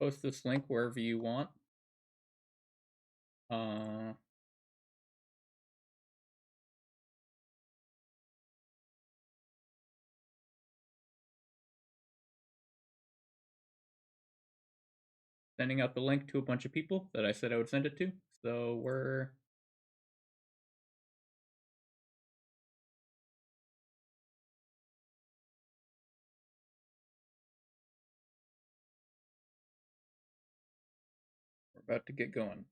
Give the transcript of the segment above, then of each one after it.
post this link wherever you want. Sending out the link to a bunch of people that I said I would send it to. So we're about to get going.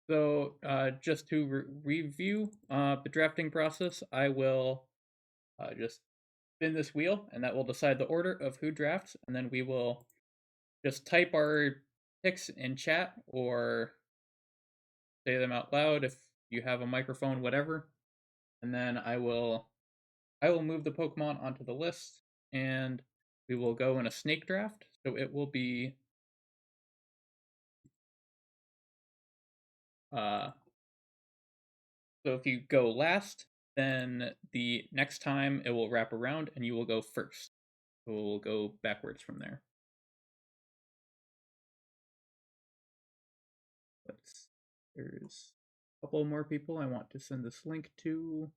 So just to review the drafting process, I will just spin this wheel, and that will decide the order of who drafts, and then we will just type our picks in chat or say them out loud if you have a microphone, whatever. And then I will move the Pokemon onto the list, and we will go in a snake draft. So it will be so if you go last, then the next time it will wrap around and you will go first. So we'll go backwards from there. There's a couple more people I want to send this link to.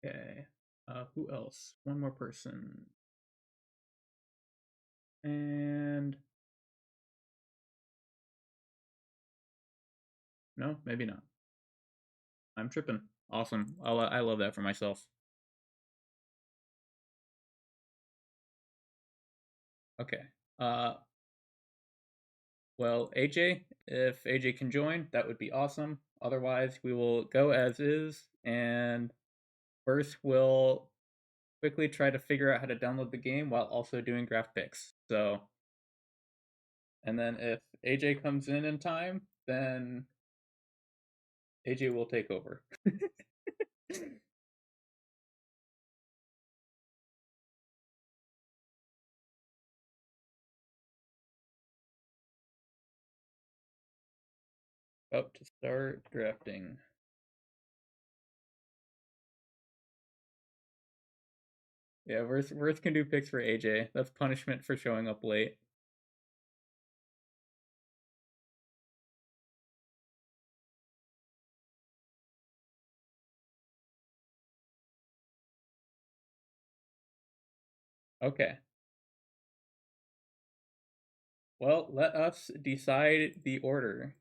Okay. Who else? One more person. And no, maybe not. I'm tripping. Awesome. I love that for myself. Okay. Well, AJ, if AJ can join, that would be awesome. Otherwise, we will go as is, and first we'll quickly try to figure out how to download the game while also doing draft picks. So, and then if AJ comes in time, then AJ will take over. About to start drafting. Yeah, Worth can do picks for AJ. That's punishment for showing up late. Okay. Well, let us decide the order.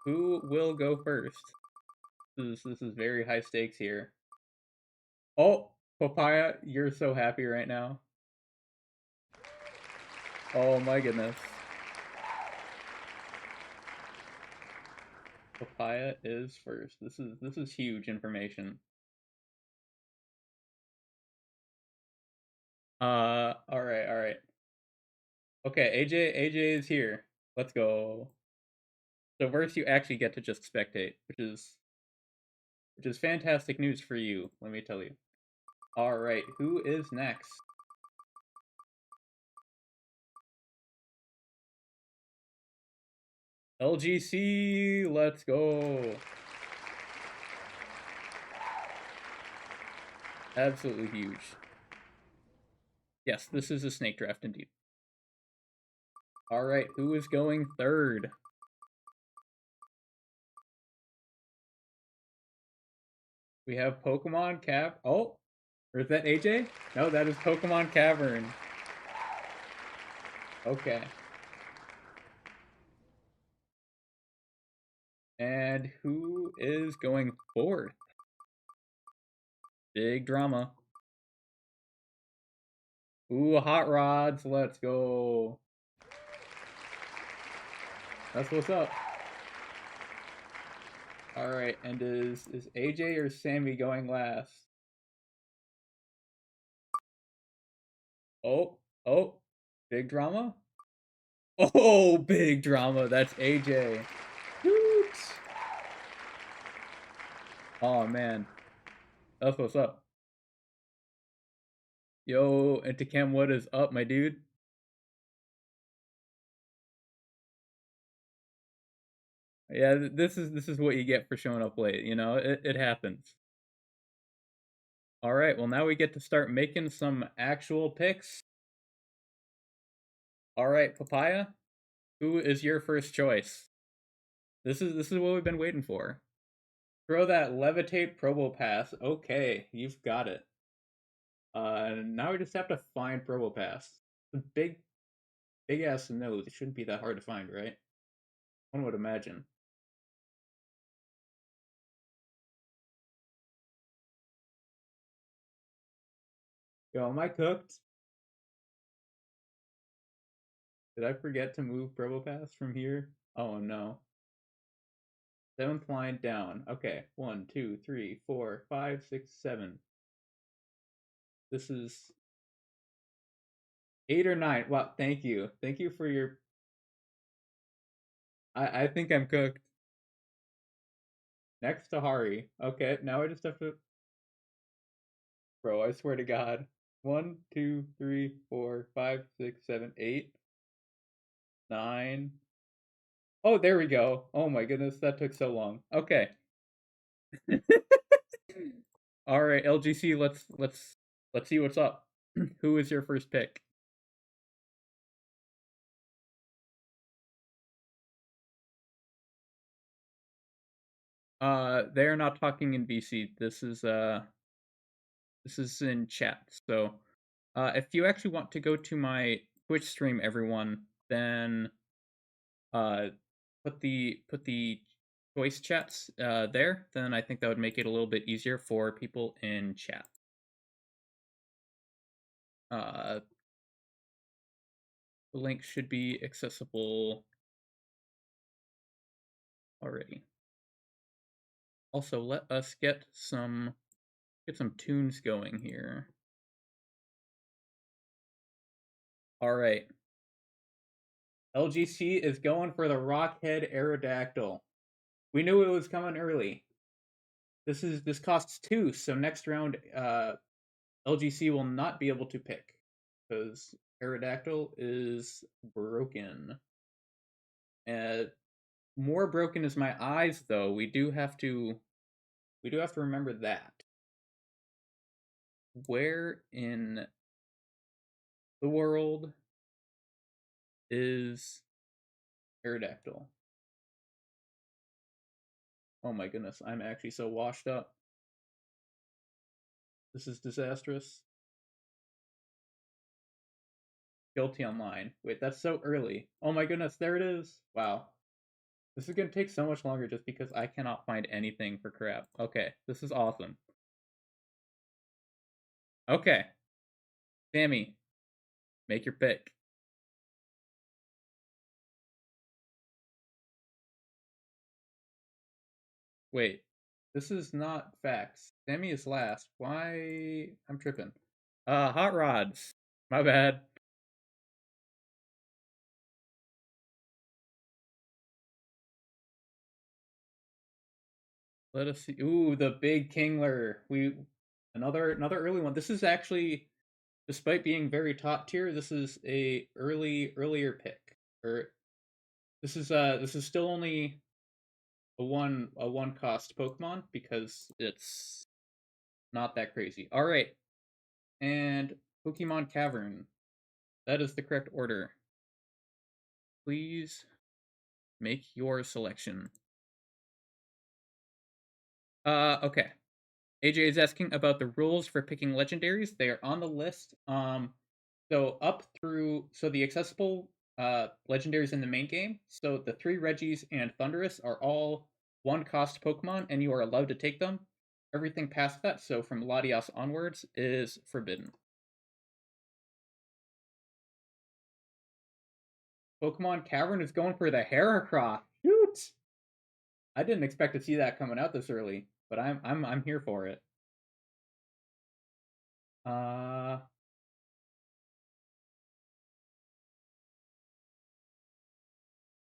Who will go first? This is very high stakes here. Oh, Papaya, you're so happy right now. Oh my goodness. Papaya is first. This is huge information. All right. Okay, AJ is here. Let's go. So first you actually get to just spectate, which is fantastic news for you, let me tell you. All right, who is next? LGC, let's go. Absolutely huge. Yes, this is a snake draft indeed. All right, who is going third? We have Pokemon Cap. Oh, or is that AJ? No, that is Pokemon Cavern. Okay. And who is going fourth? Big drama. Ooh, hot rods. Let's go. That's what's up. All right, and is AJ or Sammy going last? Oh, oh, big drama. Oh, big drama. That's AJ. Woot. Oh man, that's what's up. Yo, and to Cam, what is up, my dude? Yeah, this is what you get for showing up late. You know, it happens. All right, well now we get to start making some actual picks. All right, Papaya, who is your first choice? This is what we've been waiting for. Throw that levitate Probo Pass. Okay, you've got it. Now we just have to find Probo Pass. The big ass nose. It shouldn't be that hard to find, right? One would imagine. Yo, am I cooked? Did I forget to move Probopass from here? Oh no. Seventh line down. Okay. 1, 2, 3, 4, 5, 6, 7. This is 8 or 9. Wow, thank you. Thank you for your. I think I'm cooked. Next to Hari. Okay, now I just have to. Bro, I swear to God. 1, 2, 3, 4, 5, 6, 7, 8, 9. Oh, there we go. Oh my goodness, that took so long. Okay. All right, LGC, let's see what's up. Who is your first pick? They're not talking in VC. This is in chat. So, if you actually want to go to my Twitch stream, everyone, then uh, put the voice chats there. Then I think that would make it a little bit easier for people in chat. The link should be accessible already. Also, let us get some tunes going here. All right. LGC is going for the Rockhead Aerodactyl. We knew it was coming early. This costs 2, so next round LGC will not be able to pick because Aerodactyl is broken. More broken is my eyes, though. We do have to remember that. Where in the world is Aerodactyl? Oh my goodness, I'm actually so washed up. This is disastrous. Guilty online. Wait, that's so early. Oh my goodness, there it is. Wow. This is gonna take so much longer just because I cannot find anything for crap. Okay, this is awesome. Okay. Sammy, make your pick. Wait, this is not facts. Sammy is last. Why? I'm tripping. Hot rods. My bad. Let us see. Ooh, the big Kingler. Another early one. This is actually, despite being very top tier, this is a earlier pick. Or this is still only a one cost Pokemon because it's not that crazy. All right, and Pokemon Cavern. That is the correct order. Please make your selection. Okay. AJ is asking about the rules for picking legendaries. They are on the list. So the accessible legendaries in the main game. So the 3 Regis and Thundurus are all 1-cost Pokemon, and you are allowed to take them. Everything past that, so from Latias onwards, is forbidden. Pokemon Cavern is going for the Heracross. Shoot! I didn't expect to see that coming out this early, but I'm here for it.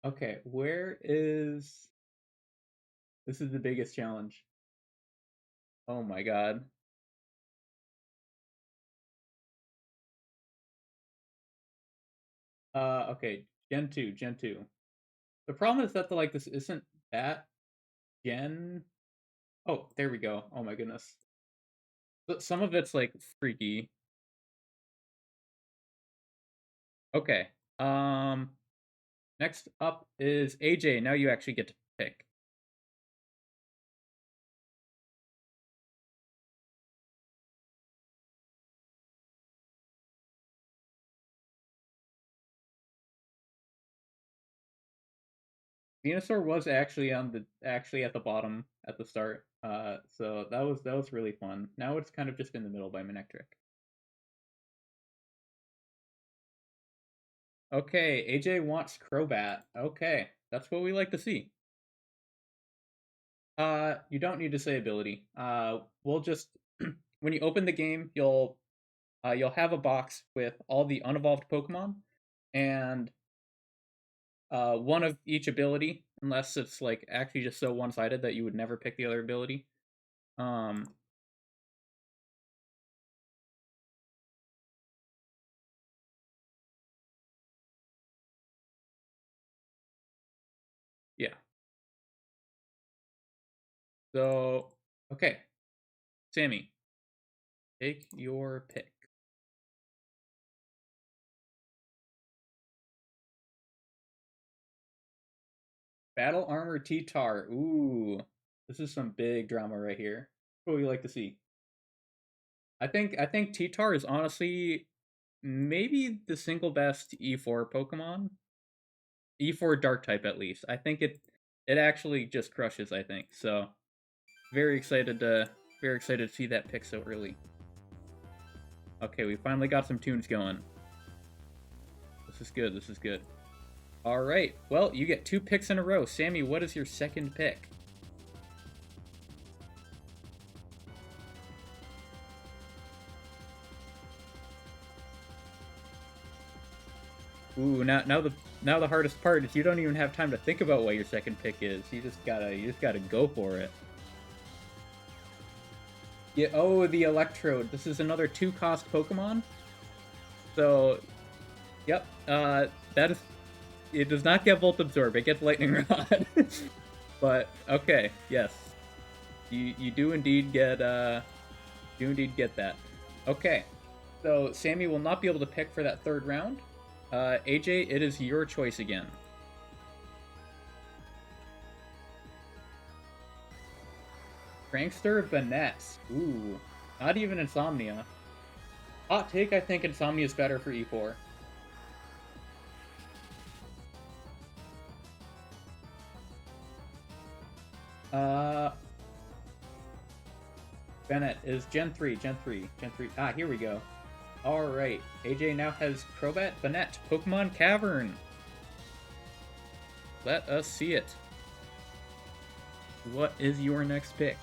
Okay, where is... This is the biggest challenge. Oh my god. Okay, Gen 2, Gen 2. The problem is that this isn't that Gen... Oh, there we go. Oh my goodness. But some of it's like freaky. Okay. Next up is AJ. Now you actually get to pick. Venusaur was actually at the bottom at the start. So that was really fun. Now it's kind of just in the middle by Manectric. Okay, AJ wants Crobat. Okay, that's what we like to see. You don't need to say ability. We'll just when you open the game, you'll have a box with all the unevolved Pokemon, and one of each ability, unless it's like actually just so one-sided that you would never pick the other ability. Yeah. So okay, Sammy, take your pick. Battle Armor T-Tar. Ooh, this is some big drama right here. What would you like to see? I think T-Tar is honestly maybe the single best E4 Pokemon. E4 Dark type at least. I think it actually just crushes, I think. So very excited to see that pick so early. Okay, we finally got some tunes going. This is good, this is good. Alright, well, you get 2 picks in a row. Sammy, what is your second pick? Ooh, now the hardest part is you don't even have time to think about what your second pick is. You just gotta go for it. Yeah, oh, the Electrode. This is another 2-cost Pokemon. So, yep, that is... It does not get Volt Absorb, it gets Lightning Rod. But, okay, yes. You do indeed get that. Okay, so Sammy will not be able to pick for that third round. AJ, it is your choice again. Prankster Vaness. Ooh, not even Insomnia. Hot take, I think Insomnia is better for E4. Bennett is Gen 3. Ah, here we go. Alright, AJ now has Crobat Bennett, Pokemon Cavern. Let us see it. What is your next pick?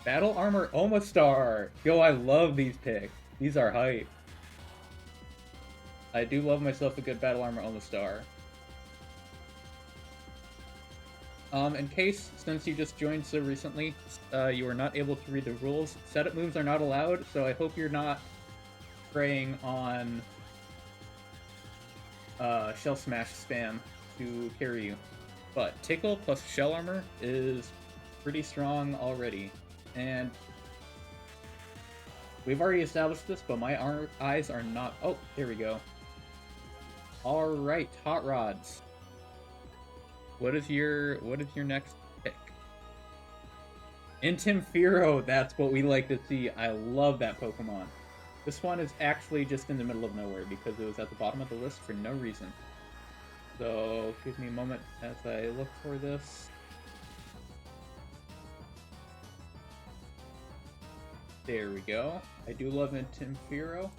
Battle Armor Omastar! Yo, I love these picks. These are hype. I do love myself a good Battle Armor Omastar. In case, since you just joined so recently, you are not able to read the rules, setup moves are not allowed, so I hope you're not preying on Shell Smash spam to carry you. But Tickle plus Shell Armor is pretty strong already. And we've already established this, but my eyes are not... Oh, there we go. Alright, Hot Rods. What is your next pick? Intimfiro, that's what we like to see. I love that Pokemon. This one is actually just in the middle of nowhere because it was at the bottom of the list for no reason. So, give me a moment as I look for this. There we go. I do love Intimfiro.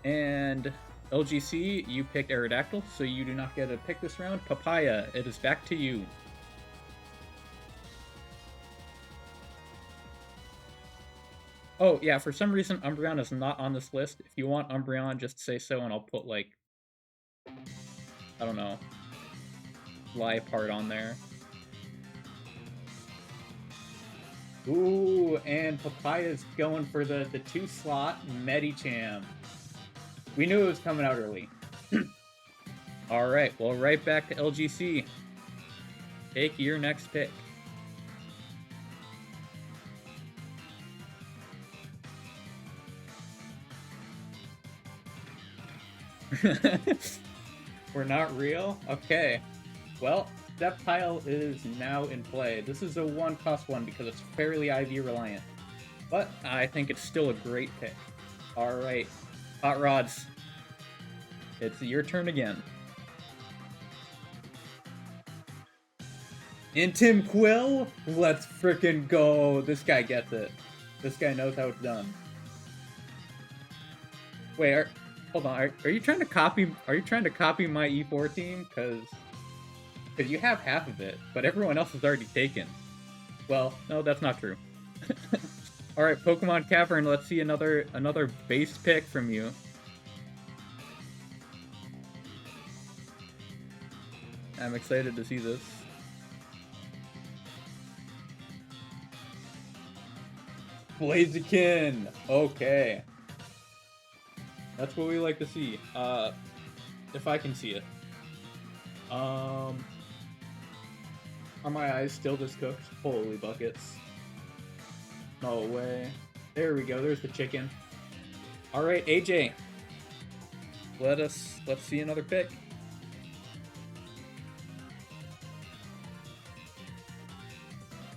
And LGC, you picked Aerodactyl, so you do not get a pick this round. Papaya, it is back to you. Oh, yeah, for some reason, Umbreon is not on this list. If you want Umbreon, just say so, and I'll put, like, I don't know, Liepard on there. Ooh, and Papaya's going for the 2-slot Medicham. We knew it was coming out early. Alright, well, right back to LGC. Take your next pick. We're not real? Okay. Well, Sceptile is now in play. This is a 1-cost one because it's fairly IV reliant. But I think it's still a great pick. Alright. Hot Rods. It's your turn again. Intimquill? Let's frickin' go. This guy gets it. This guy knows how it's done. Wait, hold on. Are you trying to copy? Are you trying to copy my E4 team? Because you have half of it, but everyone else is already taken. Well, no, that's not true. All right, Pokemon Cavern. Let's see another base pick from you. I'm excited to see this. Blaziken! Okay. That's what we like to see. If I can see it. Are my eyes still just cooked? Holy buckets. No way. There we go, there's the chicken. Alright, AJ. Let's see another pick.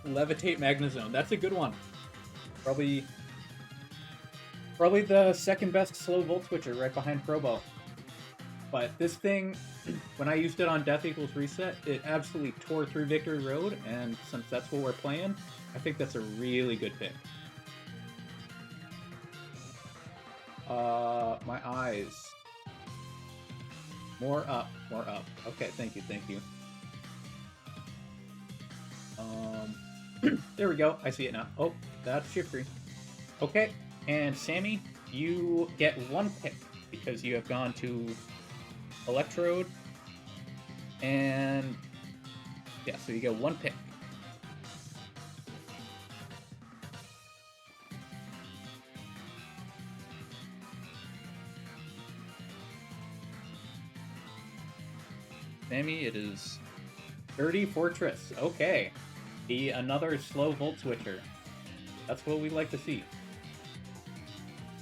Levitate Magnezone. That's a good one. Probably the second best slow Volt Switcher right behind Probo. But this thing, when I used it on Death Equals Reset, it absolutely tore through Victory Road, and since that's what we're playing, I think that's a really good pick. My eyes. More up. Okay, thank you. There we go, I see it now. Oh, that's Shiftry. Okay, and Sammy, you get 1 pick because you have gone to Electrode, and yeah, so you get 1 pick. Sammy, it is Dirty Fortress. Okay, another slow Volt Switcher. That's what we like to see.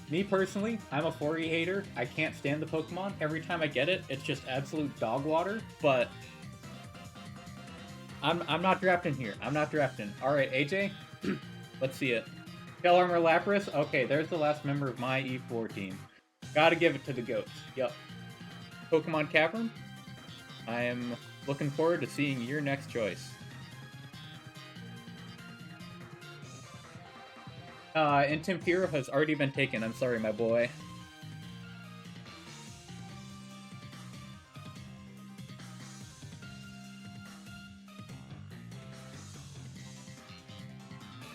Me personally, I'm a 4E hater. I can't stand the Pokemon. Every time I get it, it's just absolute dog water. But I'm not drafting here. I'm not drafting. All right, AJ, let's see it. Shell Armor Lapras. Okay, there's the last member of my E4 team. Gotta give it to the goats. Yup. Pokemon Cavern. I am looking forward to seeing your next choice. Intimfiro has already been taken. I'm sorry, my boy.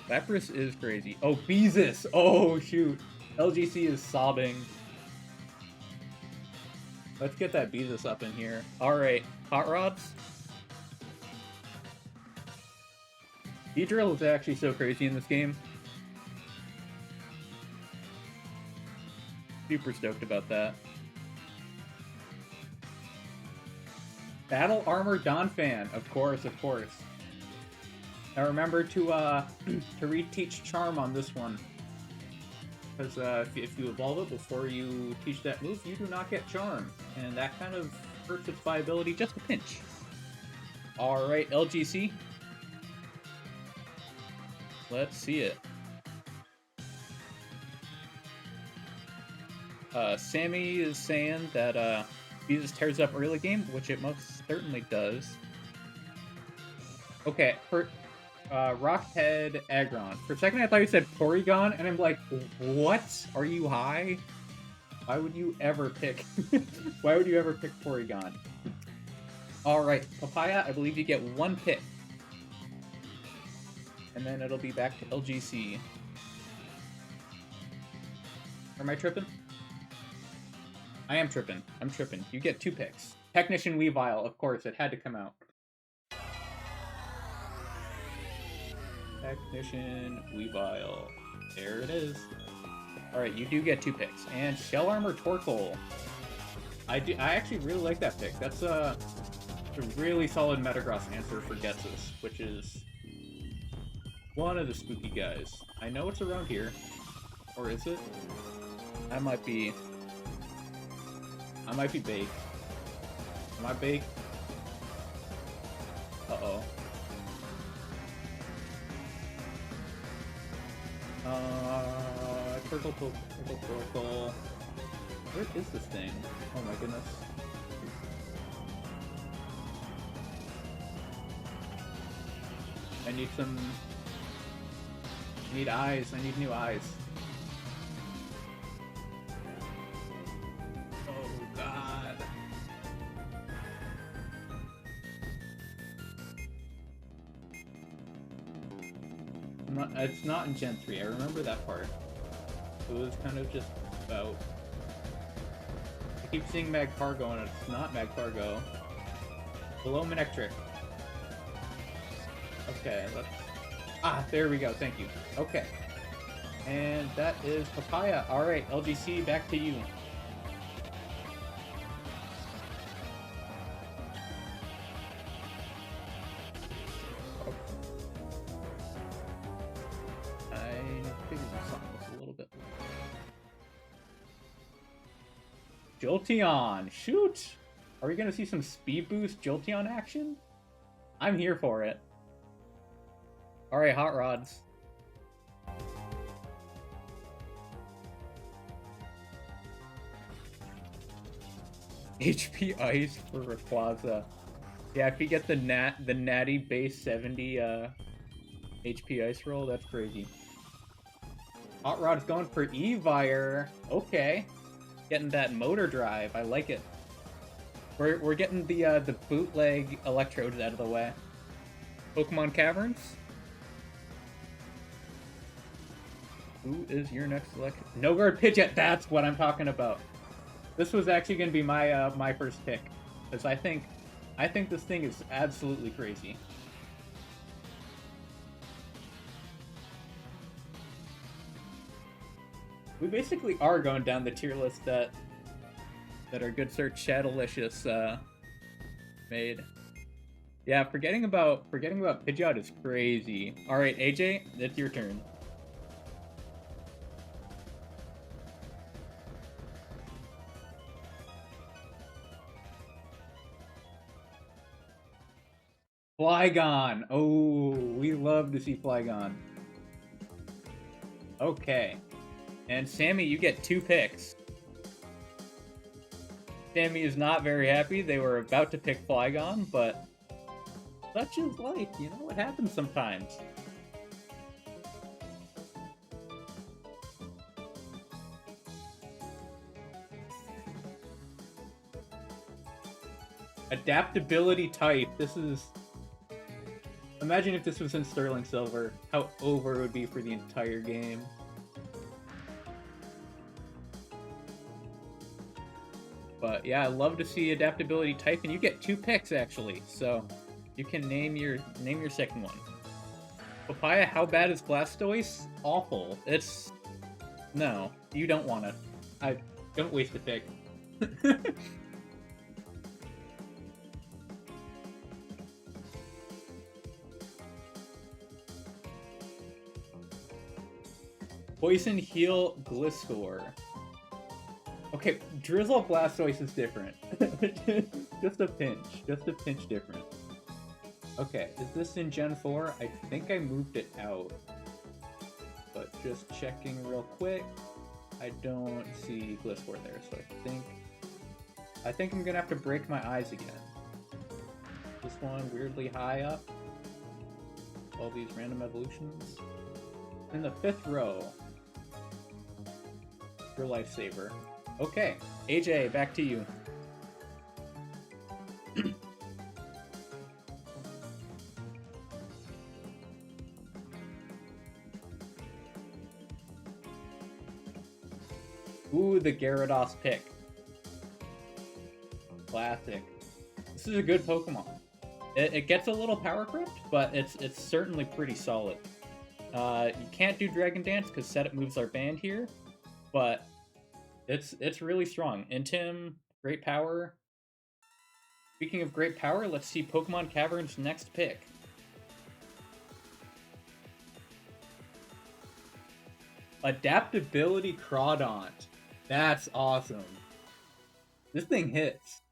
Lapras is crazy. Oh, Beezus! Oh, shoot. LGC is sobbing. Let's get that Beezus up in here. Alright, Hot Rods. Beedrill is actually so crazy in this game. Super stoked about that. Battle Armor Donphan, of course. Now remember to reteach Charm on this one, because if you evolve it before you teach that move, you do not get Charm, and that kind of hurts its viability just a pinch. All right, LGC. Let's see it. Sammy is saying that Jesus tears up early game, which it most certainly does. Okay, for Rockhead Aggron. For a second I thought you said Porygon, and I'm like, what? Are you high? Why would you ever pick why would you ever pick Porygon? Alright, Papaya, I believe you get one pick. And then it'll be back to LGC. Or am I tripping? I am tripping. I'm tripping. You get 2 picks. Technician Weavile, of course, it had to come out. Technician Weavile. There it is. Alright, you do get 2 picks. And Shell Armor Torkoal. I actually really like that pick. That's a really solid Metagross answer for Getsus, which is one of the spooky guys. I know it's around here. Or is it? I might be baked. Am I baked? Uh-oh. Turtle. Where is this thing? Oh my goodness. I need some... I need eyes. I need new eyes. Oh god. It's not in Gen 3. I remember that part. It was kind of just about... I keep seeing Magcargo and it's not Magcargo. Below Manectric. Okay, let's... Ah, there we go, thank you. Okay. And that is Papaya. Alright, LGC, back to you. Jolteon! Shoot! Are we gonna see some speed boost Jolteon action? I'm here for it. Alright, Hot Rods. HP Ice for Rayquaza. Yeah, if you get the natty base 70 HP Ice roll, that's crazy. Hot Rod's going for Evire. Okay. Getting that motor drive, I like it. We're getting the bootleg electrodes out of the way. Pokemon Caverns. Who is your next selection? No guard Pidgeot. That's what I'm talking about. This was actually going to be my my first pick, because I think this thing is absolutely crazy. We basically are going down the tier list that our good sir Shadowlicious made. Yeah, forgetting about Pidgeot is crazy. All right, AJ, it's your turn. Flygon. Oh, we love to see Flygon. Okay. And Sammy, you get 2 picks. Sammy is not very happy. They were about to pick Flygon, but such is life. You know what happens sometimes. Adaptability type. This is... Imagine if this was in Sterling Silver. How over it would be for the entire game. But yeah, I love to see adaptability type, and you get 2 picks actually, so you can name your second one. Papaya, how bad is Blastoise? Awful. It's... No, you don't want it. Don't waste a pick. Poison Heal Gliscor. Okay, Drizzle Blastoise is different. Just a pinch different. Okay, is this in Gen 4? I think I moved it out. Just checking real quick. I don't see Gliscor there, so I think I'm gonna have to break my eyes again. This one weirdly high up. All these random evolutions. In the 5th row. Your lifesaver. Okay, AJ, back to you. Ooh, the Gyarados pick. Classic. This is a good Pokemon. It gets a little power crept, but it's certainly pretty solid. You can't do Dragon Dance because setup moves are banned here, but it's really strong. Intim, great power. Speaking of great power, let's see Pokemon Cavern's next pick. Adaptability Crawdaunt. That's awesome. This thing hits.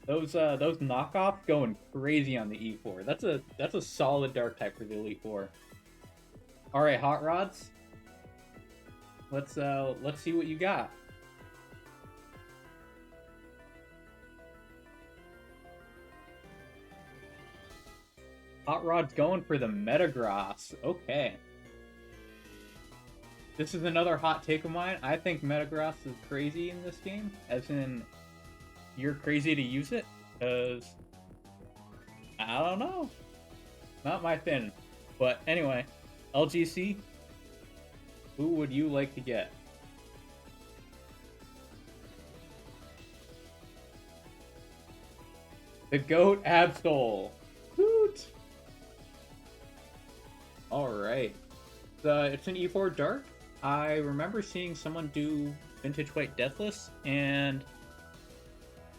Those knockoffs going crazy on the E4. That's a solid dark type for the Elite Four. All right, Hot Rods. Let's see what you got. Hot Rod's going for the Metagross. Okay. This is another hot take of mine. I think Metagross is crazy in this game, as in you're crazy to use it, because I don't know. Not my thing. But anyway, LGC, who would you like to get? The GOAT Absol. Hoot! Alright. It's an E4 Dark. I remember seeing someone do Vintage White Deathless, and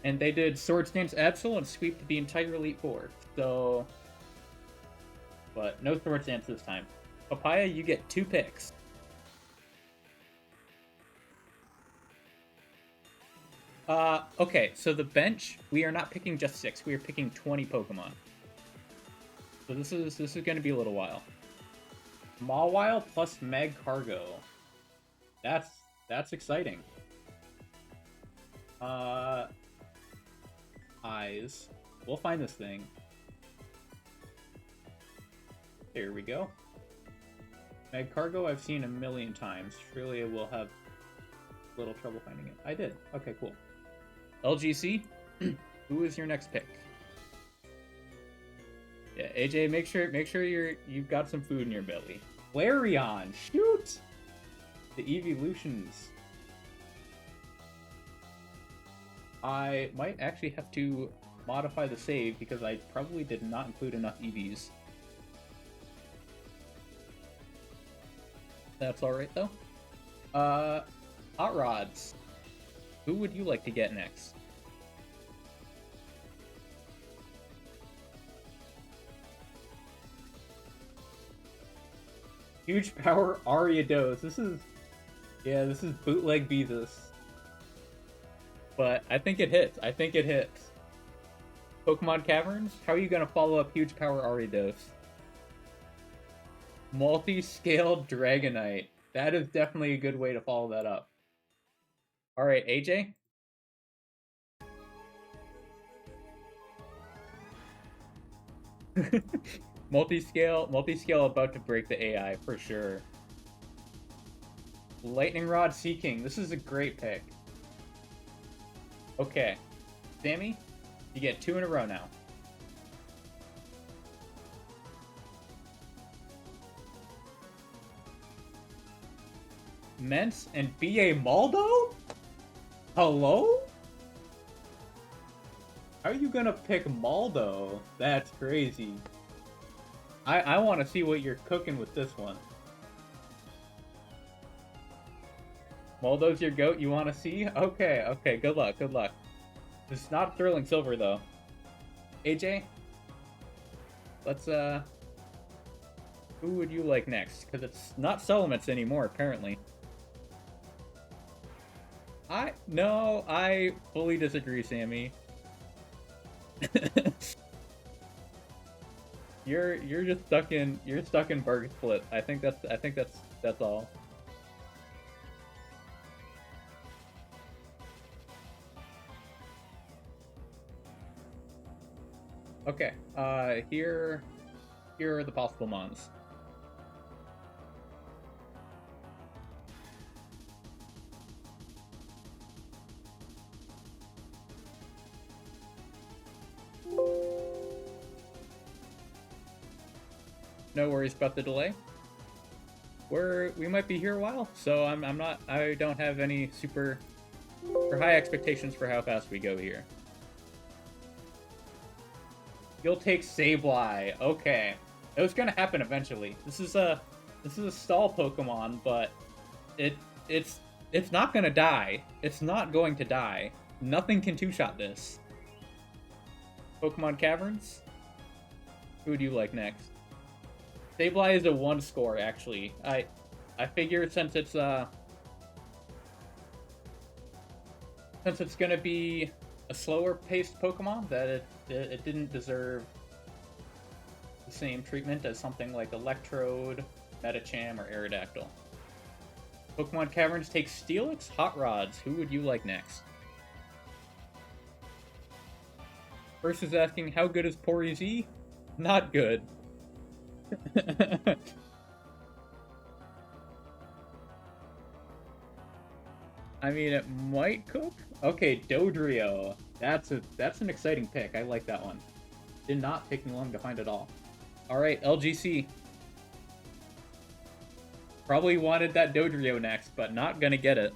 they did Swords Dance Absol and sweeped the entire Elite Four. So, but no Swords Dance this time. Papaya, you get 2 picks. Okay, so the bench, we are not picking just 6, we are picking 20 Pokemon. So this is gonna be a little while. Mawile plus Meg Cargo. That's exciting. Eyes. We'll find this thing. Here we go. Meg Cargo I've seen a million times. Surely I will have a little trouble finding it. I did. Okay, cool. LGC, who is your next pick? Yeah, AJ, make sure you've got some food in your belly. Flareon, shoot! The evolutions. I might actually have to modify the save because I probably did not include enough EVs. That's alright though. Hot Rods. Who would you like to get next? Huge power Ariados. This is bootleg Beezus. But I think it hits. Pokemon Caverns, how are you gonna follow up Huge Power Ariados? Multi-scale Dragonite. That is definitely a good way to follow that up. Alright, AJ? Multi-scale about to break the AI, for sure. Lightning Rod Seeking. This is a great pick. Okay. Sammy, you get 2 in a row now. Mence and B.A. Maldo? Hello? How are you gonna pick Maldo? That's crazy. I want to see what you're cooking with this one. Maldo's your GOAT you want to see? Okay, good luck. It's not Sterling Silver, though. AJ? Let's, who would you like next? Because it's not Salamence anymore, apparently. No, I fully disagree, Sammy. You're just stuck in Berg Split. I think that's all. Okay. Here are the possible mons. No worries about the delay. We might be here a while, so I don't have any super or high expectations for how fast we go here. You'll take Sableye. Okay. It was gonna happen eventually. This is a stall Pokemon, but it's not gonna die. It's not going to die. Nothing can two-shot this. Pokemon Caverns? Who would you like next? Sableye is a 1 score, actually. I figure since it's gonna be a slower paced Pokemon, that it didn't deserve the same treatment as something like Electrode, Metacham, or Aerodactyl. Pokemon Caverns takes Steelix, Hot Rods. Who would you like next? First is asking, how good is Pori Z? Not good. I mean, it might cook. Okay, Dodrio. That's an exciting pick. I like that one. Did not take me long to find it all. All right, LGC. Probably wanted that Dodrio next, but not gonna get it.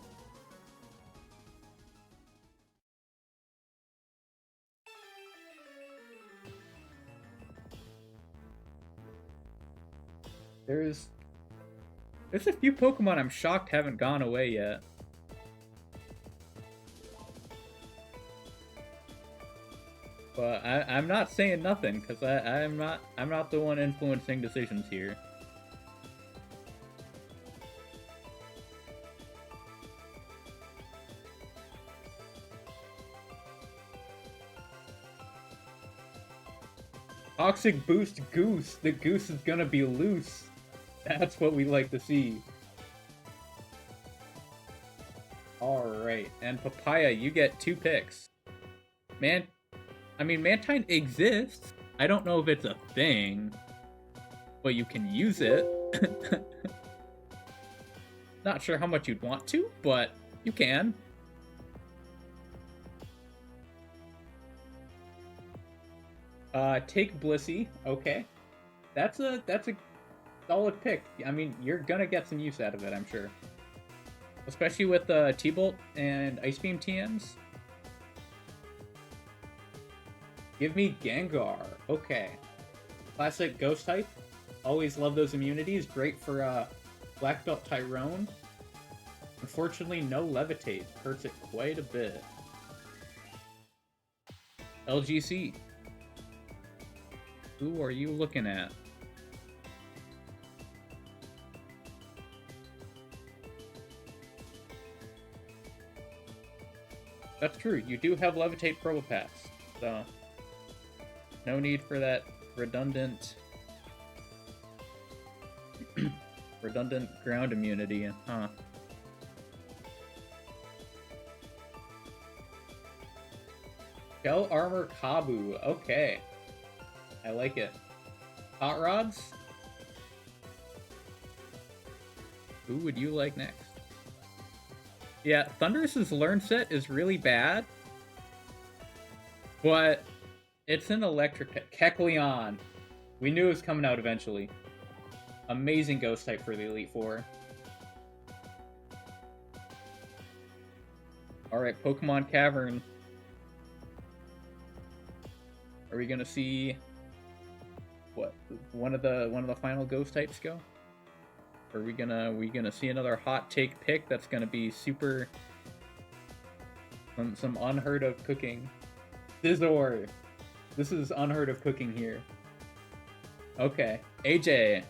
There's a few Pokemon I'm shocked haven't gone away yet. But I'm not saying nothing, because I'm not the one influencing decisions here. Toxic Boost Goose. The goose is gonna be loose. That's what we like to see. Alright, and Papaya, you get 2 picks. Mantine exists. I don't know if it's a thing, but you can use it. Not sure how much you'd want to, but you can. Take Blissey. Okay. That's a solid pick. I mean, you're gonna get some use out of it, I'm sure. Especially with T-Bolt and Ice Beam TMs. Give me Gengar. Okay. Classic Ghost type. Always love those immunities. Great for Black Belt Tyrone. Unfortunately, no Levitate. Hurts it quite a bit. LGC. Who are you looking at? That's true. You do have Levitate Probopass, so no need for that redundant ground immunity, huh? Shell Armor Kabu. Okay. I like it. Hot Rods? Who would you like next? Yeah, Thunderous's Learn set is really bad, but it's an electric Kecleon. We knew it was coming out eventually. Amazing ghost type for the Elite Four. Alright, Pokemon Cavern. Are we gonna see what one of the final ghost types go? Or are we gonna see another hot take pick that's gonna be super some unheard of cooking? Scizor. This is unheard of cooking here. Okay, AJ.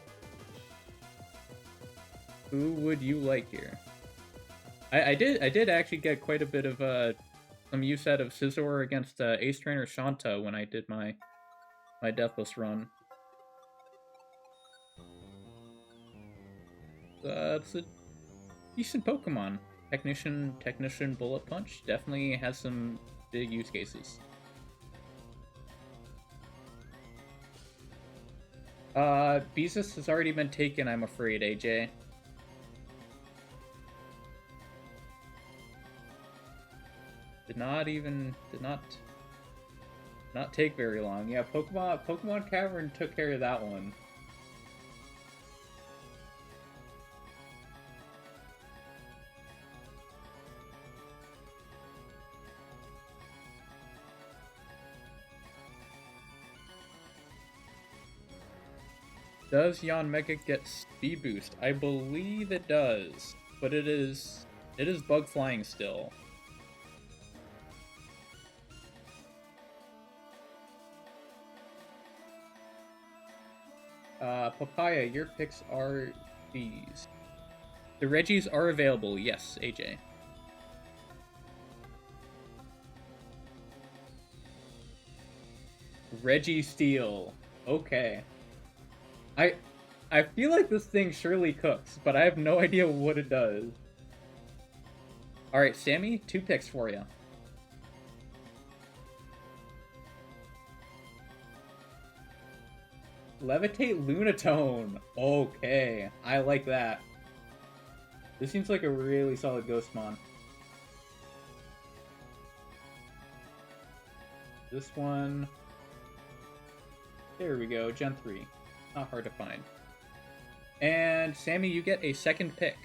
Who would you like here? I did actually get quite a bit of some use out of Scizor against Ace Trainer Shanta when I did my Deathless run. it's a decent Pokemon. Technician Bullet Punch definitely has some big use cases. Beezus has already been taken, I'm afraid, AJ. Did not take very long. Yeah, Pokemon Cavern took care of that one. Does Yanmega get speed boost? I believe it does, but it is bug flying still. Papaya, your picks are these. The Reggies are available, yes, AJ. Registeel. Okay. I feel like this thing surely cooks, but I have no idea what it does. Alright, Sammy, 2 picks for you. Levitate Lunatone. Okay, I like that. This seems like a really solid Ghostmon. This one... There we go, Gen 3. Not hard to find. And Sammy, you get a second pick.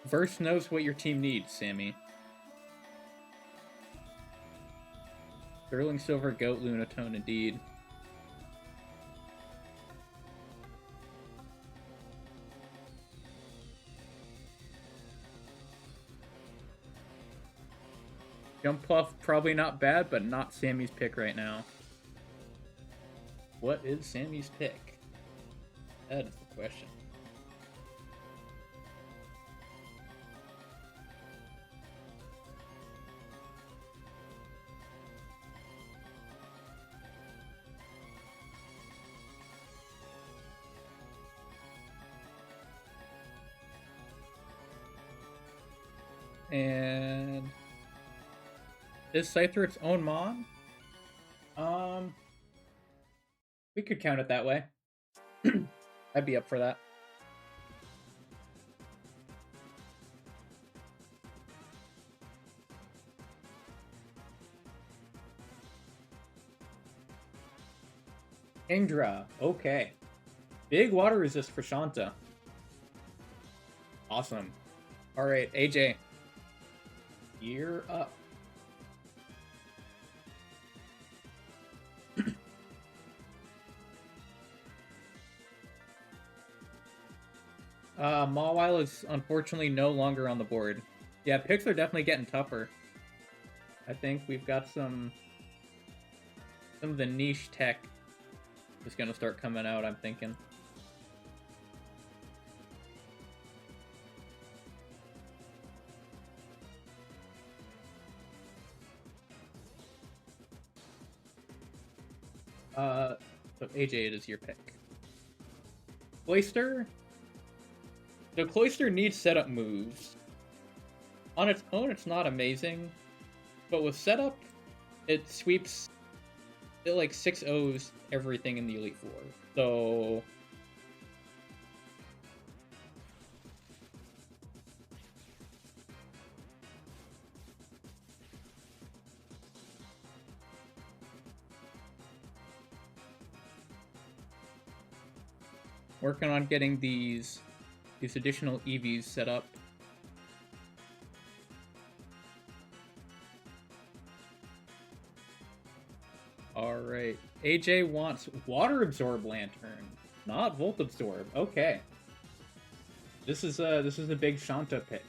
Verse knows what your team needs, Sammy. Sterling Silver Goat Lunatone, indeed. Jump Puff, probably not bad, but not Sammy's pick right now. What is Sammy's pick? That is the question. And... is Scyther its own Mon? We could count it that way. I'd be up for that. Indra, okay. Big water resist for Shanta. Awesome. Alright, AJ. You're up. Mawile is unfortunately no longer on the board. Yeah, picks are definitely getting tougher. I think we've got some of the niche tech is gonna start coming out, I'm thinking. So AJ, it is your pick. Cloyster? The Cloyster needs setup moves. On its own, it's not amazing, but with setup, it sweeps, it like 6-0s everything in the Elite Four. So... working on getting these additional EVs set up. Alright. AJ wants Water Absorb Lantern, not Volt Absorb. Okay. This is a big Shanta pick.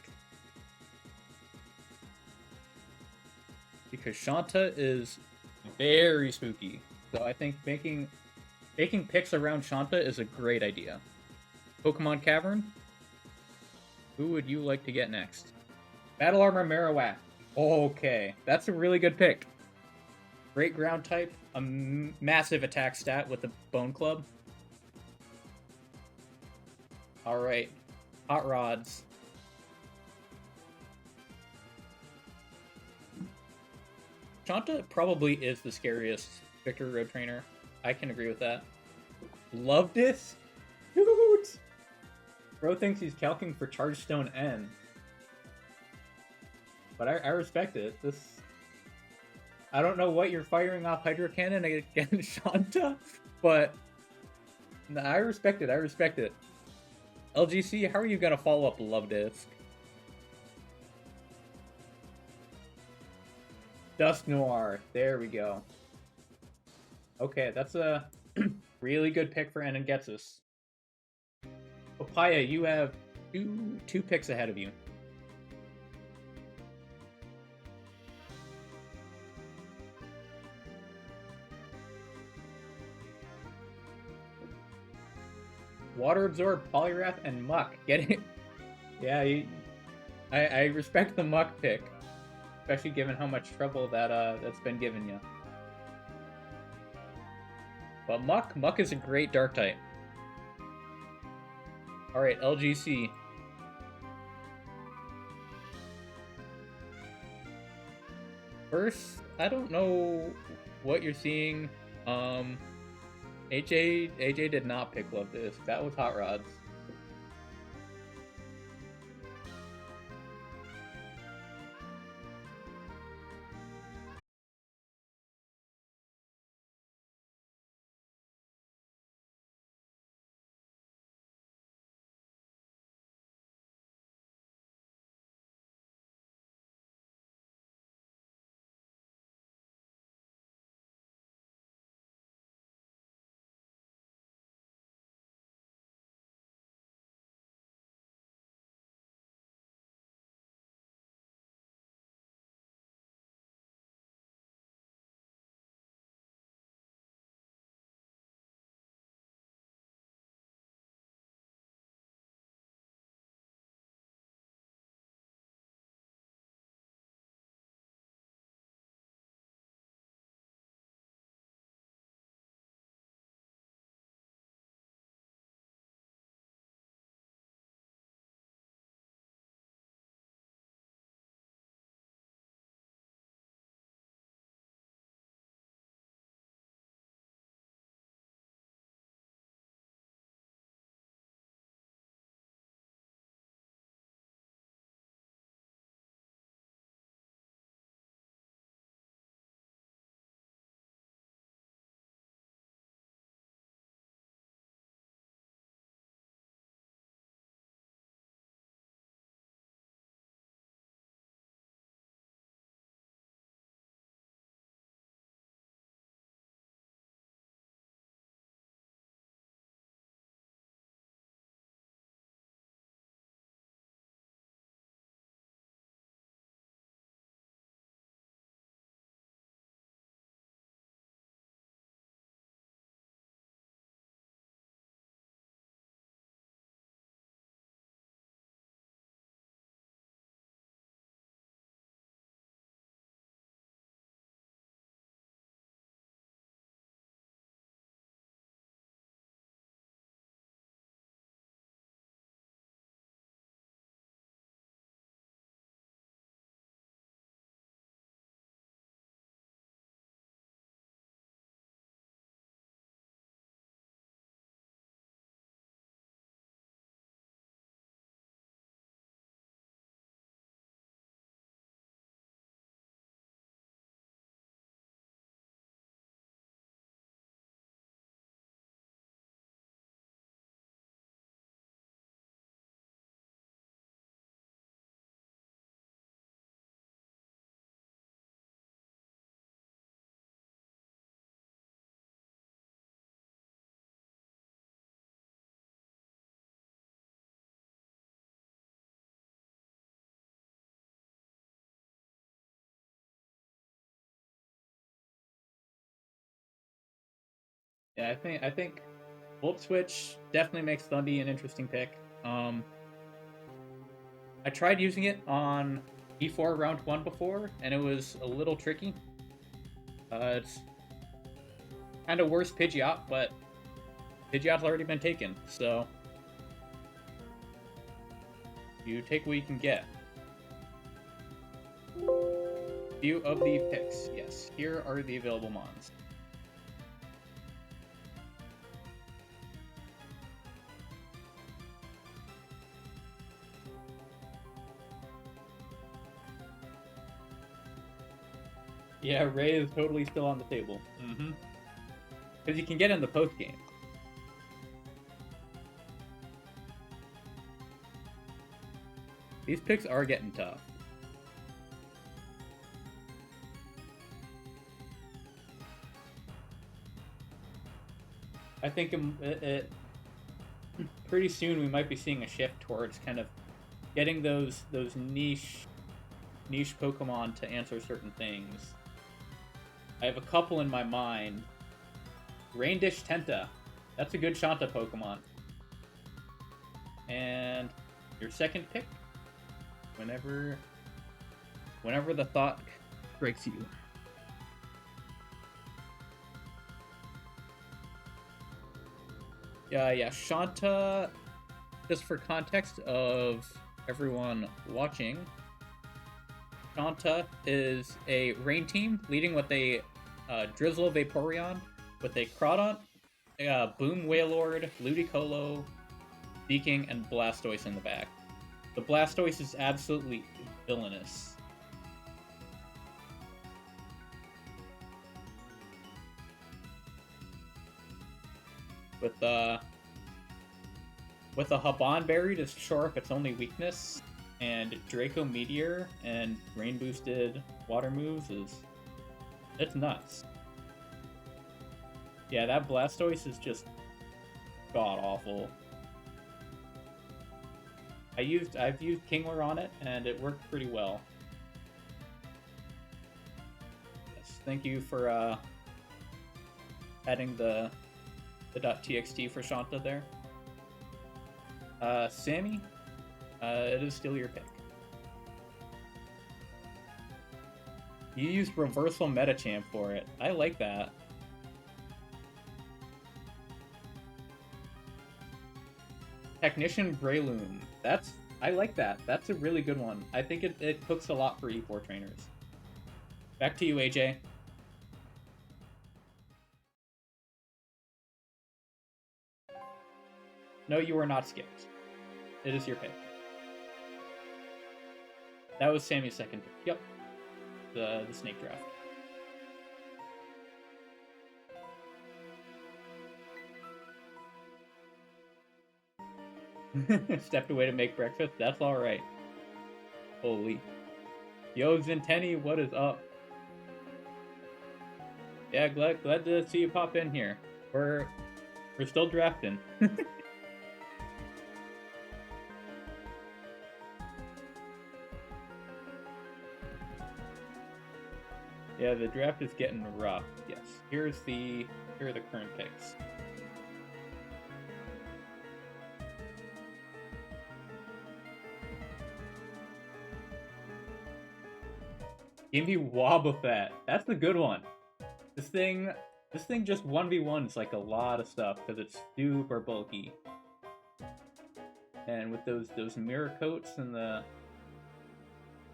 Because Shanta is very spooky. So I think making picks around Shanta is a great idea. Pokemon Cavern? Who would you like to get next? Battle Armor Marowak. Okay, that's a really good pick. Great ground type, a massive attack stat with the Bone Club. Alright, Hot Rods. Shanta probably is the scariest Victory Road trainer. I can agree with that. Love this? Dude! Bro thinks he's calcing for Chargestone N. But I respect it. I don't know what you're firing off Hydro Cannon against Shanta, but I respect it. I respect it. LGC, how are you gonna follow up Love Disc? Dusk Noir. There we go. Okay, that's a really good pick for Enengetsus. Papaya, you have two picks ahead of you. Water Absorb, Poliwrath, and Muck. Get it? Yeah, I respect the Muck pick, especially given how much trouble that's been given you. But Muck is a great Dark type. All right, LGC. First, I don't know what you're seeing. AJ did not pick Love Disc. That was Hot Rods. Yeah, I think Volt Switch definitely makes Thundy an interesting pick. I tried using it on E4 round 1 before, and it was a little tricky. It's kind of worse Pidgeot, but Pidgeot's already been taken, so you take what you can get. Few of the picks. Yes, here are the available mons. Yeah, Ray is totally still on the table. Because you can get in the post game. These picks are getting tough. I think pretty soon we might be seeing a shift towards kind of getting those niche Pokemon to answer certain things. I have a couple in my mind. Raindish Tenta. That's a good Shanta Pokemon. And your second pick, whenever the thought strikes you. Yeah, Shanta, just for context of everyone watching, Shanta is a rain team leading with a Drizzle Vaporeon, with a Crawdont, Boom Wailord, Ludicolo, Beaking, and Blastoise in the back. The Blastoise is absolutely villainous. With a Habanberry to shore up its only weakness, and Draco Meteor and Rain Boosted Water moves it's nuts. Yeah, that Blastoise is just god awful. I've used Kingler on it and it worked pretty well. Yes, thank you for adding the .txt for Shanta there. Sammy, it is still your pick. You used Reversal Metachamp for it. I like that. Technician Breloom. I like that. That's a really good one. I think it cooks a lot for E4 trainers. Back to you, AJ. No, you are not skipped. It is your pick. That was Sammy's second pick. Yep. The snake draft. Stepped away to make breakfast? That's alright. Holy. Yo, Zintenny, what is up? Yeah, glad to see you pop in here. We're still drafting. Yeah, the draft is getting rough. Yes. Here are the current picks. Give me Wobbuffet. That's the good one. This thing just 1v1s like a lot of stuff because it's super bulky. And with those mirror coats and the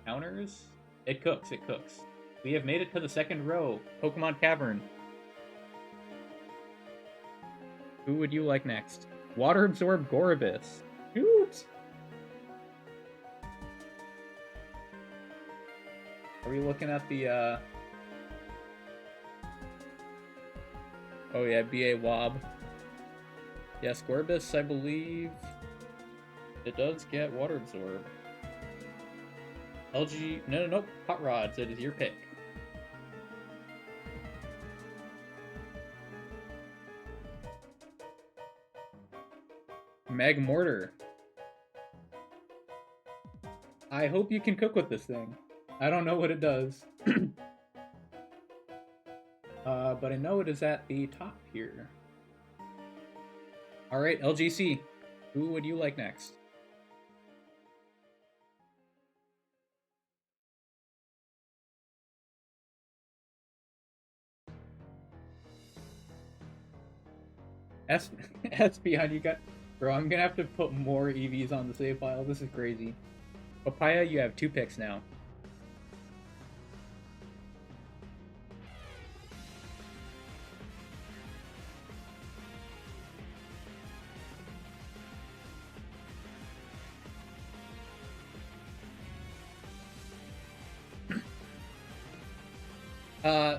counters, it cooks. We have made it to the second row. Pokemon Cavern. Who would you like next? Water Absorb Gorobis. Shoot! Are we looking at the, Oh yeah, BA Wob. Yes, Gorobis, I believe it does get Water Absorb. LG... No. Hot Rods, it is your pick. Magmortar. I hope you can cook with this thing. I don't know what it does. But I know it is at the top here. Alright, LGC. Who would you like next? S Espeon, you got... Bro, I'm gonna have to put more EVs on the save file. This is crazy. Papaya, you have 2 picks now.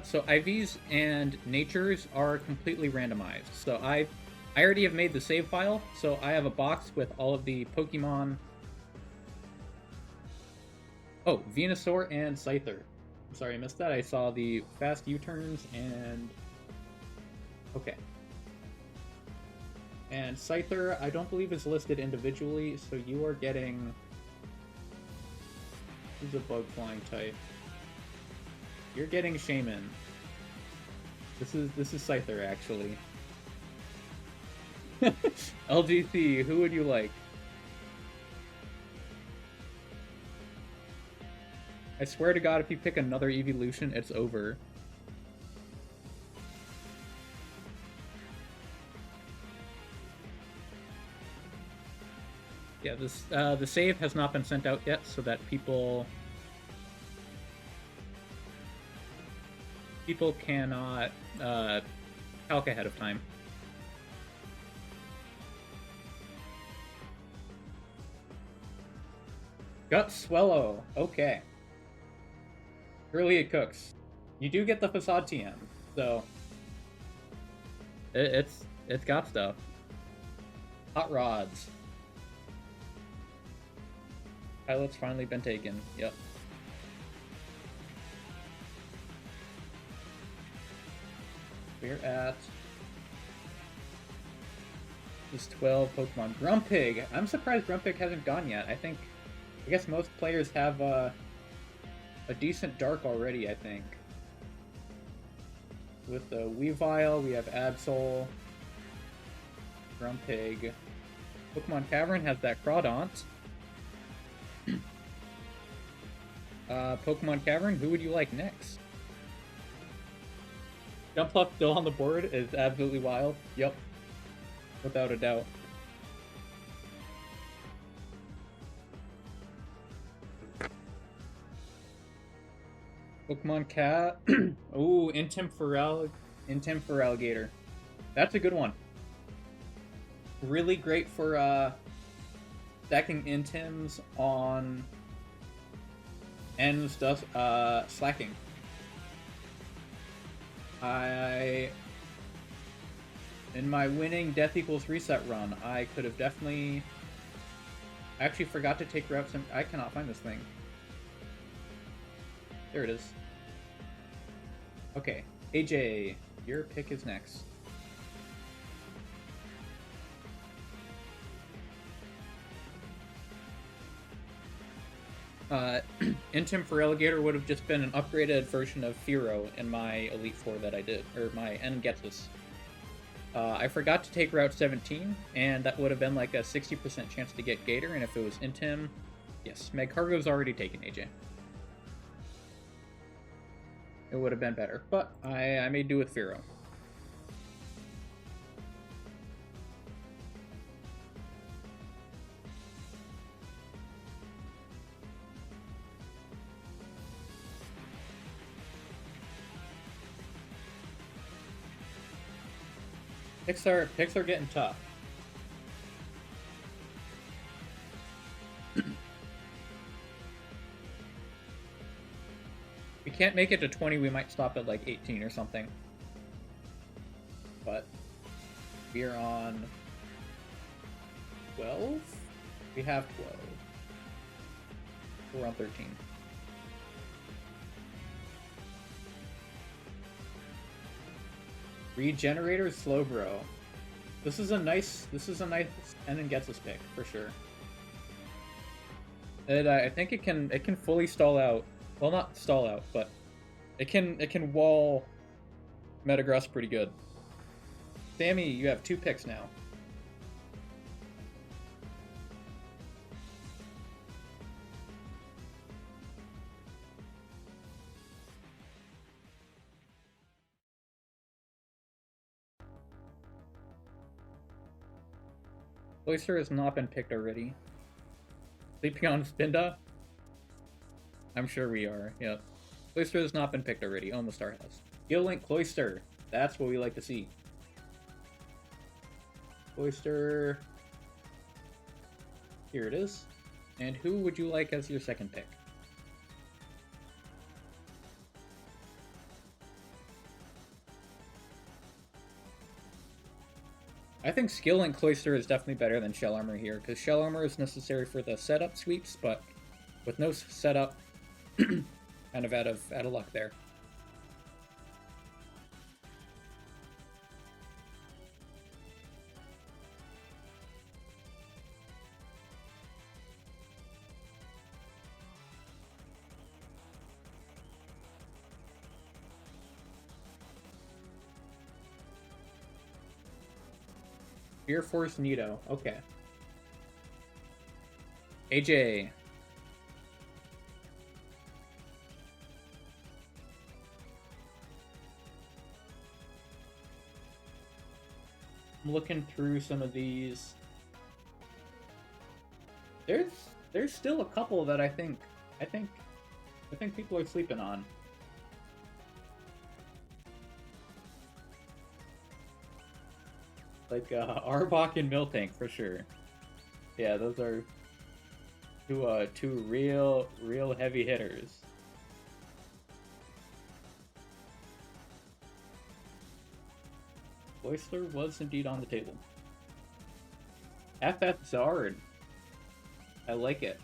So IVs and natures are completely randomized. So I already have made the save file, so I have a box with all of the Pokemon. Oh, Venusaur and Scyther. I'm sorry I missed that. I saw the fast U-turns and... Okay. And Scyther, I don't believe is listed individually, so you are getting... Who's a bug flying type? You're getting Shaman. This is Scyther, actually. LGC, who would you like? I swear to God, if you pick another evolution, it's over. Yeah, this the save has not been sent out yet, so that people cannot calc ahead of time. Gut Swallow. Okay. Early it cooks. You do get the Facade TM, so it's got stuff. Hot Rods. Pilot's finally been taken. Yep. We're at this 12 Pokemon. Grumpig. I'm surprised Grumpig hasn't gone yet. I guess most players have a decent Dark already, I think. With the Weavile, we have Absol, Grumpig. Pokemon Cavern has that Crawdaunt. Pokemon Cavern, who would you like next? Jumpluff still on the board is absolutely wild. Yep. Without a doubt. Pokemon Cat. Ooh, Intim for Alligator. That's a good one. Really great for stacking Intims on and stuff slacking. In my winning Death Equals Reset run, I could have definitely... I actually forgot to take routes. I cannot find this thing. There it is. Okay, AJ, your pick is next. Intim for Alligator would have just been an upgraded version of Fearow in my Elite Four that I did, or my Ngetsus. I forgot to take Route 17, and that would have been like a 60% chance to get Gator, and if it was Intim, yes, Magcargo's already taken, AJ. It would have been better, but I made do with Fearow. Picks are getting tough. We can't make it to 20, we might stop at like 18 or something. But we are on 12? We have 12. We're on 13. Regenerator Slowbro. This is a nice Enon gets us pick for sure. And I think it can fully stall out. Well, not stall out, but it can wall Metagross pretty good. Sammy, you have 2 picks now. Cloister has not been picked already. Sleeping on Spinda? I'm sure we are, yep. Cloister has not been picked already. Almost Star has. Skill Link Cloister. That's what we like to see. Cloister. Here it is. And who would you like as your second pick? I think Skill Link Cloister is definitely better than Shell Armor here, because Shell Armor is necessary for the setup sweeps, but with no setup, kind of out of luck there. Fear Force Nito. Okay. AJ. I'm looking through some of these. There's still a couple that I think people are sleeping on. Like Arbok and Miltank for sure. Yeah, those are two real heavy hitters. Cloister was indeed on the table. FF Zard. I like it.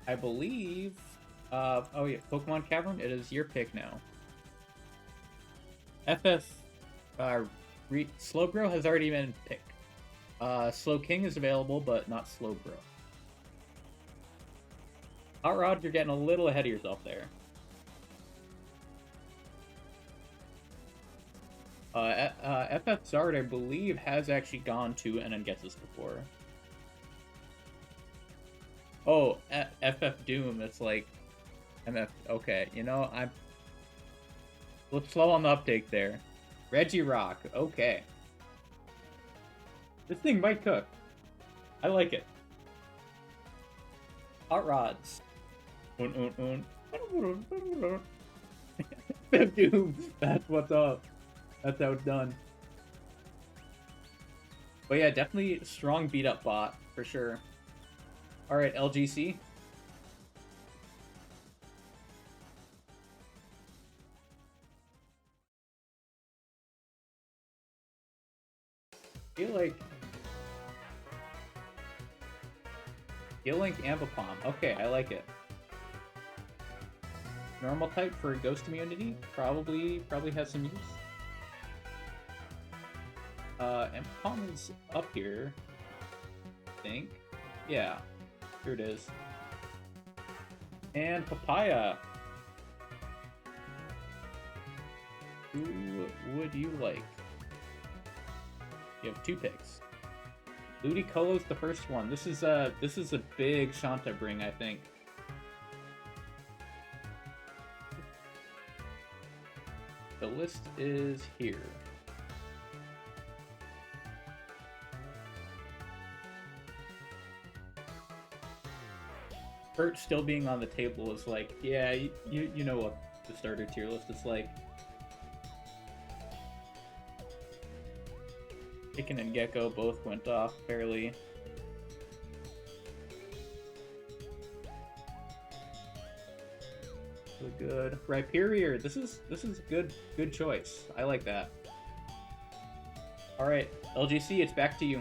I believe oh yeah, Pokemon Cavern, it is your pick now. FF Slowbro has already been picked. Slow King is available, but not Slowbro. Hot Rod, you're getting a little ahead of yourself there. FF Zard, I believe, has actually gone to Enengesus before. Oh, FF Doom, it's like MF. Okay, you know, I'm a little slow on the uptake there. Regirock, okay. This thing might cook. I like it. Hot Rods. Doom, that's what's up. That's how it's done. But yeah, definitely strong beat up bot, for sure. Alright, LGC. I feel like Gilink Ambipom. Okay, I like it. Normal type for Ghost Immunity. Probably has some use. Ambipom is up here. I think. Yeah. Here it is. And Papaya. Who would you like? You have two picks. Ludicolo's the first one. This is a big Shanta bring, I think. The list is here. Bert still being on the table is like, yeah, you know what the starter tier list is like. Chicken and Gecko both went off fairly. So good. Rhyperior, this is good choice. I like that. Alright, LGC, it's back to you.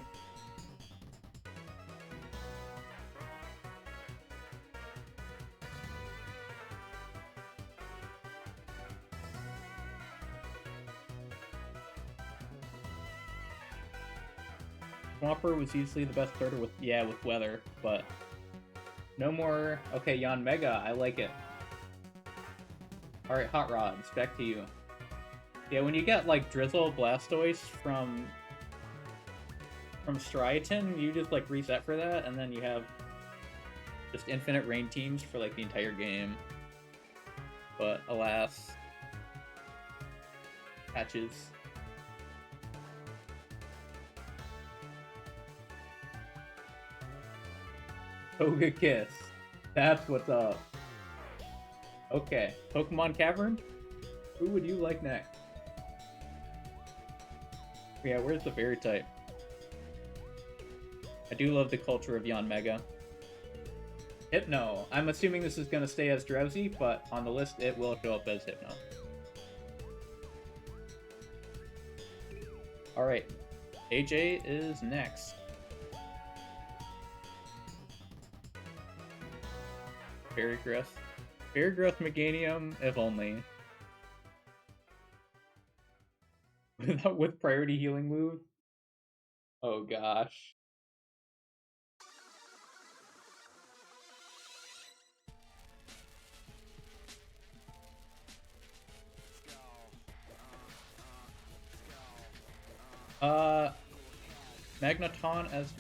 Swamper was usually the best starter with weather, but no more. Okay, Yon Mega, I like it. Alright, Hot Rods, back to you. Yeah, when you get like Drizzle Blastoise from Striaton, you just like reset for that, and then you have just infinite rain teams for like the entire game. But alas, patches. Togekiss. That's what's up. Okay, Pokemon Cavern? Who would you like next? Yeah, where's the fairy type? I do love the culture of Yanmega. Hypno. I'm assuming this is going to stay as Drowsy, but on the list it will show up as Hypno. Alright, AJ is next. Fairy Growth. Fairy Growth Meganium, if only. With priority healing move? Oh gosh. Magneton as...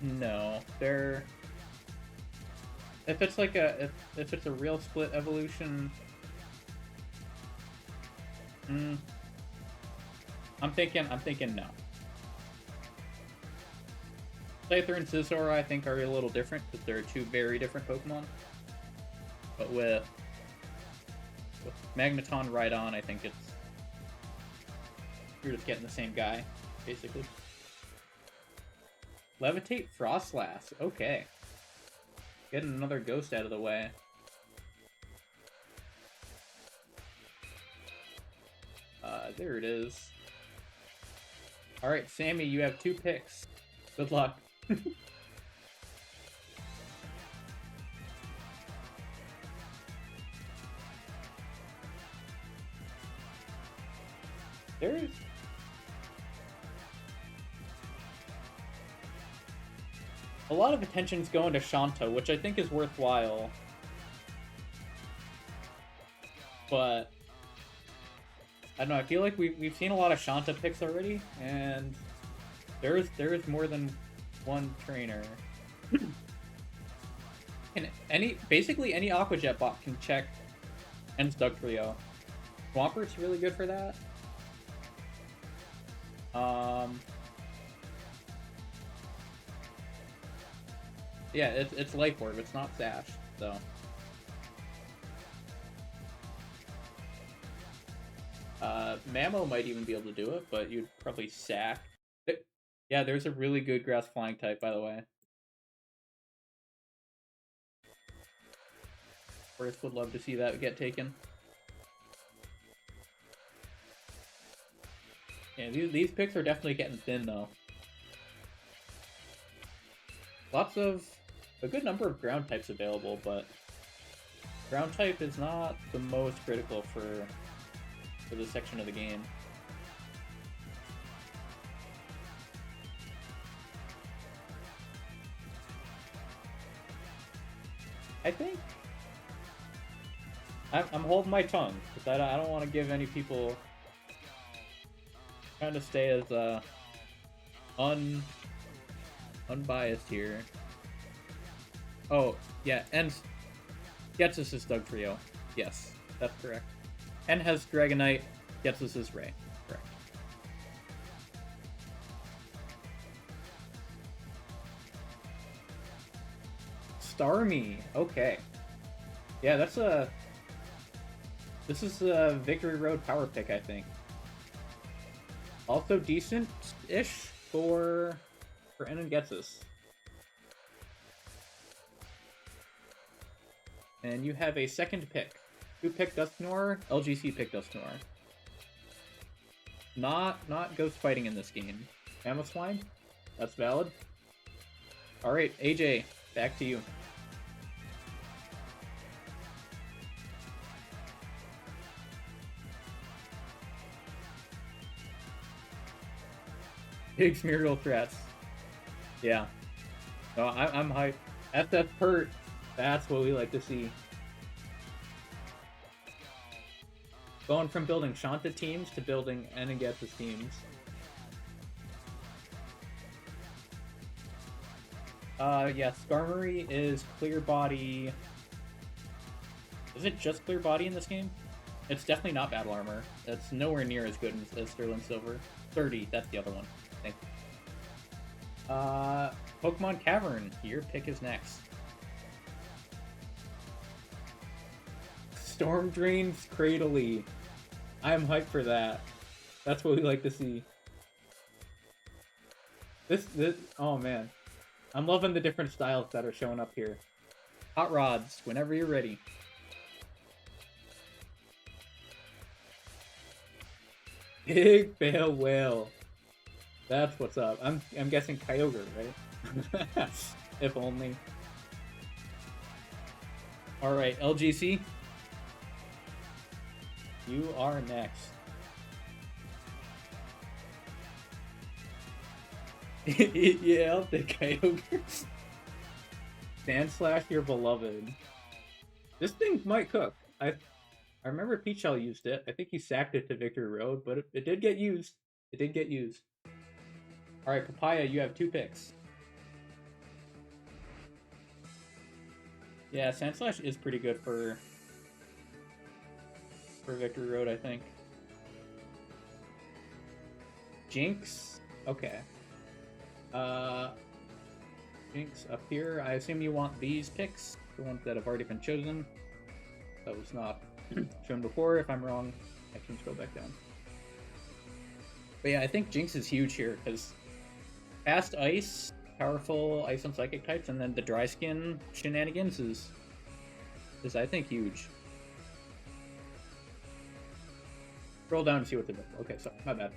No, they're... If it's like a... If it's a real split evolution... I'm thinking no. Scyther and Scizor I think are a little different, because they're two very different Pokemon. But with Magneton Rhydon, I think it's... You're just getting the same guy, basically. Levitate Frostlass, okay. Getting another ghost out of the way. There it is. Alright, Sammy, you have 2 picks. Good luck. There's... a lot of attention's going to Shanta, which I think is worthwhile. But... I don't know, I feel like we've seen a lot of Shanta picks already, and there is more than one trainer. And basically any Aquajet bot can check Ends Dugtrio. Swampert's really good for that. Yeah, it's Life Orb, it's not Sash, so. Mamo might even be able to do it, but you'd probably sack. Yeah, there's a really good grass flying type, by the way. Forrest would love to see that get taken. Yeah, these picks are definitely getting thin, though. A good number of ground types available, but ground type is not the most critical for this section of the game. I think I'm holding my tongue because I don't want to give any people, trying to stay as unbiased here. Oh yeah, and Getsus is Dugtrio. Yes, that's correct. And has Dragonite, Getsus is Ray. Correct. Starmie, okay. Yeah, this is a Victory Road power pick, I think. Also decent-ish for Getsus. And you have a second pick. Who picked Dusknoir? LGC picked Dusknoir. Not ghost fighting in this game. Mamoswine? That's valid. Alright, AJ, back to you. Big Smeargle threats. Yeah. No, I'm hyped. SF Pert. That's what we like to see. Going from building Shanta teams to building Enegetsus teams. Yeah, Skarmory is clear body. Is it just clear body in this game? It's definitely not battle armor. It's nowhere near as good as Sterling Silver. 30, that's the other one. Thank you. Pokemon Cavern, your pick is next. Storm Drain's Cradley. I'm hyped for that. That's what we like to see. This, oh man. I'm loving the different styles that are showing up here. Hot Rods, whenever you're ready. Big Bale Whale. That's what's up. I'm guessing Kyogre, right? If only. Alright, LGC. You are next. Yeah, I'll take Kyogre. Sandslash, your beloved. This thing might cook. I remember Peachel used it. I think he sacked it to Victory Road, but it did get used. It did get used. Alright, Papaya, you have 2 picks. Yeah, Sandslash is pretty good for Victory Road, I think. Jinx? Okay. Jinx up here. I assume you want these picks, the ones that have already been chosen. That was not shown before. If I'm wrong, I can scroll back down. But yeah, I think Jinx is huge here, because fast ice, powerful ice and psychic types, and then the dry skin shenanigans is I think huge. Scroll down and see what they're doing. Okay, sorry, my bad.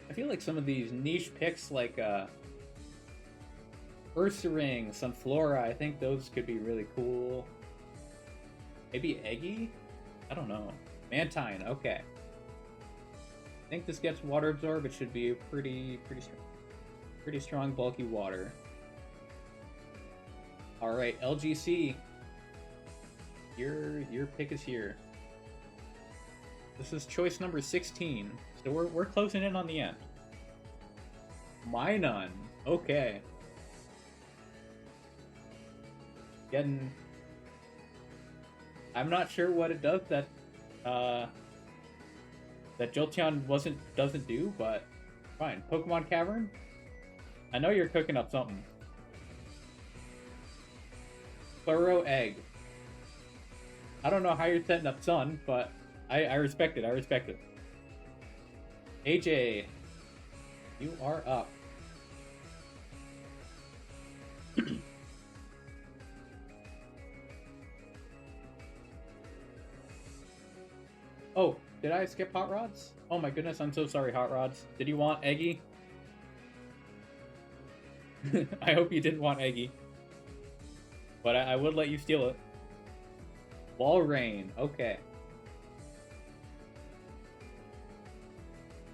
I feel like some of these niche picks, like Ursaring, Sunflora, I think those could be really cool. Maybe Eggy? I don't know. Mantine, okay. I think this gets Water Absorb. It should be a pretty strong, bulky water. Alright, LGC. Your pick is here. This is choice number 16. So we're closing in on the end. Minun. Okay. Getting... I'm not sure what it does that Jolteon doesn't do, but fine. Pokemon Cavern? I know you're cooking up something. Thorough Egg. I don't know how you're setting up Sun, but I respect it. I respect it. AJ, you are up. Oh, did I skip Hot Rods? Oh my goodness, I'm so sorry, Hot Rods. Did you want Eggy? I hope you didn't want Eggy. But I would let you steal it. Walrein, okay.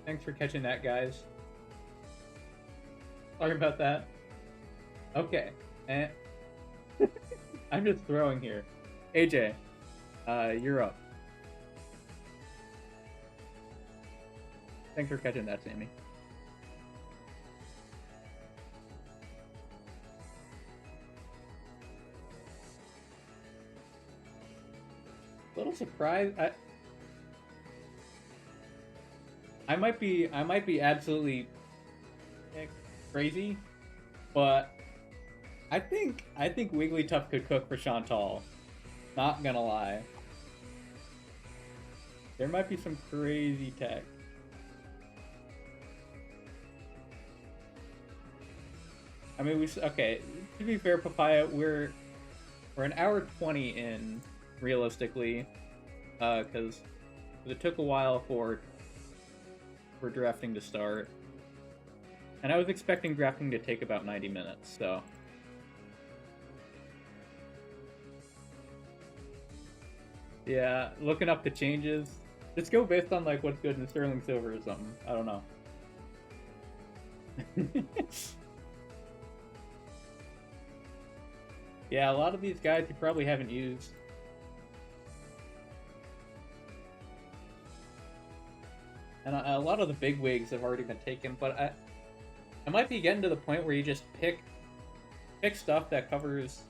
Thanks for catching that, guys. Sorry about that. Okay. I'm just throwing here. AJ, you're up. Thanks for catching that, Sammy. A little surprised. I might be absolutely crazy, but I think Wigglytuff could cook for Chantal. Not gonna lie. There might be some crazy tech. I mean, okay, to be fair, Papaya, we're an hour 20 in, realistically, because it took a while for drafting to start. And I was expecting drafting to take about 90 minutes, so... Yeah, looking up the changes. Just go based on, like, what's good in Sterling Silver or something. I don't know. Yeah, a lot of these guys you probably haven't used. And a lot of the big wigs have already been taken, but I might be getting to the point where you just pick stuff that covers...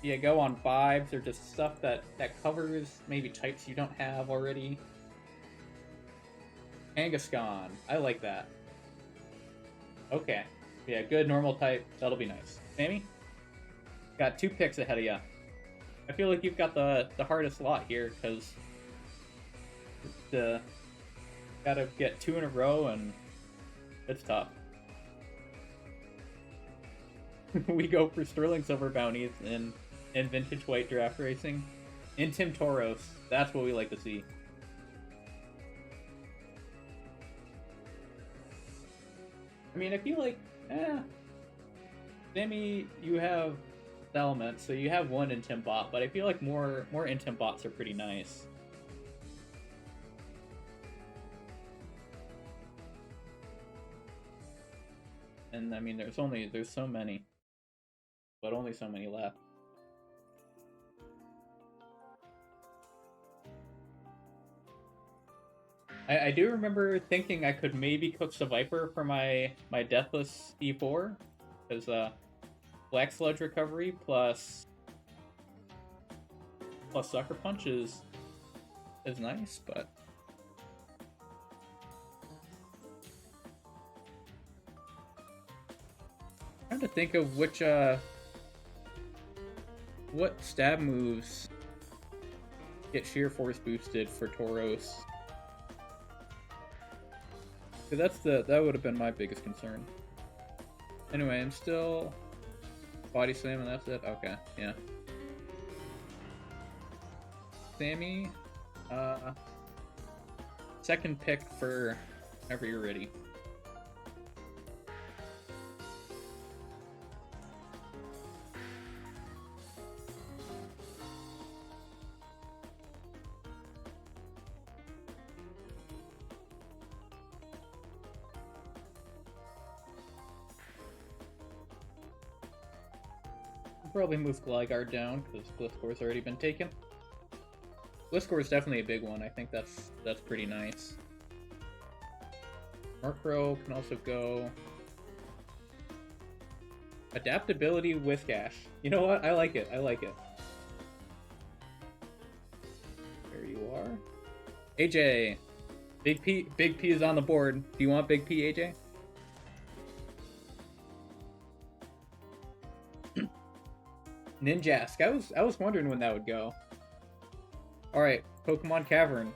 Yeah, go on vibes, or just stuff that covers maybe types you don't have already. Kangaskhan. I like that. Okay. Yeah, good normal type. That'll be nice. Sammy? Got 2 picks ahead of you. I feel like you've got the hardest lot here, because gotta get 2 in a row, and it's tough. We go for Sterling Silver bounties in Vintage White Draft Racing. In Tim Tauros. That's what we like to see. I mean, I feel like, Sammy, you have Element, so you have 1 Intim bot, but I feel like more Intim bots are pretty nice. And I mean, there's so many, but only so many left. I do remember thinking I could maybe cook the Viper for my Deathless E4, because Black Sludge Recovery plus Sucker Punch is nice, but I'm trying to think of which what stab moves get Sheer Force boosted for Tauros. That would have been my biggest concern. Anyway, I'm still Body Slam and that's it? Okay, yeah. Sammy, second pick for whenever you're ready. Probably move Gligar down because Gliscor's already been taken. Gliscor is definitely a big one. I think that's pretty nice. Murkrow can also go. Adaptability Whiskash. You know what? I like it. I like it. There you are. AJ. Big P is on the board. Do you want Big P, AJ? Ninjask. I was wondering when that would go. Alright, Pokemon Cavern.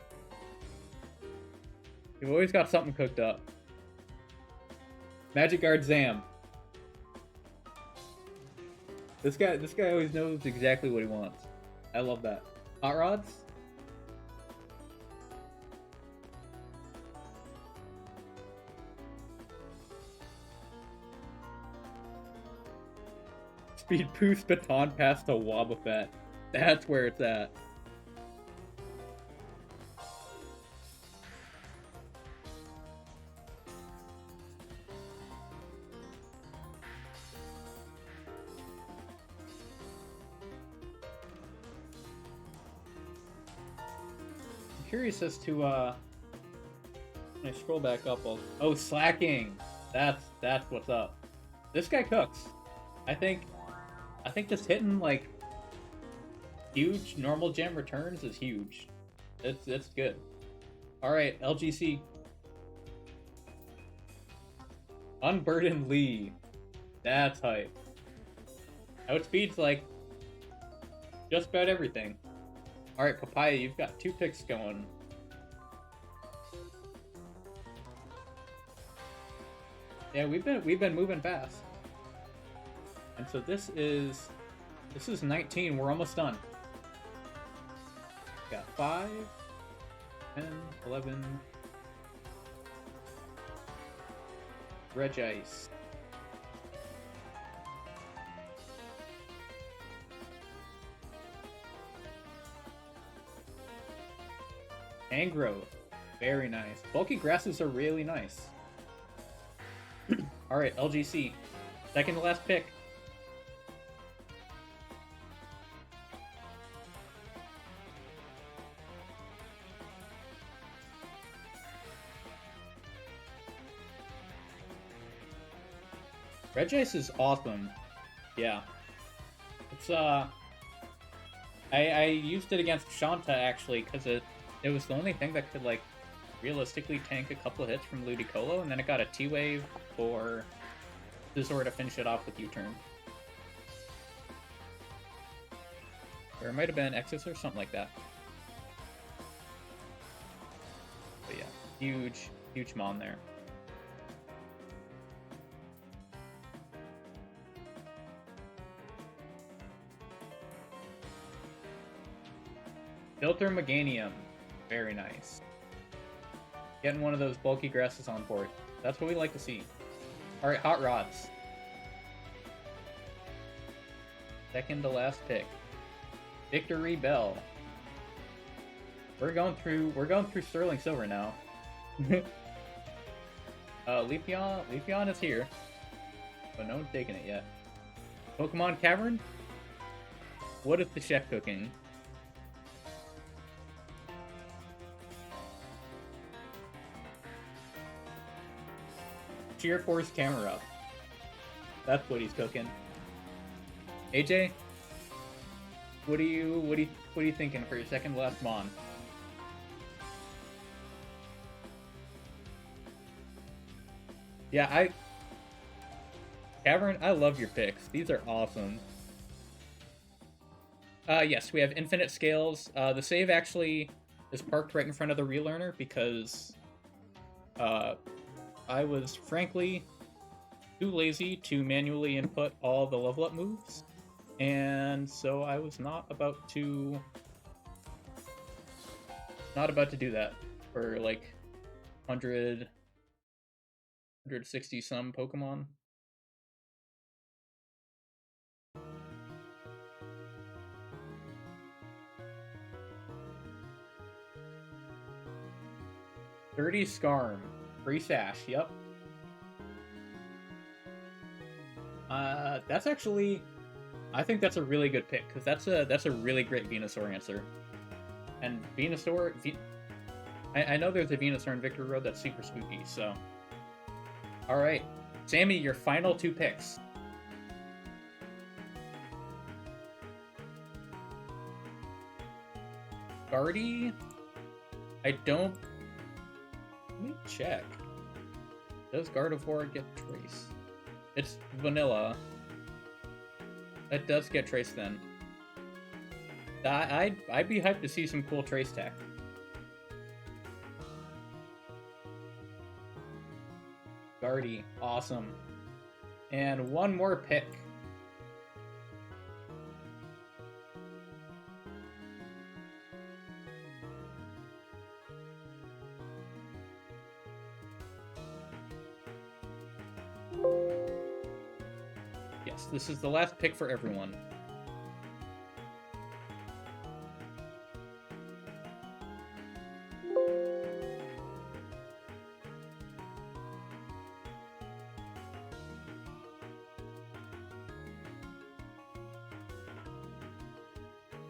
You've always got something cooked up. Magic Guard Zam. This guy always knows exactly what he wants. I love that. Hot Rods? Speed boost Baton Pass to Wobbuffet. That's where it's at. I'm curious as to when I scroll back up, oh, slacking. That's what's up. This guy cooks. I think just hitting like huge normal gem returns is huge. It's good. All right, LGC. Unburdened Lee. That's hype. Outspeeds like just about everything. All right, Papaya, you've got 2 picks going. Yeah, we've been moving fast. And so this is 19. We're almost done. Got 5, 10, 11. Regice. Angro. Very nice. Bulky grasses are really nice. Alright, LGC. Second to last pick. Regice is awesome. Yeah. It's I used it against Shanta actually because it was the only thing that could like realistically tank a couple hits from Ludicolo, and then it got a T-Wave for Scizor to finish it off with U-turn. Or it might have been Exos or something like that. But yeah, huge Mon there. Filter Meganium. Very nice. Getting one of those bulky grasses on board. That's what we like to see. Alright, Hot Rods. Second to last pick. Victory Bell. We're going through Sterling Silver now. Leafeon is here. But no one's taking it yet. Pokemon Cavern? What is the chef cooking? Sheer Force camera up. That's what he's cooking. AJ, what are you thinking for your second last Mon? Yeah, Cavern, I love your picks. These are awesome. Yes, we have infinite scales. The save actually is parked right in front of the relearner because I was frankly too lazy to manually input all the level up moves, and so I was not about to do that for like 160 some Pokemon. Dirty Scarm. Free Sash, yep. That's actually, I think that's a really good pick, because that's a really great Venusaur answer. And Venusaur, I know there's a Venusaur in Victory Road that's super spooky, so. Alright, Sammy, your final two picks. Guardy, I don't... Let me check. Does Gardevoir get Trace? It's vanilla. It does get Trace then. I'd be hyped to see some cool Trace tech. Guardy, awesome. And one more pick. Yes, this is the last pick for everyone.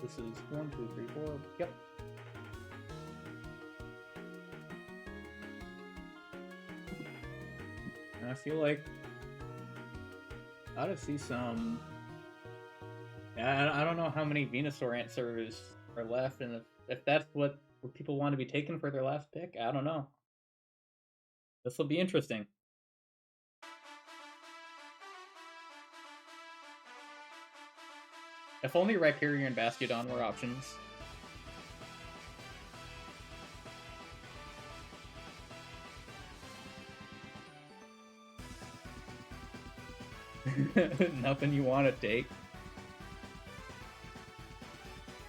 This is 1, 2, 3, 4. Yep. And I feel like I ought to see some. Yeah, I don't know how many Venusaur answers are left, and if that's what people want to be taken for their last pick, I don't know. This will be interesting. If only Rhyperior and Bastiodon were options. Nothing you want to take.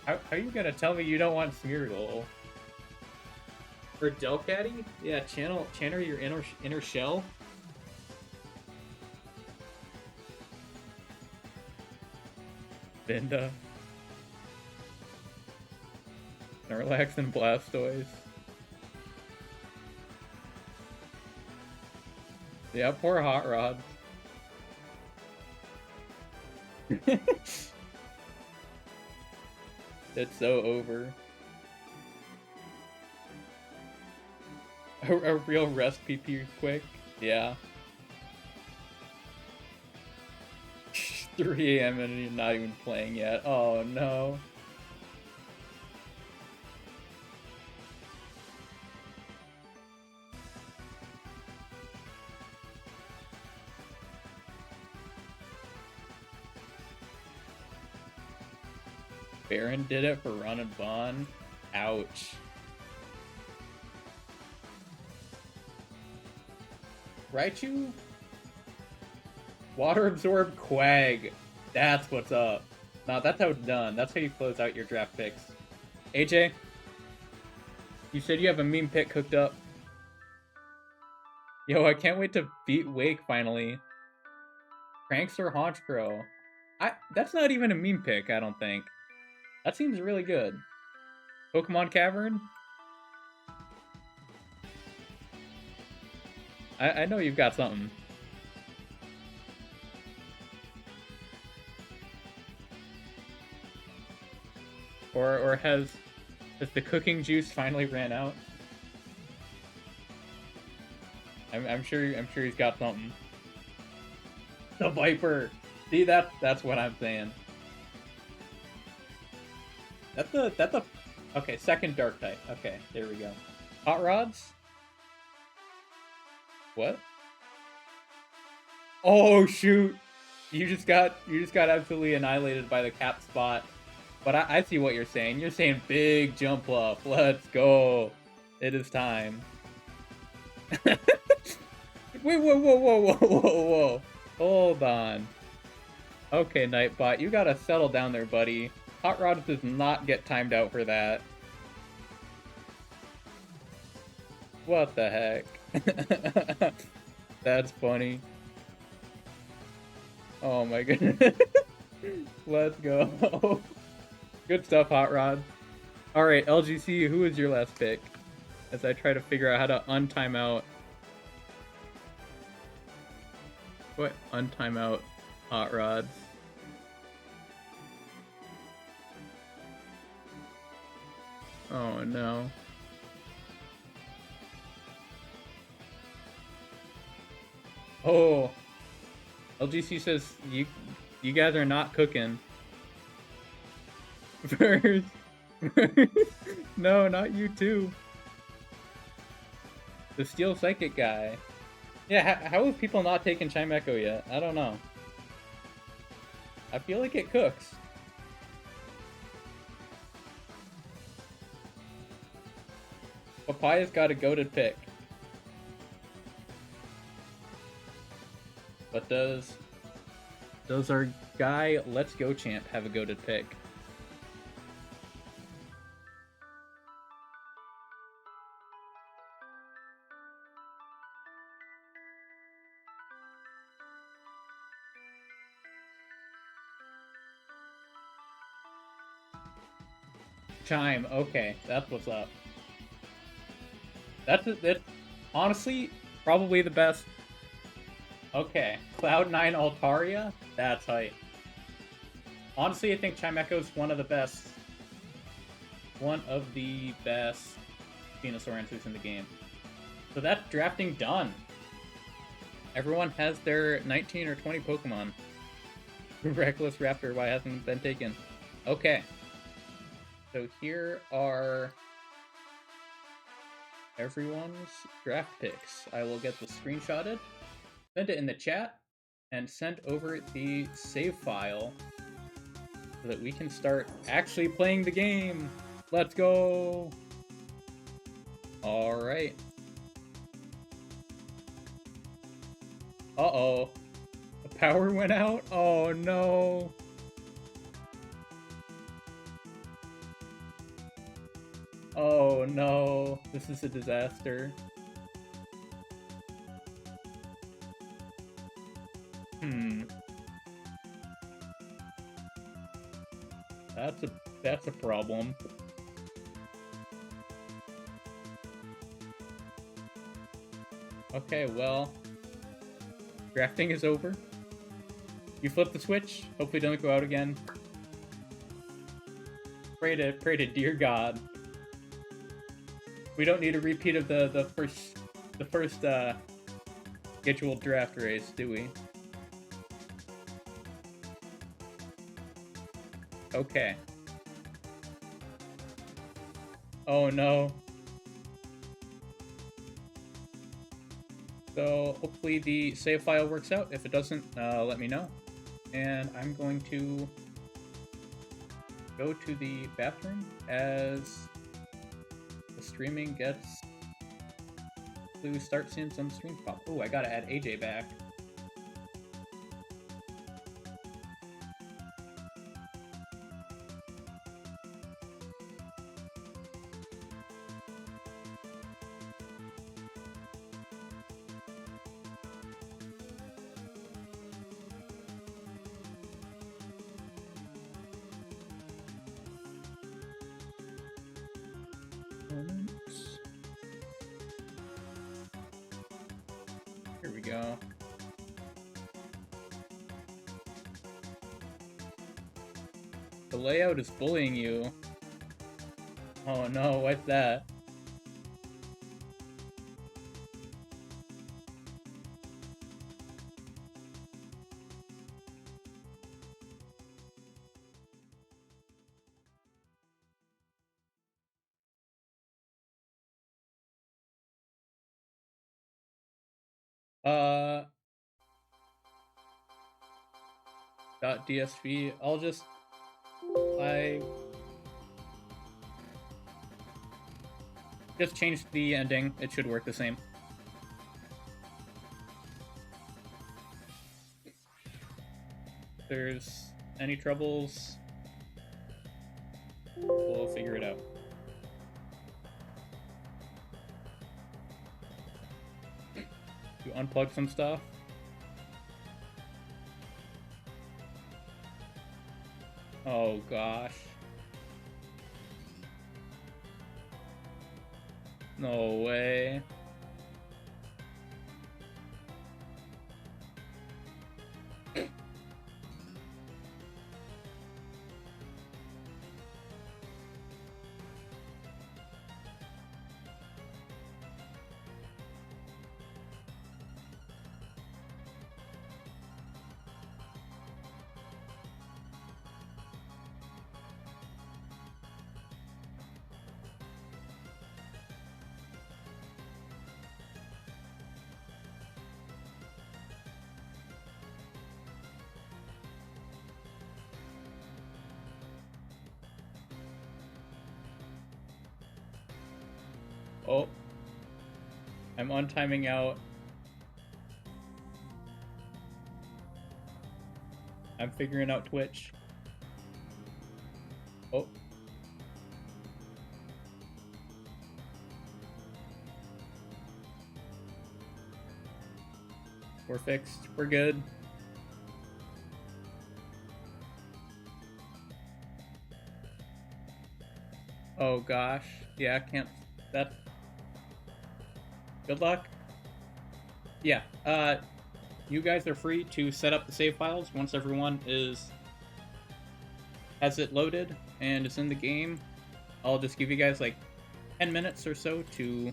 How are you gonna tell me you don't want Smeargle? Or Delcatty? Yeah, channel your inner shell. Vinda. Snorlax and Blastoise. Yeah, poor Hot Rod. It's so over. A real rest PP quick. Yeah. 3 AM and you're not even playing yet. Oh no. Baron did it for Run and Bond. Ouch. Raichu? Water Absorb Quag. That's what's up. No, that's how it's done. That's how you close out your draft picks. AJ? You said you have a meme pick cooked up. Yo, I can't wait to beat Wake finally. Cranks or Honchkrow? That's not even a meme pick, I don't think. That seems really good. Pokemon Cavern? I know you've got something. Or has the cooking juice finally ran out? I'm sure he's got something. The Viper. See, that's what I'm saying. That's a okay, second dark type. Okay, there we go. Hot Rods? What? Oh shoot! You just got absolutely annihilated by the cap spot. But I see what you're saying. You're saying big jump up. Let's go. It is time. Wait, whoa. Hold on. Okay, Nightbot, you gotta settle down there, buddy. Hot Rod does not get timed out for that. What the heck? That's funny. Oh my goodness. Let's go. Good stuff, Hot Rod. Alright, LGC, who is your last pick? As I try to figure out how to untime out. What? Untime out Hot Rods. Oh no. Oh. LGC says you guys are not cooking. First. No, not you too. The Steel Psychic guy. Yeah, how have people not taken Chimecho yet? I don't know. I feel like it cooks. Papaya's got a goated pick. But does our guy Let's Go Champ have a goated pick? Chime, okay, that's what's up. That's honestly probably the best. Okay, Cloud9 Altaria, that's hype. Honestly, I think Chimecho's one of the best Venusaur answers in the game. So that's drafting done. Everyone has their 19 or 20 Pokemon. Reckless Raptor, why hasn't it been taken? Okay. So here are everyone's draft picks. I will get the screenshotted, send it in the chat, and send over the save file so that we can start actually playing the game. Let's go! Alright. Uh-oh. The power went out? Oh no! Oh no, this is a disaster. That's a problem. Okay, well, drafting is over. You flip the switch, hopefully don't go out again. Pray to dear God. We don't need a repeat of the first scheduled draft race, do we? Okay. Oh no. So hopefully the save file works out. If it doesn't, let me know. And I'm going to go to the bathroom as the streaming gets to start seeing some streams pop. Oh, I gotta add AJ back. Here we go. The layout is bullying you. Oh no, what's that? .dsv. I just changed the ending. It should work the same. If there's any troubles, we'll figure it out. You unplug some stuff. Oh gosh. No way. Oh, I'm on timing out. I'm figuring out Twitch. Oh. We're fixed. We're good. Oh gosh. Yeah, I can't. That. Good luck. Yeah. You guys are free to set up the save files once everyone has it loaded and is in the game. I'll just give you guys like 10 minutes or so to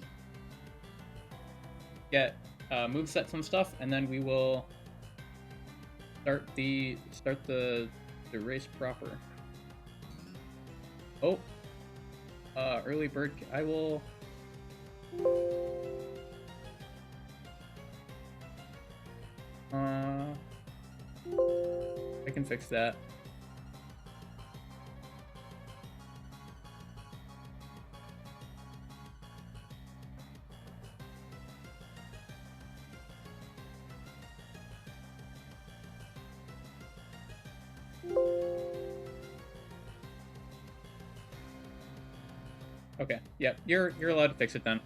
get movesets and stuff, and then we will start the race proper. Oh, early bird. I will. I can fix that. Okay, yeah, you're allowed to fix it then.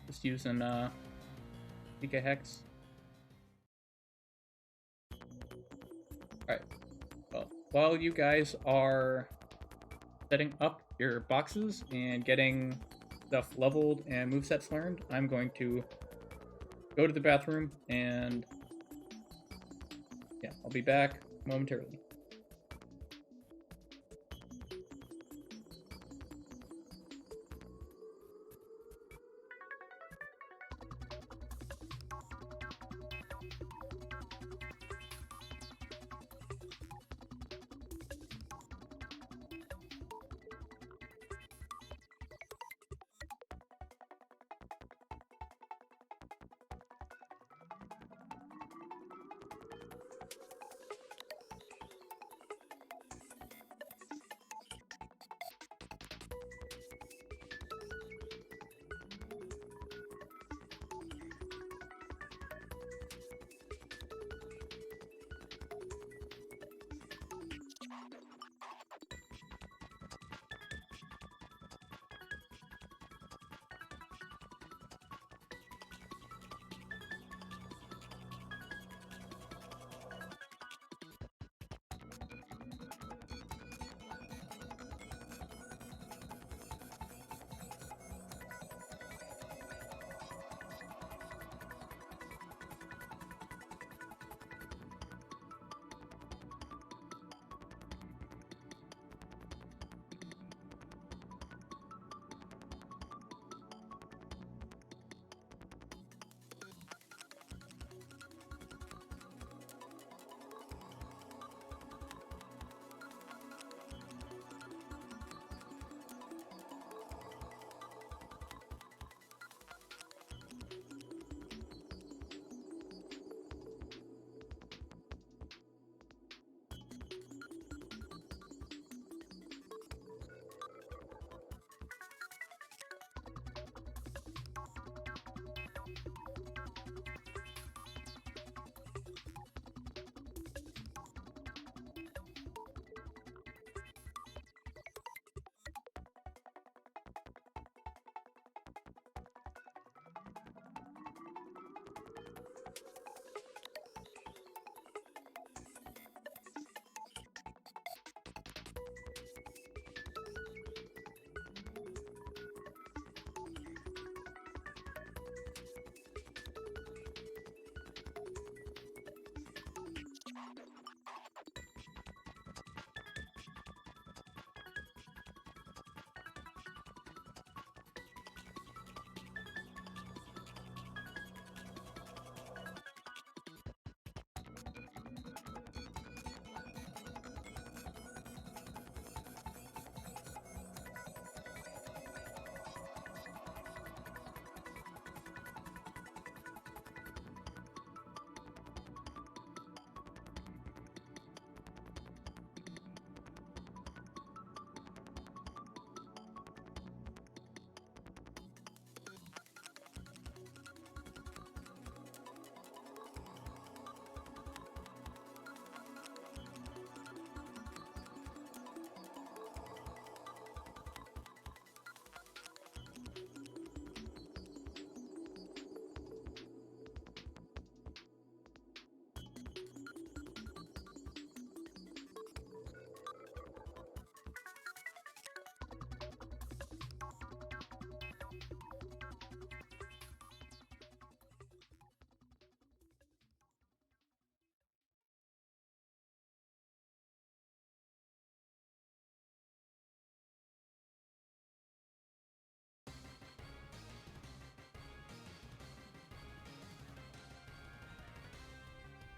Just using PK Hex. Alright. Well, while you guys are setting up your boxes and getting stuff leveled and movesets learned, I'm going to go to the bathroom and yeah, I'll be back momentarily.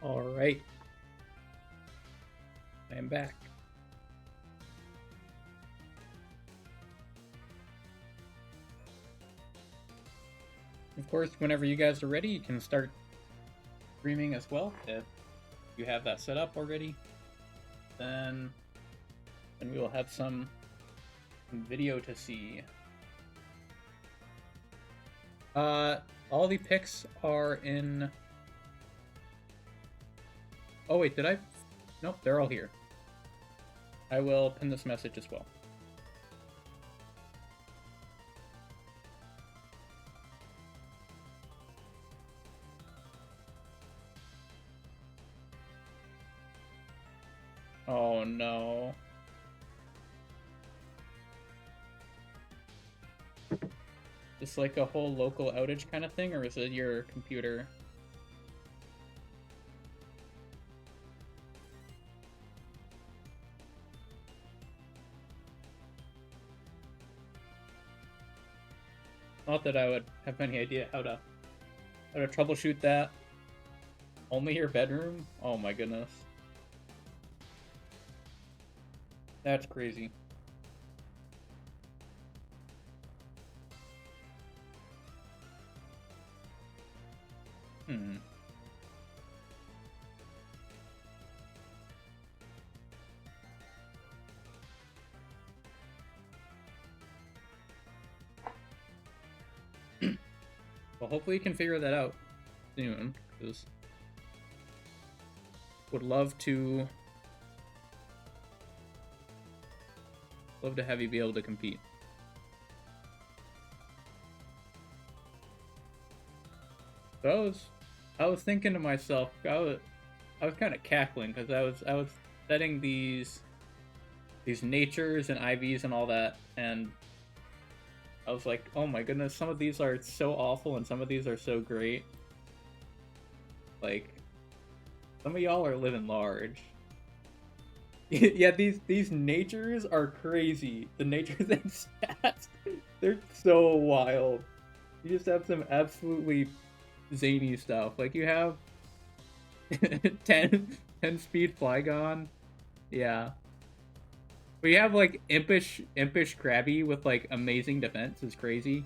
Alright. I am back. Of course, whenever you guys are ready, you can start streaming as well. If you have that set up already, then we will have some video to see. All the picks are in... Oh wait, did I? Nope, they're all here. I will pin this message as well. Oh no. Is like a whole local outage kind of thing, or is it your computer? Not that I would have any idea how to troubleshoot that. Only your bedroom? Oh my goodness. That's crazy. Well, hopefully you can figure that out soon, because would love to have you be able to compete. So I was thinking to myself, I was kind of cackling because I was setting these natures and IVs and all that, and I was like, oh my goodness, some of these are so awful and some of these are so great. Like, some of y'all are living large. Yeah, these natures are crazy. The natures and stats, they're so wild. You just have some absolutely zany stuff. Like, you have 10 speed Flygon. Yeah. We have like impish Krabby with like amazing defense is crazy.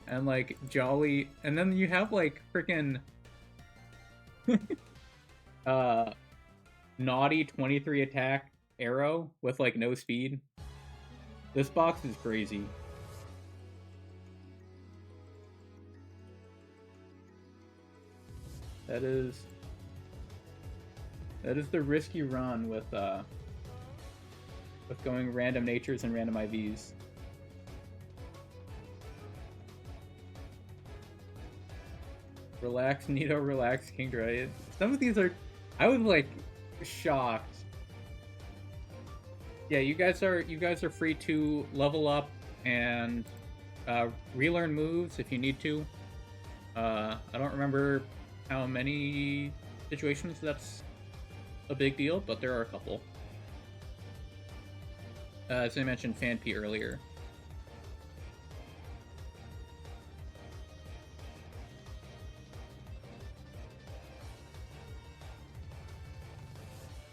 And like Jolly, and then you have like freaking naughty 23 attack Arrow with like no speed. This box is crazy. That is the risky run with going random natures and random IVs. Relax, Nito, relax, Kingdra. Some of these are, I was like shocked. Yeah, you guys are free to level up and relearn moves if you need to. I don't remember how many situations that's a big deal, but there are a couple. As I mentioned Fanpy earlier.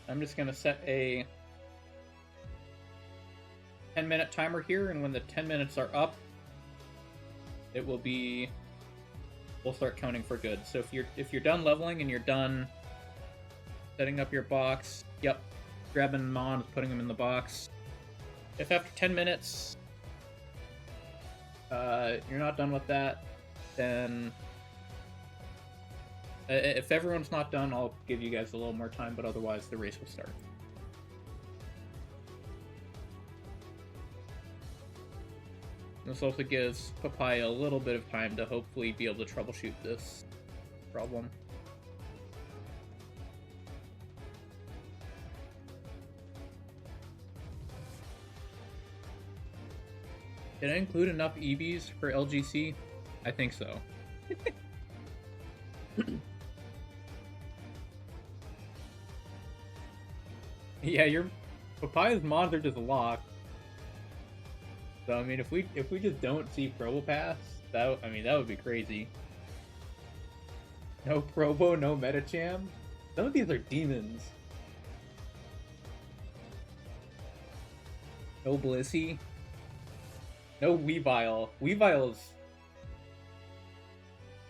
I'm just gonna set a 10-minute timer here, and when the 10 minutes are up, it will be, we'll start counting for good. So if you're done leveling and you're done setting up your box, yep, grabbing Mons, putting them in the box. If after 10 minutes you're not done with that, then if everyone's not done, I'll give you guys a little more time, but otherwise the race will start. This also gives Papaya a little bit of time to hopefully be able to troubleshoot this problem. Did I include enough EVs for LGC? I think so. Yeah, your Papaya's mods are just locked. So I mean, if we just don't see Probopass, that would be crazy. No Probo, no Metacham. Some of these are demons. No Blissey. No Weavile. Weavile's...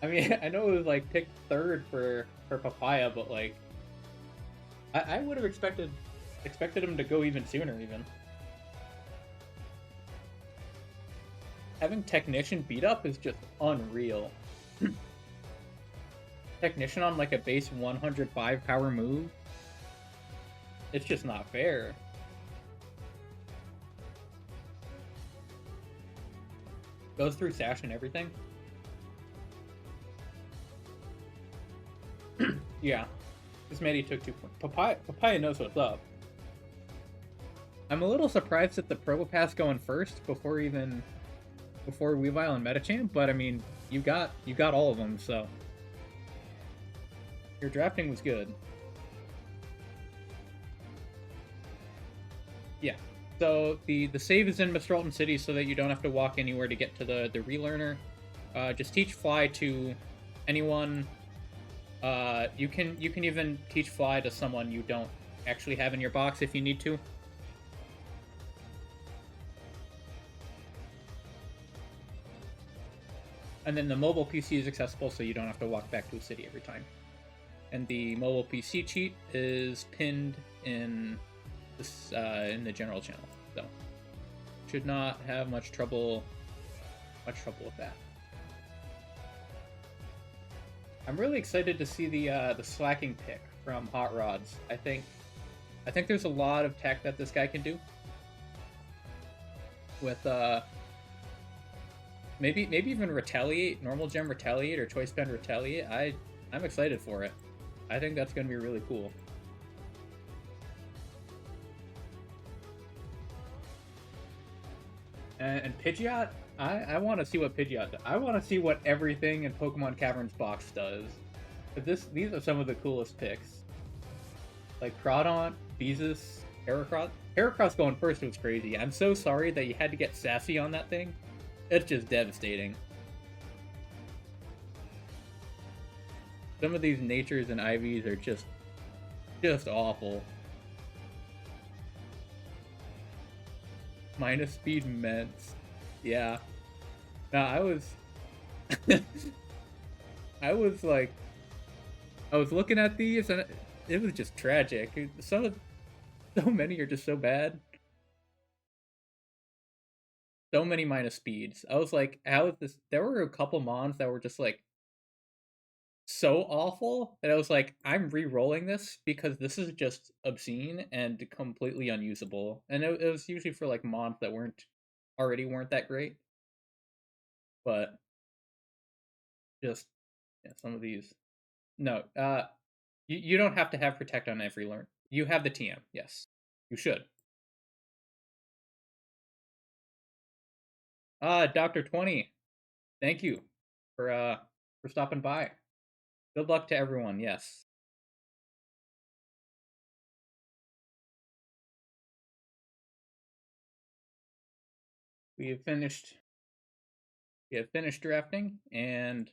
I mean, I know it was like picked third for Papaya, but like... I would have expected him to go even sooner, even. Having Technician beat up is just unreal. Technician on like a base 105 power move? It's just not fair. Goes through Sash and everything. Yeah. This Matey took 2 points. Papaya knows what's up. I'm a little surprised at the Probopass going first before Weavile and Metacham, but I mean, you got all of them, so your drafting was good. Yeah. So the save is in Mistralton City so that you don't have to walk anywhere to get to the relearner. Just teach Fly to anyone. You can even teach Fly to someone you don't actually have in your box if you need to. And then the mobile PC is accessible, so you don't have to walk back to a city every time. And the mobile PC cheat is pinned in this in the general channel, so should not have much trouble with that. I'm really excited to see the slacking pick from Hot Rods. I think there's a lot of tech that this guy can do with maybe even Retaliate, normal gem Retaliate, or choice band Retaliate. I'm excited for it. I think that's going to be really cool. And Pidgeot, I want to see what Pidgeot does. I want to see what everything in Pokemon Caverns box does. But these are some of the coolest picks. Like Crawdaunt, Beezus, Heracross. Heracross going first was crazy. I'm so sorry that you had to get Sassy on that thing. It's just devastating. Some of these Natures and Ivies are just awful. Minus speed Ments. Yeah. Now I was I was looking at these and it was just tragic. So many are just so bad. So many minus speeds. I was like, how is this? There were a couple mons that were just like so awful that I was like, I'm re-rolling this because this is just obscene and completely unusable. And it was usually for like mons that weren't that great. But just yeah, some of these. No, you don't have to have Protect on every learn. You have the TM, yes. You should. Dr. 20, thank you for stopping by. Good luck to everyone, yes. We have finished drafting, and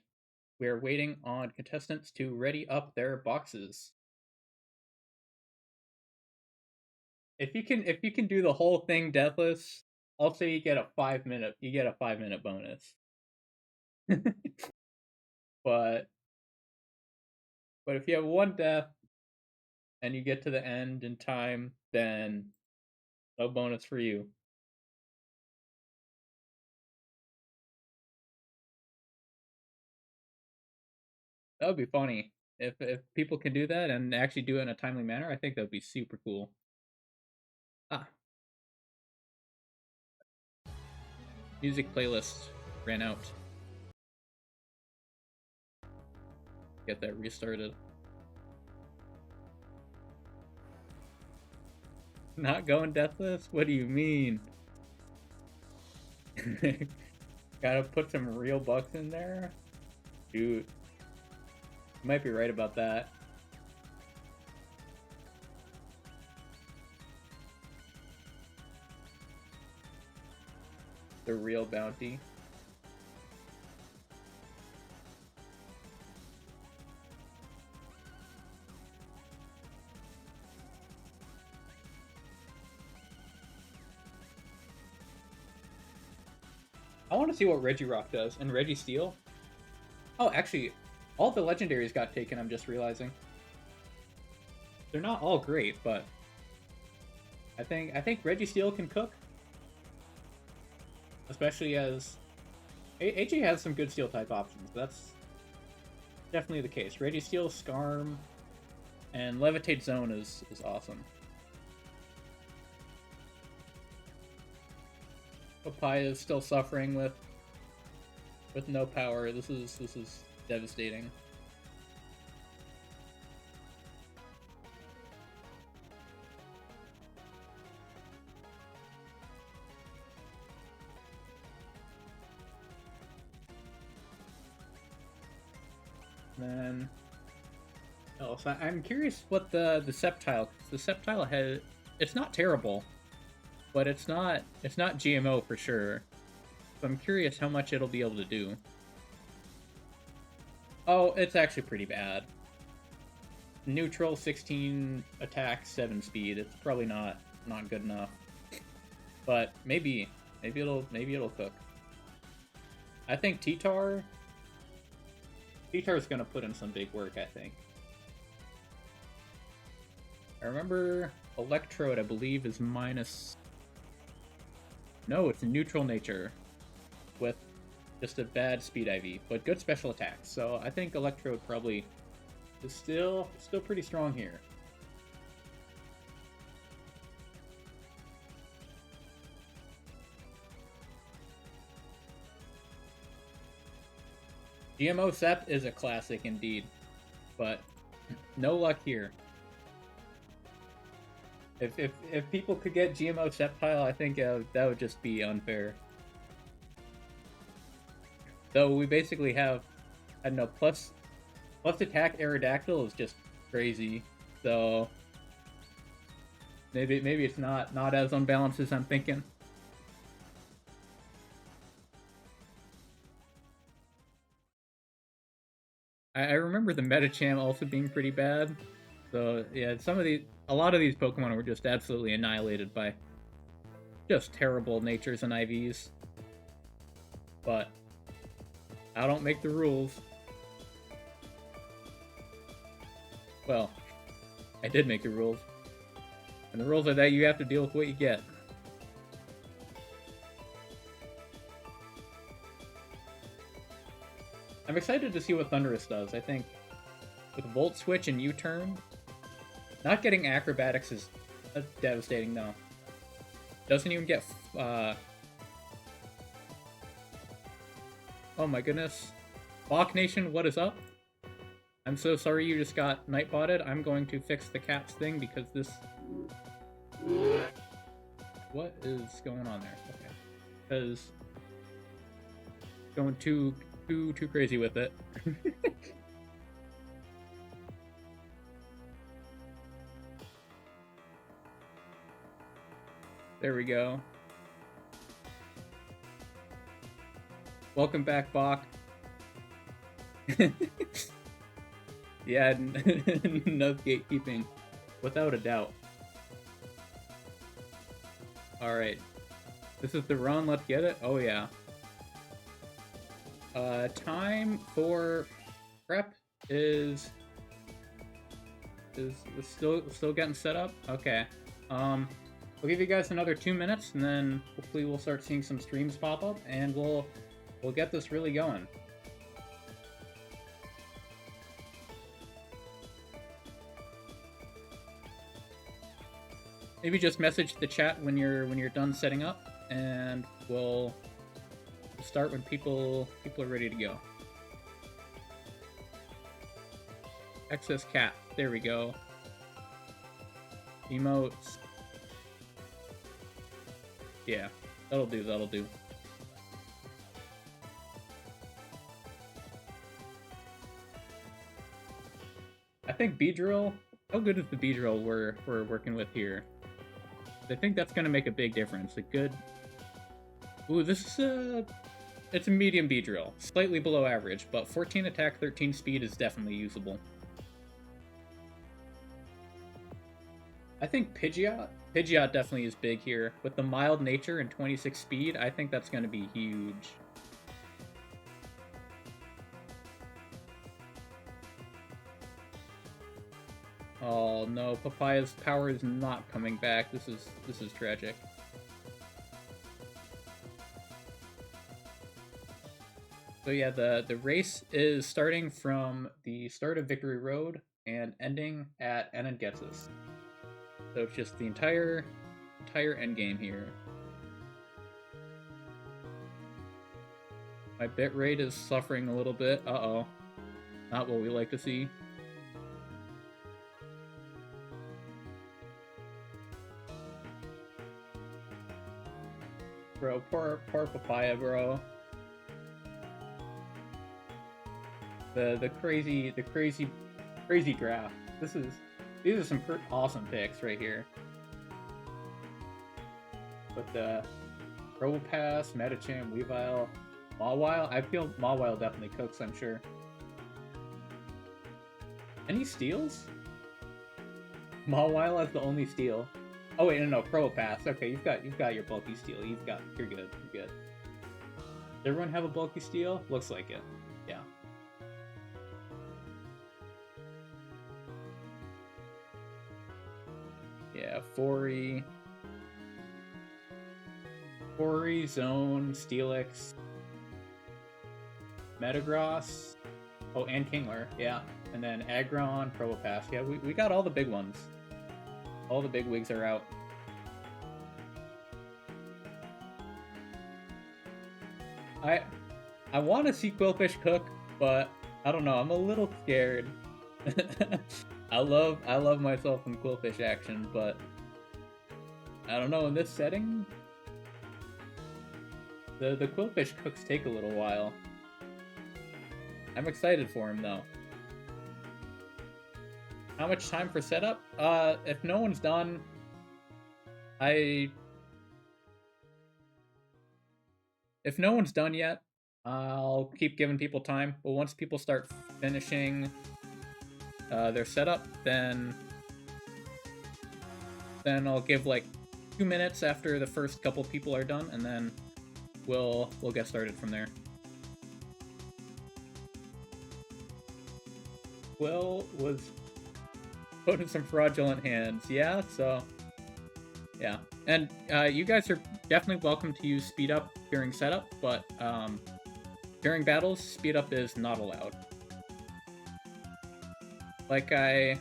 we are waiting on contestants to ready up their boxes. If you can do the whole thing deathless, I'll say you get a 5-minute bonus. But if you have one death and you get to the end in time, then no bonus for you. That would be funny. If people can do that and actually do it in a timely manner, I think that would be super cool. Music playlist ran out. Get that restarted. Not going deathless? What do you mean? Gotta put some real bucks in there? Shoot. You might be right about that. The real bounty. want to see what Regirock does. And Registeel? Oh, actually, all the legendaries got taken, I'm just realizing. They're not all great, but I think Registeel can cook. Especially as AG has some good steel type options. That's definitely the case. Registeel, Skarm, and Levitate Zone is awesome. Papaya is still suffering with no power. This is devastating. Then, oh, so I'm curious what the Sceptile. The Sceptile has, it's not terrible, but it's not GMO for sure. So I'm curious how much it'll be able to do. Oh, it's actually pretty bad. Neutral, 16 attack, 7 speed. It's probably not good enough. But maybe it'll cook. I think T-Tar is gonna put in some big work, I think. I remember Electrode, I believe, is minus... No, it's a neutral nature with just a bad speed IV, but good special attacks. So I think Electrode probably is still pretty strong here. GMO Sept is a classic indeed, but no luck here. If people could get GMO Sceptile, I think that would just be unfair. Though we basically have, I don't know, plus attack Aerodactyl is just crazy. So maybe it's not as unbalanced as I'm thinking. I remember the Metacham also being pretty bad. So yeah, a lot of these Pokemon were just absolutely annihilated by just terrible natures and IVs. But I don't make the rules. Well, I did make the rules. And the rules are that you have to deal with what you get. I'm excited to see what Thundurus does. I think with Volt Switch and U-Turn, not getting Acrobatics is devastating, though. Doesn't even get... oh my goodness. Bach Nation, what is up? I'm so sorry you just got Nightbotted. I'm going to fix the cats thing because this... What is going on there? Okay. Because... Going too crazy with it. There we go. Welcome back, Bach. Yeah, Nuz gatekeeping, without a doubt. Alright. This is the run, let's get it? Oh yeah. Time for prep is still getting set up? Okay. We'll give you guys another 2 minutes, and then hopefully we'll start seeing some streams pop up, and we'll get this really going. Maybe just message the chat when you're done setting up, and we'll start when people are ready to go. Excess cat. There we go. Emotes. Yeah, that'll do. I think Beedrill. How good is the Beedrill we're working with here? I think that's gonna make a big difference. A good. Ooh, this is it's a medium Beedrill, slightly below average, but 14 attack, 13 speed is definitely usable. I think Pidgeot definitely is big here. With the mild nature and 26 speed, I think that's going to be huge. Oh no, Papaya's power is not coming back. This is tragic. So yeah, the race is starting from the start of Victory Road and ending at Enengetsis. So it's just the entire end game here. My bit rate is suffering a little bit. Uh-oh. Not what we like to see. Bro, poor Papaya, bro. The crazy draft. These are some awesome picks right here. With the Probopass, Medicham, Weavile, Mawile. I feel Mawile definitely cooks, I'm sure. Any steals? Mawile has the only steal. Oh wait, no, Probopass. Okay, you've got your bulky steal. You're good. Does everyone have a bulky steal? Looks like it. Yeah. Yeah, Fori, Zone, Steelix, Metagross, oh, and Kingler, yeah. And then Aggron, Probopass. Yeah, we got all the big ones. All the big wigs are out. I want to see Quillfish cook, but I don't know. I'm a little scared. I love myself some Quillfish action, but I don't know, in this setting, the Quillfish cooks take a little while. I'm excited for him though. How much time for setup? If no one's done, if no one's done yet, I'll keep giving people time. But once people start finishing their setup, then I'll give like 2 minutes after the first couple people are done, and then we'll get started from there. Will was put in some fraudulent hands, yeah. So yeah, and you guys are definitely welcome to use speed up during setup, but during battles, speed up is not allowed. Like I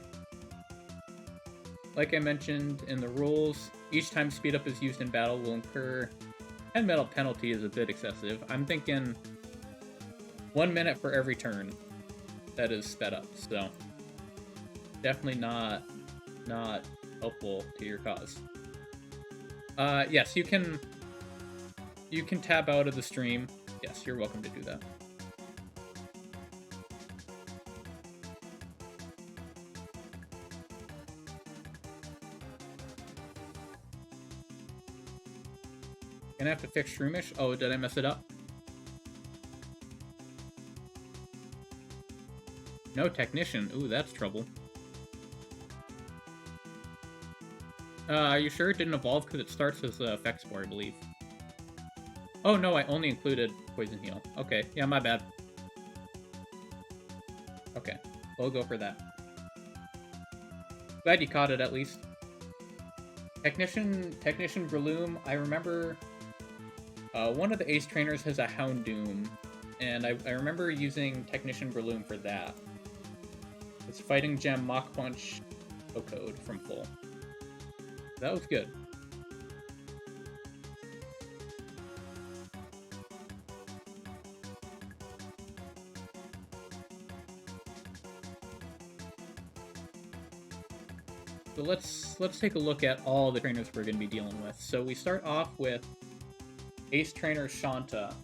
mentioned in the rules, each time speed up is used in battle will incur 10 metal penalty is a bit excessive. I'm thinking 1 minute for every turn that is sped up, so definitely not helpful to your cause. Yes, you can tab out of the stream. Yes, you're welcome to do that. Gonna have to fix Shroomish. Oh, did I mess it up? No Technician. Ooh, that's trouble. Are you sure it didn't evolve? Because it starts as effect spore, I believe. Oh no, I only included Poison Heal. Okay, yeah, my bad. Okay, we'll go for that. Glad you caught it at least. Technician Breloom, I remember one of the Ace trainers has a Houndoom, and I remember using Technician Breloom for that. It's Fighting Gem, Mach Punch, code from full. That was good. So let's take a look at all the trainers we're going to be dealing with. So we start off with Ace Trainer Shanta,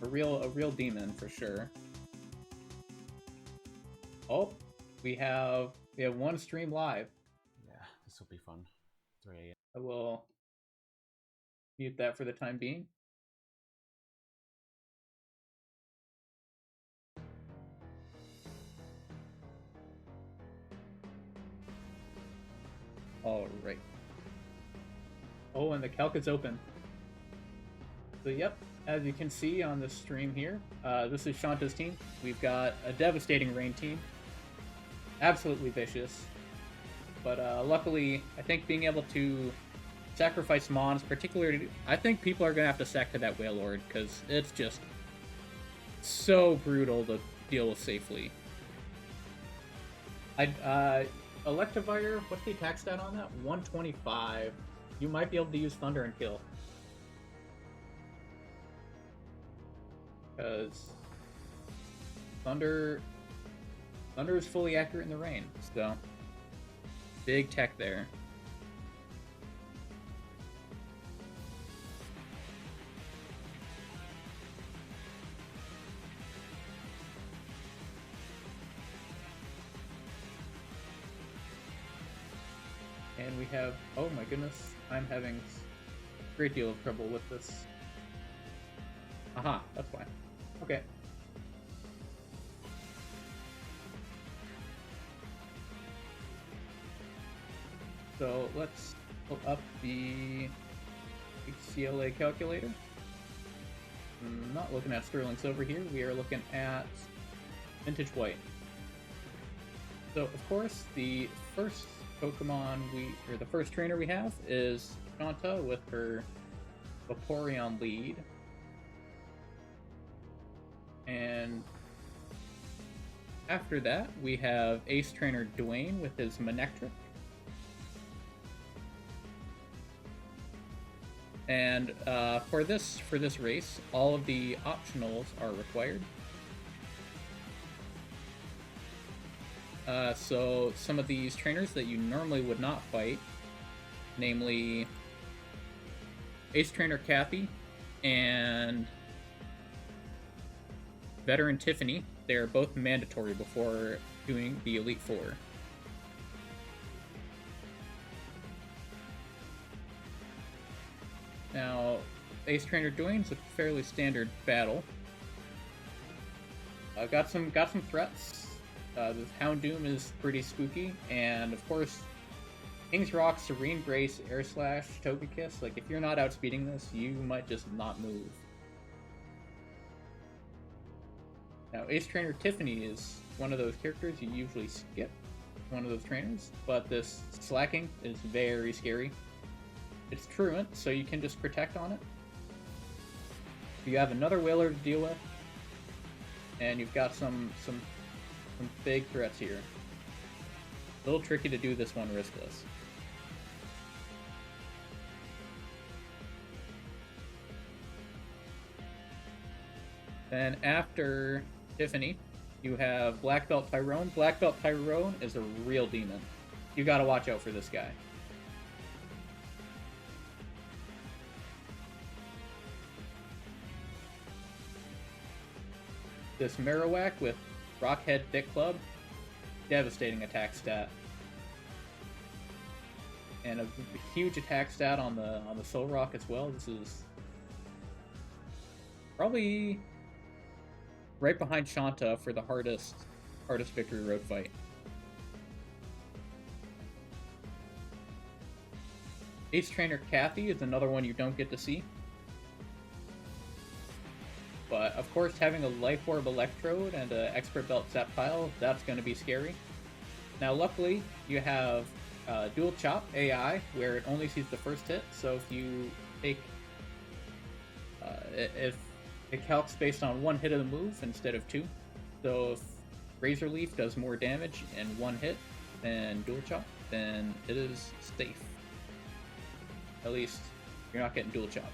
a real demon for sure. Oh, we have one stream live. Yeah, this will be fun. 3 a.m. I will mute that for the time being. All right. Oh, and the calc is open. So yep, as you can see on the stream here, this is Shanta's team. We've got a devastating rain team. Absolutely vicious. But luckily, I think being able to sacrifice Mons, particularly, I think people are going to have to sack to that Whale Lord, because it's just so brutal to deal with safely. Electivire, what's the attack stat on that? 125. You might be able to use Thunder and kill. Because Thunder is fully accurate in the rain, so big tech there. And we have, oh my goodness, I'm having a great deal of trouble with this. Aha, that's fine. Okay. So let's pull up the CLA calculator. I'm not looking at Sterling Silver here, we are looking at Vintage White. So of course, the first Pokemon the first trainer we have is Shanta with her Vaporeon lead. And after that, we have Ace Trainer Dwayne with his Manectric. And for this race, all of the optionals are required. So some of these trainers that you normally would not fight, namely Ace Trainer Kathy and Veteran Tiffany, they're both mandatory before doing the Elite Four. Now, Ace Trainer Dwayne's a fairly standard battle. Got some threats. The Houndoom is pretty spooky, and of course, King's Rock, Serene Grace, Air Slash, Togekiss. Like, if you're not outspeeding this, you might just not move. Now, Ace Trainer Tiffany is one of those characters you usually skip, one of those trainers, but this slacking is very scary. It's truant, so you can just protect on it. You have another Whaler to deal with, and you've got some big threats here. A little tricky to do this one riskless. Then after Tiffany, you have Black Belt Tyrone. Black Belt Tyrone is a real demon. You gotta watch out for this guy. This Marowak with Rockhead Thick Club, devastating attack stat. And a huge attack stat on the Soul Rock as well. This is probably right behind Shanta for the hardest victory road fight. Ace Trainer Kathy is another one you don't get to see. But of course, having a Life Orb Electrode and an Expert Belt Sceptile, that's going to be scary. Now luckily, you have Dual Chop AI, where it only sees the first hit, so if you take... if it calcs based on one hit of the move instead of two. So if Razor Leaf does more damage in one hit than Dual Chop, then it is safe. At least, you're not getting Dual Chopped.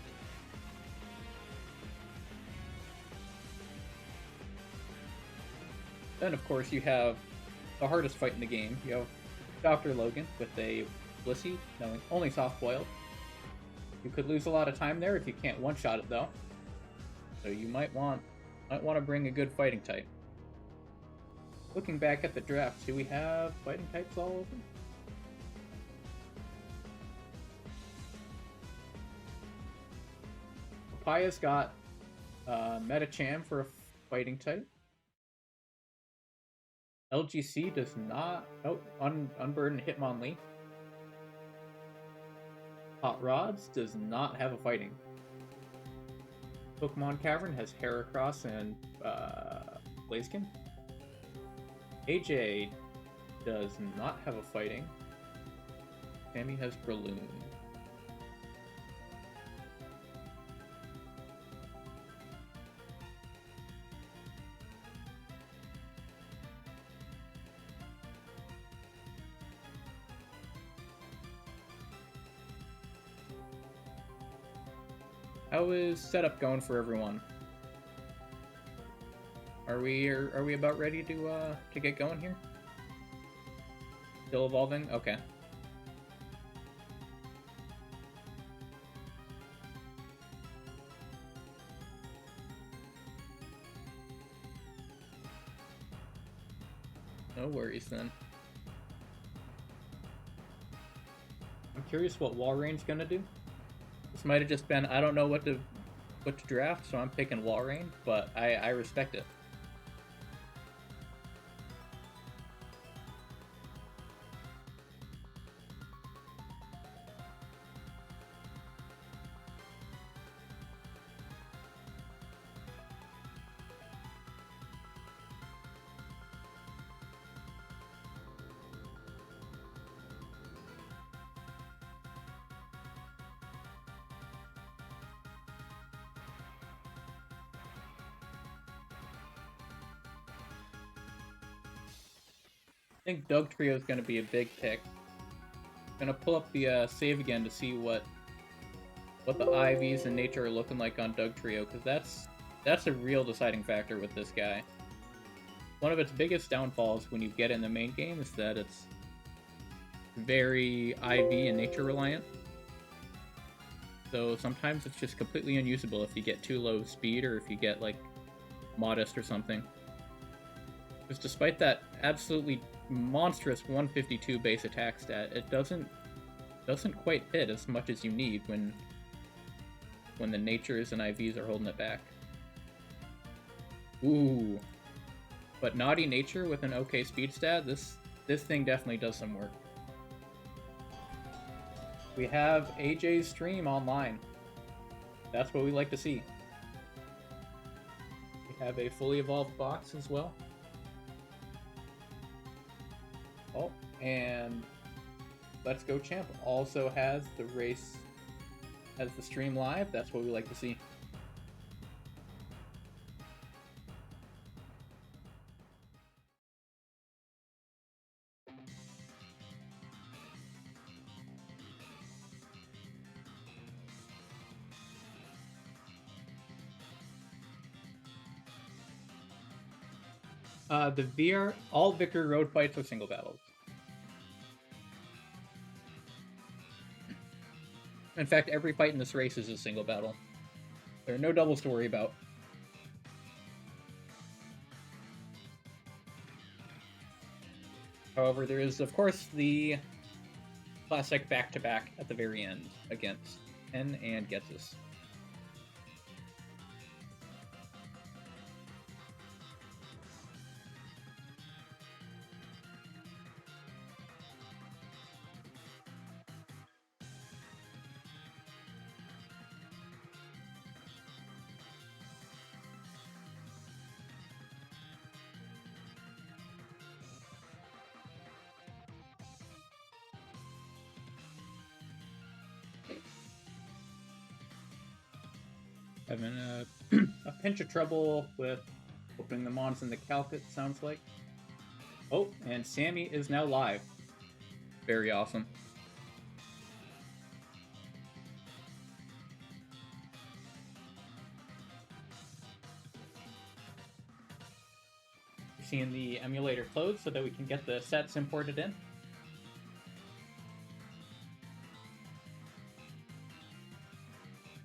Then, of course, you have the hardest fight in the game. You have Dr. Logan with a Blissey, knowing only soft-boiled. You could lose a lot of time there if you can't one-shot it, though. So you might want to bring a good fighting type. Looking back at the draft, do we have fighting types all over? Papaya's got Metacham for a fighting type. LGC does not... Oh, Unburdened Hitmonlee. Hot Rods does not have a fighting. Pokemon Cavern has Heracross and Blaziken. AJ does not have a fighting. Sammy has Breloom. How is setup going for everyone? Are we about ready to get going here? Still evolving? Okay. No worries then. I'm curious what Walreign's gonna do. This might have just been I don't know what to draft, so I'm picking Walrein, but I respect it. I think Dugtrio is going to be a big pick. I'm going to pull up the save again to see what the IVs and nature are looking like on Dugtrio, because that's a real deciding factor with this guy. One of its biggest downfalls when you get in the main game is that it's very IV and nature reliant. So sometimes it's just completely unusable if you get too low speed or if you get like modest or something. Because despite that absolutely monstrous 152 base attack stat, it doesn't quite hit as much as you need when the natures and IVs are holding it back. Ooh. But naughty nature with an okay speed stat, this thing definitely does some work. We have AJ's stream online. That's what we like to see. We have a fully evolved box as well. Oh, and Let's Go Champ also has the race, has the stream live. That's what we like to see. The VR, all victory road fights are single battles. In fact, every fight in this race is a single battle. There are no doubles to worry about. However, there is, of course, the classic back-to-back at the very end against Ken and Getsus. Having a pinch of trouble with opening the mons in the calc, it sounds like. Oh, and Sammy is now live. Very awesome. We're seeing the emulator close so that we can get the sets imported in.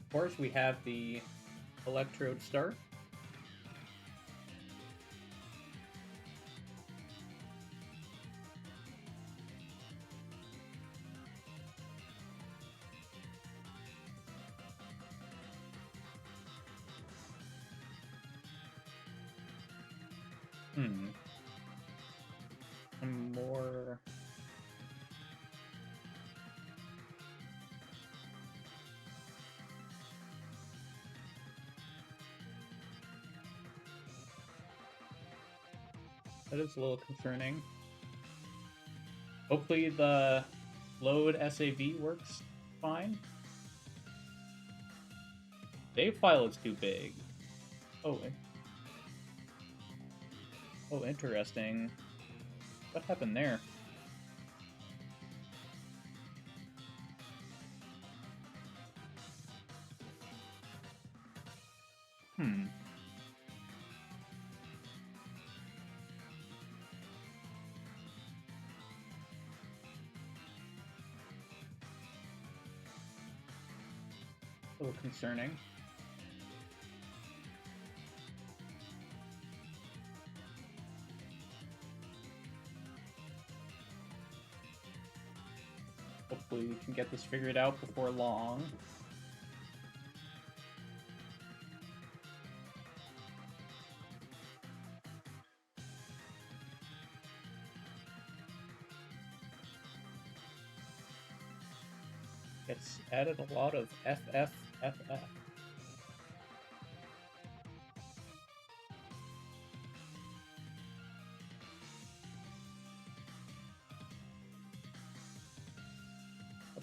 Of course, we have the Electrode start. Some more. That is a little concerning. Hopefully the Load SAV works fine. Save file is too big. Oh, oh, interesting. What happened there? Hmm. A little concerning. Hopefully we can get this figured out before long. It's added a lot of FFFF.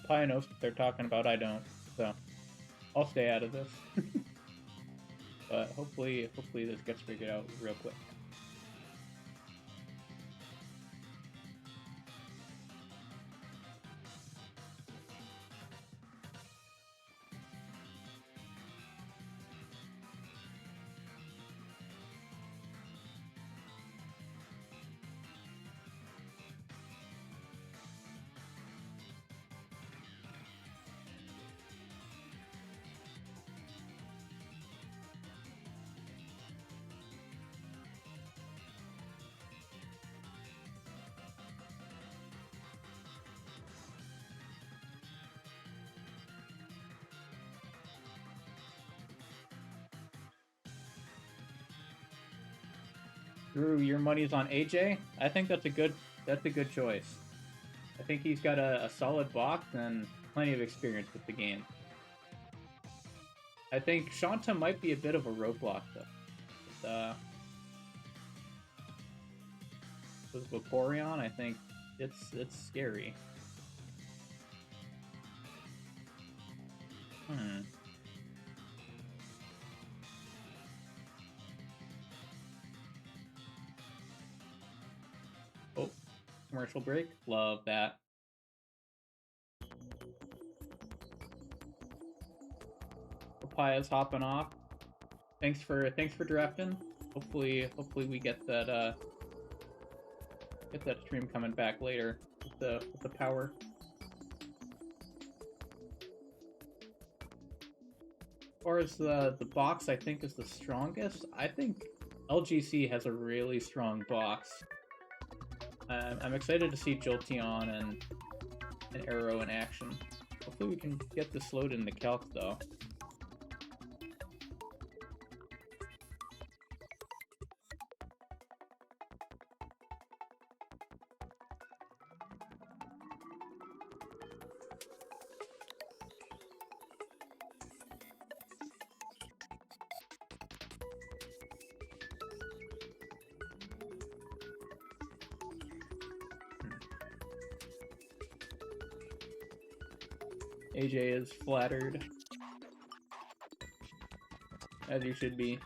Pi knows what they're talking about, I don't, so I'll stay out of this. But hopefully this gets figured out real quick. Drew, your money's on AJ? I think that's a good choice. I think he's got a solid box and plenty of experience with the game. I think Shanta might be a bit of a roadblock though. With Vaporeon, I think it's scary. Oh, commercial break. Love that. Papaya's hopping off. Thanks for drafting. Hopefully we get that stream coming back later with the power. As far as the box, I think is the strongest. I think LGC has a really strong box. I'm excited to see Jolteon and Arrow in action. Hopefully we can get this loaded in the calc though. AJ is flattered, as you should be.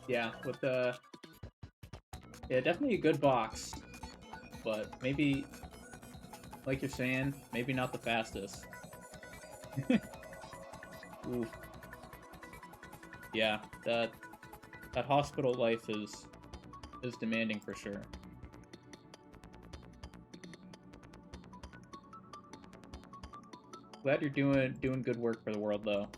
Yeah, with the... Yeah, definitely a good box, but maybe, like you're saying, maybe not the fastest. Ooh. Yeah, that hospital life is demanding for sure. Glad you're doing good work for the world though.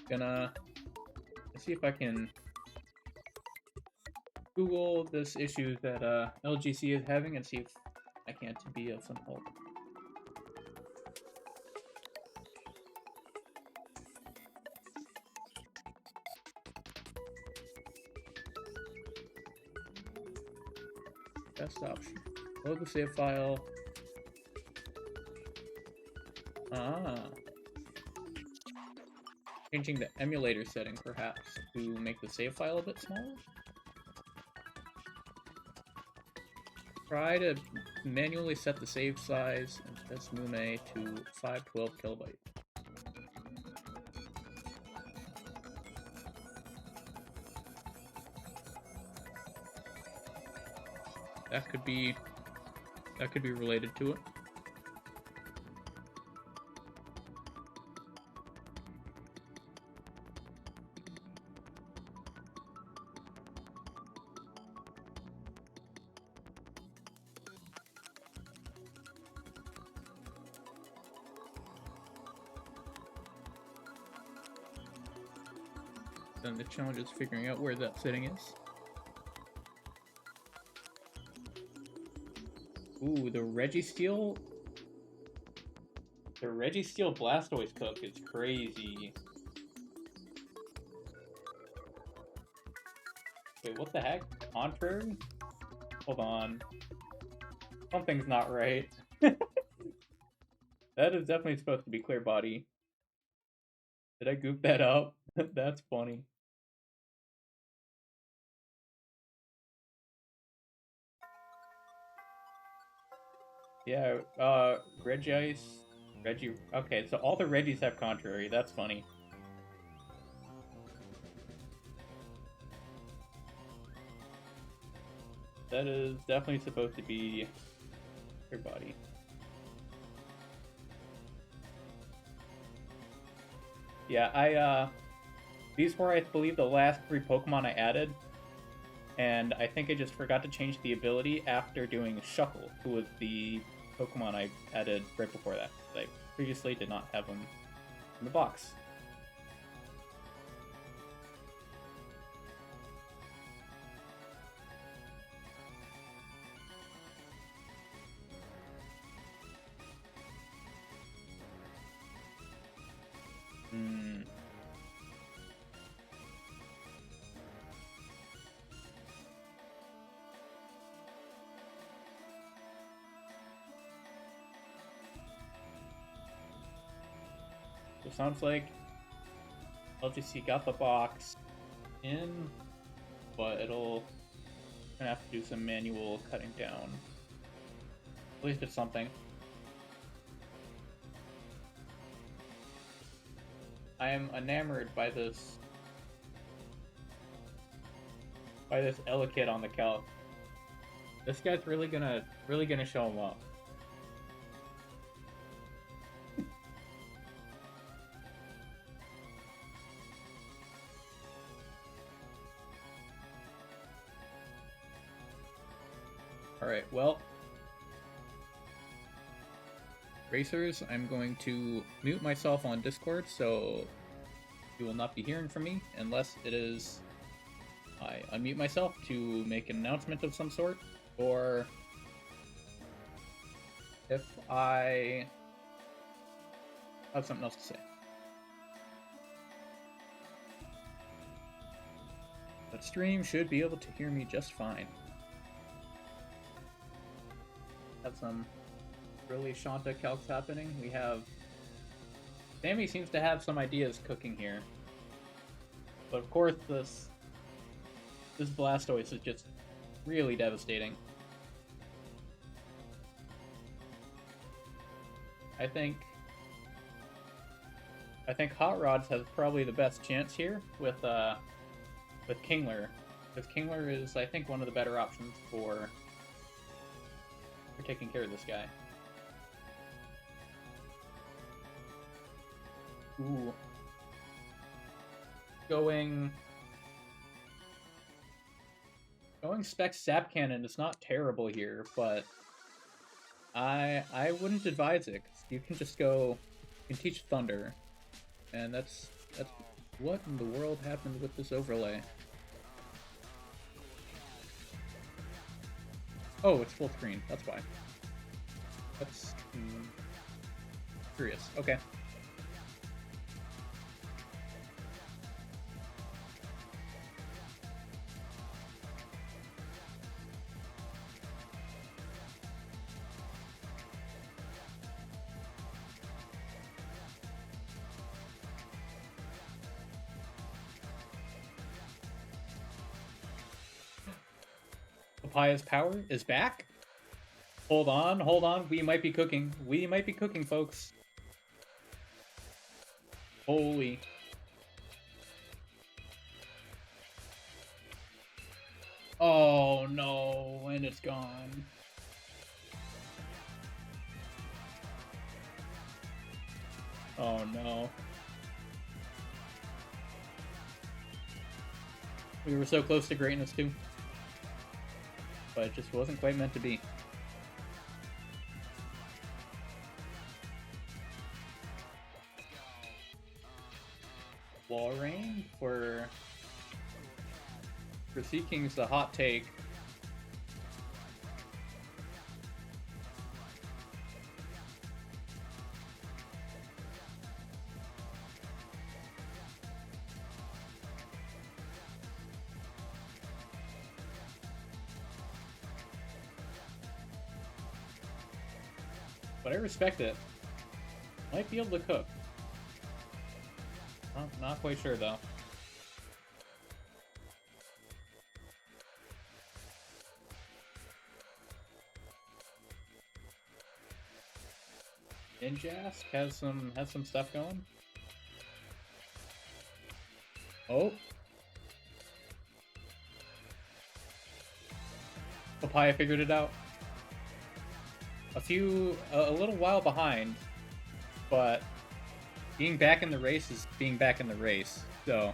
Gonna see if I can Google this issue that LGC is having and see if I can't be of some help. Best option. Load the save file. Changing the emulator setting, perhaps, to make the save file a bit smaller? Try to manually set the save size and test Mume to 512 kilobyte. That could be related to it. Then the challenge is figuring out where that setting is. Ooh, the Registeel Blastoise cook is crazy. Wait, what the heck? Contrary? Hold on. Something's not right. That is definitely supposed to be clear body. Did I goof that up? That's funny. Yeah, Regice, okay, so all the Regis have contrary, that's funny. That is definitely supposed to be your body. Yeah, these were, I believe, the last 3 Pokemon I added. And I think I just forgot to change the ability after doing Shuckle, who was the Pokemon I added right before that. I previously did not have him in the box. So it sounds like LGC got the box in, but it'll gonna have to do some manual cutting down. At least it's something. I am enamored by this Elekid on the calc. This guy's really gonna show him up. Alright, well, Racers, I'm going to mute myself on Discord, so you will not be hearing from me unless it is I unmute myself to make an announcement of some sort, or if I have something else to say. But stream should be able to hear me just fine. Have some really Shanta calcs happening. We have Sammy seems to have some ideas cooking here, but of course this Blastoise is just really devastating. I think Hot Rods has probably the best chance here with Kingler, because Kingler is, I think, one of the better options for taking care of this guy. Ooh. Going Spec Sap Cannon is not terrible here, but I wouldn't advise it, 'cause you can just go, you can teach Thunder, and that's What in the world happened with this overlay? Oh, it's full screen. That's why. That's curious. Okay. Papayah's power is back? Hold on, hold on. We might be cooking. We might be cooking, folks. Holy. Oh no, and it's gone. Oh no. We were so close to greatness too. But it just wasn't quite meant to be. Wall rain for Sea King's the hot take. But I respect it. Might be able to cook. Not quite sure though. Ninjask has some stuff going. Oh. Papaya figured it out. A little while behind, but being back in the race is being back in the race, so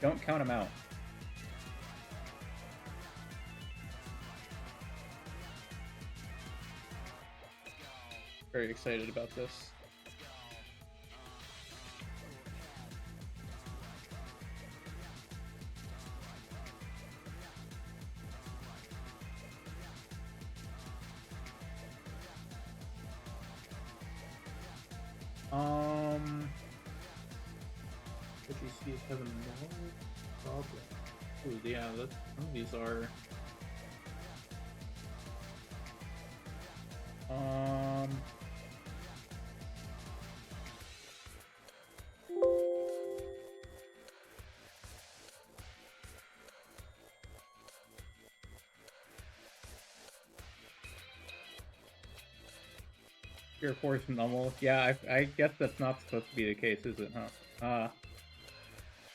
don't count him out. Very excited about this. What you see is having no problem. Ooh, yeah, some of these are. Pure force normal. Yeah, I guess that's not supposed to be the case, is it, huh?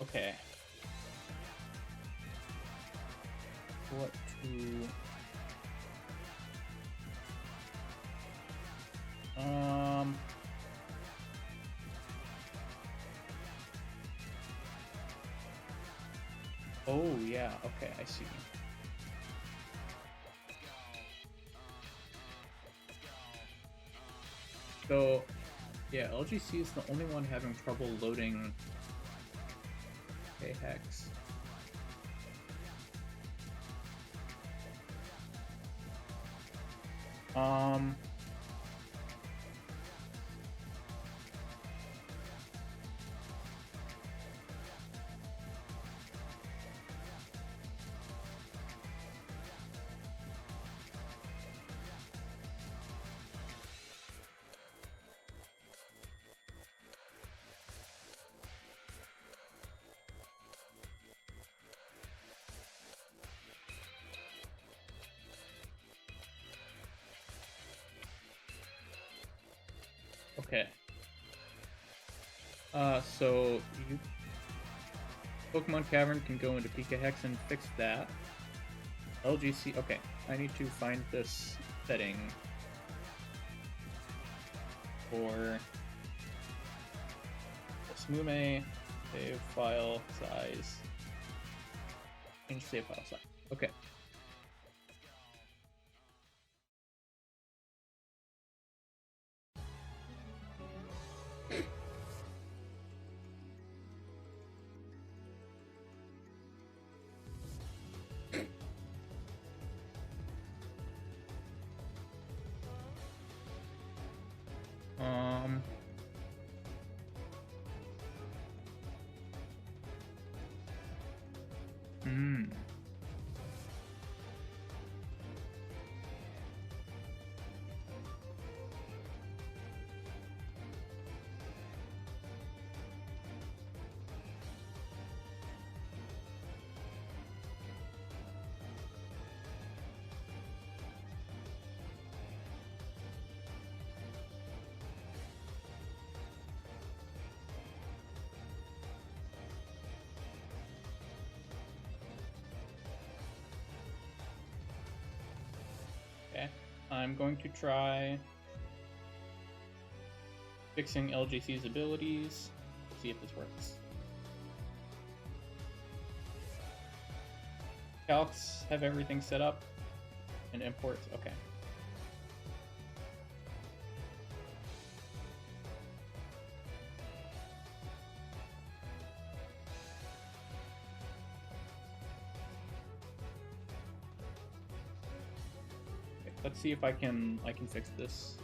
Okay. What to... Oh, yeah, okay, I see. So, yeah, LGC is the only one having trouble loading Hex. Okay. So you Pokemon Cavern can go into Pika Hex and fix that. LGC. Okay, I need to find this setting for the Smume save file size. Change save file size. Okay. Hmm. Okay, I'm going to try fixing LGC's abilities, see if this works. Calcs have everything set up, and imports, okay. Let's see if I can fix this.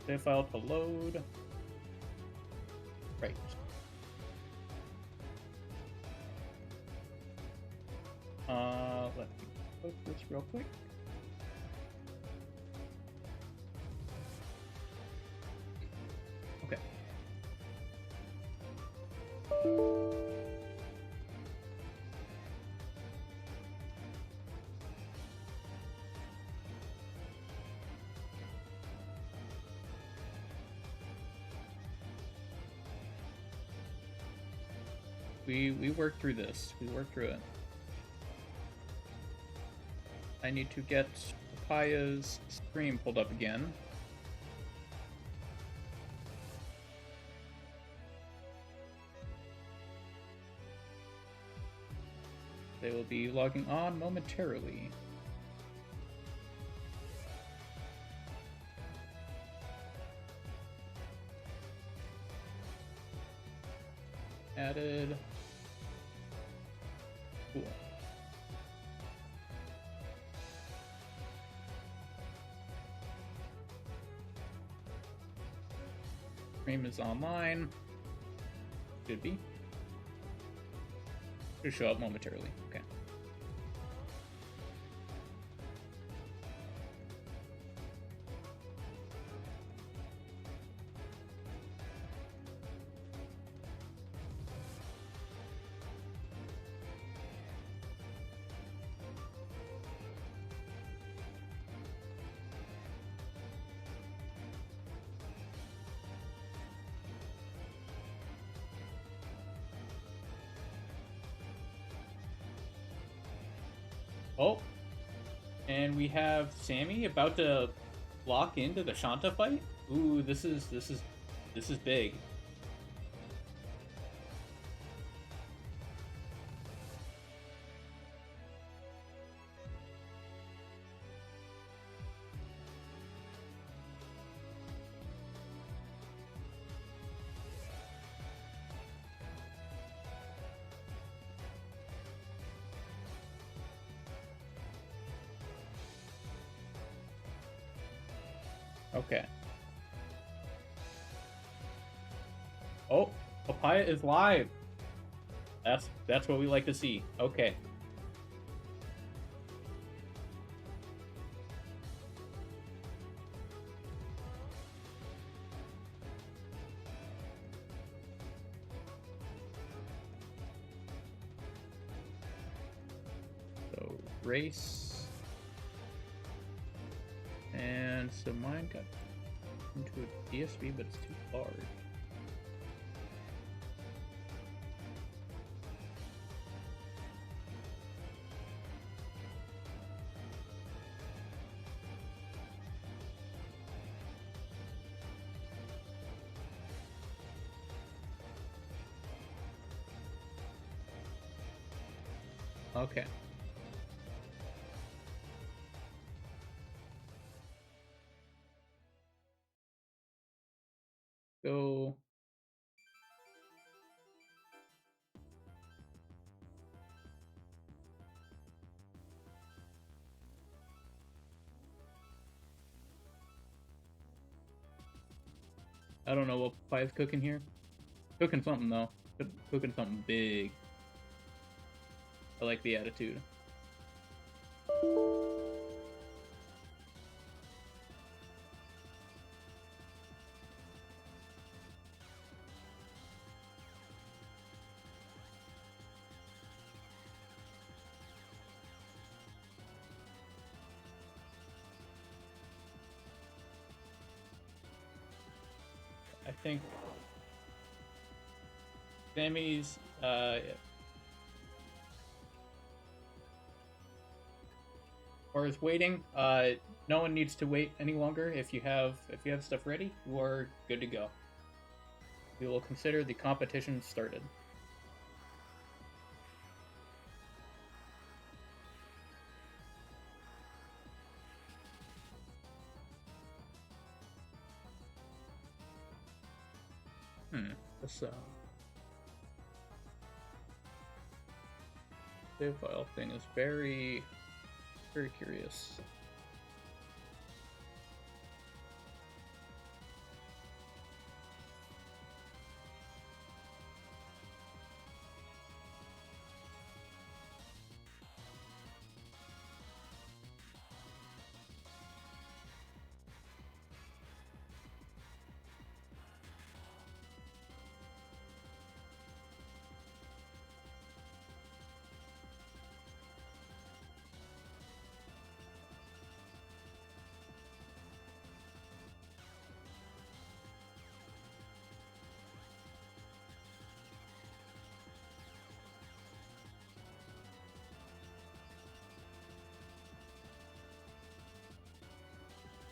Save file to load. Right. Let me post this real quick. Okay. We worked through this. We worked through it. I need to get Papaya's stream pulled up again. They will be logging on momentarily. Added. Cool. Stream is online. Should be. Should show up momentarily. Okay. Oh, and we have Sammy about to lock into the Shanta fight. Ooh, this is big. Okay. Oh, Papaya is live. That's what we like to see. Okay. So race. And so mine got into a DSB, but it's too large. Okay. Go. I don't know what Pie's cooking here. Cooking something though. Cooking something big. I like the attitude. I think Sammy's or is waiting. No one needs to wait any longer. If you have stuff ready, you are good to go. We will consider the competition started. This save file thing is very curious.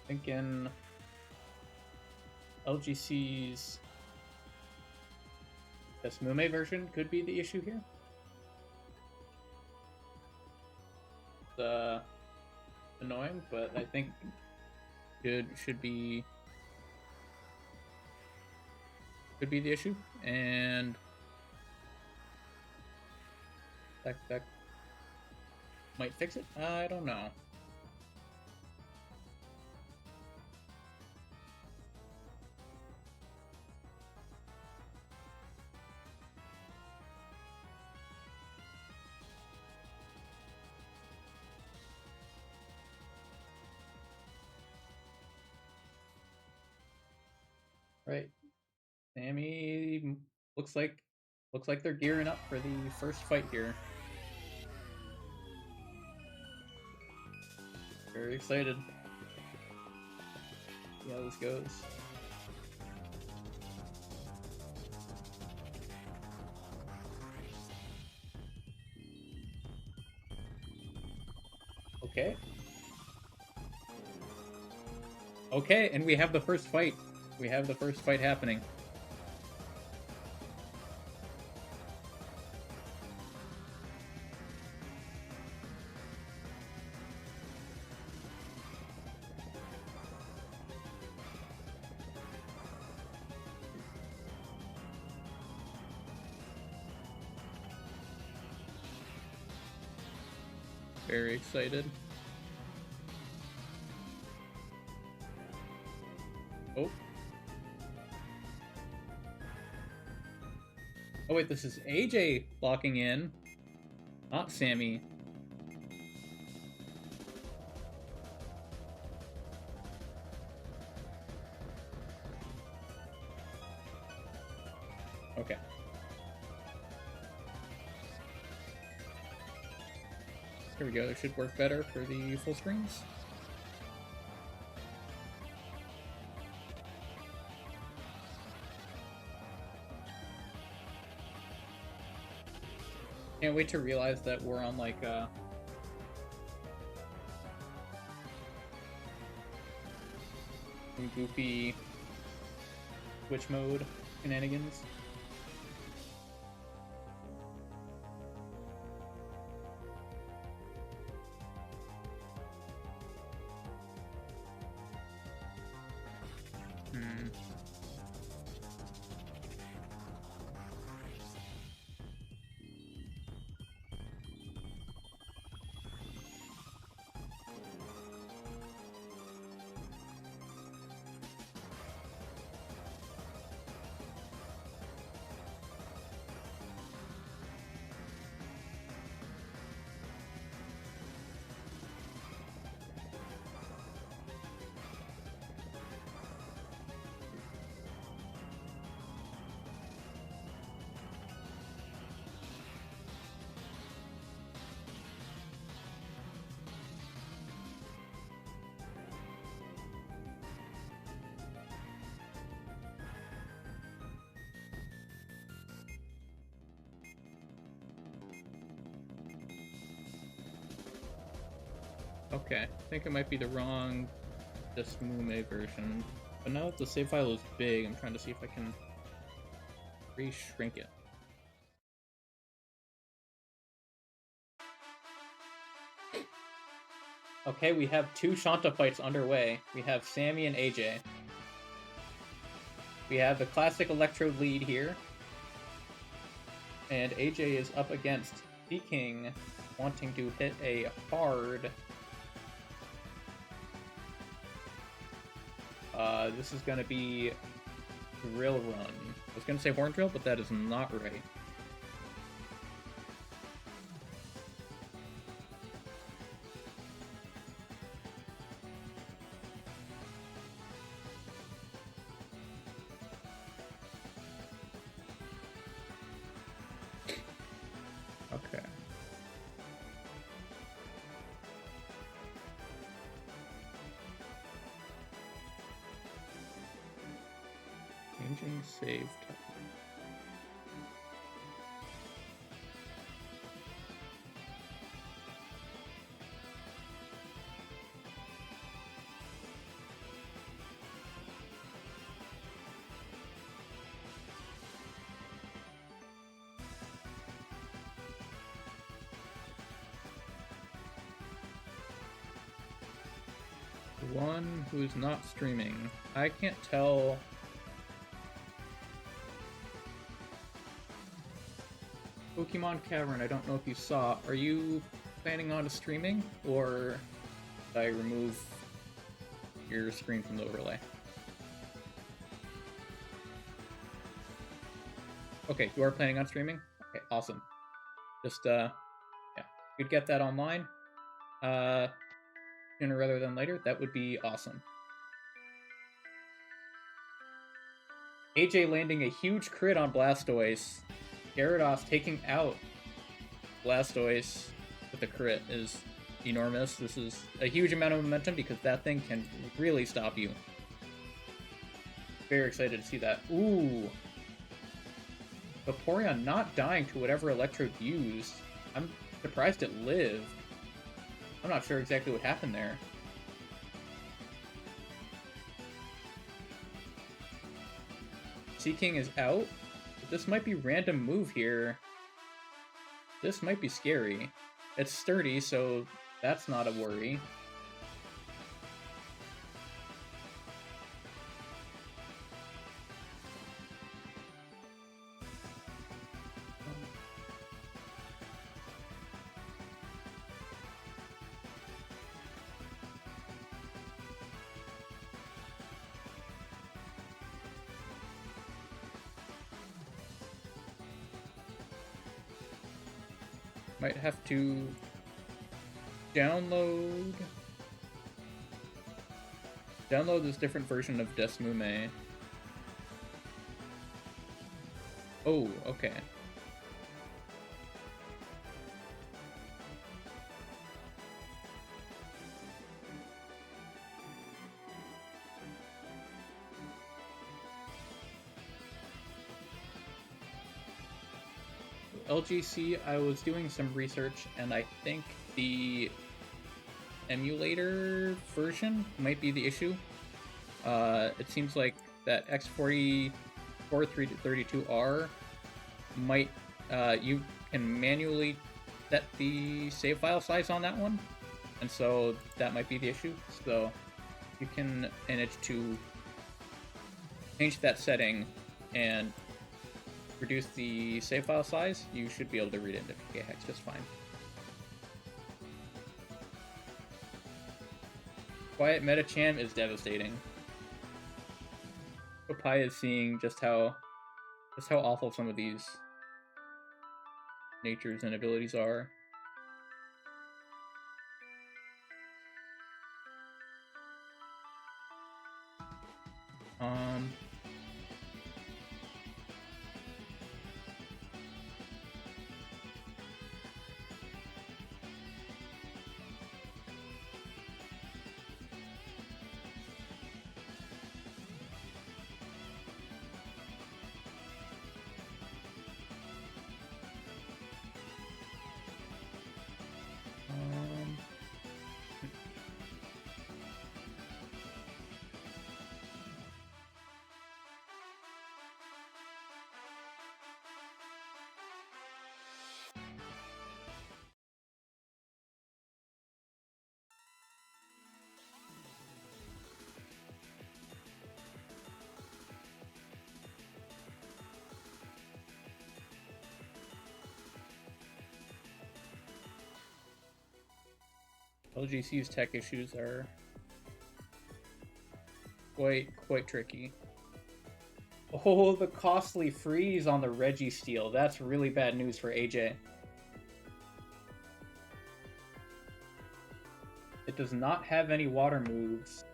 Thinking LGC's Mume version could be the issue here. It's annoying, but I think should be the issue, and that might fix it. I don't know. Right, Sammy looks like they're gearing up for the first fight here. Very excited. See how this goes. Okay. Okay, and we have the first fight. We have the first fight happening. Very excited. Oh. Oh wait, this is AJ locking in, not Sammy. Okay. Here we go, this should work better for the full screens. Can't wait to realize that we're on like some goofy Twitch mode shenanigans. Okay, I think it might be the wrong Desmume version. But now that the save file is big, I'm trying to see if I can re-shrink it. Okay, we have two Shanta fights underway. We have Sammy and AJ. We have the classic Electrode lead here. And AJ is up against King, wanting to hit a hard... this is going to be Drill Run. I was going to say Horn Drill, but that is not right. Okay. Changing save time. One who's not streaming. I can't tell. Pokemon Cavern, I don't know if you saw. Are you planning on streaming, or did I remove your screen from the overlay? Okay, you are planning on streaming? Okay, awesome. Just, yeah, you'd get that online. Sooner rather than later, that would be awesome. AJ landing a huge crit on Blastoise. Gyarados taking out Blastoise with a crit is enormous. This is a huge amount of momentum because that thing can really stop you. Very excited to see that. Ooh. Vaporeon not dying to whatever Electrode used. I'm surprised it lived. I'm not sure exactly what happened there. Seaking is out. But this might be random move here. This might be scary. It's sturdy, so that's not a worry. Might have to download this different version of Desmume. Oh, okay. LGC, I was doing some research, and I think the emulator version might be the issue. It seems like that X4432R might, you can manually set the save file size on that one, and so that might be the issue. So you can manage to change that setting and reduce the save file size. You should be able to read it into PKHex just fine. Quiet Metacham is devastating. Papaya is seeing just how awful some of these natures and abilities are. LGC's tech issues are quite tricky. Oh, the costly freeze on the Registeel. That's really bad news for AJ. It does not have any water moves.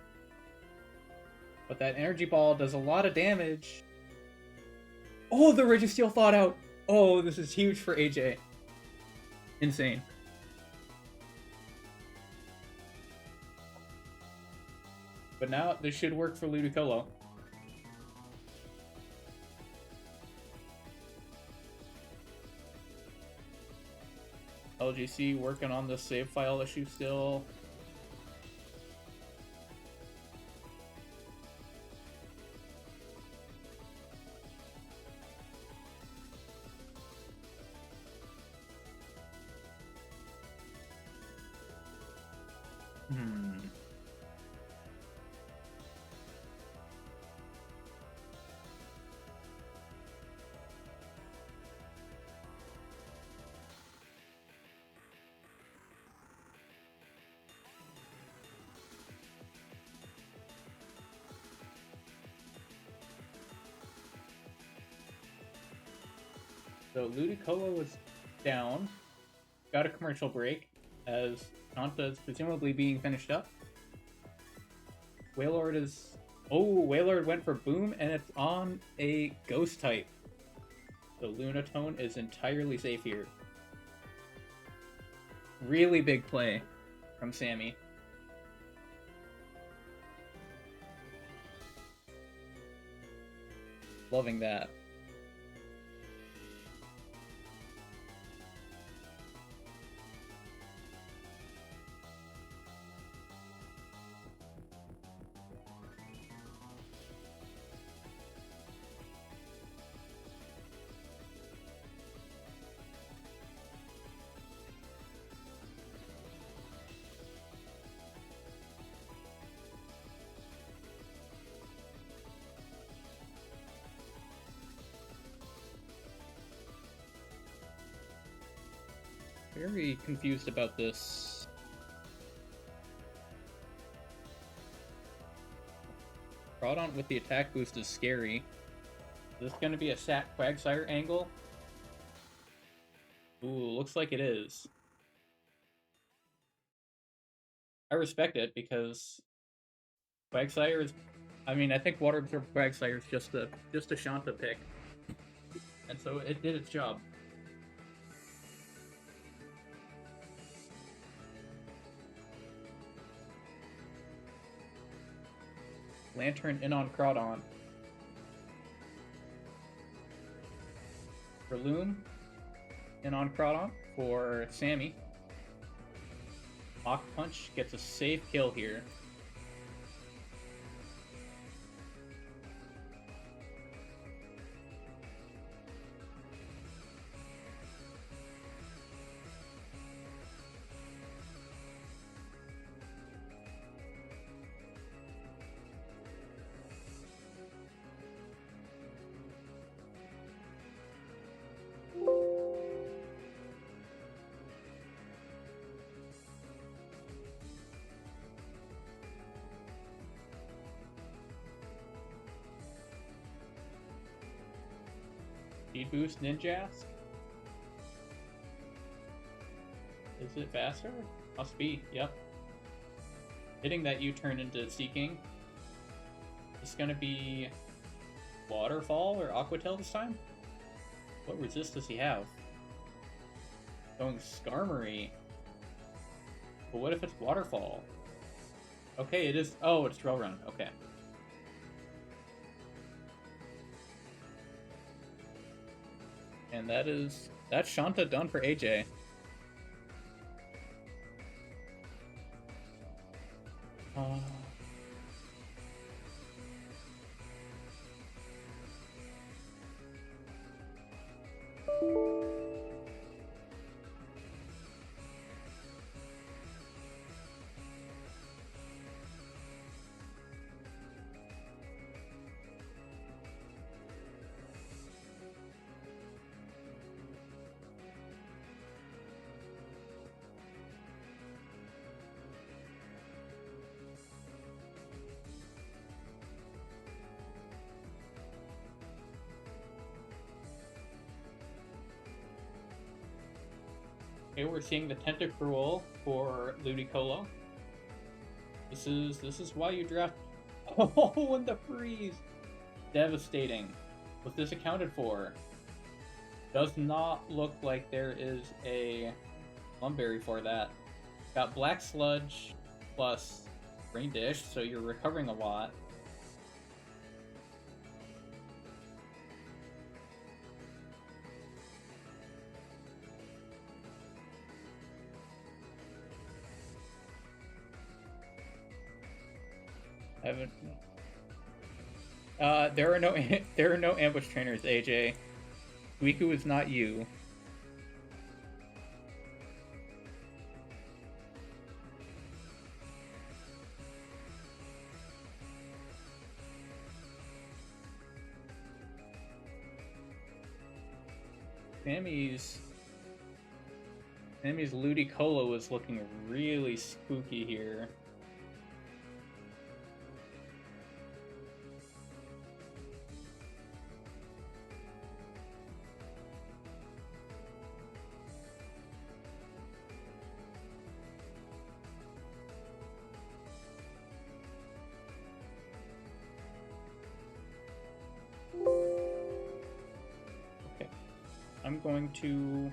But that energy ball does a lot of damage. Oh, the Registeel thawed out. Oh, this is huge for AJ. Insane. But now this should work for Ludicolo. LGC working on the save file issue still. So Ludicolo was down, got a commercial break, as Shanta is presumably being finished up. Wailord is... Oh, Wailord went for Boom, and it's on a Ghost type. So Lunatone is entirely safe here. Really big play from Sammy. Loving that. Very confused about this. Groudon with the attack boost is scary. Is this going to be a Sat Quagsire angle? Ooh, looks like it is. I respect it because Quagsire is... I mean, I think Water Absorb Quagsire is just a Shanta pick. And so it did its job. Lantern in on Groudon. For Loom, in on Groudon for Sammy. Mach Punch gets a safe kill here. Speed boost Ninjask? Is it faster? Must be, yep. Hitting that U-turn into Seeking. Is this gonna be Waterfall or Aqua Tail this time? What resist does he have? Going Skarmory. But what if it's Waterfall? Okay, it is. Oh, it's Drill Run. Okay. And that's Shanta done for AJ. Okay, we're seeing the Tentacruel for Ludicolo. This is why you draft. Oh, and the freeze! Devastating. Was this accounted for? Does not look like there is a Lumberry for that. Got Black Sludge plus Rain Dish, so you're recovering a lot. I haven't. There are no there are no ambush trainers, AJ. Suiku is not you. Sammy's Ludicolo is looking really spooky here. Okay, I'm going to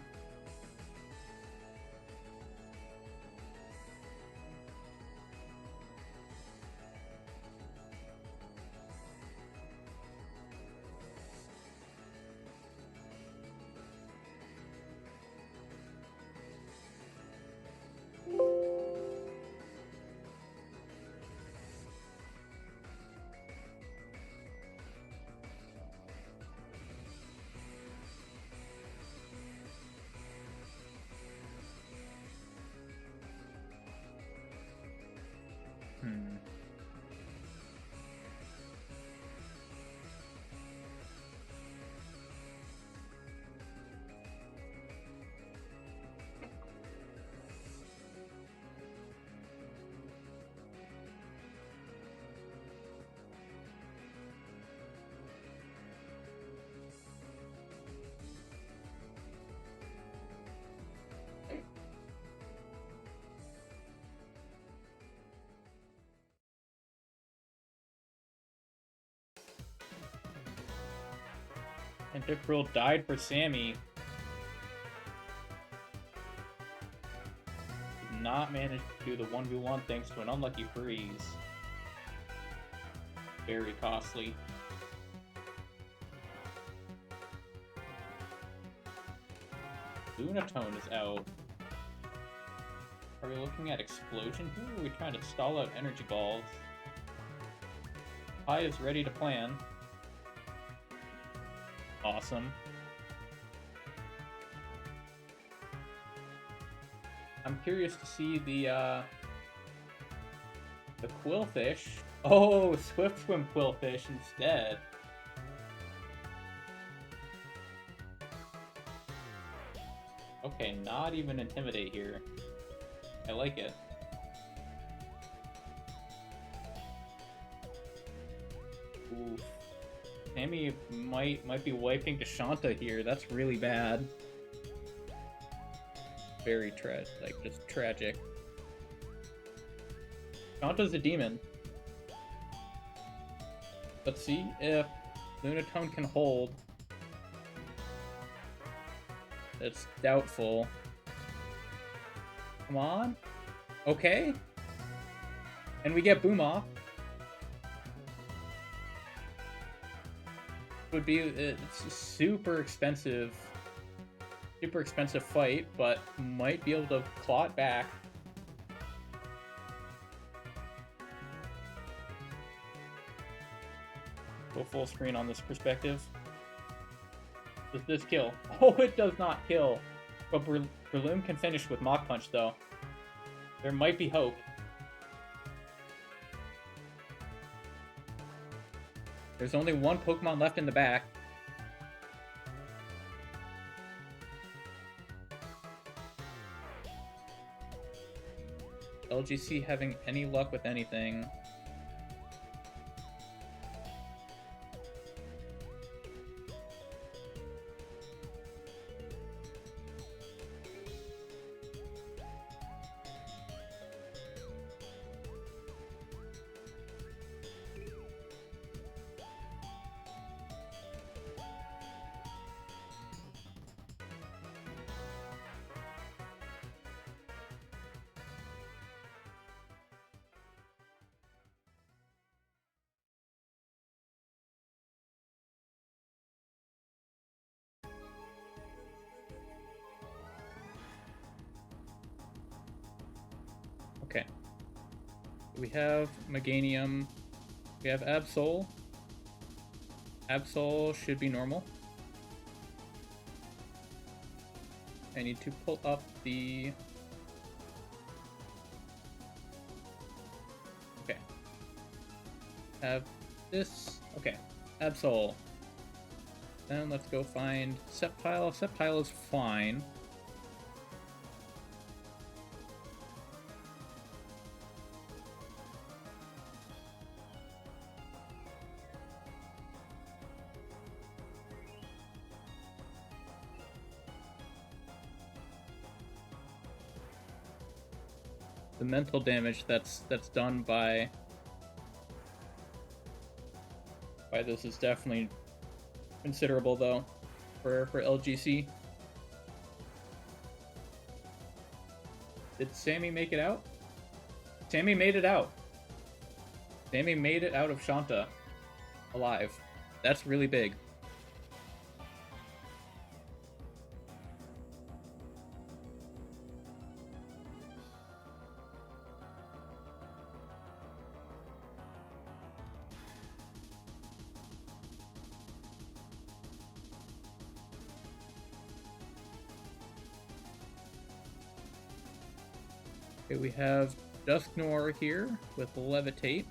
Tentacruel died for Sammy. Did not manage to do the 1v1 thanks to an unlucky freeze. Very costly. Lunatone is out. Are we looking at Explosion here, or are we trying to stall out Energy Balls? Pi is ready to plan. Awesome. I'm curious to see the Quillfish. Oh, Swift Swim Quillfish instead. Okay, not even Intimidate here. I like it. Oof. Sammy might be wiping to Shanta here. That's really bad. Very just tragic. Shanta's a demon. Let's see if Lunatone can hold. It's doubtful. Come on. Okay. And we get Boom Off. Would be it's a super expensive fight, but might be able to claw it back. Go full screen on this perspective. Does this kill? Oh, it does not kill. But Breloom can finish with Mach Punch, though. There might be hope. There's only one Pokemon left in the back. LGC having any luck with anything. Okay. We have Meganium. We have Absol. Absol should be normal. I need to pull up the... Okay. Have this... Okay. Absol. Then let's go find Septile. Septile is fine. The mental damage that's done by this is definitely considerable though for LGC. Did Sammy make it out? Sammy made it out. Sammy made it out of Shanta alive. That's really big. Okay, we have Dusknoir here with Levitate.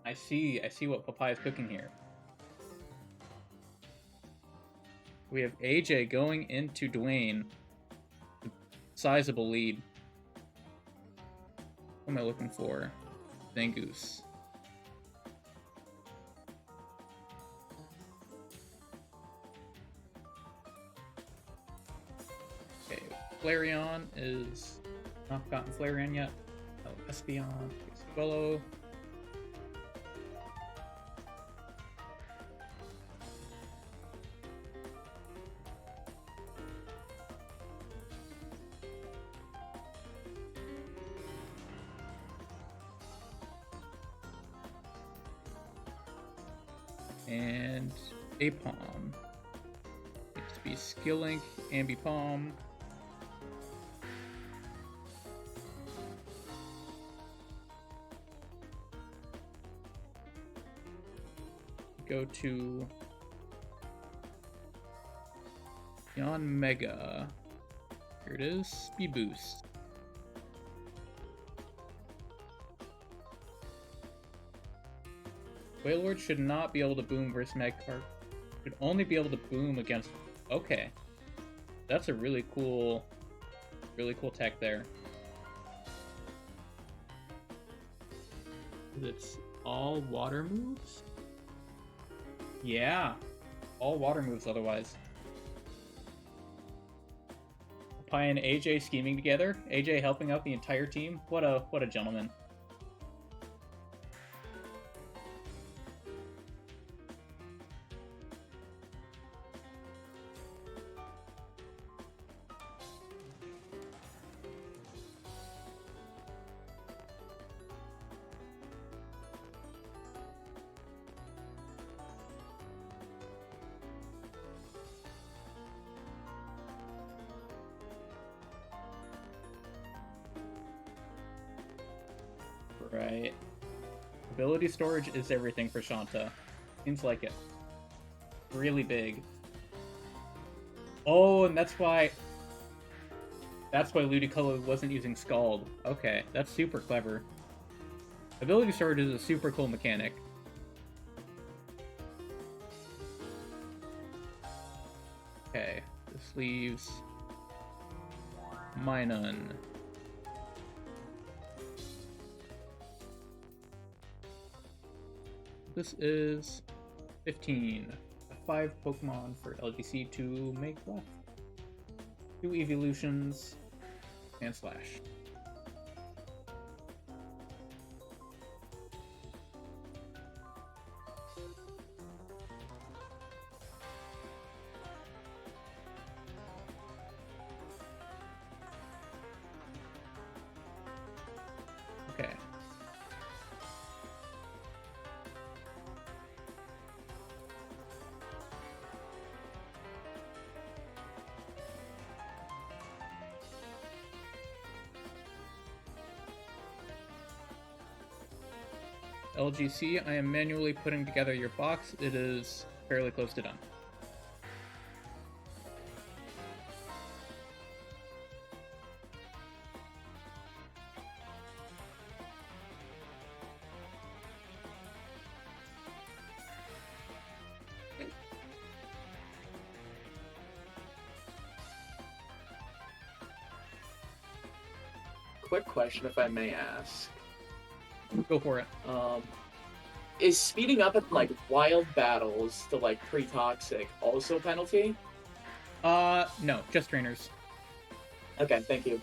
I see what Papaya's cooking here. We have AJ going into Dwayne. Sizable lead. What am I looking for? Zangoose. Okay, Flareon is not gotten Flareon yet. Oh, Espeon, Willow. And Apom. Needs to be Skillink, Ambipom. Go to Yon Mega. Here it is, Speed Boost. Wailord should not be able to boom versus Magkarp. Should only be able to boom against... Okay. That's a really cool tech there. It's all water moves? Yeah. All water moves otherwise. Pi and AJ scheming together. AJ helping out the entire team. What a gentleman. Right. Ability storage is everything for Shanta. Seems like it. Really big. Oh, and that's why Ludicolo wasn't using Scald. Okay, that's super clever. Ability storage is a super cool mechanic. Okay, this leaves Minun. This is 15. 5 Pokemon for LGC to make left. 2 evolutions and Slash. Okay. LGC, I am manually putting together your box. It is fairly close to done. Quick question, if I may ask. Go for it. Is speeding up at like wild battles to like pre-toxic also a penalty? No, just trainers. Okay, thank you.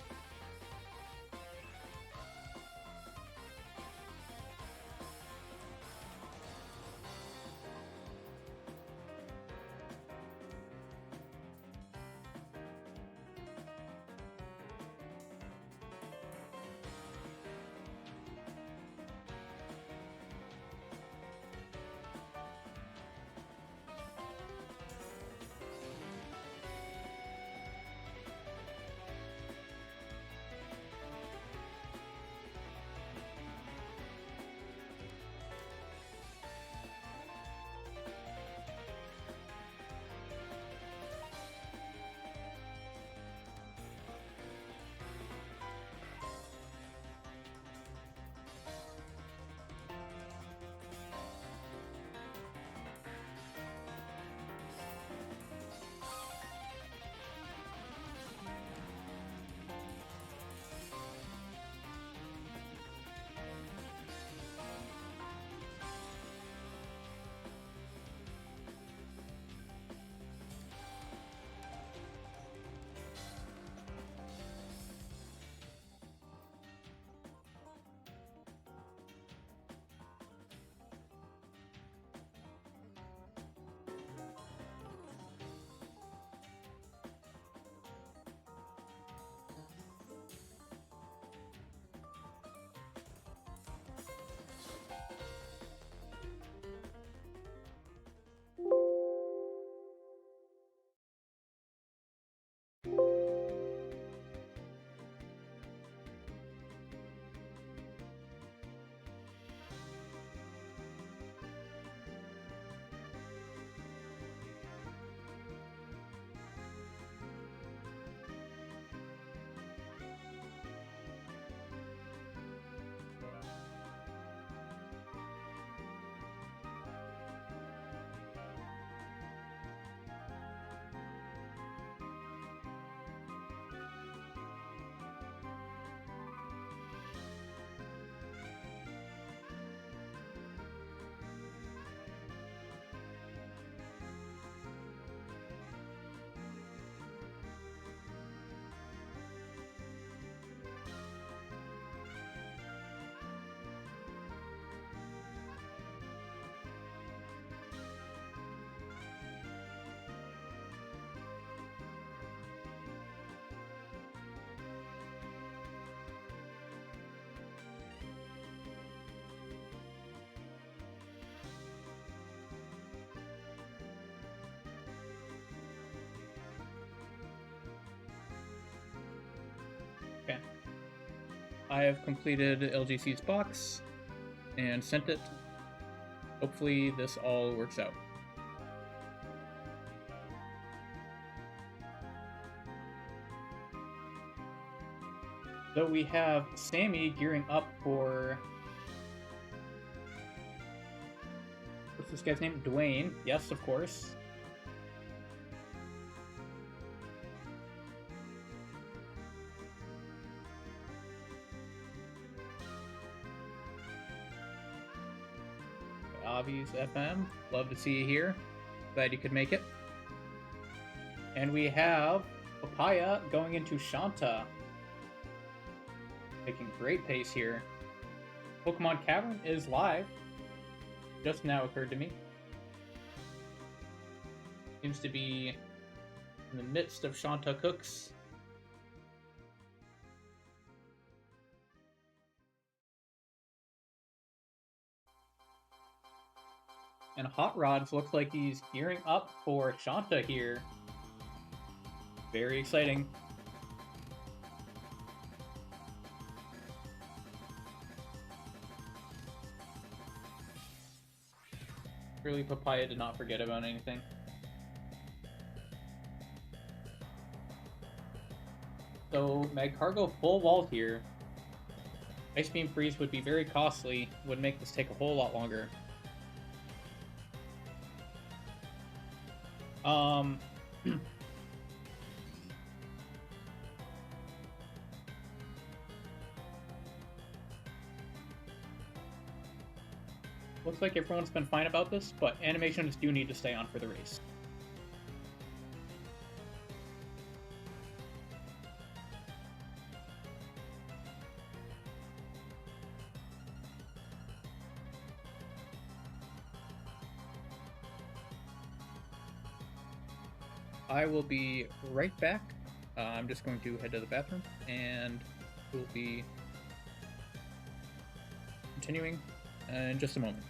I have completed LGC's box and sent it. Hopefully this all works out. So we have Sammy gearing up for... What's this guy's name? Dwayne. Yes, of course. Avi's FM. Love to see you here. Glad you could make it. And we have Papaya going into Shanta. Making great pace here. Pokemon Cavern is live. Just now occurred to me. Seems to be in the midst of Shanta Cooks. And Hot Rods looks like he's gearing up for Shanta here. Very exciting. Really, Papaya did not forget about anything. So, Magcargo full wall here. Ice Beam Freeze would be very costly, would make this take a whole lot longer. Looks like everyone's been fine about this, but animations do need to stay on for the race. I will be right back. I'm just going to head to the bathroom, and we'll be continuing in just a moment.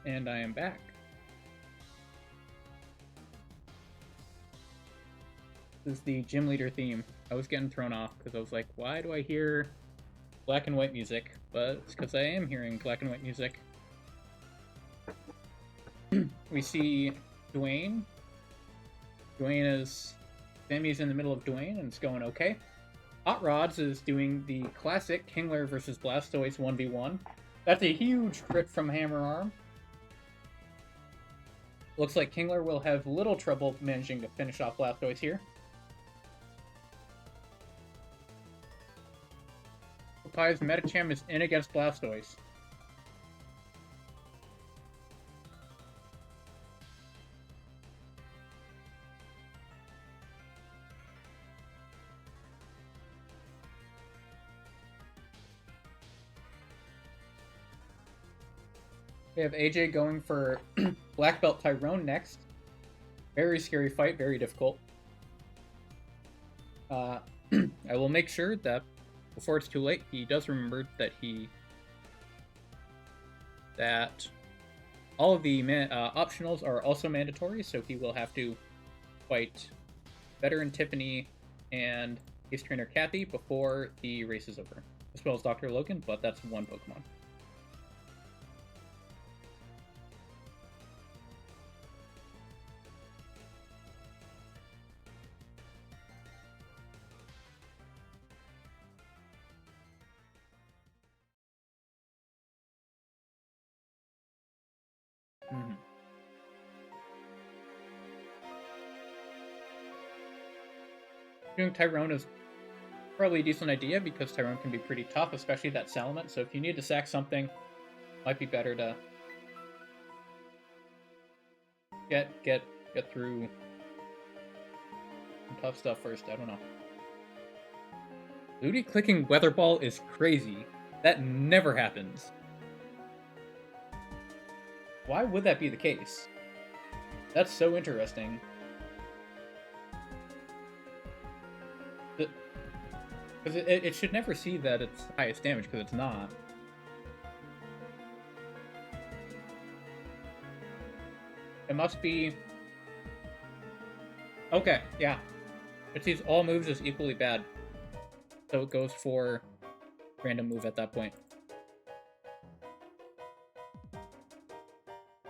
And I am back. This is the gym leader theme. I was getting thrown off because I was like, why do I hear black and white music? But it's because I am hearing black and white music. We see Dwayne. Sammy's in the middle of Dwayne and it's going okay. Hot Rods is doing the classic Kingler versus Blastoise 1v1. That's a huge crit from Hammer Arm. Looks like Kingler will have little trouble managing to finish off Blastoise here. Papay's Medicham is in against Blastoise. We have AJ going for Black Belt Tyrone next. Very scary fight, very difficult. I will make sure that before it's too late, he does remember that all of the optionals are also mandatory, so he will have to fight veteran Tiffany and his trainer Kathy before the race is over, as well as Dr. Logan, but that's one Pokemon. Doing Tyrone is probably a decent idea because Tyrone can be pretty tough, especially that Salamence. So if you need to sack something, might be better to get through some tough stuff first. I don't know. Ludi clicking Weather Ball is crazy. That never happens. Why would that be the case? That's so interesting. Because it should never see that it's highest damage, because it's not. It must be... Okay, yeah. It sees all moves as equally bad. So it goes for random move at that point.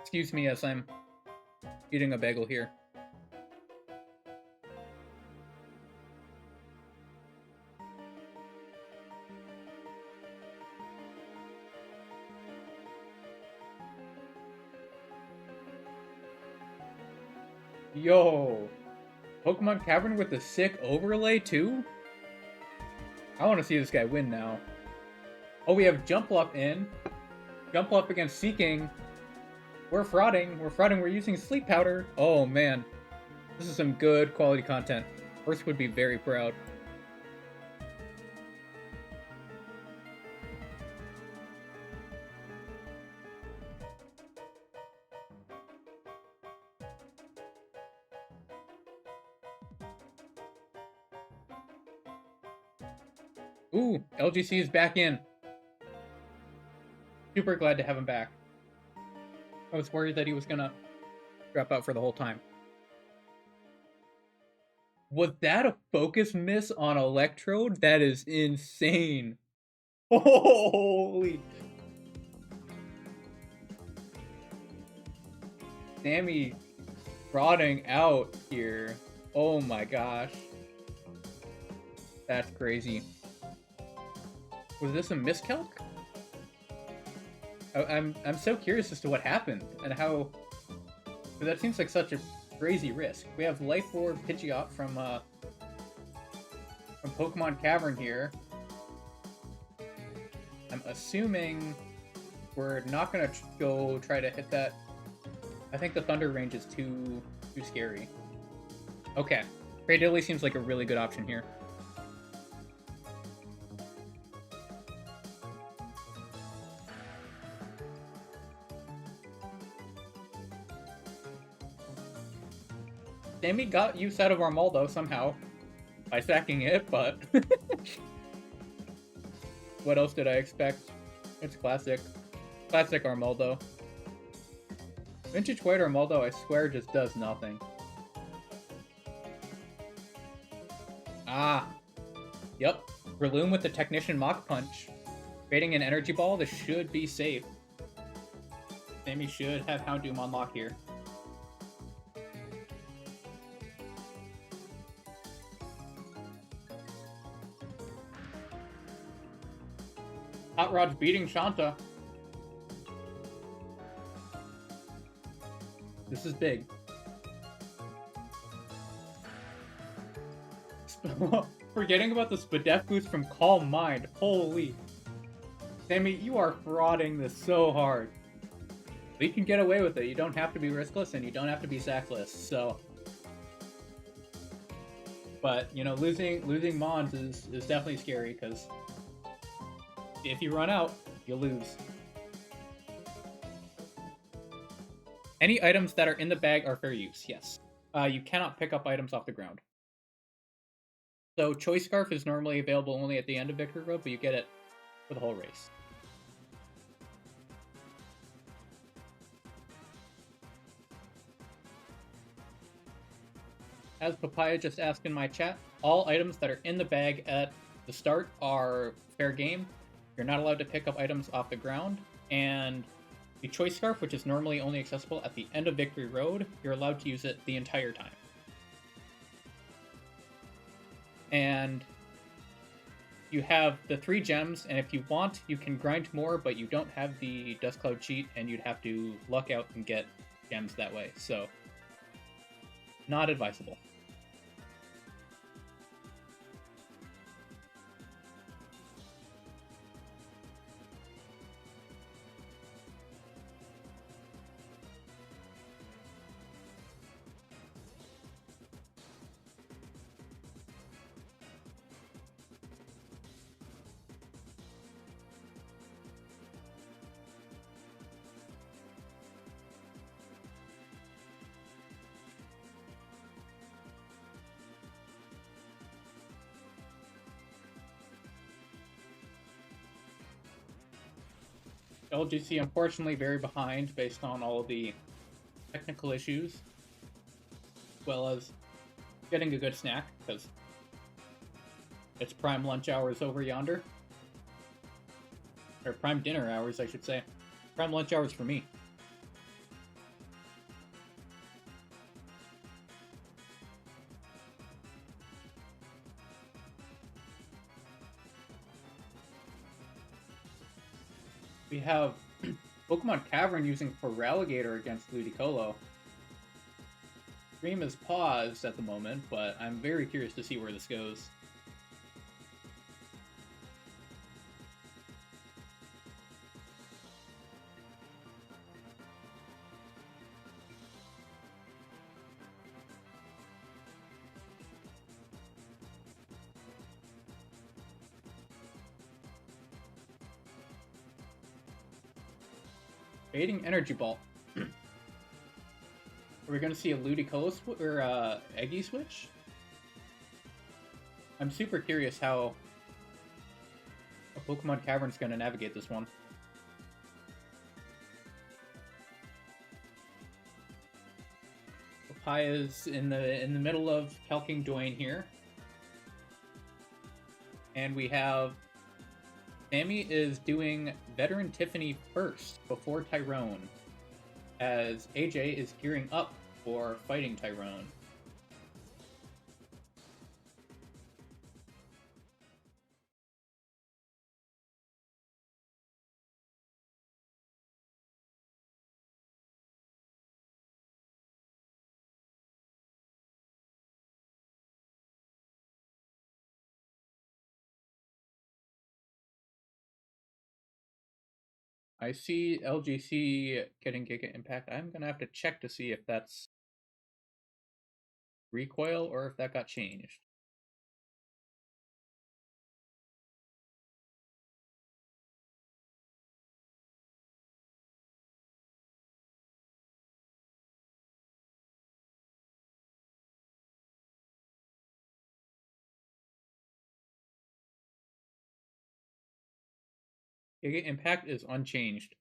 Excuse me as I'm eating a bagel here. Yo! Pokemon Cavern with the sick overlay too? I want to see this guy win now. Oh, we have Jumpluff in. Jumpluff against Seeking. We're frauding. We're using Sleep Powder. Oh man. This is some good quality content. First would be very proud. Ooh, LGC is back in. Super glad to have him back. I was worried that he was gonna drop out for the whole time. Was that a focus miss on Electrode? That is insane. Holy. Sammy rotting out here. Oh my gosh. That's crazy. Was this a miscalc? I'm so curious as to what happened and how. That seems like such a crazy risk. We have Life Orb Pidgeot from Pokemon Cavern here. I'm assuming we're not gonna go try to hit that. I think the Thunder range is too scary. Okay, Cradilly seems like a really good option here. Sammy got use out of Armaldo somehow by sacking it, but what else did I expect? It's classic. Classic Armaldo. Vintage White Armaldo, I swear, just does nothing. Ah. Yep. Breloom with the Technician Mach Punch. Creating an Energy Ball, this should be safe. Sammy should have Houndoom on lock here. Hot Rod's beating Shanta. This is big. Forgetting about the Spadef boost from Calm Mind. Holy. Sammy, you are frauding this so hard. We can get away with it. You don't have to be riskless and you don't have to be sackless, so. But, you know, losing Mons is definitely scary, because if you run out, you'll lose. Any items that are in the bag are fair use, yes. You cannot pick up items off the ground. So Choice Scarf is normally available only at the end of Victory Road, but you get it for the whole race. As Papaya just asked in my chat, all items that are in the bag at the start are fair game. You're not allowed to pick up items off the ground, and the Choice Scarf, which is normally only accessible at the end of Victory Road, you're allowed to use it the entire time. And you have the 3 gems, and if you want, you can grind more, but you don't have the Dust Cloud cheat, and you'd have to luck out and get gems that way, so not advisable. LGC unfortunately very behind based on all the technical issues, as well as getting a good snack, because it's prime lunch hours over yonder. Or prime dinner hours, I should say. Prime lunch hours for me. We have Pokemon Cavern using Feraligatr against Ludicolo. Stream is paused at the moment, but I'm very curious to see where this goes. Fading Energy Ball. Are we going to see a Ludicolo or Eggy switch? I'm super curious how a Pokemon Cavern's going to navigate this one. Papaya's in the middle of calking Dwayne here. And we have Sammy is doing Veteran Tiffany first, before Tyrone, as AJ is gearing up for fighting Tyrone. I see LGC getting Giga Impact. I'm going to have to check to see if that's recoil or if that got changed. Giga Impact is unchanged.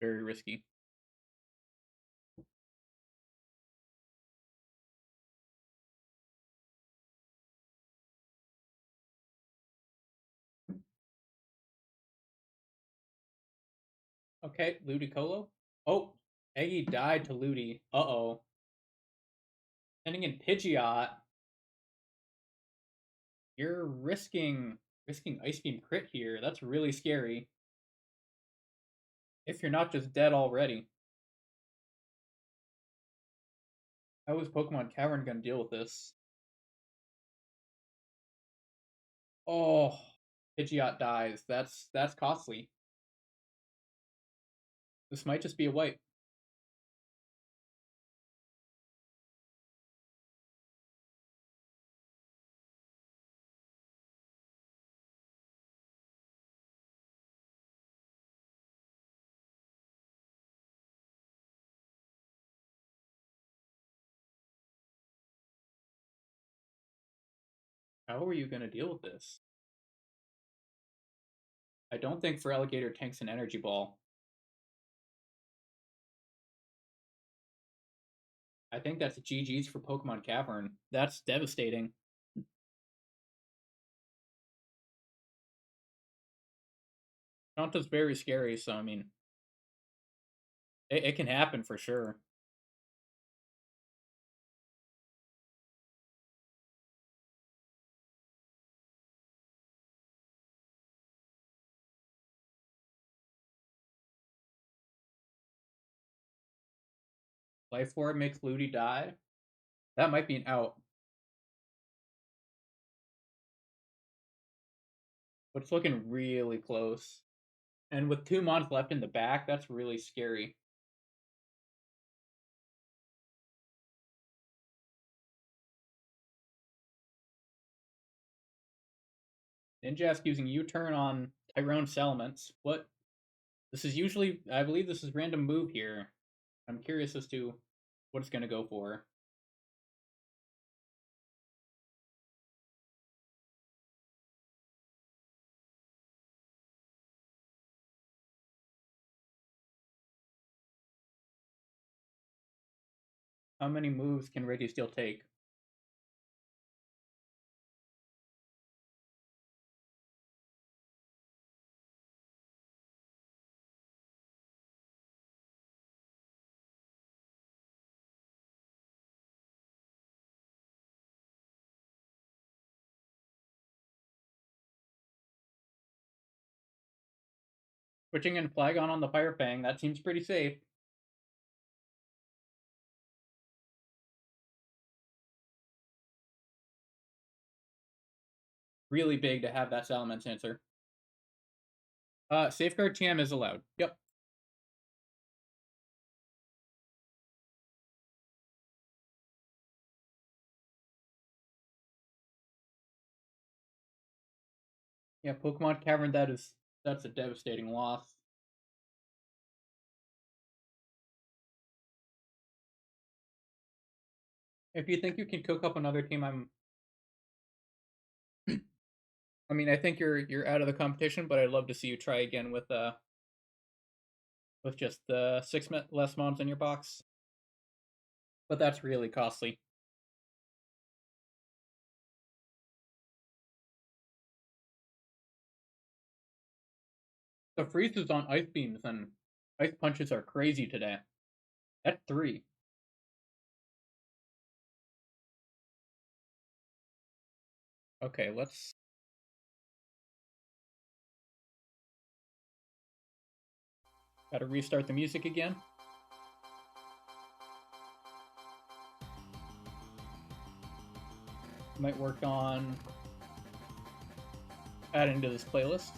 Very risky. Okay, Ludicolo. Oh, Eggy died to Ludi. Uh-oh. Sending in Pidgeot. You're risking Ice Beam crit here. That's really scary. If you're not just dead already. How is Pokemon Cavern gonna deal with this? Oh, Pidgeot dies. That's costly. This might just be a wipe. How are you gonna deal with this? I don't think Feraligatr tanks an Energy Ball. I think that's GG's for Pokemon Cavern. That's devastating. Shanta's very scary, so I mean, it can happen for sure. Life Orb makes Ludi die. That might be an out. But it's looking really close. And with 2 Mons left in the back, that's really scary. Ninjask using U-turn on Tyrone Salamence. What? This is usually, I believe this is random move here. I'm curious as to what it's going to go for. How many moves can Registeel take? Switching in Flagon on the Fire Fang, that seems pretty safe. Really big to have that Salamence answer. Safeguard TM is allowed. Yep. Yeah, Pokemon Cavern, that's a devastating loss. If you think you can cook up another team, I mean, I think you're out of the competition, but I'd love to see you try again with just 6 less mons in your box. But that's really costly. The freezes on Ice Beams and Ice Punches are crazy today. That's 3. Okay, let's... Gotta restart the music again. Might work on adding to this playlist.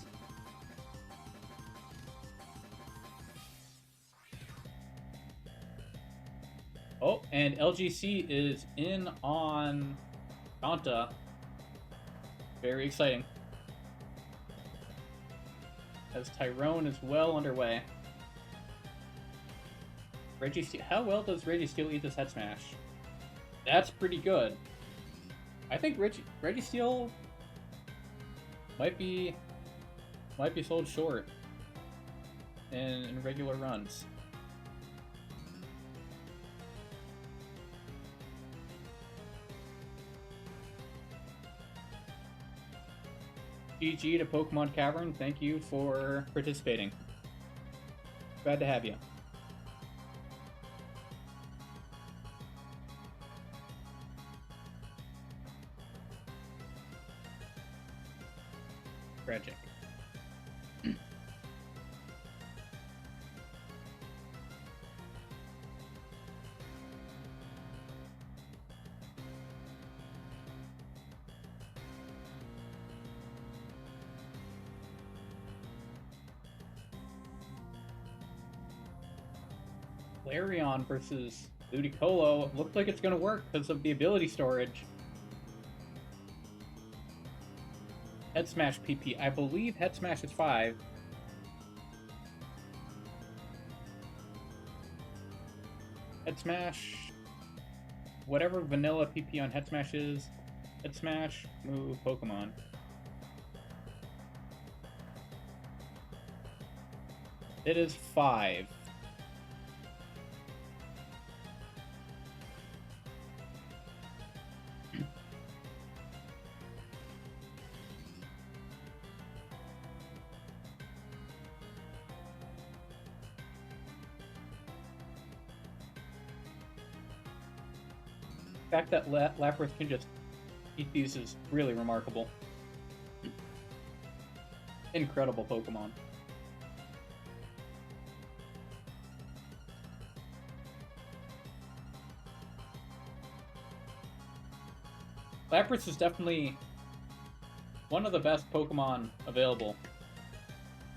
Oh, and LGC is in on Shanta. Very exciting. As Tyrone is well underway. Registeel, how well does Registeel eat this head smash? That's pretty good. I think Registeel might be sold short in regular runs. GG to Pokemon Cavern, thank you for participating. Glad to have you. Tragic. Flareon versus Ludicolo. Looks like it's going to work because of the ability storage. Head Smash PP. I believe Head Smash is 5. Head Smash. Whatever vanilla PP on Head Smash is. Head Smash. Move Pokemon. It is 5. The fact that Lapras can just eat these is really remarkable. Incredible Pokemon. Lapras is definitely one of the best Pokemon available.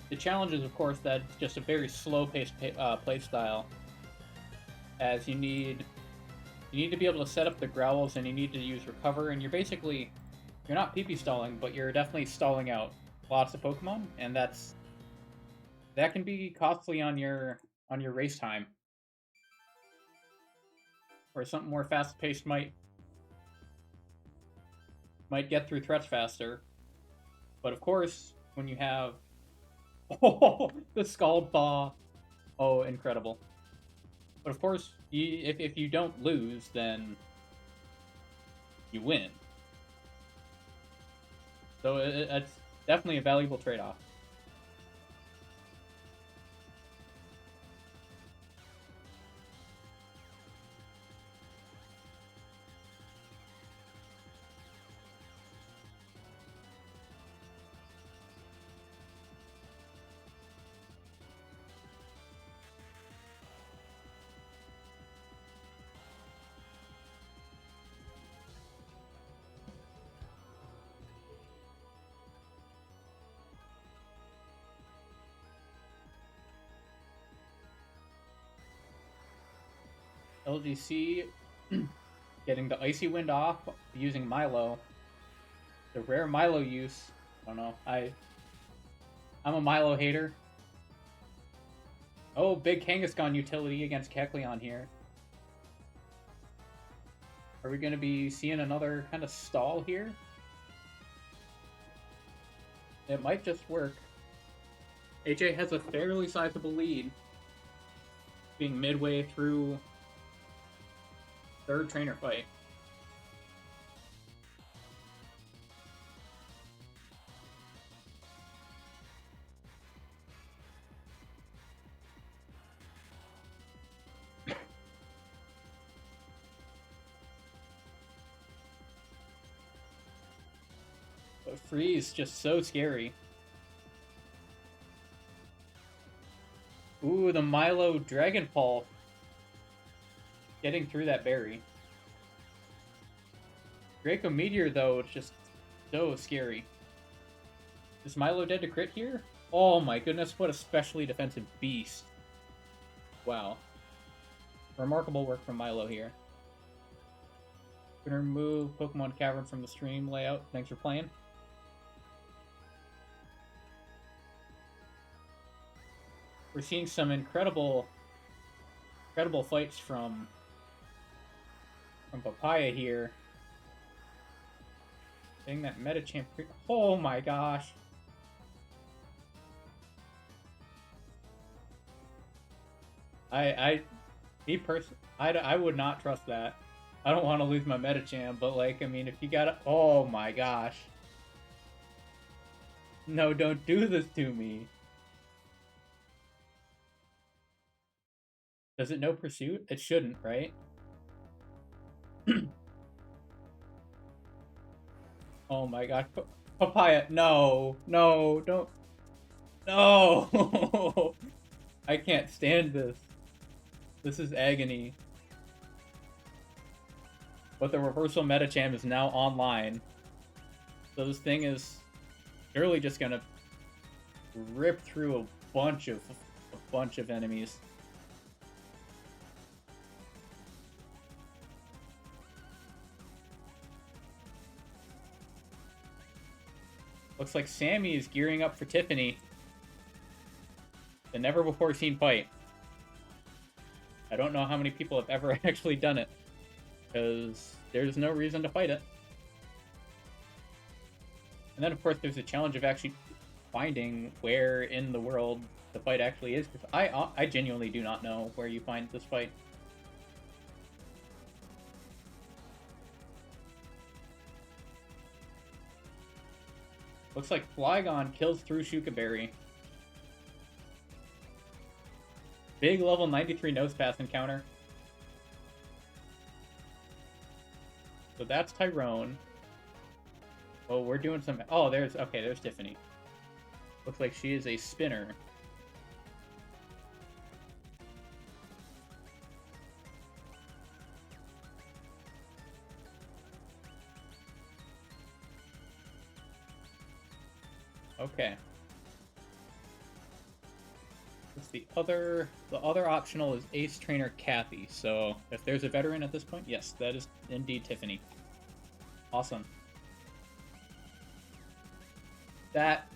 The challenge is, of course, that it's just a very slow-paced playstyle, as you need to be able to set up the growls, and you need to use recover, and you're not PP stalling, but you're definitely stalling out lots of Pokemon, and that can be costly on your race time. Or something more fast-paced might get through threats faster. But of course, when you have the Scald Thaw, oh, incredible. But of course, if you don't lose, then you win. So it's definitely a valuable trade-off. LGC getting the Icy Wind off using Milo. The rare Milo use. I don't know. I'm a Milo hater. Oh, big Kangaskhan utility against Kecleon here. Are we going to be seeing another kind of stall here? It might just work. AJ has a fairly sizable lead, being midway through third trainer fight. But Freeze, just so scary. Ooh, the Milo Dragon Pulse. Getting through that berry. Draco Meteor, though, it's just so scary. Is Milo dead to crit here? Oh my goodness, what a specially defensive beast. Wow. Remarkable work from Milo here. Gonna remove Pokemon Cavern from the stream layout. Thanks for playing. We're seeing some incredible fights from Papaya here. Getting that Metachamp. Oh my gosh. I would not trust that. I don't want to lose my Metacham, but like, I mean, if you gotta, oh my gosh. No, don't do this to me. Does it know Pursuit? It shouldn't, right? Oh my gosh. Papaya, no, no, don't. No! I can't stand this. This is agony. But the reversal Metacham is now online. So this thing is surely just gonna rip through a bunch of enemies. Looks like Sammy is gearing up for Tiffany. The never before seen fight. I don't know how many people have ever actually done it, because there's no reason to fight it. And then of course there's a challenge of actually finding where in the world the fight actually is, because I genuinely do not know where you find this fight. Looks like Flygon kills through Shukaberry. Big level 93 Nose Pass encounter. So that's Tyrone. Oh, we're doing some... Oh, there's Tiffany. Looks like she is a spinner. Okay. What's the other optional is Ace Trainer Kathy. So if there's a veteran at this point, yes, that is indeed Tiffany. Awesome. That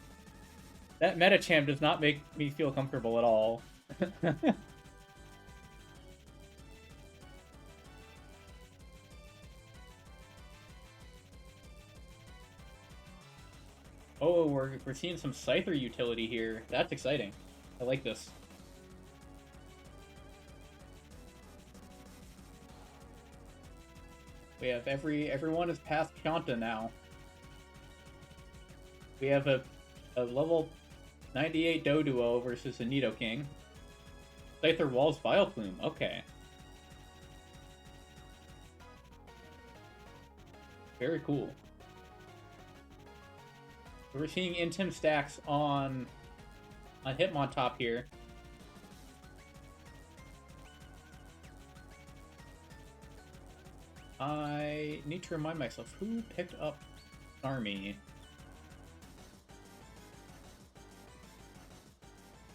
Metacham does not make me feel comfortable at all. Oh, we're seeing some Scyther utility here. That's exciting. I like this. We have everyone is past Shanta now. We have a level 98 Doduo versus a Nidoking. Scyther Walls Vileplume. Okay. Very cool. We're seeing Intim stacks on Hitmontop here. I need to remind myself who picked up Army.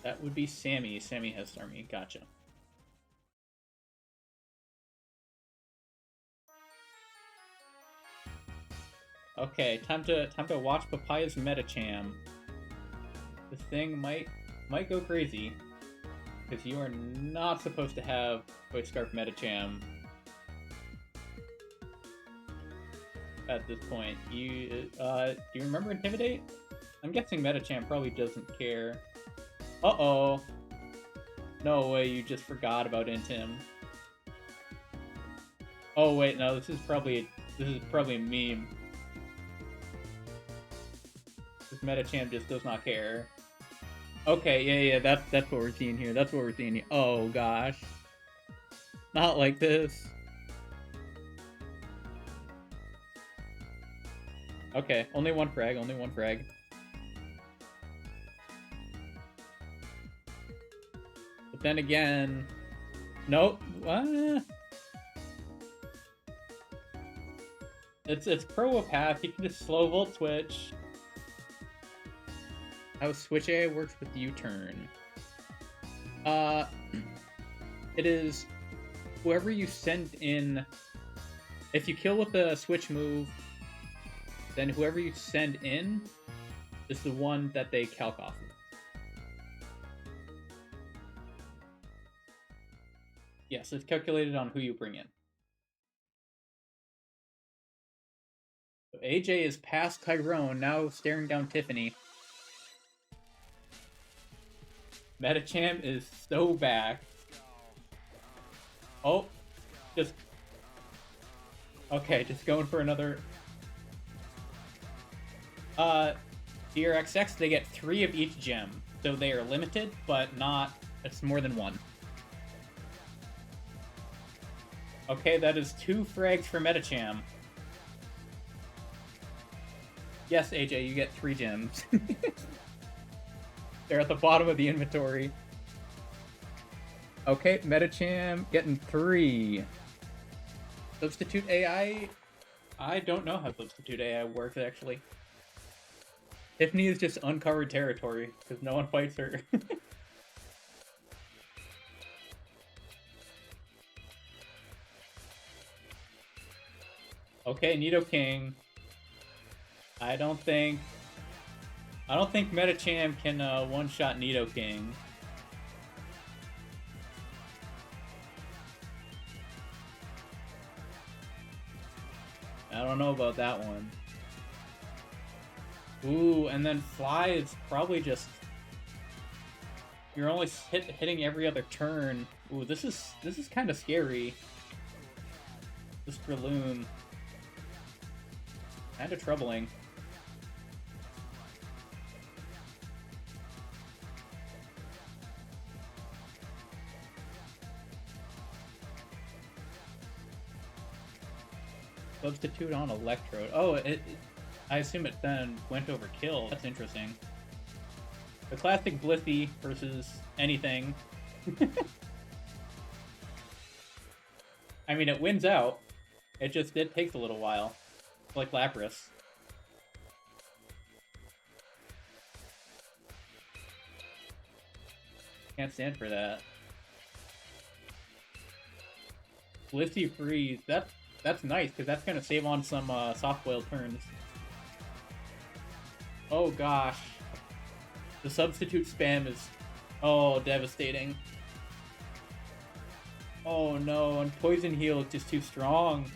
That would be Sammy. Sammy has Starmie. Gotcha. Okay, time to watch Papaya's Metacham. This thing might go crazy, because you are not supposed to have Voice Scarf Metacham at this point. Do you remember Intimidate? I'm guessing Metacham probably doesn't care. Uh-oh. No way, you just forgot about Intim. Oh wait, no, this is probably a meme. This Metacham just does not care. Okay, yeah, that's what we're seeing here. That's what we're seeing here. Oh gosh. Not like this. Okay, only one frag, only one frag. But then again... Nope. It's Pro Path, you can just slow Volt Switch. How Switch AI works with U-turn. It is whoever you send in. If you kill with the switch move, then whoever you send in is the one that they calc off of. Yes, it's calculated on who you bring in. So AJ is past Tyrone, now staring down Tiffany. Metacham is so back. Oh, just... Okay, just going for another... DRXX, they get 3 of each gem. So they are limited, but not... It's more than 1. Okay, that is 2 frags for Metacham. Yes, AJ, you get 3 gems. They're at the bottom of the inventory. Okay, Metacham getting 3. Substitute AI? I don't know how Substitute AI works, actually. Tiffany is just uncovered territory, because no one fights her. Okay, Nidoking. I don't think Metacham can one-shot Nidoking. I don't know about that one. Ooh, and then Fly is probably just... You're only hitting every other turn. Ooh, this is kind of scary. This Breloom. Kind of troubling. Substitute on Electrode. Oh, I assume it then went over kill. That's interesting. The classic Blissey versus anything. I mean, it wins out. It takes a little while. Like Lapras. Can't stand for that. Blissey Freeze. That's nice, because that's gonna save on some soft-boiled turns. Oh gosh. The substitute spam is... Oh, devastating. Oh no, and Poison Heal is just too strong.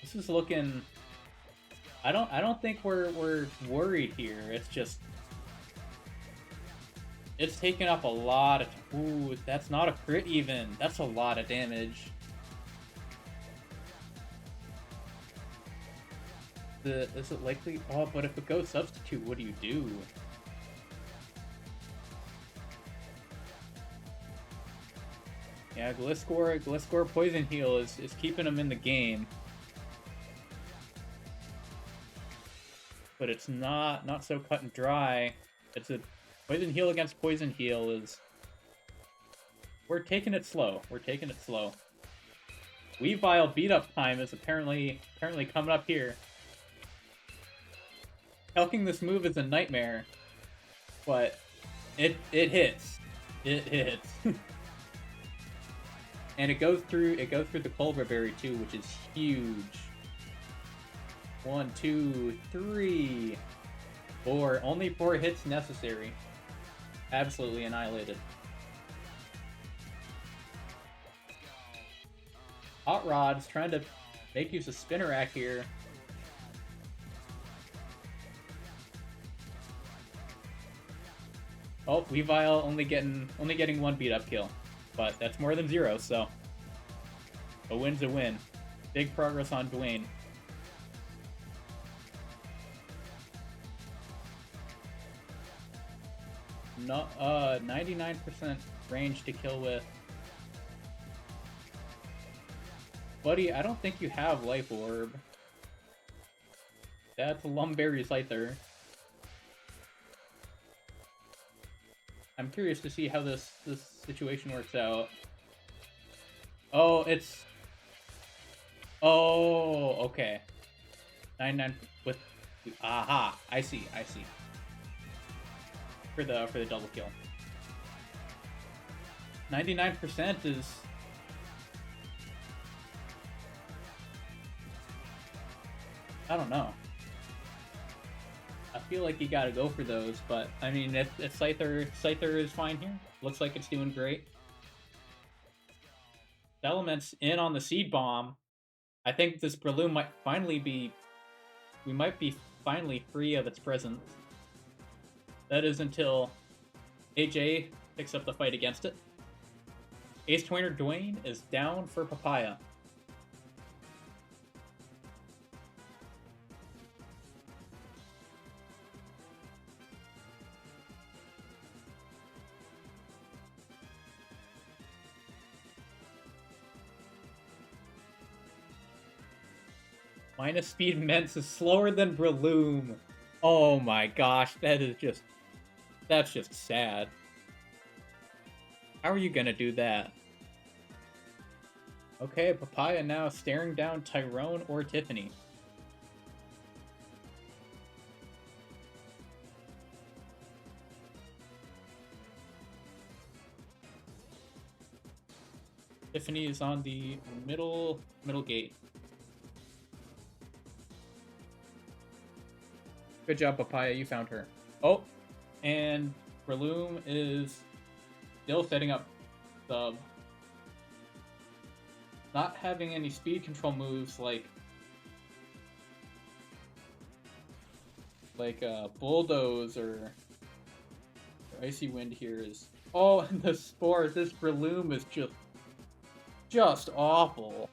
This is looking... I don't think we're worried here. It's just... It's taking up a lot of... Ooh, that's not a crit even. That's a lot of damage. Is it likely? Oh, but if it goes substitute, what do you do? Yeah, Gliscor Poison Heal is keeping him in the game. But it's not so cut and dry. It's a Poison Heal against Poison Heal is... We're taking it slow. We're taking it slow. Weavile beat up time is apparently coming up here. Calking this move is a nightmare, but it hits. It hits. And it goes through the Cobra Berry too, which is huge. 1, 2, 3, 4. Only 4 hits necessary. Absolutely annihilated. Hot Rod's trying to make use of Spinnerack here. Oh, Weavile only getting 1 beat up kill. But that's more than 0, so a win's a win. Big progress on Dwayne. No, 99% range to kill with. Buddy, I don't think you have Life Orb. That's Lumberry's Scyther. I'm curious to see how this situation works out. Oh, it's... Oh, okay. 99 with... Aha, I see. For the double kill. 99% is... I don't know. I feel like you gotta go for those, but I mean, if Scyther is fine here, looks like it's doing great. Element's in on the Seed Bomb. I think this Breloom might finally be... We might be finally free of its presence. That is until AJ picks up the fight against it. Ace Twinner Dwayne is down for Papaya. Minus speed Mence is slower than Breloom. Oh my gosh, that's just sad. How are you gonna do that? Okay, Papaya now staring down Tyrone or Tiffany. Tiffany is on the middle gate. Good job, Papaya, you found her. Oh, and Breloom is still setting up sub. Not having any speed control moves like Bulldoze or Icy Wind here is... Oh, and the Spores, this Breloom is just awful.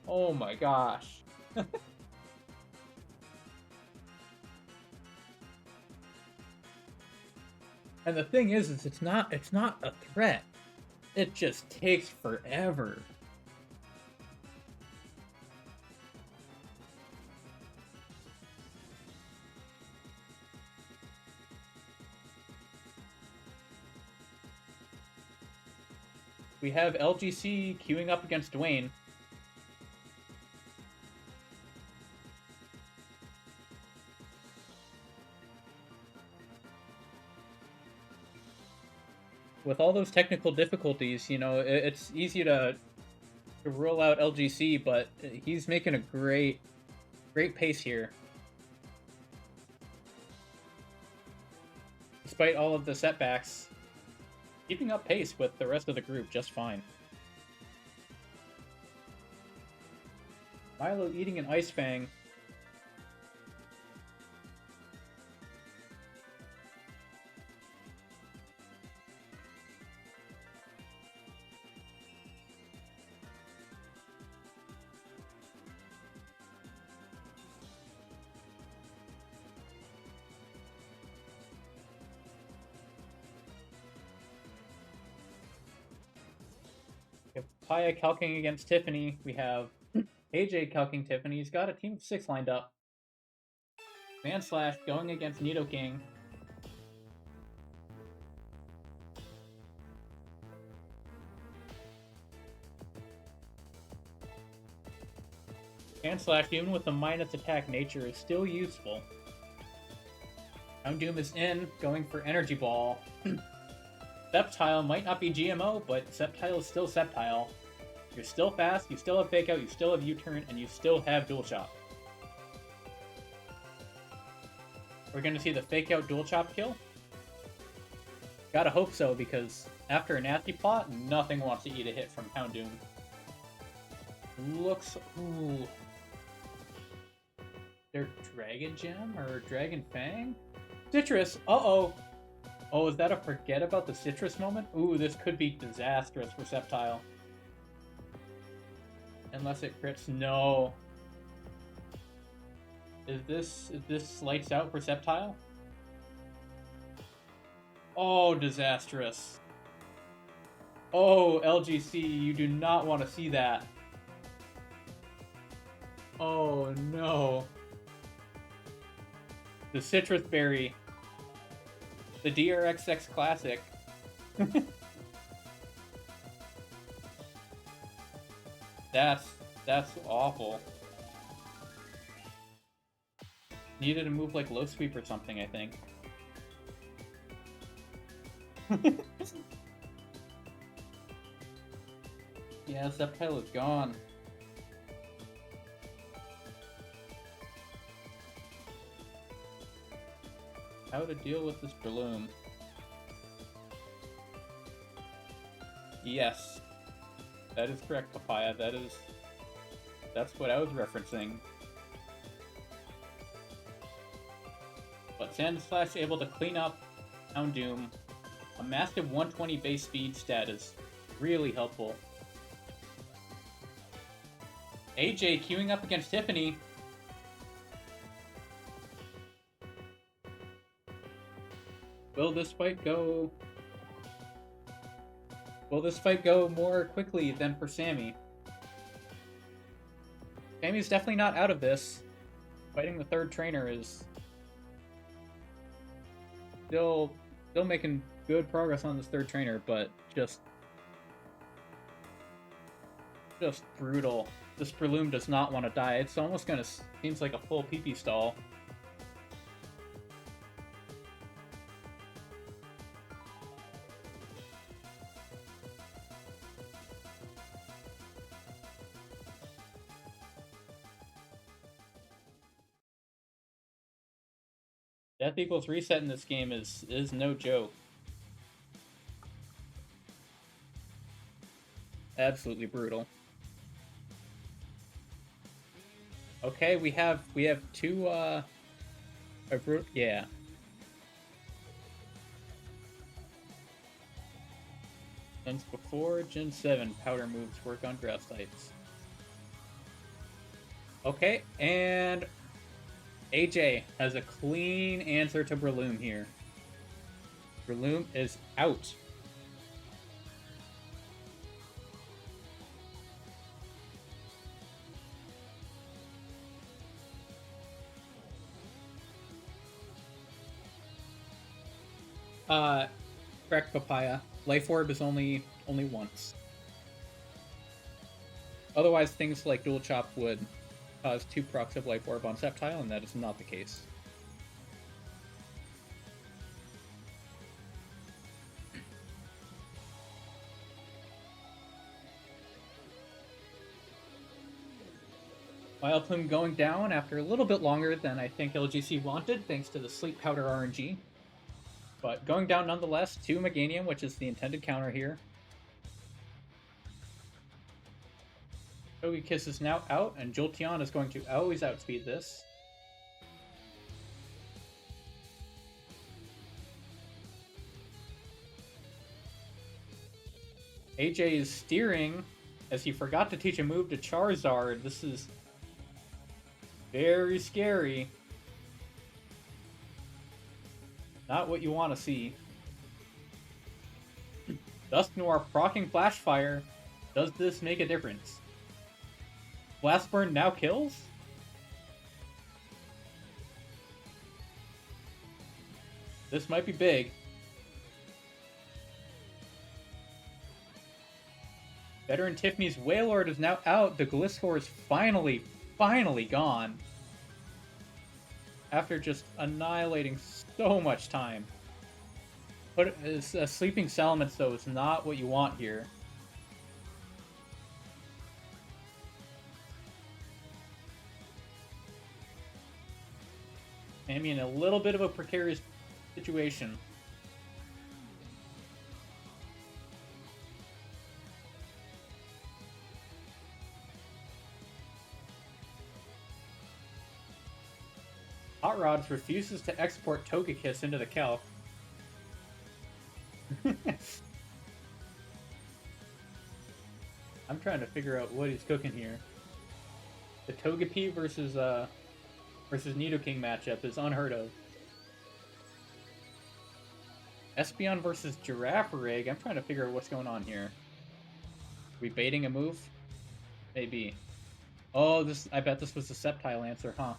Oh my gosh. And the thing is it's not a threat. It just takes forever. We have LGC queuing up against Dwayne. With all those technical difficulties, you know, it's easy to rule out LGC, but he's making a great pace here. Despite all of the setbacks, keeping up pace with the rest of the group just fine. Milo eating an Ice Fang. Paya calking against Tiffany. We have AJ calking Tiffany. He's got a team of 6 lined up. Man Slash going against Nidoking. Man Slash, even with the minus attack nature, is still useful. Houndoom is in, going for Energy Ball. Sceptile might not be GMO, but Sceptile is still Sceptile. You're still fast, you still have Fake Out, you still have U-Turn, and you still have Dual Chop. We're going to see the Fake Out Dual Chop kill. Gotta hope so, because after a nasty plot, nothing wants to eat a hit from Houndoom. Looks... Ooh. Their Dragon Gem or Dragon Fang? Citrus! Uh-oh! Oh, is that a forget about the Citrus moment? Ooh, this could be disastrous for Sceptile. Unless it crits. No. Is this lights out for Sceptile? Oh, disastrous. Oh, LGC, you do not want to see that. Oh, no. The Citrus Berry. The DRXX Classic. That's awful. Needed to move like Low Sweep or something, I think. Yeah, Sceptile is gone. How to deal with this Breloom? Yes. That is correct, Papaya. That's what I was referencing. But Sandslash able to clean up Houndoom. A massive 120 base speed stat is really helpful. AJ queuing up against Tiffany. Will this fight go more quickly than for Sammy? Sammy's definitely not out of this. Fighting the third trainer is still making good progress on this third trainer, but just brutal. This Breloom does not want to die. It's almost gonna seems like a full PP stall. Death equals reset in this game is no joke. Absolutely brutal. Okay, we have two yeah. Since before Gen 7 powder moves work on grass types. Okay, and AJ has a clean answer to Breloom here. Breloom is out. Correct, Papaya. Life Orb is only once. Otherwise, things like Dual Chop would cause 2 procs of Life Orb on Sceptile, and that is not the case. Wildplume going down after a little bit longer than I think LGC wanted, thanks to the Sleep Powder RNG. But going down nonetheless to Meganium, which is the intended counter here. Togekiss is now out, and Jolteon is going to always outspeed this. AJ is steering as he forgot to teach a move to Charizard. This is very scary. Not what you want to see. Dusknoir proccing Flash Fire. Does this make a difference? Blast Burn now kills? This might be big. Veteran Tiffany's Wailord is now out. The Gliscor is finally gone. After just annihilating so much time. But Sleeping Salamence, though, is not what you want here. Sammy in a little bit of a precarious situation. Hot Rods refuses to export Togekiss into the calc. I'm trying to figure out what he's cooking here. The Togepi versus Nidoking matchup is unheard of. Espeon versus Girafarig. I'm trying to figure out what's going on here. Are we baiting a move? Maybe. Oh, I bet this was the Sceptile answer, huh?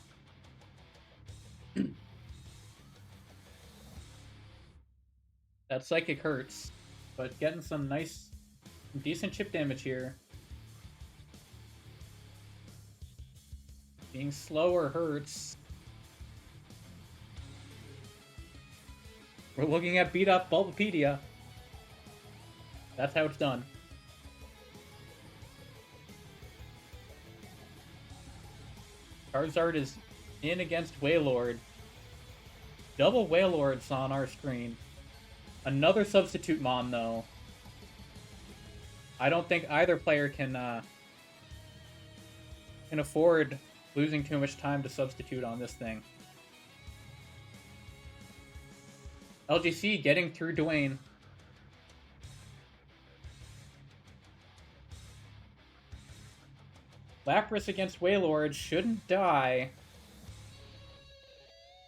That Psychic hurts, but getting some decent chip damage here. Being slower hurts. We're looking at beat up Bulbapedia. That's how it's done. Charizard is in against Wailord. Double Wailords on our screen. Another substitute Mon, though. I don't think either player can afford losing too much time to substitute on this thing. LGC getting through Dwayne. Lapras against Wailord shouldn't die.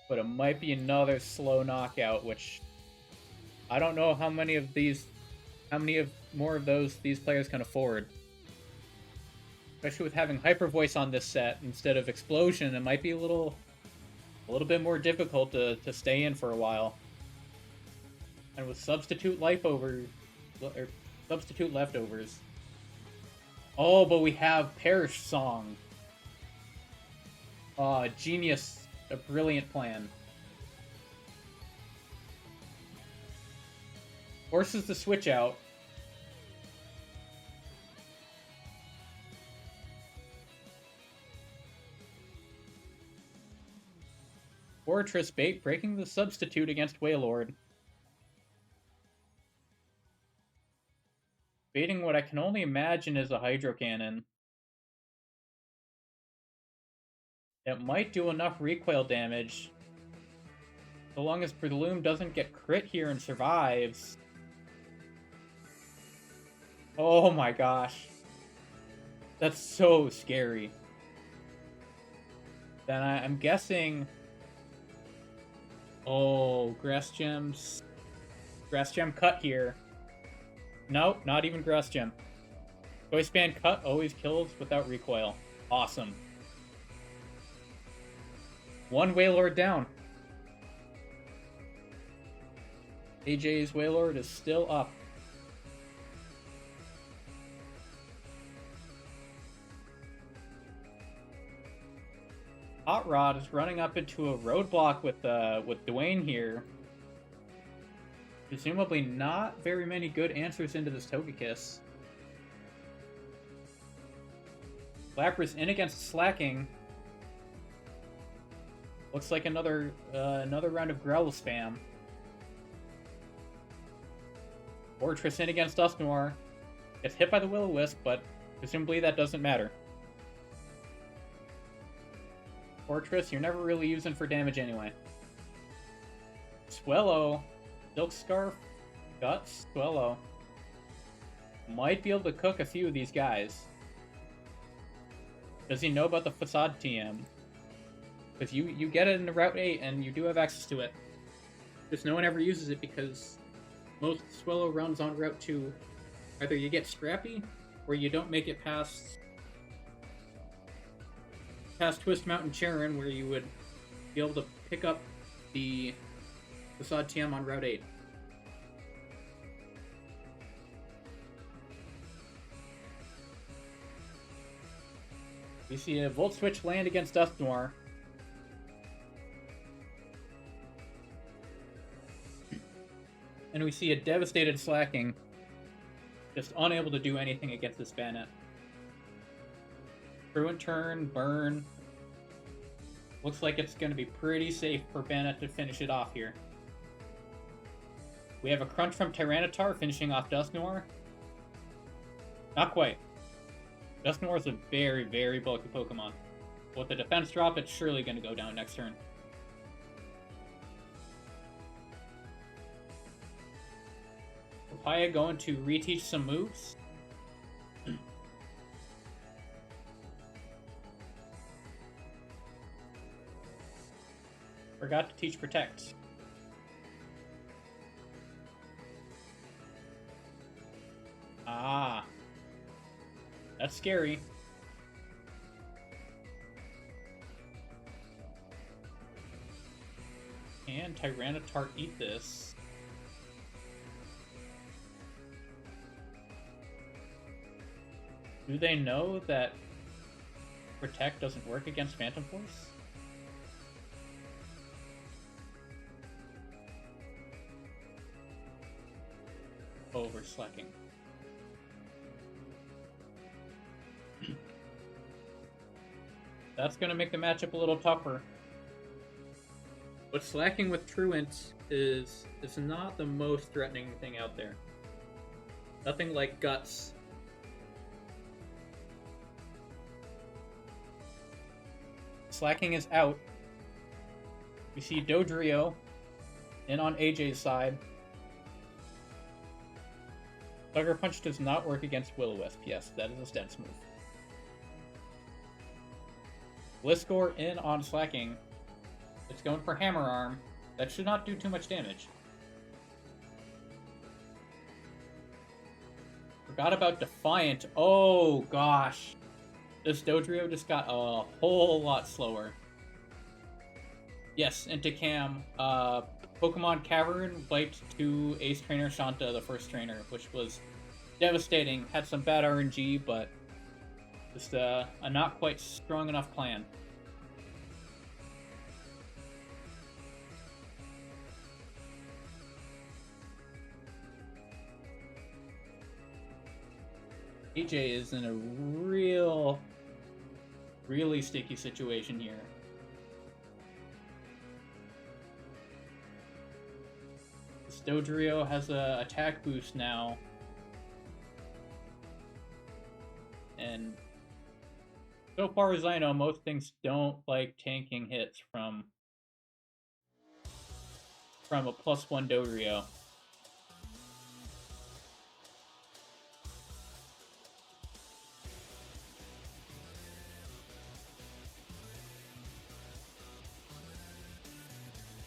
But it might be another slow knockout, which I don't know how many more of those these players can afford. Especially with having Hyper Voice on this set instead of Explosion, it might be a little bit more difficult to stay in for a while. And with substitute leftovers. Oh, but we have Perish Song. Genius. A brilliant plan. Forces the switch out. Fortress bait breaking the substitute against Wailord. Baiting what I can only imagine is a Hydro Cannon. It might do enough recoil damage. So long as Breloom doesn't get crit here and survives. Oh my gosh. That's so scary. Then I'm guessing... Oh, Grass Gems. Grass Gem cut here. Nope, not even Grass Gem. Choice Band cut always kills without recoil. Awesome. One Wailord down. AJ's Wailord is still up. Hot Rod is running up into a roadblock with Dwayne here. Presumably not very many good answers into this Togekiss. Lapras in against Slacking. Looks like another round of Growl spam. Fortress in against Dusknoir. Gets hit by the Will-O-Wisp, but presumably that doesn't matter. Fortress, you're never really using for damage anyway. Swellow. Silk Scarf. Guts. Swellow. Might be able to cook a few of these guys. Does he know about the Facade TM? Because you get it in Route 8 and you do have access to it. Just no one ever uses it because most Swellow runs on Route 2, either you get Scrappy or you don't make it past Twist Mountain Charon, where you would be able to pick up the Facade TM on Route 8. We see a Volt Switch land against Dusknoir. And we see a devastated Slacking, just unable to do anything against this Bannet. Truant Turn, Burn. Looks like it's going to be pretty safe for Bannet to finish it off here. We have a Crunch from Tyranitar finishing off Dusknoir. Not quite. Dusknoir is a very, very bulky Pokemon. With the defense drop, it's surely going to go down next turn. Papaya going to reteach some moves. Forgot to teach Protect. Ah. That's scary. Can Tyranitar eat this? Do they know that Protect doesn't work against Phantom Force? Oh, we're slacking. That's going to make the matchup a little tougher. But slacking with Truant is not the most threatening thing out there. Nothing like Guts. Slacking is out. We see Dodrio in on AJ's side. Sucker Punch does not work against Will-O-Wisp. Yes, that is a stance move. Gliscor in on Slacking. It's going for Hammer Arm. That should not do too much damage. Forgot about Defiant. Oh gosh. This Dodrio just got a whole lot slower. Yes, into Cam. Pokemon Cavern wiped to Ace Trainer Shanta, the first trainer, which was devastating. Had some bad RNG, but just a not quite strong enough plan. AJ is in a really sticky situation here. This Dodrio has a attack boost now. And so far as I know, most things don't like tanking hits from a +1 Dodrio.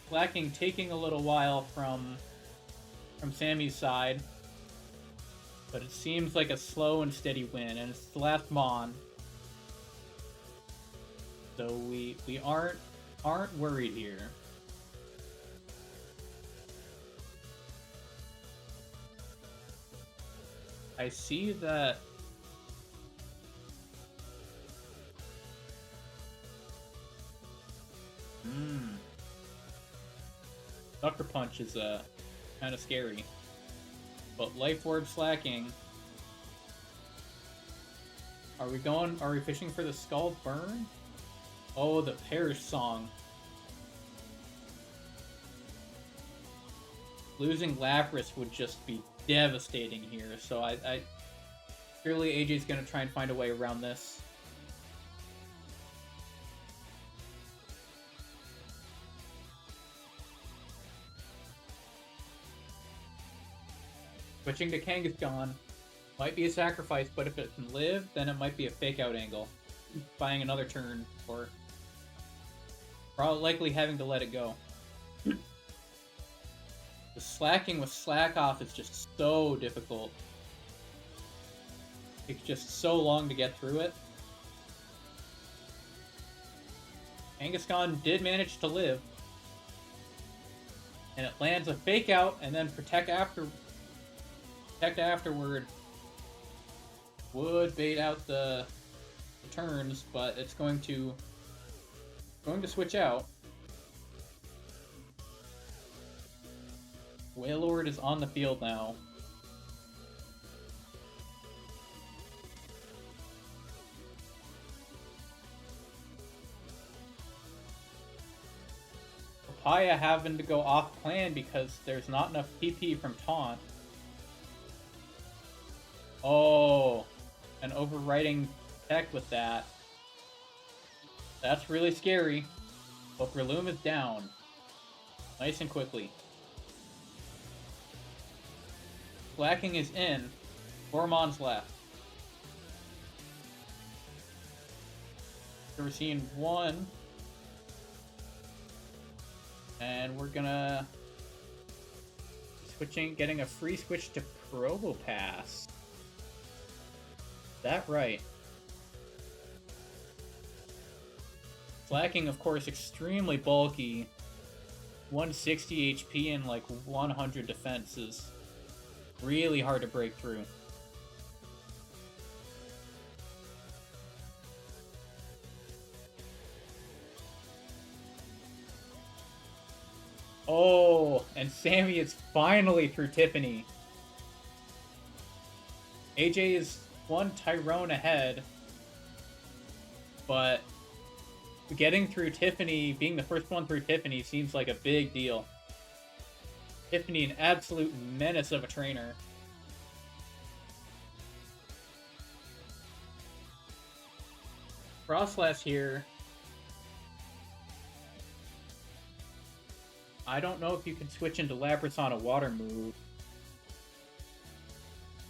Slacking taking a little while from Sammy's side, but it seems like a slow and steady win, and it's the last Mon, so we aren't worried here. I see that Sucker Punch is kind of scary, but Life Orb Slacking. Are we fishing for the Scald Burn? Oh, the Perish Song. Losing Lapras would just be devastating here, so I surely AJ's gonna try and find a way around this. Switching to Kangaskhan might be a sacrifice, but if it can live, then it might be a fake out angle. Buying another turn, or probably likely having to let it go. The Slacking with Slack Off is just so difficult. It's just so long to get through it. Kangaskhan did manage to live. And it lands a fake out and then protect afterward would bait out the turns, but it's going to switch out. Wailord is on the field now. Papaya having to go off plan because there's not enough PP from Taunt. Oh, an overriding tech with that. That's really scary. But Breloom is down. Nice and quickly. Slacking is in. 4 Mons left. So we're seeing 1. And we're gonna... getting a free switch to Probopass. That right. Slacking, of course, extremely bulky. 160 HP and like 100 defense is really hard to break through. Oh, and Sammy is finally through Tiffany. AJ is 1 Tyrone ahead, but getting through Tiffany, being the first one through Tiffany, seems like a big deal. Tiffany, an absolute menace of a trainer. Frostlass here. I don't know if you can switch into Lapras on a water move.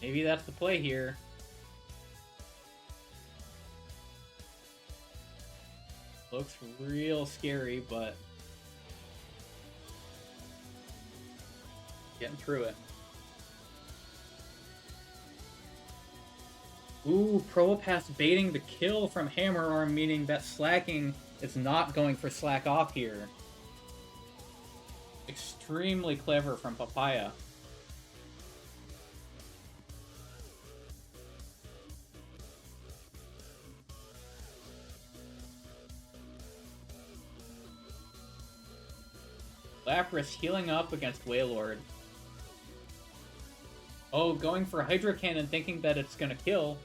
Maybe that's the play here. Looks real scary, but getting through it. Ooh, Probopass baiting the kill from Hammer Arm, meaning that Slacking is not going for Slack Off here. Extremely clever from Papaya. Lapras healing up against Wailord. Oh, going for Hydro Cannon thinking that it's gonna kill.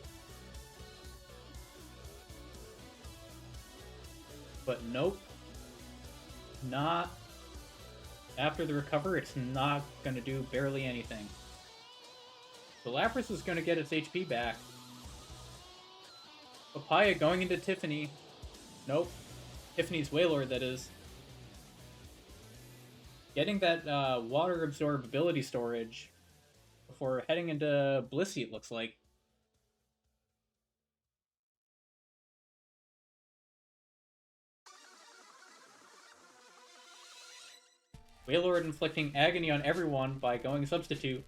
But nope. Not. After the recover, it's not gonna do barely anything. So Lapras is gonna get its HP back. Papaya going into Tiffany. Nope. Tiffany's Wailord, that is. Getting that water absorbability storage before heading into Blissey, it looks like. Wailord inflicting agony on everyone by going substitute.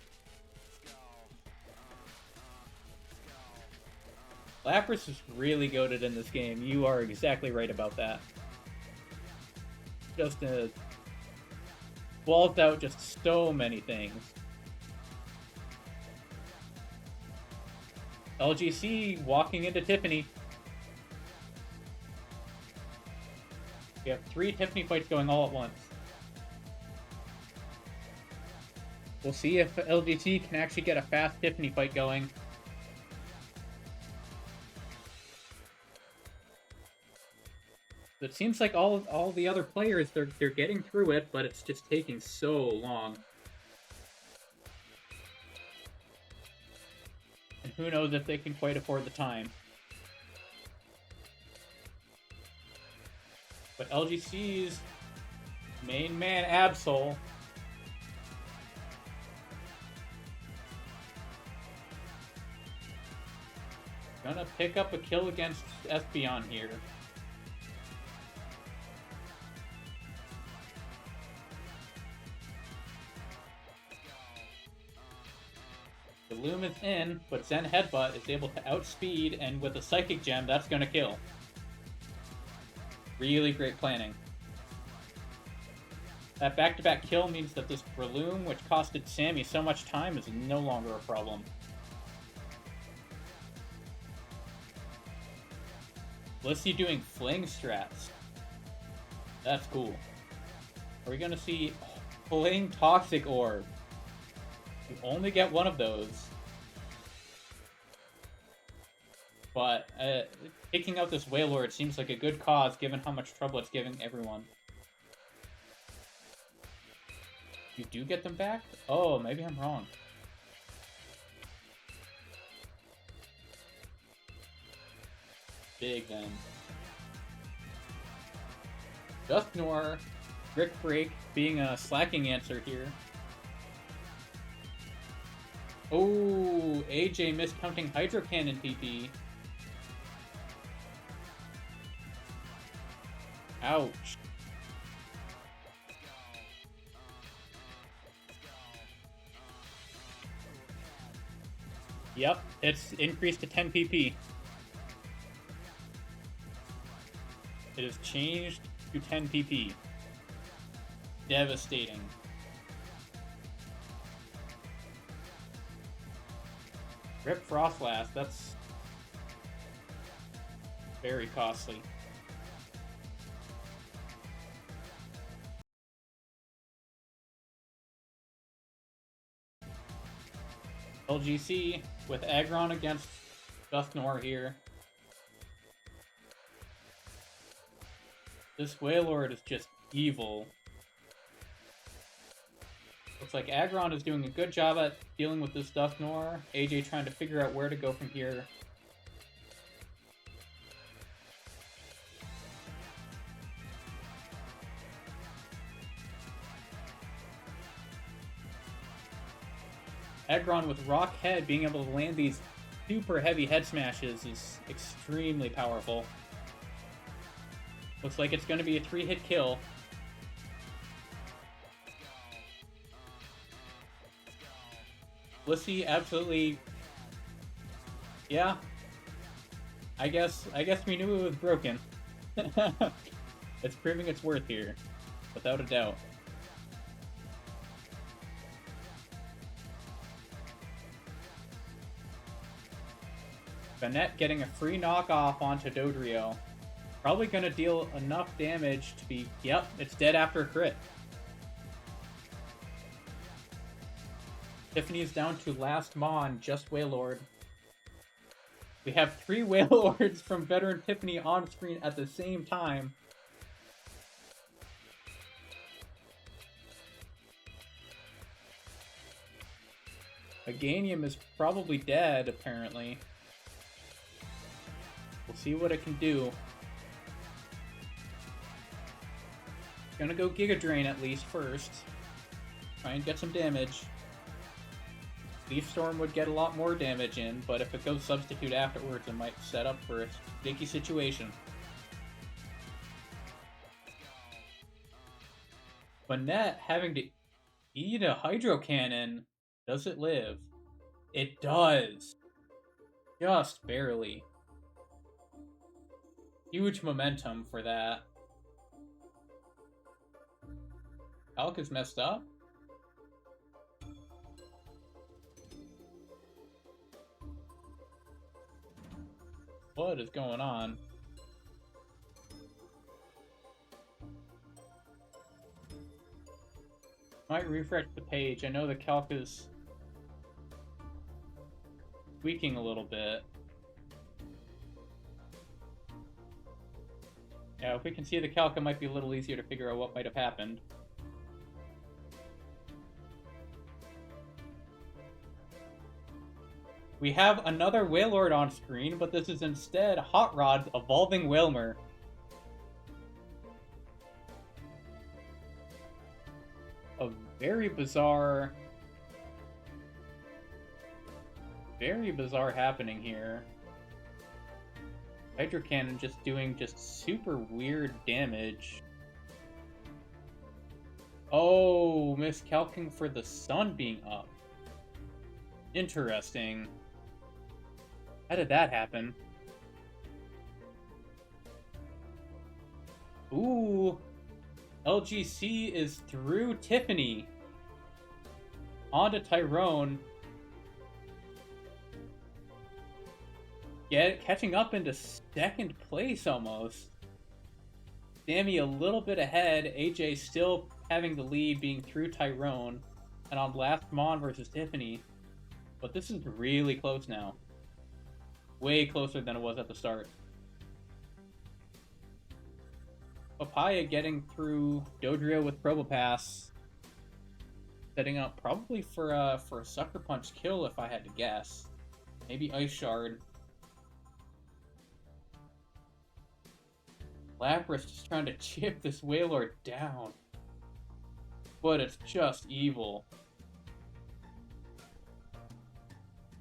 Lapras is really goated in this game. You are exactly right about that. Just walls out just so many things. LGC walking into Tiffany. We have 3 Tiffany fights going all at once. We'll see if LGC can actually get a fast Tiffany fight going. It seems like all the other players, they're getting through it, but it's just taking so long. And who knows if they can quite afford the time. But LGC's main man, Absol, gonna pick up a kill against Espeon here. The Loom is in, but Zen Headbutt is able to outspeed, and with a Psychic Gem, that's gonna kill. Really great planning. That back-to-back kill means that this Breloom, which costed Sammy so much time, is no longer a problem. Blissey doing Fling strats. That's cool. Are we gonna see Fling Toxic Orb? You only get one of those. But taking out this Wailord seems like a good cause given how much trouble it's giving everyone. You do get them back? Oh, maybe I'm wrong. Big then. Dusknoir, Brick Break being a slacking answer here. Oh, AJ miscounting Hydro Cannon PP. Ouch. Yep, it's increased to 10 PP. It has changed to 10 PP. Devastating. Rip Frostlass, that's very costly. LGC with Aggron against Dusknoir here. This Wailord is just evil. Looks like Aggron is doing a good job at dealing with this Dusknoir. AJ trying to figure out where to go from here. Aggron with Rock Head being able to land these super heavy head smashes is extremely powerful. Looks like it's going to be a 3-hit kill. Blissey absolutely... Yeah. I guess we knew it was broken. It's proving its worth here, without a doubt. Banette getting a free knockoff onto Dodrio. Probably going to deal enough damage to be... Yep, it's dead after a crit. Tiffany's down to last Mon, just Wailord. We have 3 Wailords from veteran Tiffany on screen at the same time. Meganium is probably dead, apparently. We'll see what it can do. Gonna go Giga Drain at least first. Try and get some damage. Leaf Storm would get a lot more damage in, but if it goes Substitute afterwards, it might set up for a sticky situation. Banette having to eat a Hydro Cannon. Does it live? It does. Just barely. Huge momentum for that. Calc is messed up. What is going on? Might refresh the page. I know the calc is tweaking a little bit. Yeah, if we can see the calc, it might be a little easier to figure out what might have happened. We have another Wailord on screen, but this is instead Hot Rod's Evolving Wailmer. A very bizarre happening here. Hydro Cannon just doing super weird damage. Oh, miscalculating for the sun being up. Interesting. How did that happen? Ooh. LGC is through Tiffany. On to Tyrone. Catching up into second place almost. Sammy a little bit ahead. AJ still having the lead, being through Tyrone. And on last Mon versus Tiffany. But this is really close now. Way closer than it was at the start. Papaya getting through Dodrio with Probopass. Setting up probably for a Sucker Punch kill if I had to guess. Maybe Ice Shard. Lapras just trying to chip this Wailord down. But it's just evil.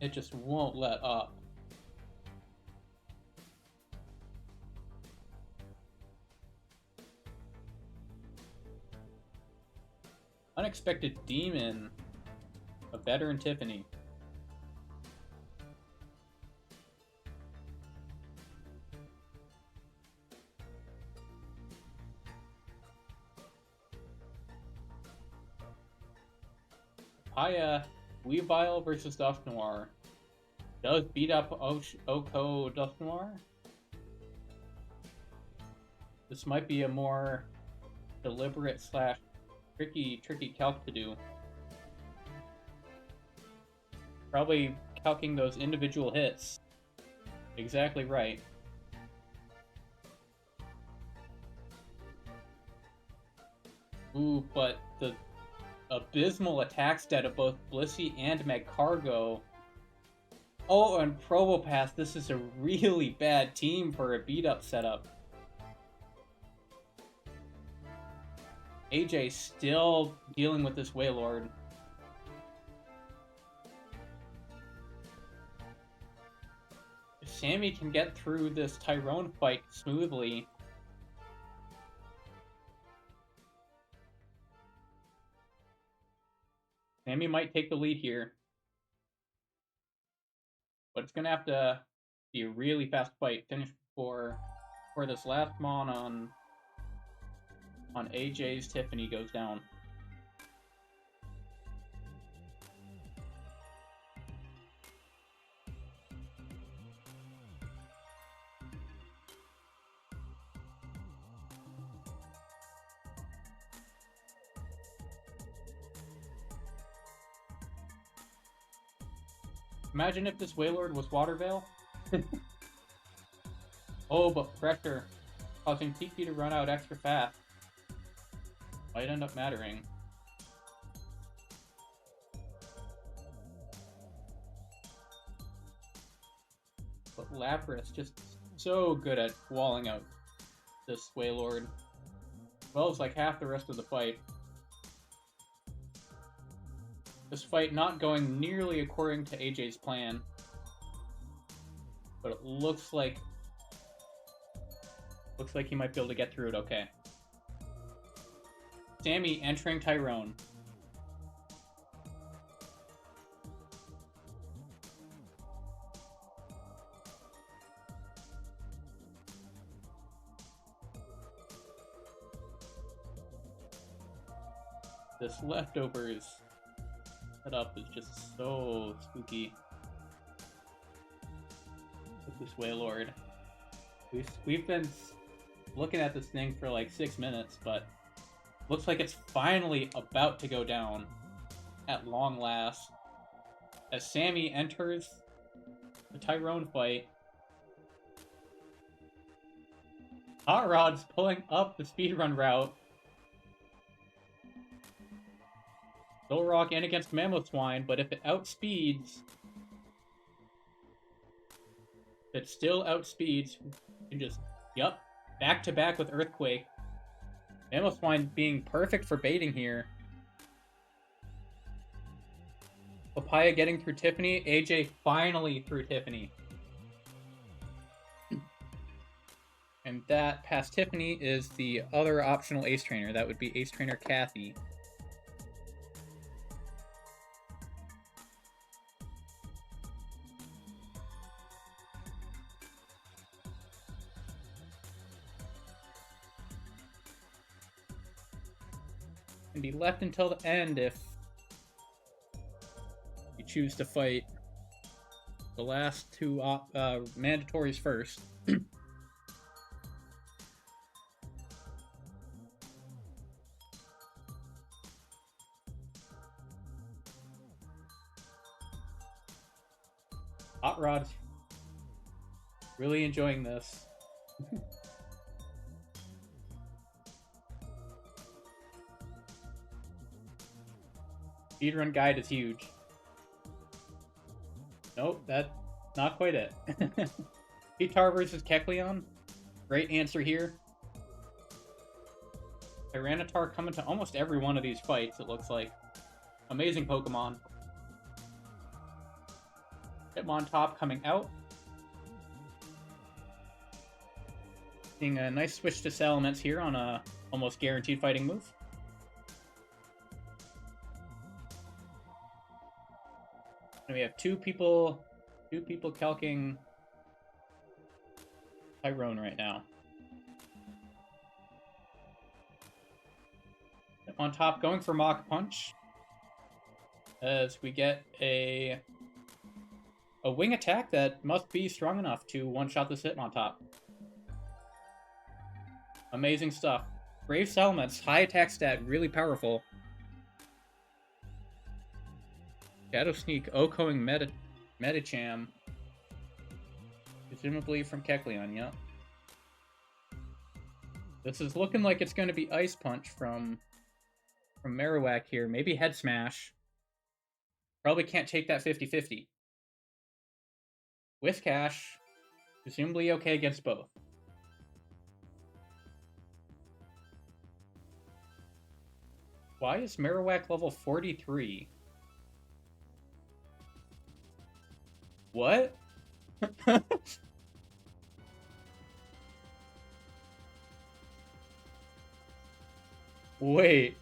It just won't let up. Unexpected Demon. A veteran Tiffany. Papaya, Weavile versus Dusknoir. Does beat up Oko Dusknoir? This might be a more deliberate / tricky calc to do. Probably calcing those individual hits. Exactly right. Ooh, but the abysmal attack stat of both Blissey and Magcargo. Oh, and Probopass, this is a really bad team for a beat-up setup. AJ still dealing with this Wailord. Sammy can get through this Tyrone fight smoothly. Sammy might take the lead here. But it's gonna have to be a really fast fight. Finish before this last mon on AJ's Tiffany goes down. Imagine if this Waylord was Watervale. Oh, but pressure, causing TP to run out extra fast. Might end up mattering. But Lapras just so good at walling out this Waylord. Well, it's like half the rest of the fight. This fight not going nearly according to AJ's plan. But it looks like he might be able to get through it okay. Sammy entering Tyrone. This leftovers setup is just so spooky. With this Waylord. We've been looking at this thing for like 6 minutes, but looks like it's finally about to go down at long last. As Sammy enters the Tyrone fight, Hot Rod's pulling up the speedrun route. Solrock in against Mamoswine, but if it outspeeds, if it still outspeeds, you can just, yup, back to back with Earthquake. Mamoswine being perfect for baiting here. Papaya getting through Tiffany. AJ finally through Tiffany. And that past Tiffany is the other optional Ace Trainer. That would be Ace Trainer Kathy. Can be left until the end if you choose to fight the last two mandatories first. Hot Rod's really enjoying this. Speedrun guide is huge. Nope, that's not quite it. Pitar versus Kecleon. Great answer here. Tyranitar coming to almost every one of these fights, it looks like. Amazing Pokemon. Hitmontop coming out. Seeing a nice switch to Salamence here on a almost guaranteed fighting move. And we have two people calcing Tyrone right now. On top, going for Mach Punch. As we get a wing attack that must be strong enough to one-shot this Hitmontop. Amazing stuff. Brave Salamence, high attack stat, really powerful. Shadow Sneak, Okoing Medicham. Presumably from Kecleon, yep. This is looking like it's going to be Ice Punch from Marowak here. Maybe Head Smash. Probably can't take that 50-50. Whiscash, presumably okay against both. Why is Marowak level 43? What? Wait.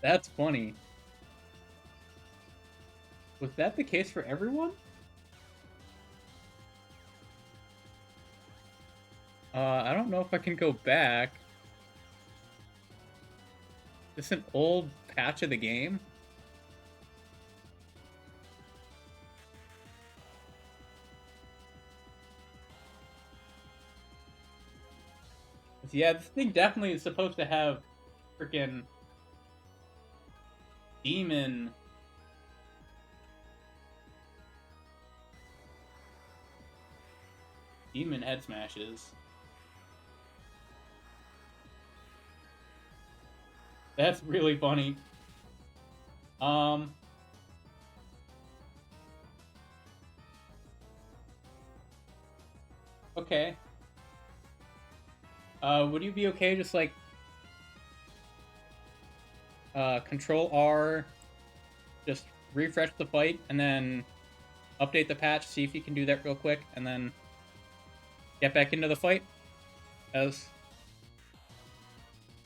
That's funny. Was that the case for everyone? I don't know if I can go back. Is this an old patch of the game? Yeah, this thing definitely is supposed to have freaking demon head smashes. That's really funny. Okay. Would you be okay just like Control R, just refresh the fight, and then update the patch, see if you can do that real quick, and then get back into the fight? As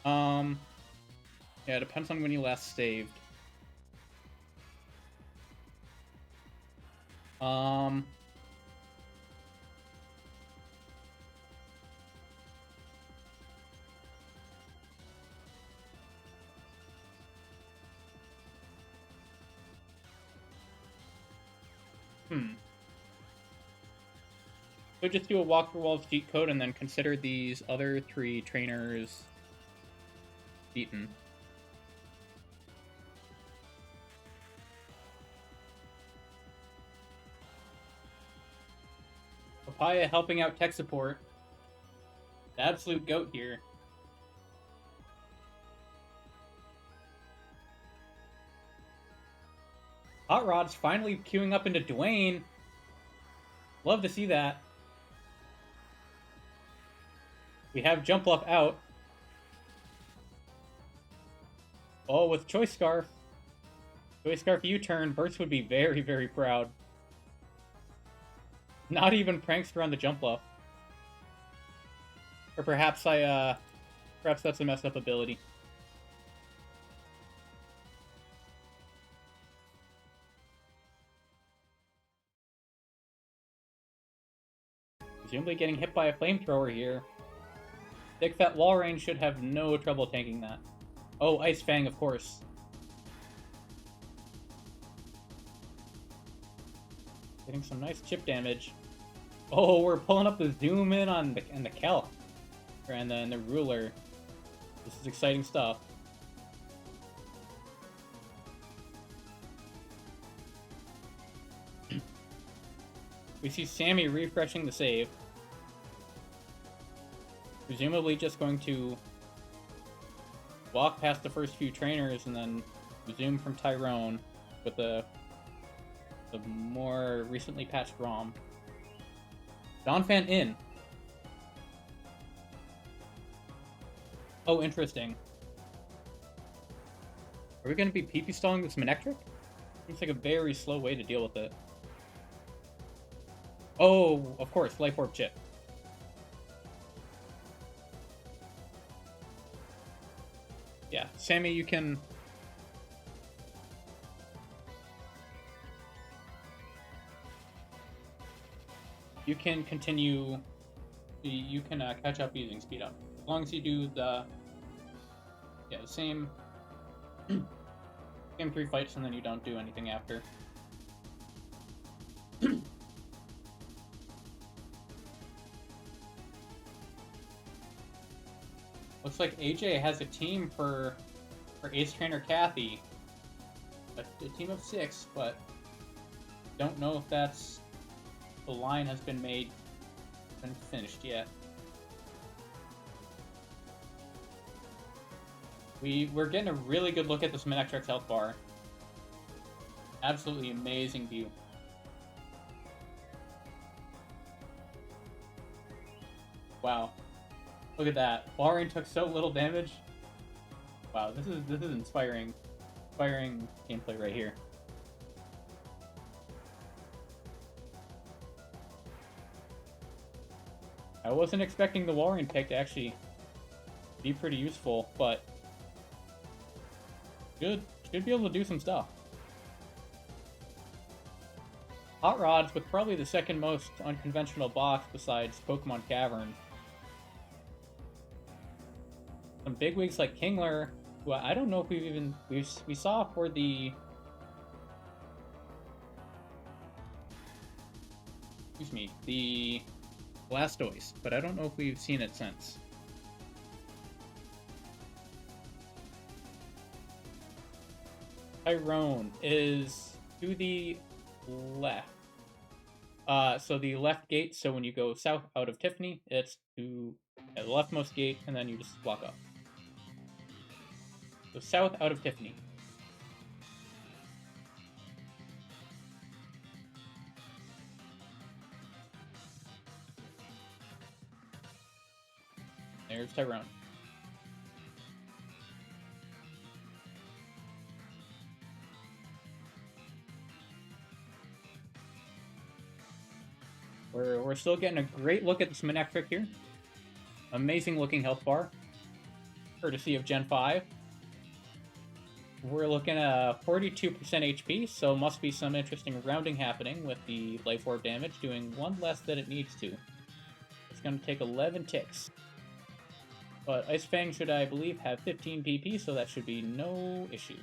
yeah, it depends on when you last saved. So just do a walk through walls cheat code and then consider these other 3 trainers beaten. Papaya helping out tech support. The absolute goat here. Hot Rod's finally queuing up into Dwayne. Love to see that. We have Jump Bluff out. Oh, with Choice Scarf. Choice Scarf U-turn. Burst would be very, very proud. Not even Prankster on the Jump Bluff. Or perhaps perhaps that's a messed up ability. Presumably getting hit by a flamethrower here. Big Fat Walrein should have no trouble tanking that. Oh, Ice Fang, of course. Getting some nice chip damage. Oh, we're pulling up the zoom in on the Kelp. And then the ruler. This is exciting stuff. We see Sammy refreshing the save. Presumably just going to walk past the first few trainers and then resume from Tyrone with the more recently patched ROM. Donphan in. Oh, interesting. Are we going to be PP stalling this Manectric? Seems like a very slow way to deal with it. Oh, of course, Life Orb chip. Yeah, Sammy, you can... You can continue... You can catch up using Speed Up. As long as you do the... Yeah, the same... same 3 fights and then you don't do anything after. Looks like AJ has a team for Ace Trainer Kathy. A team of 6, but don't know if that's the line has been finished yet. We're getting a really good look at this Manectric's health bar. Absolutely amazing view. Wow. Look at that. Walrein took so little damage. Wow, this is inspiring gameplay right here. I wasn't expecting the Walrein pick to actually be pretty useful, but should be able to do some stuff. Hot Rod's with probably the second most unconventional box besides Pokemon Cavern. Some bigwigs like Kingler, who I don't know if we saw for the the Blastoise, but I don't know if we've seen it since. Tyrone is to the left. So the left gate, so when you go south out of Tiffany, it's to the leftmost gate, and then you just walk up. So south out of Tiffany. There's Tyrone. We're still getting a great look at this Manectric here. Amazing looking health bar, courtesy of Gen 5. We're looking at 42% HP, so must be some interesting rounding happening with the Life Orb damage doing one less than it needs to. It's going to take 11 ticks. But Ice Fang should, I believe, have 15 PP, so that should be no issue.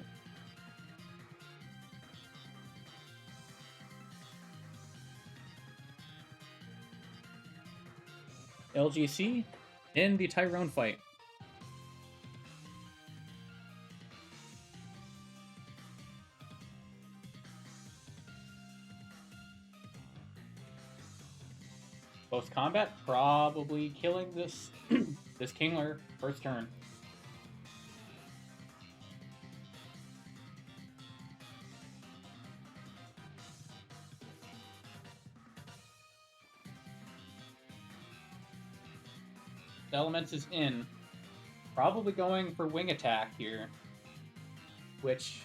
LGC in the Tyrone fight. Close combat, probably killing this this Kingler first turn. The Elements is in. Probably going for Wing Attack here, which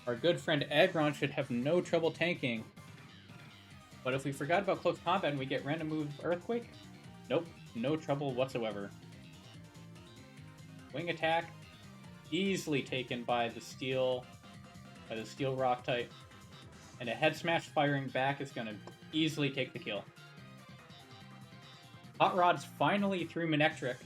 our good friend Aggron should have no trouble tanking. But if we forgot about close combat and we get random move Earthquake, nope, no trouble whatsoever. Wing Attack, easily taken by the Steel Rock type. And a Head Smash firing back is going to easily take the kill. Hot Rod's finally through Manectric.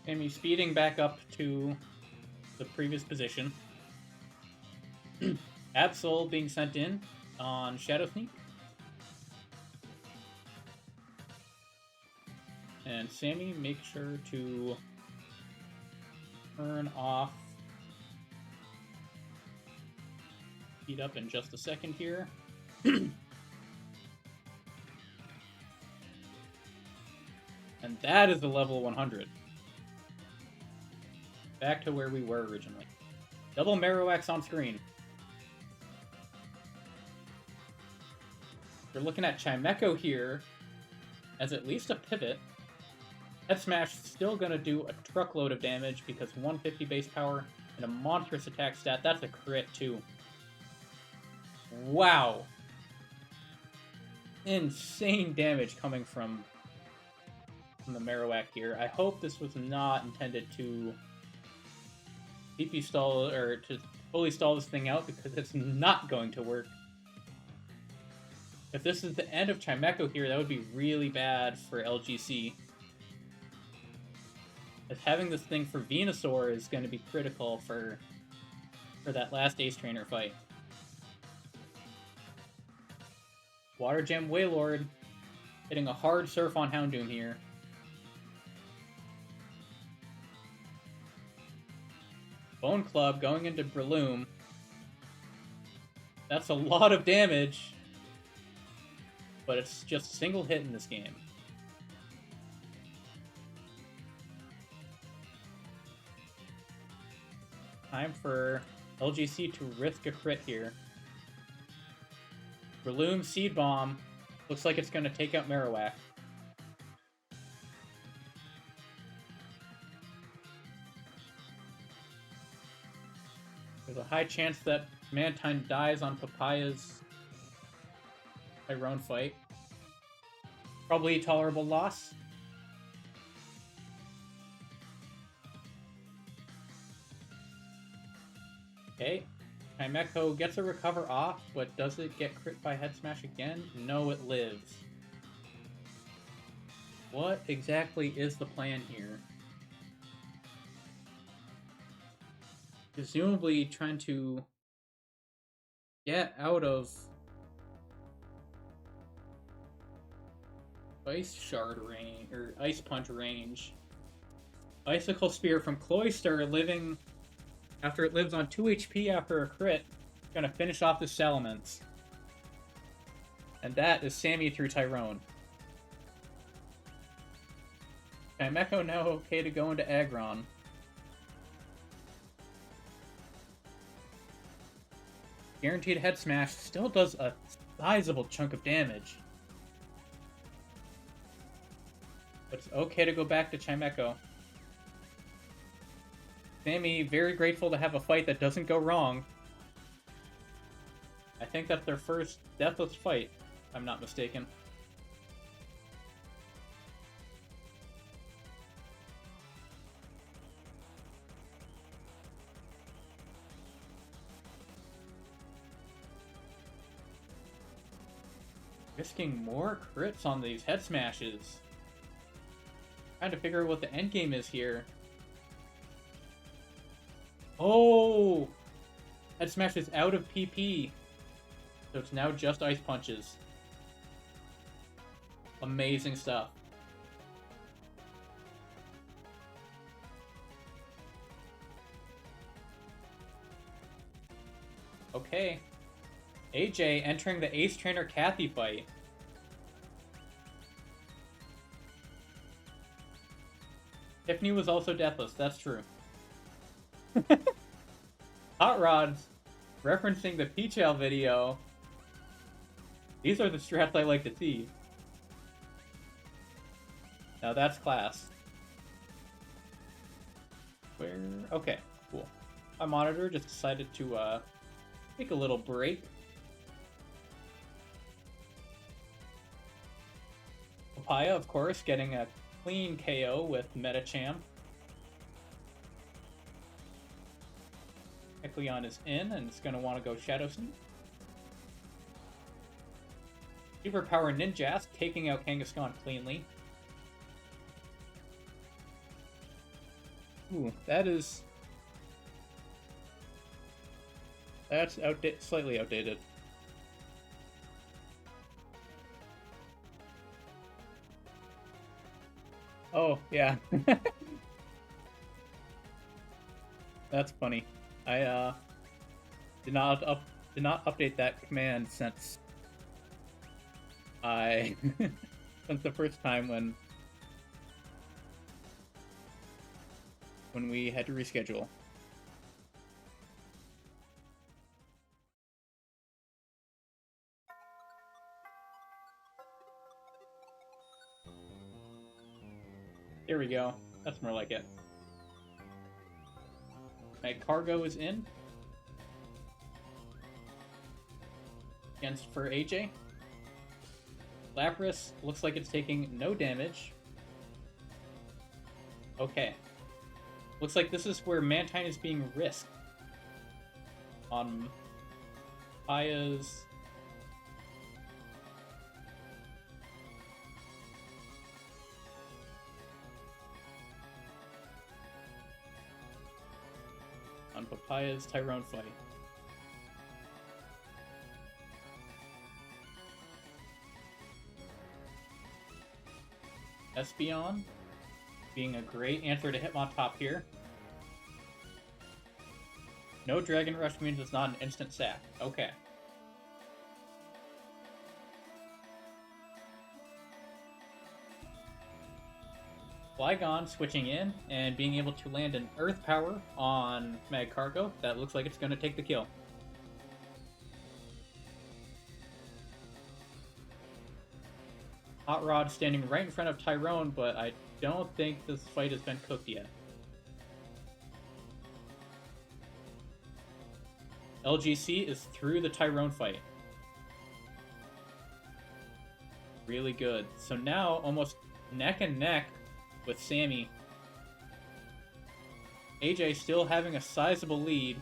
Amy speeding back up to the previous position. Absol being sent in on Shadow Sneak. And Sammy, make sure to turn off Heat up in just a second here. And that is the level 100. Back to where we were originally. Double Marowaks on screen. We're looking at Chimecho here as at least a pivot. Head Smash still going to do a truckload of damage because 150 base power and a monstrous attack stat. That's a crit too. Wow. Insane damage coming from the Marowak here. I hope this was not intended to TP stall or to fully stall this thing out because it's not going to work. If this is the end of Chimecho here, that would be really bad for LGC. As having this thing for Venusaur is going to be critical for that last Ace Trainer fight. Water Gem Wailord hitting a hard Surf on Houndoom here. Bone Club going into Breloom. That's a lot of damage, but it's just a single hit in this game. Time for LGC to risk a crit here. Breloom Seed Bomb. Looks like it's going to take out Marowak. There's a high chance that Mantine dies on Papaya's Tyrone fight. Probably a tolerable loss. Okay. Chimecho gets a recover off, but does it get crit by Head Smash again? No, it lives. What exactly is the plan here? Presumably trying to get out of Ice Shard range, or Ice Punch range. Icicle Spear from Cloyster living after it lives on 2 HP after a crit. Gonna finish off the Salamence. And that is Sammy through Tyrone. Chimecho now okay to go into Aggron. Guaranteed Head Smash still does a sizable chunk of damage. But it's okay to go back to Chimecho. Sammy, very grateful to have a fight that doesn't go wrong. I think that's their first deathless fight, if I'm not mistaken. Risking more crits on these head smashes. Trying to figure out what the endgame is here. Oh! Head smash is out of PP. So it's now just ice punches. Amazing stuff. Okay. AJ entering the Ace Trainer Kathy fight. Tiffany was also deathless, that's true. Hot Rods referencing the Peachale video. These are the strats I like to see. Now that's class. Where? Okay, cool. My monitor just decided to take a little break. Papaya, of course, getting a clean KO with Metacham. Ekleon is in, and it's going to want to go Shadow Sneak. Superpower Ninjask taking out Kangaskhan cleanly. Ooh, that's slightly outdated. Oh, yeah. That's funny. I did not update that command since since the first time when we had to reschedule. There we go. That's more like it. My cargo is in. Against for AJ. Lapras looks like it's taking no damage. Okay. Looks like this is where Mantine is being risked. On Paya's... on Papaya's Tyrone fight. Espeon being a great answer to Hitmontop here. No Dragon Rush means it's not an instant sack. Okay. Flygon switching in and being able to land an Earth Power on Mag Cargo. That looks like it's going to take the kill. Hot Rod standing right in front of Tyrone, but I don't think this fight has been cooked yet. LGC is through the Tyrone fight. Really good. So now, almost neck and neck with Sammy. AJ still having a sizable lead.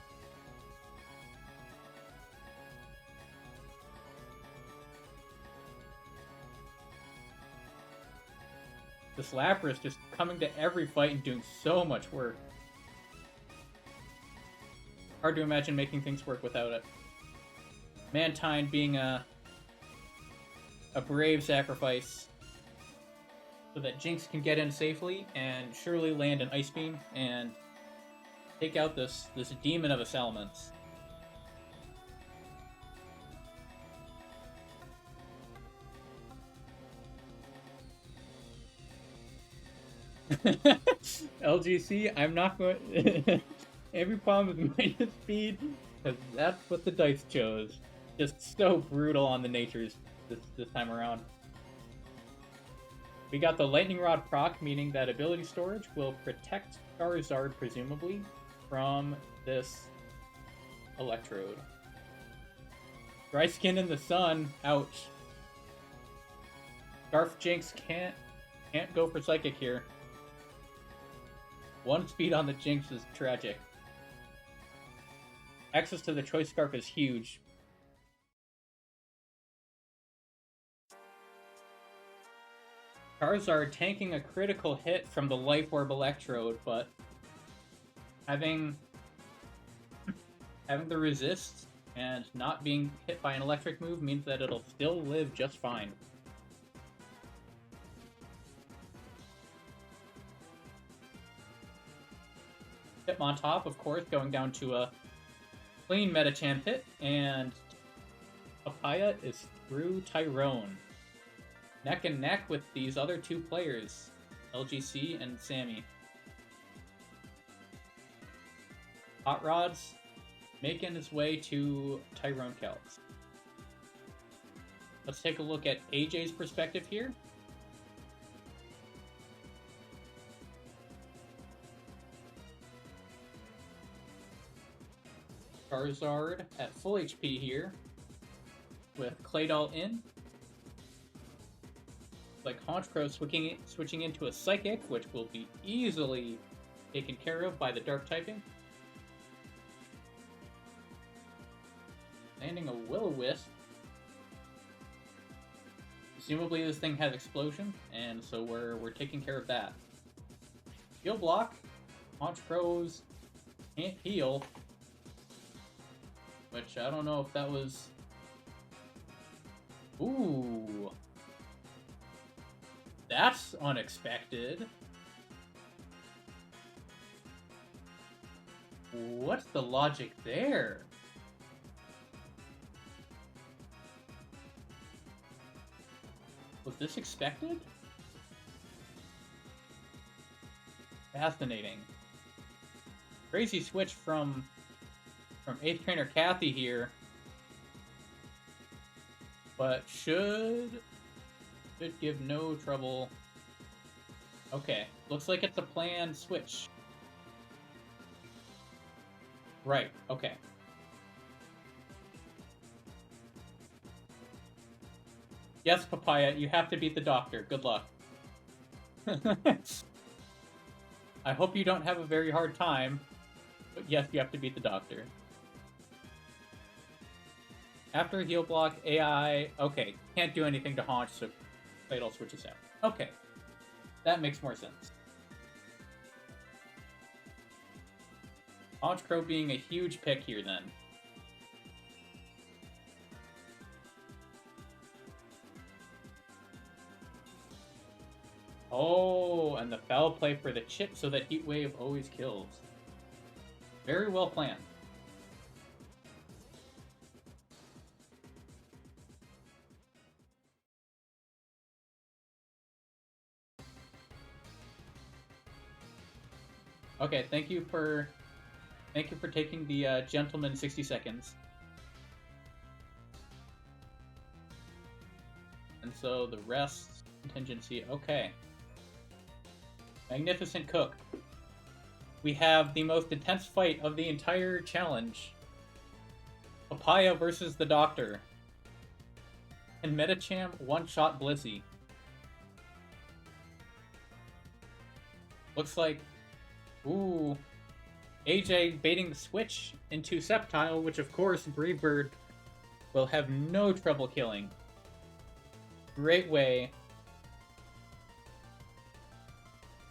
This Lapras just coming to every fight and doing so much work. Hard to imagine making things work without it. Mantine being a brave sacrifice so that Jinx can get in safely and surely land an Ice Beam and take out this demon of a Salamence. LGC, I'm not going... Every problem with minus speed, because that's what the dice chose. Just so brutal on the natures this time around. We got the Lightning Rod proc, meaning that ability storage will protect Charizard, presumably, from this Electrode. Dry Skin in the sun, ouch. Scarf Jinx can't go for Psychic here. One speed on the Jinx is tragic. Access to the Choice Scarf is huge. Charizard tanking a critical hit from the Life Orb Electrode, but having the resist and not being hit by an electric move means that it'll still live just fine. Hitmontop, of course, going down to a clean Metachamp hit, and Papaya is through Tyrone. Neck and neck with these other two players, LGC and Sammy. Hot Rod's making his way to Tyrone Kelps. Let's take a look at AJ's perspective here. Charizard at full HP here, with Claydol in. Like Honchkrow switching into a Psychic, which will be easily taken care of by the Dark typing. Landing a Will-O-Wisp. Presumably this thing has Explosion, and so we're taking care of that. Heal block. Honchkrows can't heal. Which, I don't know if that was... Ooh. That's unexpected. What's the logic there? Was this expected? Fascinating. Crazy switch from 8th Trainer Kathy here. But should give no trouble. Okay, looks like it's a planned switch. Right, okay. Yes, Papaya, you have to beat the doctor. Good luck. I hope you don't have a very hard time, but yes, you have to beat the doctor. After heal block, AI... Okay, can't do anything to Haunch, so Claydol switches out. Okay, that makes more sense. Honchkrow being a huge pick here, then. Oh, and the foul play for the chip so that Heat Wave always kills. Very well planned. Okay, thank you for taking the gentleman 60 seconds. And so the rest contingency. Okay. Magnificent Cook. We have the most intense fight of the entire challenge. Papaya versus the Doctor. And Metacham one-shot Blissey. Looks like... Ooh. AJ baiting the switch into Sceptile, which of course Bravebird will have no trouble killing. Great way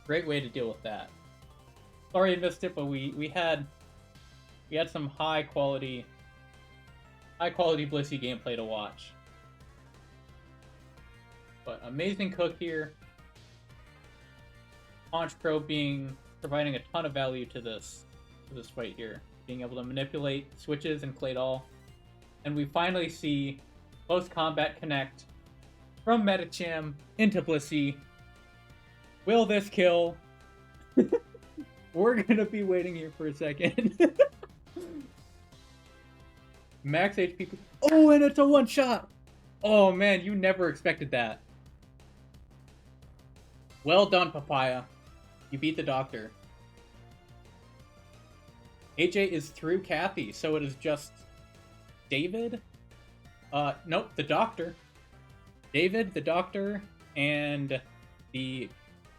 to deal with that. Sorry I missed it, but we had some high quality Blissey gameplay to watch. But amazing Cook here. Launch Pro providing a ton of value to this fight here. Being able to manipulate switches and Claydol. And we finally see close combat connect from Metacham into Blissey. Will this kill? We're gonna be waiting here for a second. Max HP. Oh, and it's a one-shot! Oh man, you never expected that. Well done, Papaya. You beat the Doctor. AJ is through Kathy, so it is just David? Nope, the Doctor. David, the Doctor, and the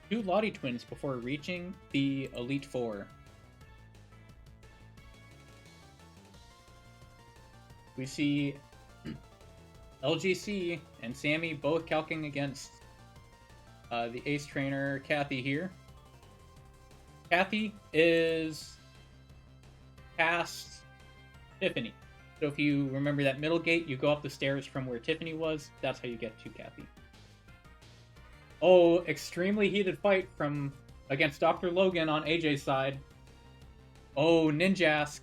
two Lottie twins before reaching the Elite Four. We see LGC and Sammy both calcing against the ace trainer Kathy here. Kathy is past Tiffany. So if you remember that middle gate, you go up the stairs from where Tiffany was. That's how you get to Kathy. Oh, extremely heated fight against Dr. Logan on AJ's side. Oh, Ninjask.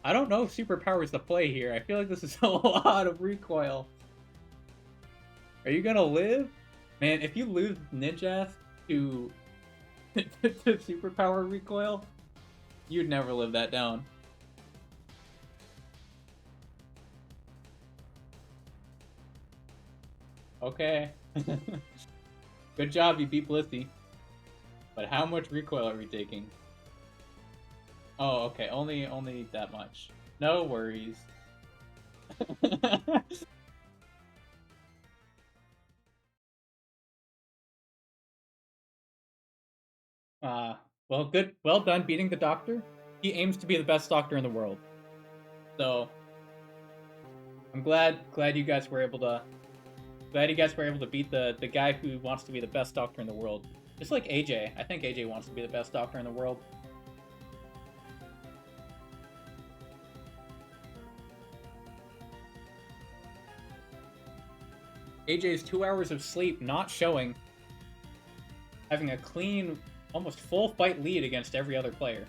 I don't know if superpower is the play here. I feel like this is a lot of recoil. Are you gonna live? Man, if you lose Ninjask to superpower recoil, you'd never live that down. Okay. Good job, you beat Blissey. But how much recoil are we taking? Oh, okay, only that much. No worries. Well done beating the Doctor. He aims to be the best Doctor in the world. So, I'm glad you guys were able to beat the guy who wants to be the best Doctor in the world. Just like AJ. I think AJ wants to be the best Doctor in the world. AJ's 2 hours of sleep not showing. Having a clean, almost full fight lead against every other player.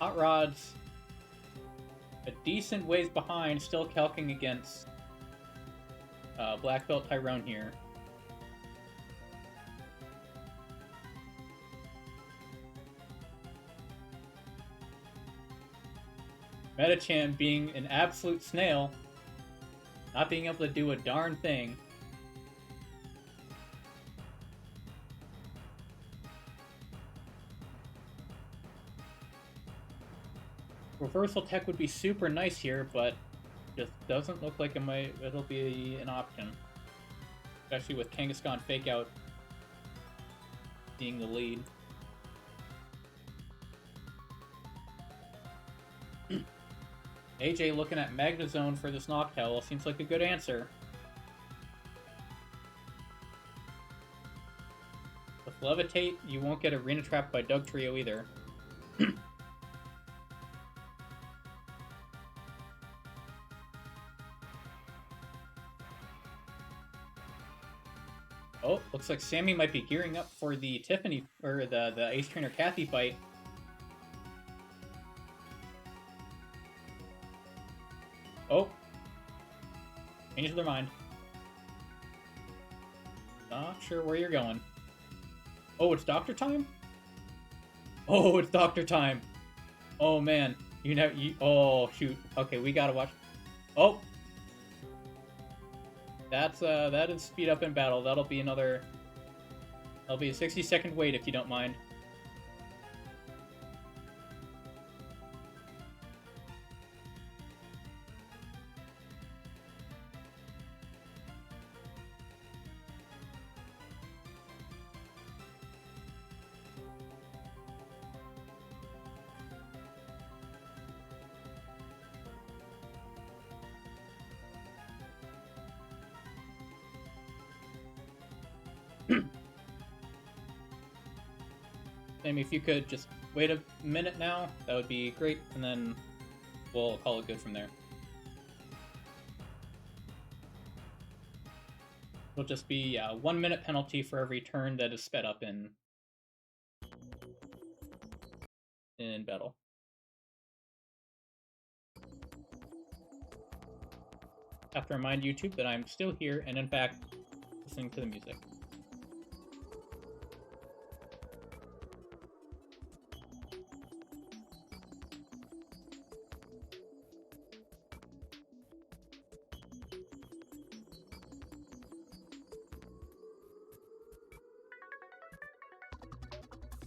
Hot Rod's a decent ways behind, still calcing against Black Belt Tyrone here. Metacham being an absolute snail, not being able to do a darn thing. Reversal tech would be super nice here, but just doesn't look like it'll be an option. Especially with Kangaskhan Fake Out being the lead. AJ looking at Magnezone for this Noctowl seems like a good answer. With Levitate, you won't get Arena Trap by Dugtrio either. Oh, looks like Sammy might be gearing up for the Tiffany, or the Ace Trainer Kathy fight. Oh. Changed their mind. Not sure where you're going. Oh, it's doctor time? Oh, it's doctor time. Oh, man. Oh, shoot. Okay, we gotta watch. Oh! That is speed up in battle. That'll be a 60-second wait if you don't mind. Sammy, if you could just wait a minute now, that would be great, and then we'll call it good from there. It'll just be 1 minute penalty for every turn that is sped up in battle. Have to remind YouTube that I'm still here and in fact listening to the music.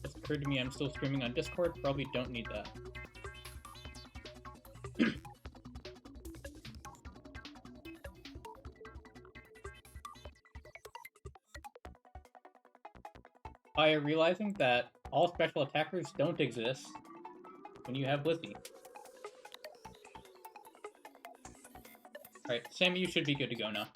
It's occurred to me I'm still streaming on Discord, probably don't need that. By realizing that all special attackers don't exist when you have Blizzy. Alright, Sammy, you should be good to go now.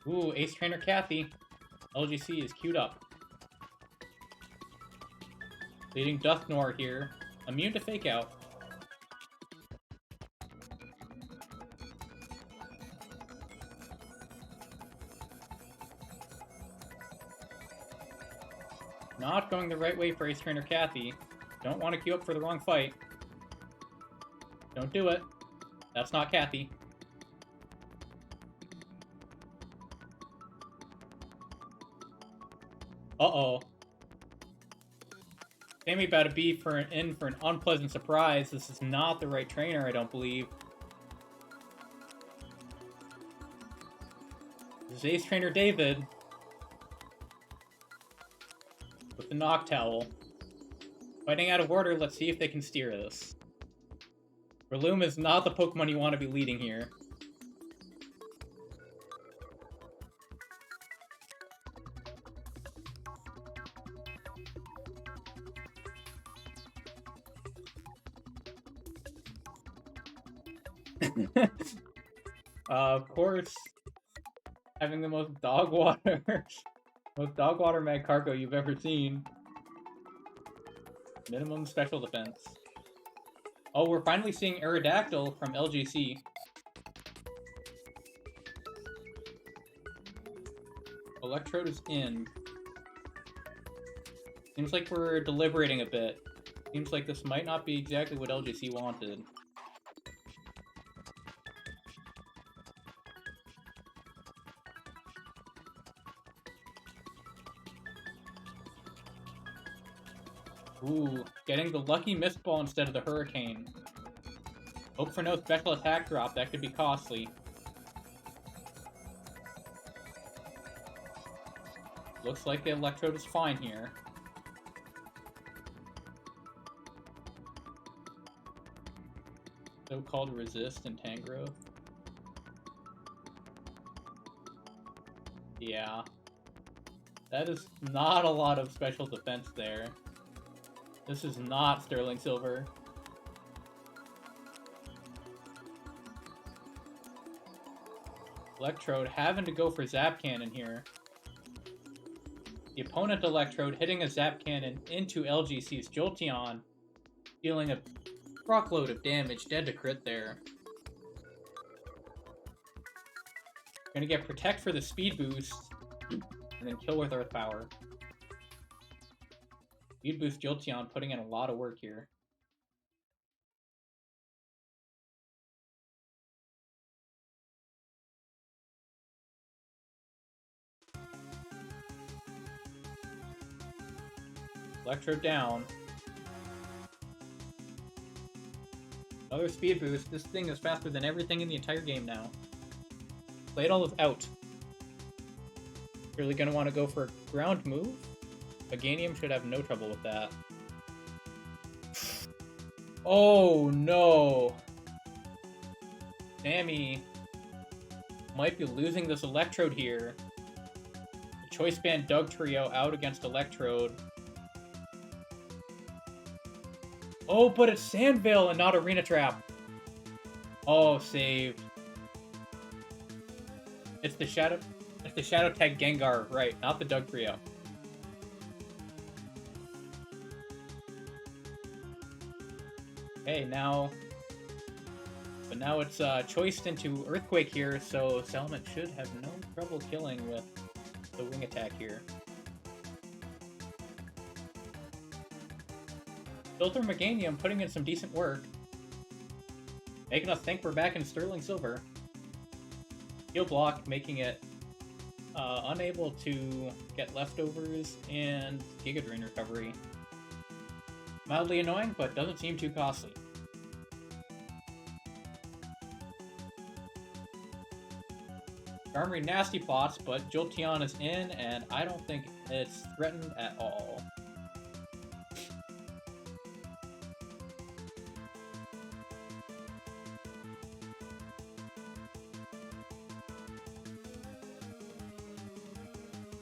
Ooh, Ace Trainer Kathy. LGC is queued up. Leading Dusknor here. Immune to Fake Out. Not going the right way for Ace Trainer Kathy. Don't want to queue up for the wrong fight. Don't do it. That's not Kathy. Uh-oh. Sammy about to be in for an unpleasant surprise. This is not the right trainer, I don't believe. This is Ace Trainer David. With the Knock Towel. Fighting out of order, let's see if they can steer this. Breloom is not the Pokemon you want to be leading here. Of course, having the most dog water mag cargo you've ever seen. Minimum special defense. Oh, we're finally seeing Aerodactyl from LGC. Electrode is in. Seems like we're deliberating a bit. Seems like this might not be exactly what LGC wanted. Ooh, getting the lucky missed ball instead of the hurricane. Hope for no special attack drop, that could be costly. Looks like the Electrode is fine here. So-called resist and Tangrowth. Yeah. That is not a lot of special defense there. This is not Sterling Silver. Electrode having to go for Zap Cannon here. The opponent Electrode hitting a Zap Cannon into LGC's Jolteon, dealing a truckload of damage, dead to crit there. Gonna get Protect for the speed boost, and then kill with Earth Power. Speed boost Jolteon putting in a lot of work here. Electro down. Another speed boost. This thing is faster than everything in the entire game now. Claydol is out. Really gonna want to go for a ground move? Meganium should have no trouble with that. Oh no! Sammy might be losing this Electrode here. The Choice Band Doug Trio out against Electrode. Oh, but it's Sandvale and not Arena Trap. Oh, saved. It's the Shadow Tag Gengar, right, not the Doug Trio. Okay, now it's choiced into Earthquake here, so Salamence should have no trouble killing with the wing attack here. Filter Meganium putting in some decent work. Making us think we're back in Sterling Silver. Heal Block making it unable to get leftovers and Giga Drain recovery. Mildly annoying, but doesn't seem too costly. Armory nasty plots, but Jolteon is in, and I don't think it's threatened at all.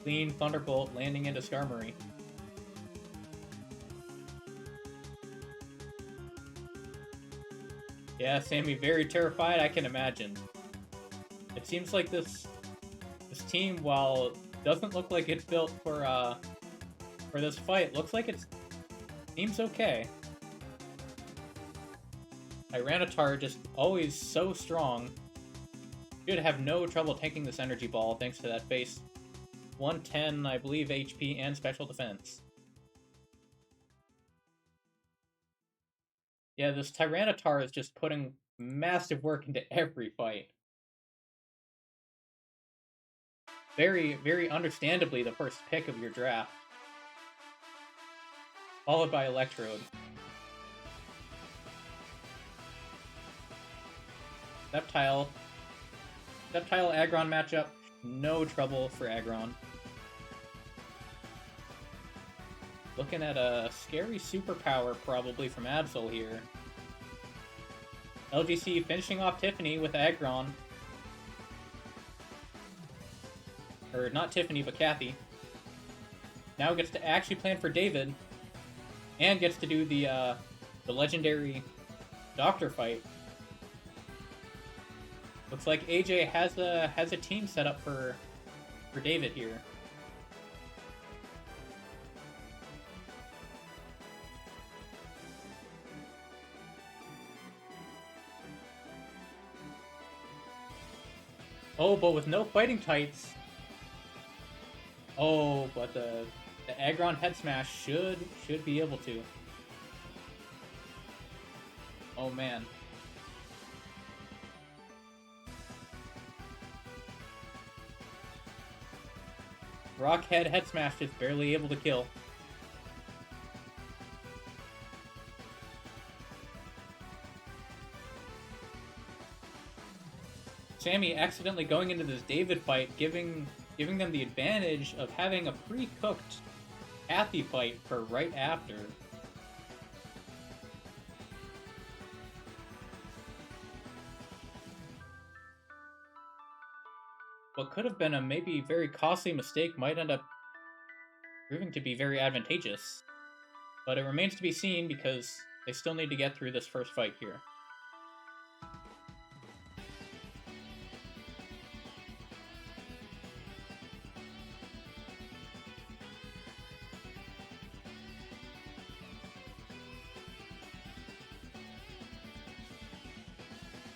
Clean Thunderbolt landing into Skarmory. Yeah, Sammy, very terrified, I can imagine. It seems like this team, while it doesn't look like it's built for this fight, looks like it seems okay. Tyranitar just always so strong. Should have no trouble taking this Energy Ball thanks to that base 110, I believe, HP and special defense. Yeah, this Tyranitar is just putting massive work into every fight. Very, very understandably the first pick of your draft. Followed by Electrode. Sceptile Aggron matchup. No trouble for Aggron. Looking at a scary superpower probably from Absol here. LGC finishing off Tiffany with Aggron. Or not Tiffany, but Kathy. Now gets to actually plan for David. And gets to do the legendary Doctor fight. Looks like AJ has a team set up for David here. Oh, but with no fighting tights. Oh, but the Aggron head smash should be able to. Oh man. Rockhead head smash is barely able to kill. Sammy accidentally going into this David fight, giving them the advantage of having a pre-cooked Kathy fight for right after. What could have been a maybe very costly mistake might end up proving to be very advantageous. But it remains to be seen because they still need to get through this first fight here.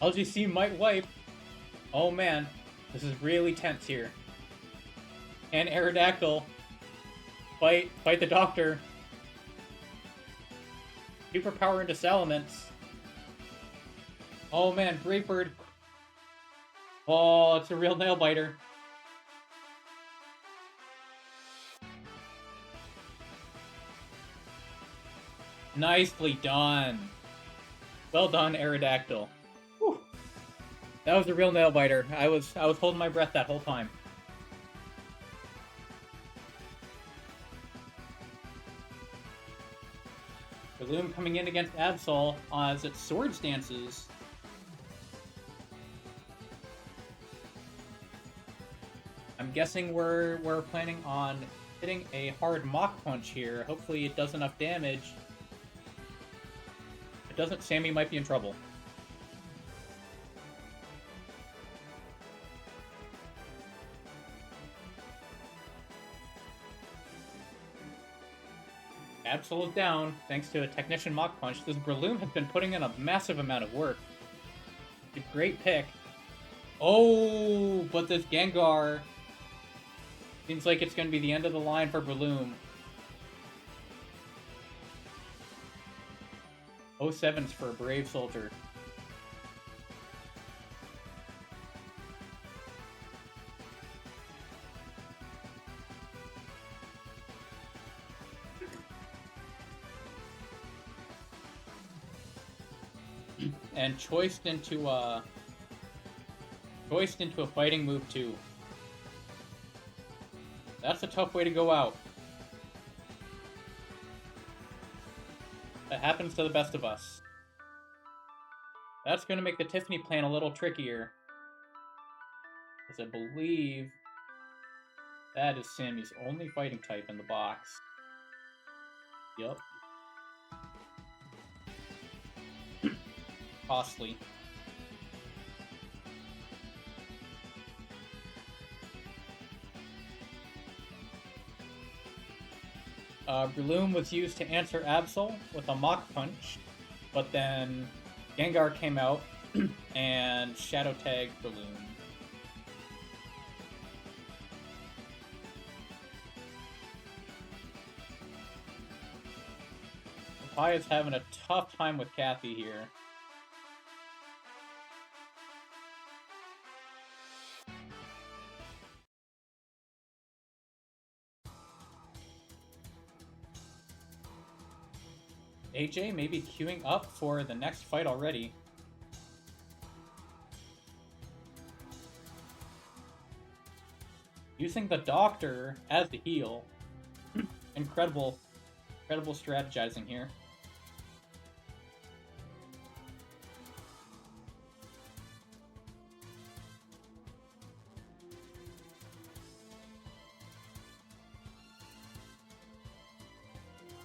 LGC might wipe. Oh man, this is really tense here. And Aerodactyl fight the Doctor. Superpower into Salamence. Oh man, Brave Bird. Oh, it's a real nail biter. Nicely done. Well done, Aerodactyl. Whew. That was a real nail biter. I was holding my breath that whole time. Breloom coming in against Absol as its Swords Dances. I'm guessing we're planning on hitting a hard Mach Punch here. Hopefully it does enough damage. If it doesn't, Sammy might be in trouble. Absol is down, thanks to a Technician Mach Punch. This Breloom has been putting in a massive amount of work. A great pick. Oh, but this Gengar seems like it's going to be the end of the line for Breloom. 07's for a Brave Soldier. And choiced into a fighting move too. That's a tough way to go out. That happens to the best of us. That's going to make the Tiffany plan a little trickier. Because I believe that is Sammy's only fighting type in the box. Yup. Costly. Breloom was used to answer Absol with a Mach Punch, but then Gengar came out and Shadow Tagged Breloom. Papaya's having a tough time with Kathy here. AJ may be queuing up for the next fight already. Using the Doctor as the heal. Incredible strategizing here.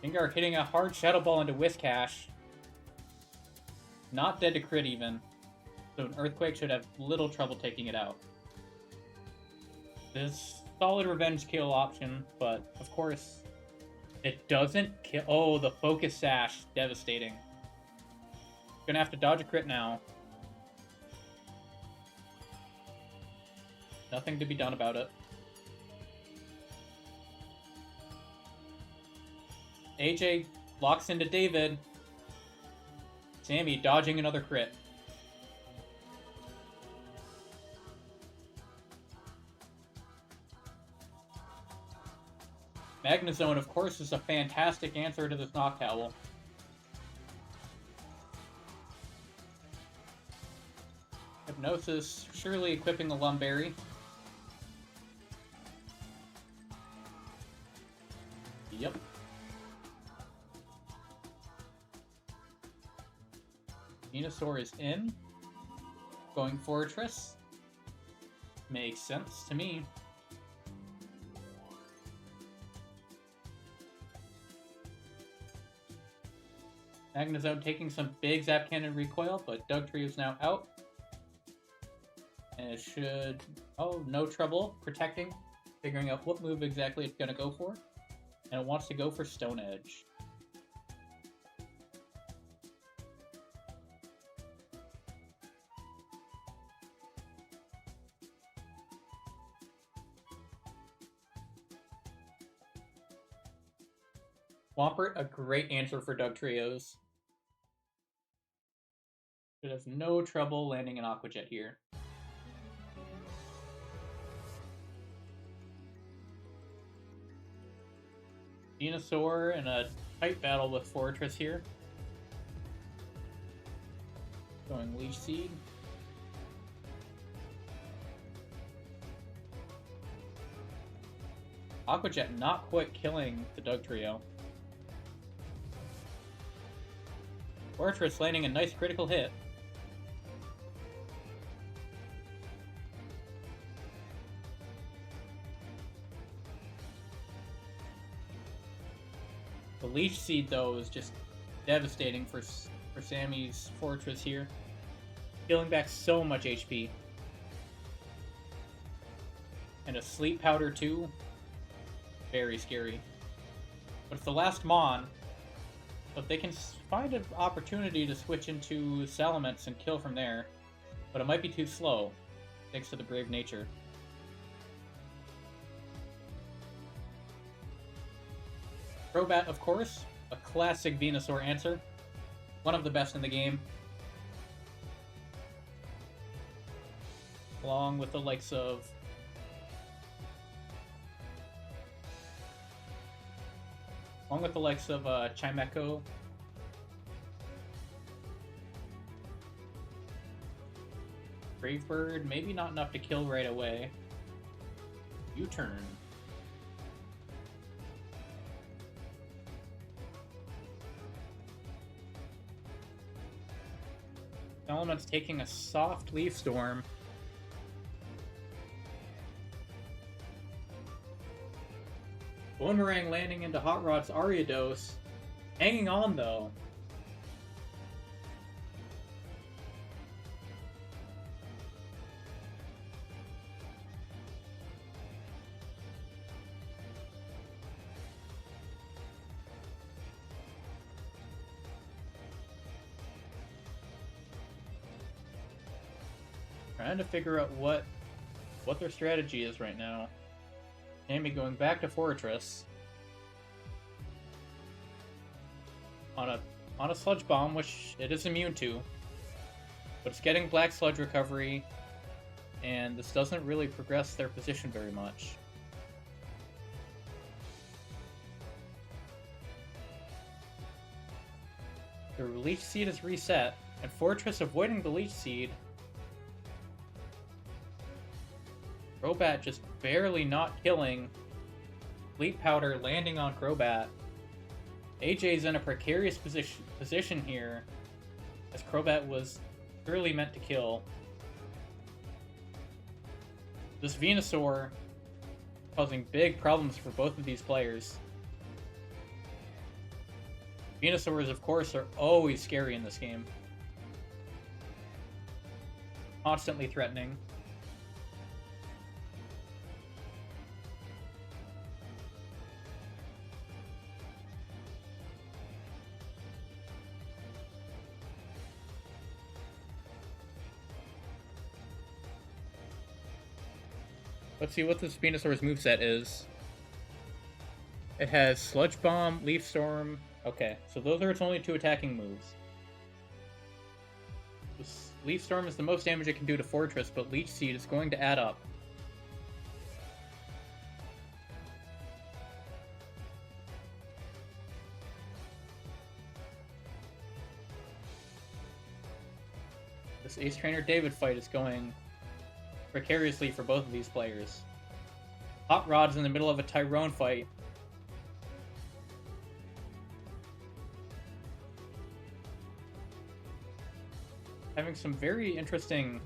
Gengar hitting a hard Shadow Ball into Whiscash. Not dead to crit even. So an Earthquake should have little trouble taking it out. This solid revenge kill option, but of course it doesn't kill. Oh, the Focus Sash. Devastating. Gonna have to dodge a crit now. Nothing to be done about it. AJ locks into David. Sammy dodging another crit. Magnezone, of course, is a fantastic answer to this Noctowl. Hypnosis, surely equipping the Lumberry. Yep. Venusaur is in. Going Fortress. Makes sense to me. Magnezone taking some big Zap Cannon recoil, but Dugtrio is now out. And it should... Oh, no trouble protecting. Figuring out what move exactly it's going to go for. And it wants to go for Stone Edge. Swampert, a great answer for Dugtrios. It has no trouble landing an Aqua Jet here. Venusaur in a tight battle with Fortress here. Going Leech Seed. Aqua Jet not quite killing the Dugtrio. Fortress landing a nice critical hit. The Leech Seed, though, is just devastating for Sammy's Fortress here. Healing back so much HP. And a Sleep Powder, too. Very scary. But it's the last Mon. But they can find an opportunity to switch into Salamence and kill from there. But it might be too slow, thanks to the Brave Nature. Crobat, of course, a classic Venusaur answer. One of the best in the game. Along with the likes of Chimecho. Brave Bird, maybe not enough to kill right away. U-turn. Element's taking a soft Leaf Storm. Boomerang landing into Hot Rod's Ariados. Hanging on, though. Trying to figure out what their strategy is right now. Amy going back to Fortress on a Sludge Bomb, which it is immune to, but it's getting Black Sludge recovery, and this doesn't really progress their position very much. The Leech Seed is reset, and Fortress avoiding the Leech Seed. Crobat just barely not killing. Sleep Powder landing on Crobat. AJ's in a precarious position here, as Crobat was clearly meant to kill. This Venusaur causing big problems for both of these players. Venusaurs, of course, are always scary in this game. Constantly threatening. Let's see what this Venusaur's moveset is. It has Sludge Bomb, Leaf Storm. Okay, so those are its only two attacking moves. This Leaf Storm is the most damage it can do to Fortress, but Leech Seed is going to add up. This Ace Trainer David fight is going precariously for both of these players. Hot Rod's in the middle of a Tyrone fight. Having some very interesting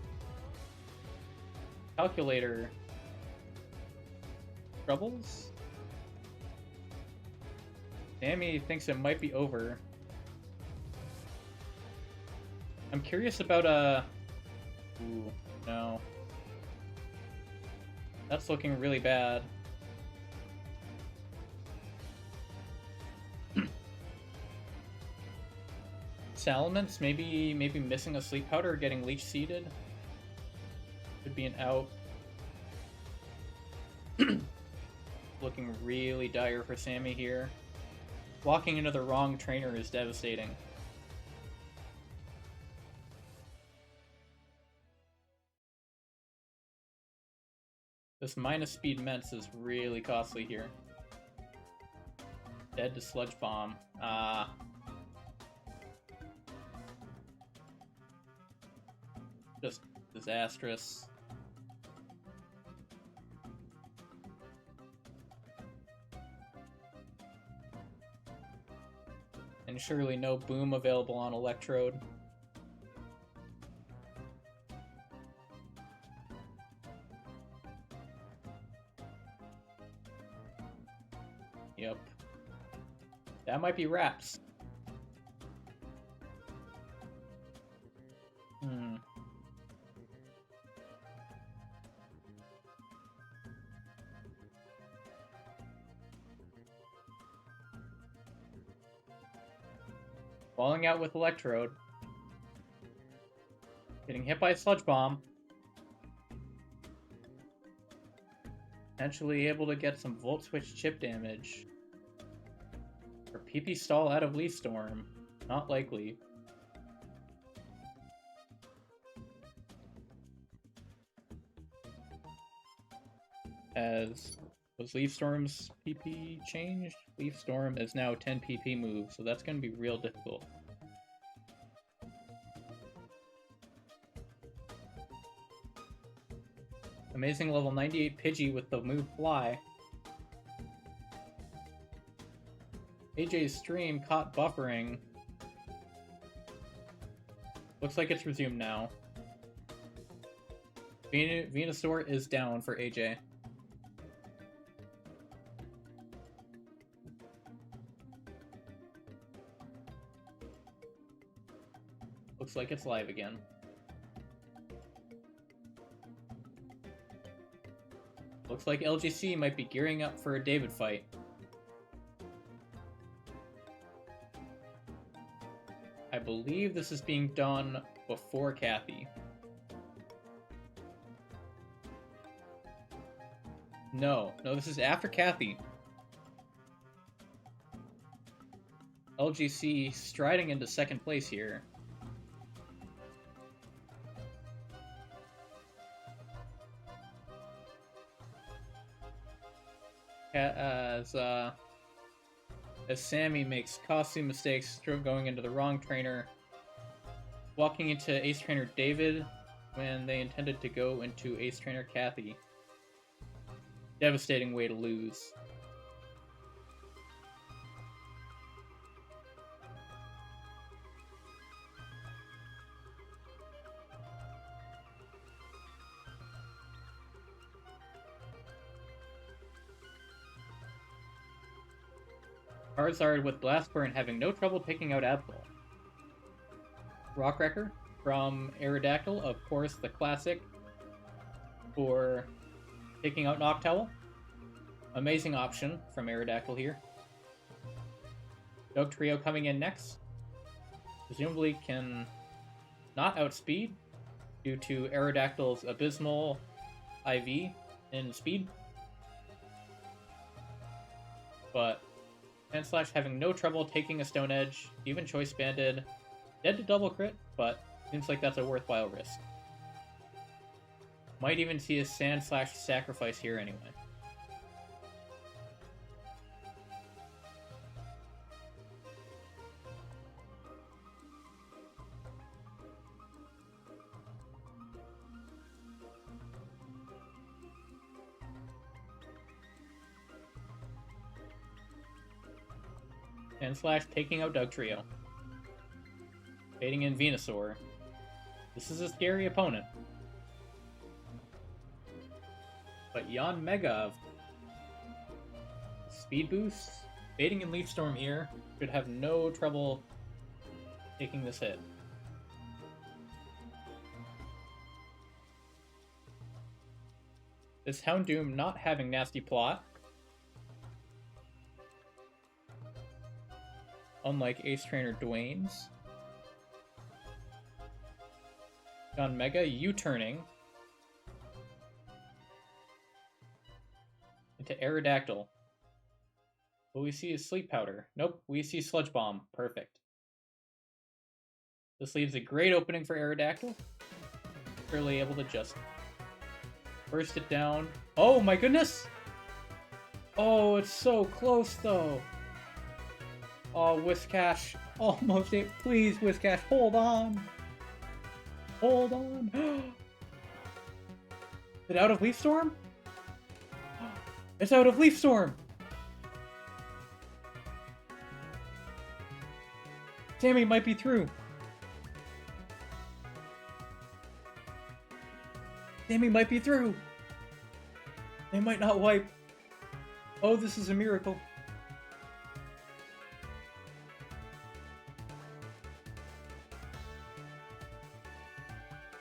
calculator troubles. Sammy thinks it might be over. I'm curious about Ooh, no. That's looking really bad. Salamence maybe missing a Sleep Powder or getting Leech Seeded. Could be an out. Looking really dire for Sammy here. Walking into the wrong trainer is devastating. This minus speed Ments is really costly here. Dead to Sludge Bomb. Just disastrous. And surely no boom available on Electrode. Yep. That might be wraps. Falling out with Electrode. Getting hit by a Sludge Bomb. Potentially able to get some Volt Switch chip damage. Or PP stall out of Leaf Storm. Not likely. As was Leaf Storm's PP changed? Leaf Storm is now 10 PP move, so that's going to be real difficult. Amazing level 98 Pidgey with the move Fly. AJ's stream caught buffering. Looks like it's resumed now. Venusaur is down for AJ. Looks like it's live again. Looks like LGC might be gearing up for a David fight. I believe this is being done before Kathy. No, this is after Kathy. LGC striding into second place here. As Sammy makes costly mistakes going into the wrong trainer, walking into Ace Trainer David when they intended to go into Ace Trainer Kathy. Devastating way to lose. Charizard with Blast Burn having no trouble taking out Absol. Rockwrecker from Aerodactyl, of course, the classic for taking out Noctowl. Amazing option from Aerodactyl here. Dugtrio coming in next. Presumably can not outspeed due to Aerodactyl's abysmal IV in speed. But Sandslash having no trouble taking a Stone Edge, even Choice Banded. Dead to double crit, but seems like that's a worthwhile risk. Might even see a Sandslash sacrifice here anyway. Sandslash taking out Dugtrio. Baiting in Venusaur. This is a scary opponent. But Yanmega, speed boost, baiting in Leaf Storm here, should have no trouble taking this hit. This Houndoom not having Nasty Plot. Unlike Ace Trainer Dwayne's. Yanmega U-turning into Aerodactyl. What we see is Sleep Powder. Nope, we see Sludge Bomb. Perfect. This leaves a great opening for Aerodactyl. Surely able to just Burst it down. Oh my goodness! Oh, it's so close though. Oh, Whiskash. Almost it. Please, Whiskash, hold on. Hold on. Is it out of Leaf Storm? It's out of Leaf Storm! Sammy might be through. Sammy might be through. They might not wipe. Oh, this is a miracle.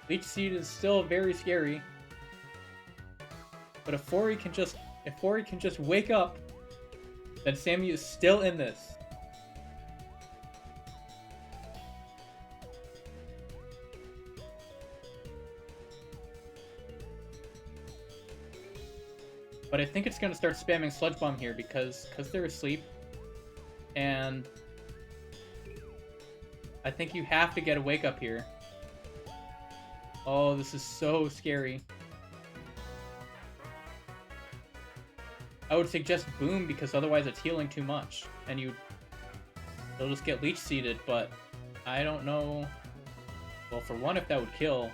Leech Seed is still very scary. But if Fori can just wake up, then Sammy is still in this. But I think it's going to start spamming Sludge Bomb here because they're asleep. And I think you have to get a wake up here. Oh, this is so scary. I would suggest Boom because otherwise it's healing too much. And they'll just get Leech Seeded, but I don't know. Well, for one, if that would kill.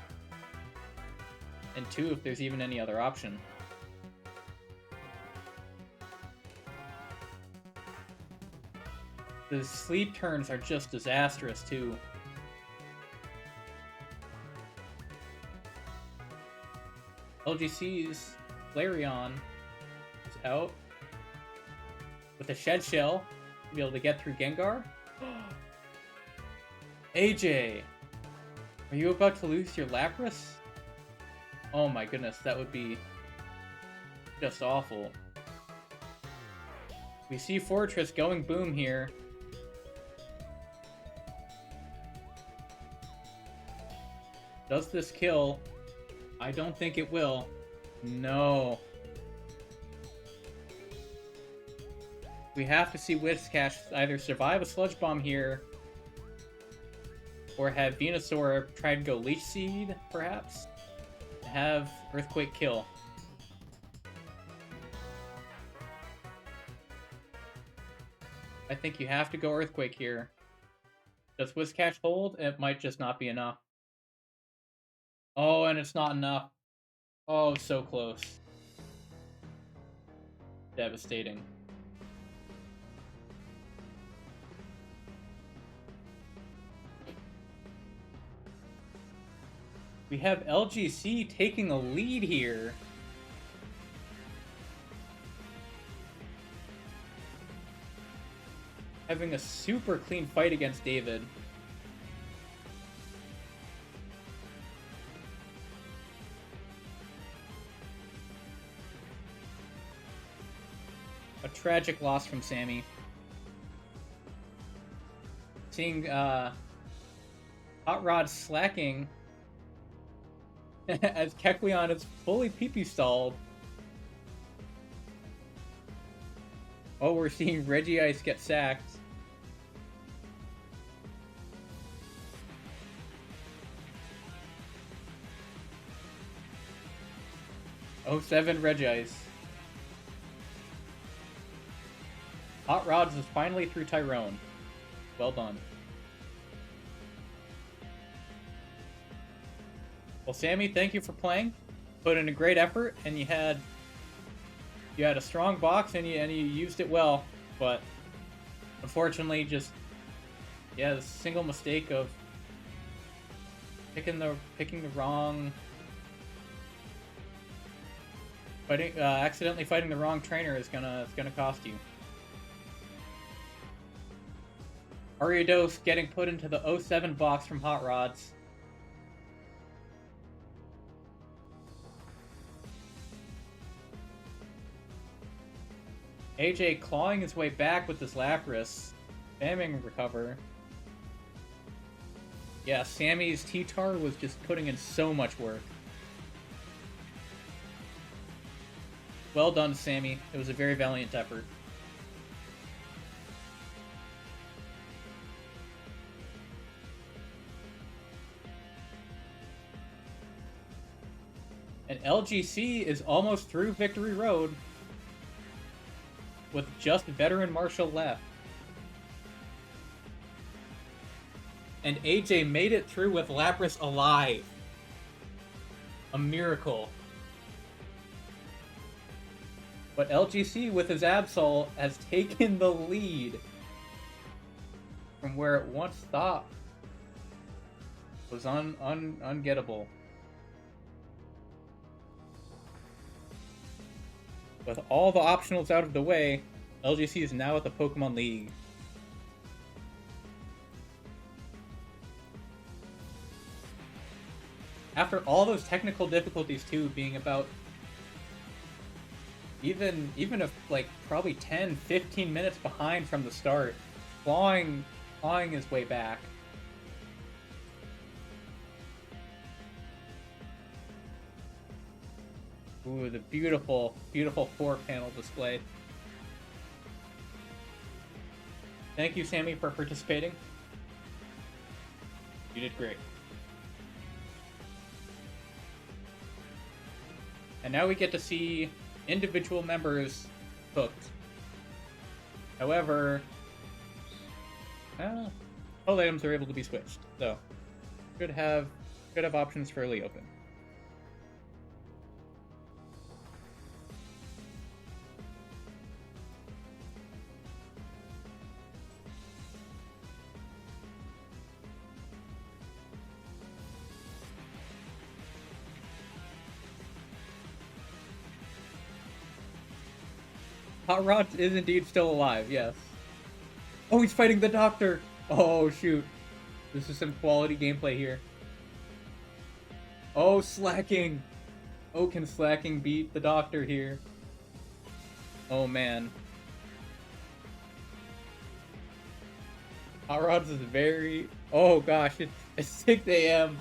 And two, if there's even any other option. The sleep turns are just disastrous, too. LGC's Flareon is out. With a Shed Shell, to be able to get through Gengar. AJ! Are you about to lose your Lapras? Oh my goodness, that would be just awful. We see Fortress going Boom here. Does this kill? I don't think it will. No. We have to see Whiskash either survive a Sludge Bomb here or have Venusaur try to go Leech Seed, perhaps? Have Earthquake kill. I think you have to go Earthquake here. Does Whiskash hold? It might just not be enough. Oh, and it's not enough. Oh, so close. Devastating. We have LGC taking a lead here. Having a super clean fight against David. A tragic loss from Sammy. Seeing Hot Rod slacking as Kecleon is fully PP stalled. Oh, we're seeing Regice get sacked. Oh, 07 Regice. Hot Rods is finally through Tyrone. Well done. Well, Sammy, thank you for playing. Put in a great effort, and you had a strong box, and you used it well. But unfortunately, just the single mistake of picking the wrong, accidentally fighting the wrong trainer is gonna cost you. Ariados getting put into the 07 box from Hot Rods. AJ clawing his way back with this Lapras. Spamming recover. Yeah, Sammy's T-Tar was just putting in so much work. Well done, Sammy. It was a very valiant effort. And LGC is almost through Victory Road with just Veteran Marshal left. And AJ made it through with Lapras alive. A miracle. But LGC with his Absol has taken the lead from where it once thought was ungettable. With all the optionals out of the way, LGC is now at the Pokemon League. After all those technical difficulties too, being about even if like probably 10-15 minutes behind from the start, clawing his way back. Ooh, the beautiful 4-panel display. Thank you, Sammy, for participating. You did great. And now we get to see individual members hooked. However, all items are able to be switched, so should have options fairly open. Hot Rod is indeed still alive, yes. Oh, he's fighting the doctor! Oh, shoot. This is some quality gameplay here. Oh, Slacking! Oh, can Slacking beat the doctor here? Oh, man. Hot Rods is very... Oh, gosh, it's 6 a.m.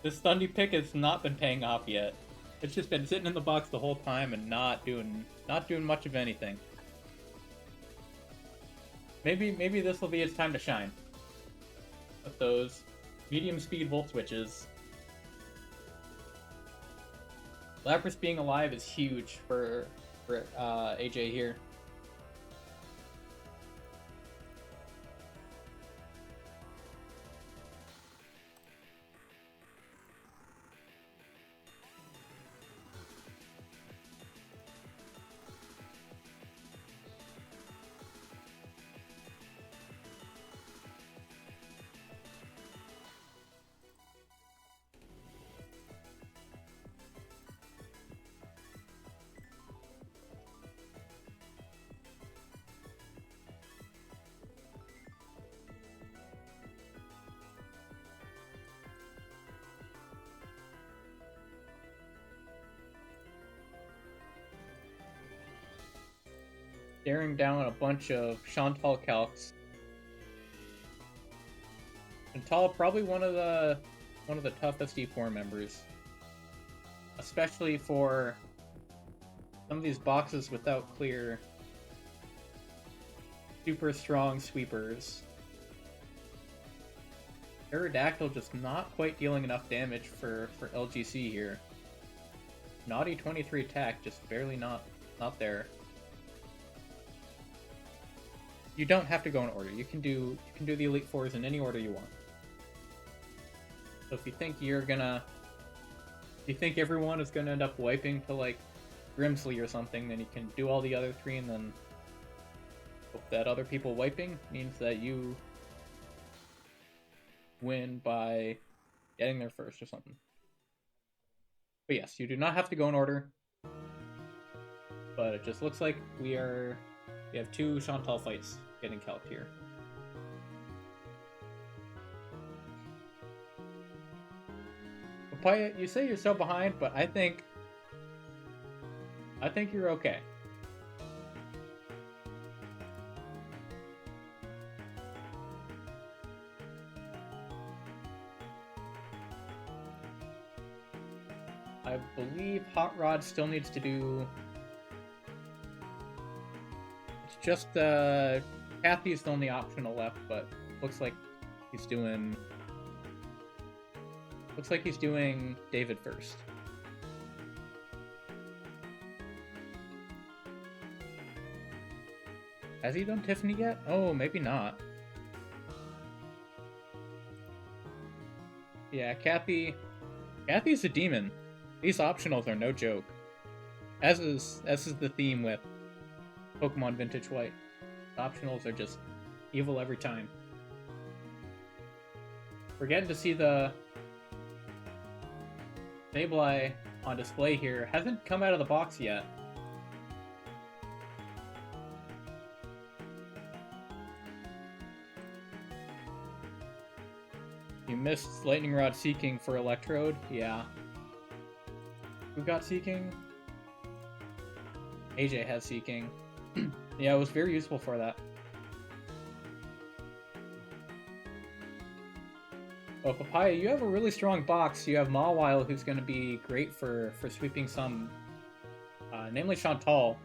This Thundy pick has not been paying off yet. It's just been sitting in the box the whole time and not doing much of anything. Maybe this will be its time to shine. With those medium speed volt switches. Lapras being alive is huge for AJ here. Staring down a bunch of Chantal calcs. Chantal probably one of the toughest E4 members, especially for some of these boxes without clear, super strong sweepers. Aerodactyl just not quite dealing enough damage for LGC here. Naughty 23 attack, just barely not there. You don't have to go in order. You can do the Elite Fours in any order you want. So if you think everyone is gonna end up wiping to like Grimsley or something, then you can do all the other three, and then hope that other people wiping means that you win by getting there first or something. But yes, you do not have to go in order. But it just looks like we have two Chantal fights getting calced here. Papaya, you say you're so behind, but I think you're okay. I believe Hot Rod still needs to do... It's just Kathy's the only optional left, but looks like he's doing David first. Has he done Tiffany yet? Oh, maybe not. Yeah, Kathy's a demon. These optionals are no joke. As is the theme with Pokemon Vintage White. Optionals are just evil every time. We're getting to see the Sableye on display here. Hasn't come out of the box yet. You missed Lightning Rod Seeking for Electrode? Yeah. Who got Seeking? AJ has Seeking. Yeah, it was very useful for that. Well, Papaya, you have a really strong box. You have Mawile, who's going to be great for sweeping some, namely Chantal.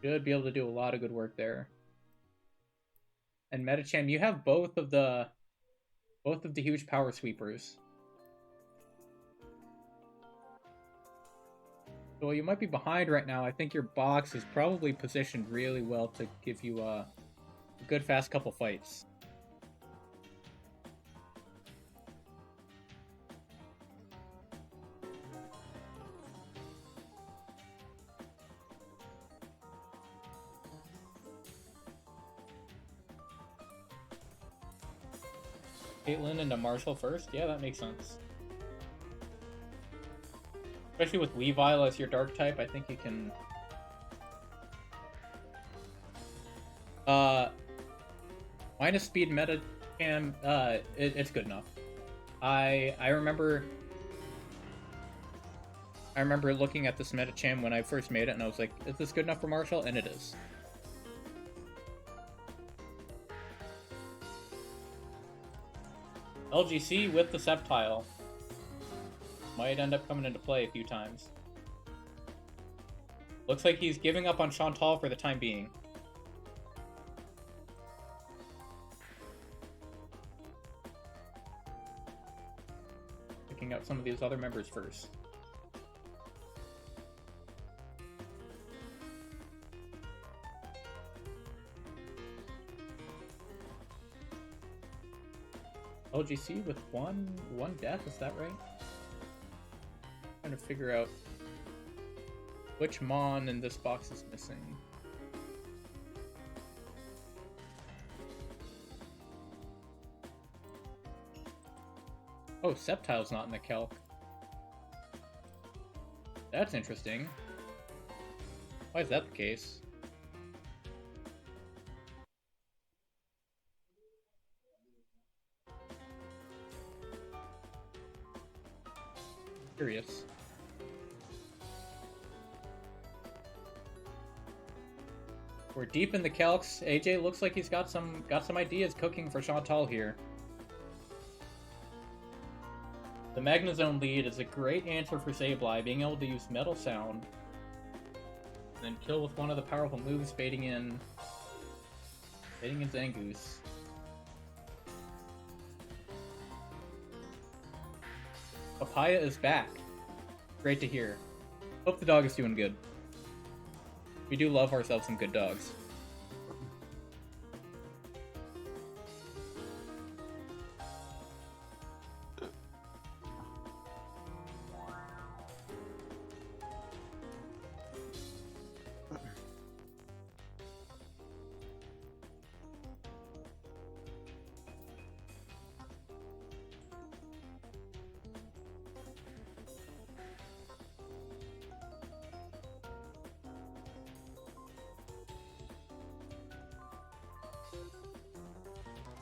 Should be able to do a lot of good work there. And Metachan, you have both of the huge power sweepers. So you might be behind right now. I think your box is probably positioned really well to give you a good fast couple fights. Caitlyn into Marshall first? Yeah, that makes sense. Especially with Weavile as your dark type, I think you can... minus speed meta cam, it's good enough. I remember looking at this Metacham when I first made it, and I was like, is this good enough for Marshall? And it is. LGC with the Sceptile. Might end up coming into play a few times. Looks like he's giving up on Chantal for the time being. Picking out some of these other members first. LGC with one death, is that right? Trying to figure out which Mon in this box is missing. Oh, Sceptile's not in the calc. That's interesting. Why is that the case? Curious. We're deep in the calcs. AJ looks like he's got some ideas cooking for Chantal here. The Magnezone lead is a great answer for Sableye, being able to use Metal Sound and then kill with one of the powerful moves, baiting in Zangoose. Papaya is back. Great to hear. Hope the dog is doing good. We do love ourselves some good dogs.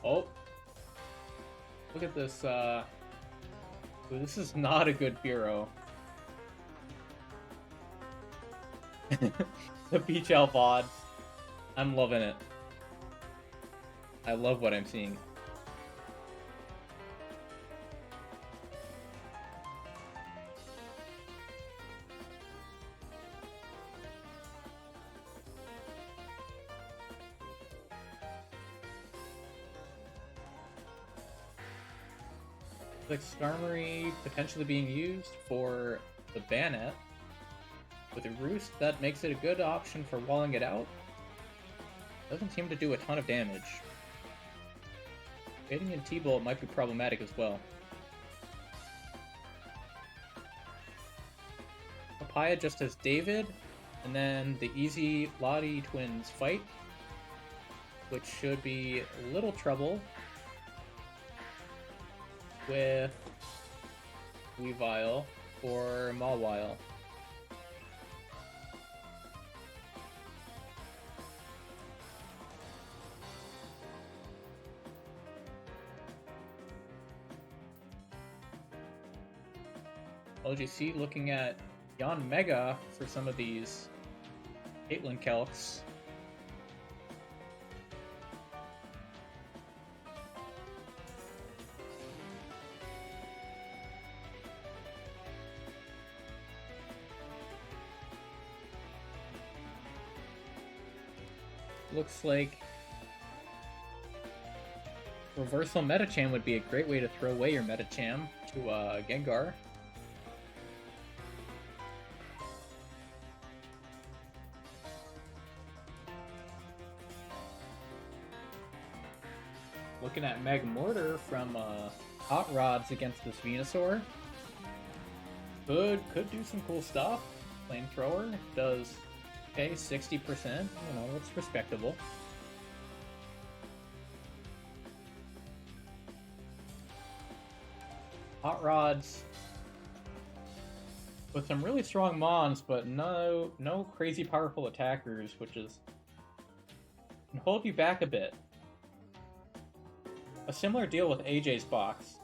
Oh, look at this, ooh, this is not a good Bureau. The Beach Owl VoD. I'm loving it. I love what I'm seeing. Like Skarmory potentially being used for the Banette. With a Roost, that makes it a good option for walling it out. Doesn't seem to do a ton of damage. Getting in T-Bolt might be problematic as well. Papaya just has David, and then the easy Lottie twins fight, which should be a little trouble with Weavile or Mawile. LGC looking at Yon Mega for some of these Caitlyn calcs. Looks like Reversal Metacham would be a great way to throw away your Metacham to Gengar. Looking at Magmortar from Hot Rods against this Venusaur. Could do some cool stuff. Flamethrower does okay, 60%. You know, that's respectable. Hot Rods with some really strong Mons, but no crazy powerful attackers, which is can hold you back a bit. A similar deal with AJ's box,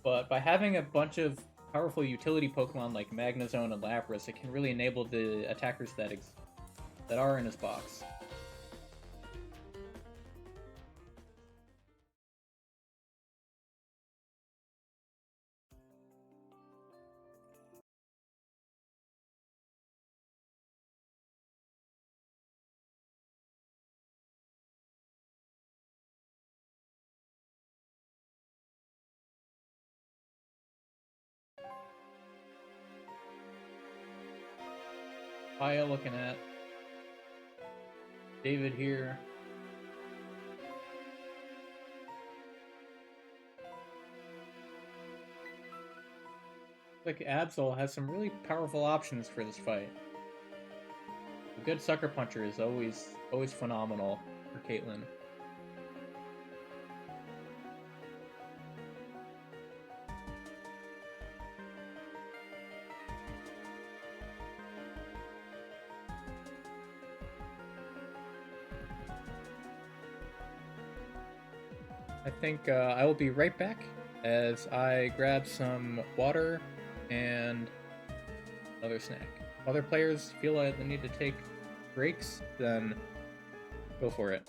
but by having a bunch of powerful utility Pokemon like Magnezone and Lapras, it can really enable the attackers that are in his box. Paya looking at David here. Like Absol has some really powerful options for this fight. A good sucker puncher is always phenomenal for Caitlyn. I think I will be right back as I grab some water and another snack. If other players feel like they need to take breaks, then go for it.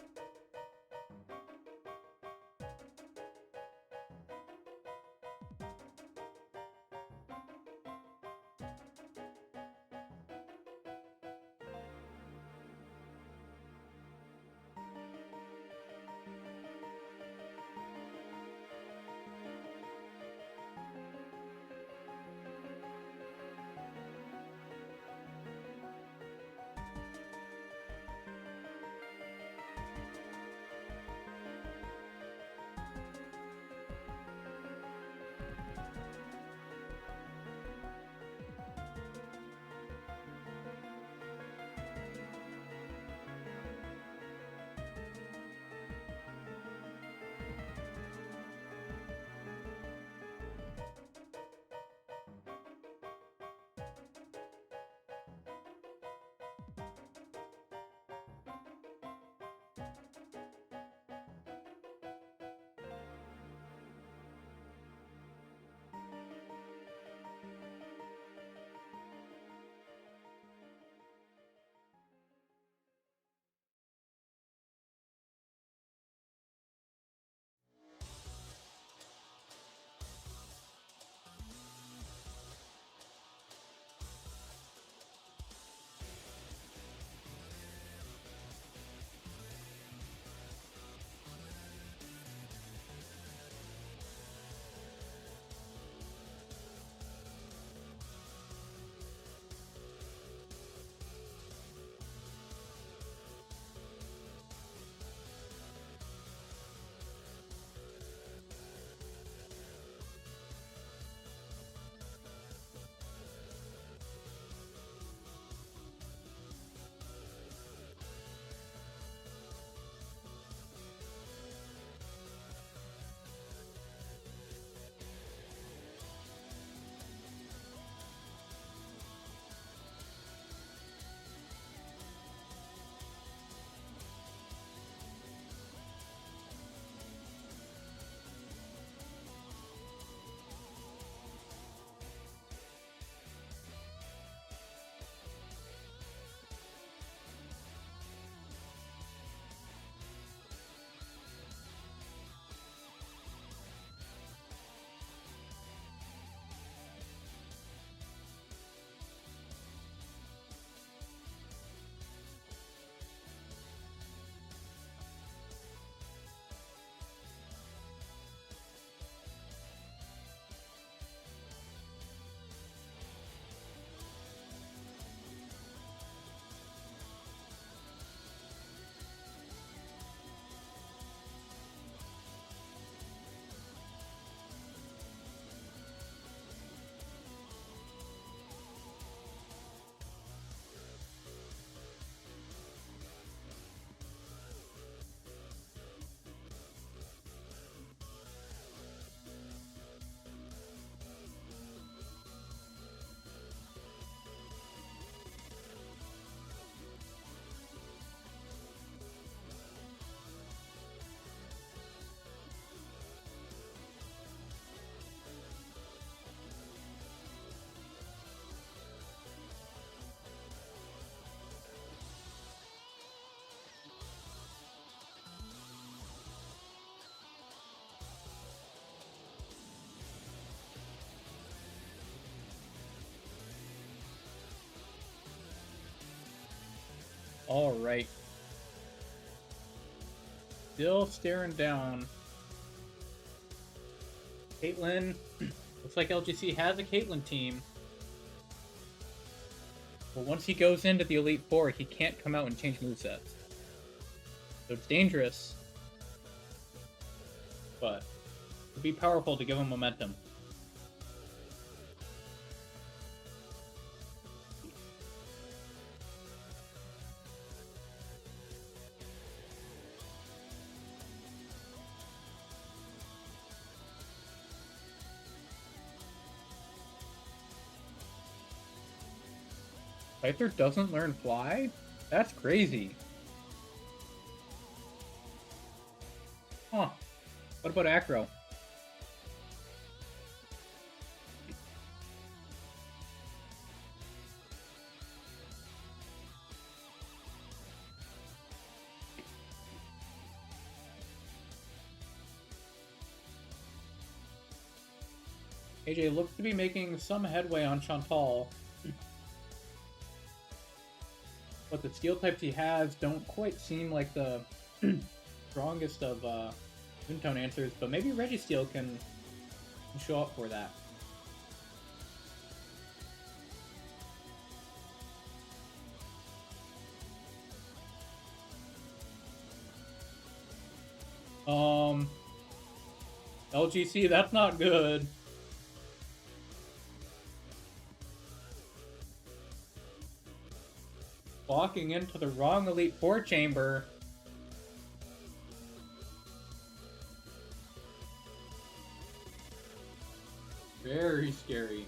All right. Still staring down. Caitlyn. Looks like LGC has a Caitlyn team. But once he goes into the Elite Four, he can't come out and change movesets. So it's dangerous, but it would be powerful to give him momentum. Scyther doesn't learn Fly? That's crazy. Huh. What about Acro? AJ looks to be making some headway on Chantal. But the skill types he has don't quite seem like the strongest of Moonstone answers, but maybe Registeel can show up for that. LGC, that's not good. Walking into the wrong Elite Four chamber. Very scary.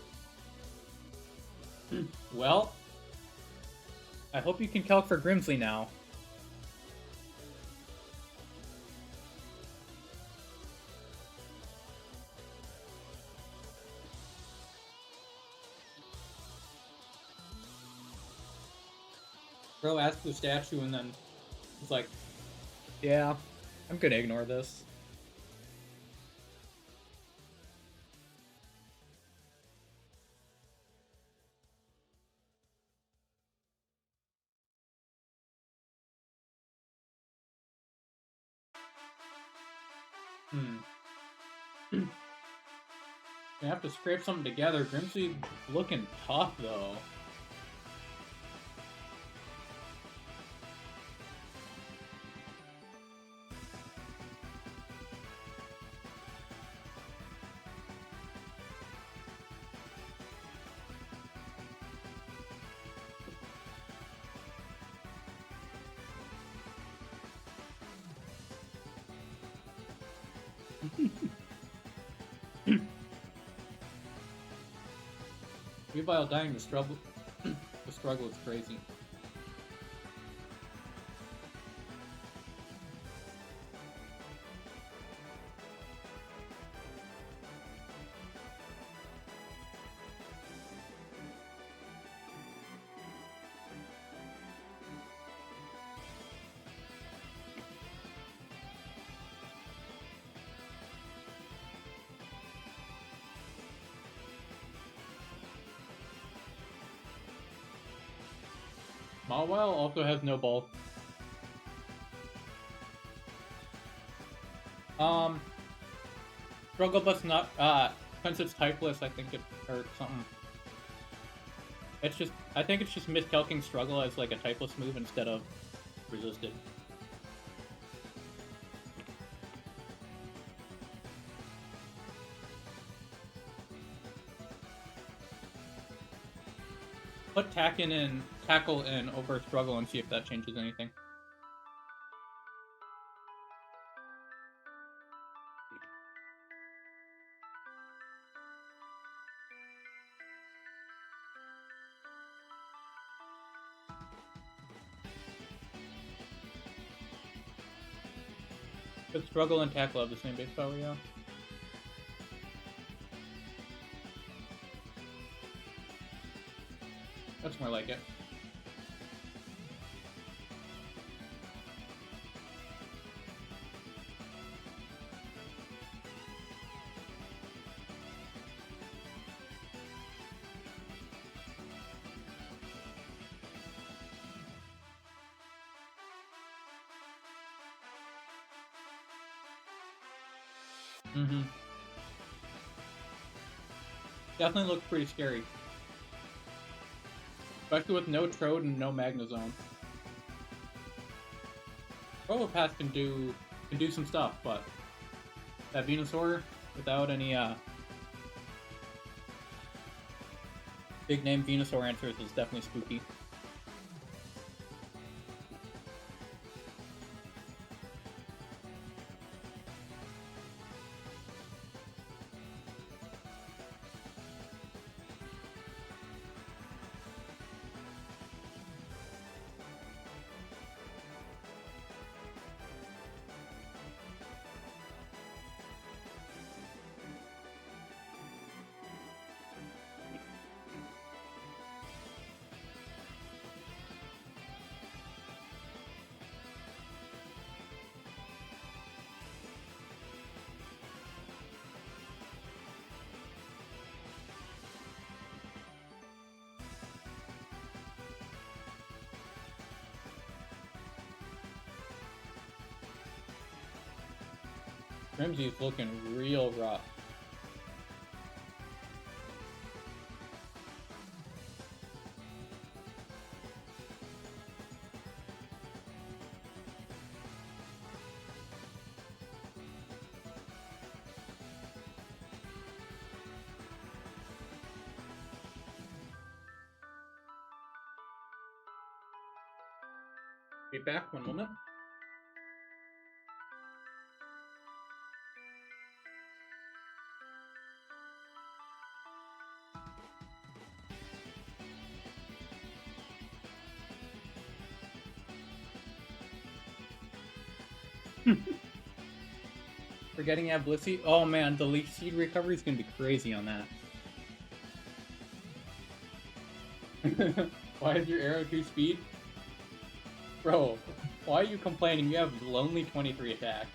Well, I hope you can calc for Grimsley now. Bro asked the statue and then was like, yeah, I'm gonna ignore this. I have to scrape something together. Grimsley looking tough though. Weavile dying to struggle. The struggle is crazy. Mawile also has no bulk. Struggle Bus not, since it's typeless, I think it, or something. It's just, I think it's just miscalculating Struggle as like a typeless move instead of resisted. Put Tackle in over Struggle and see if that changes anything. But Struggle and Tackle have the same base power, yeah. That's more like it. Definitely looks pretty scary. Especially with no Trode and no Magnezone. Probopass can do some stuff, but that Venusaur without any big name Venusaur answers is definitely spooky. Crimsy's looking real rough. Be back 1 moment. Forgetting you have Blissey? Oh man, the Leaf Seed recovery is gonna be crazy on that. Why is your arrow 2 speed? Bro, why are you complaining? You have lonely 23 attack.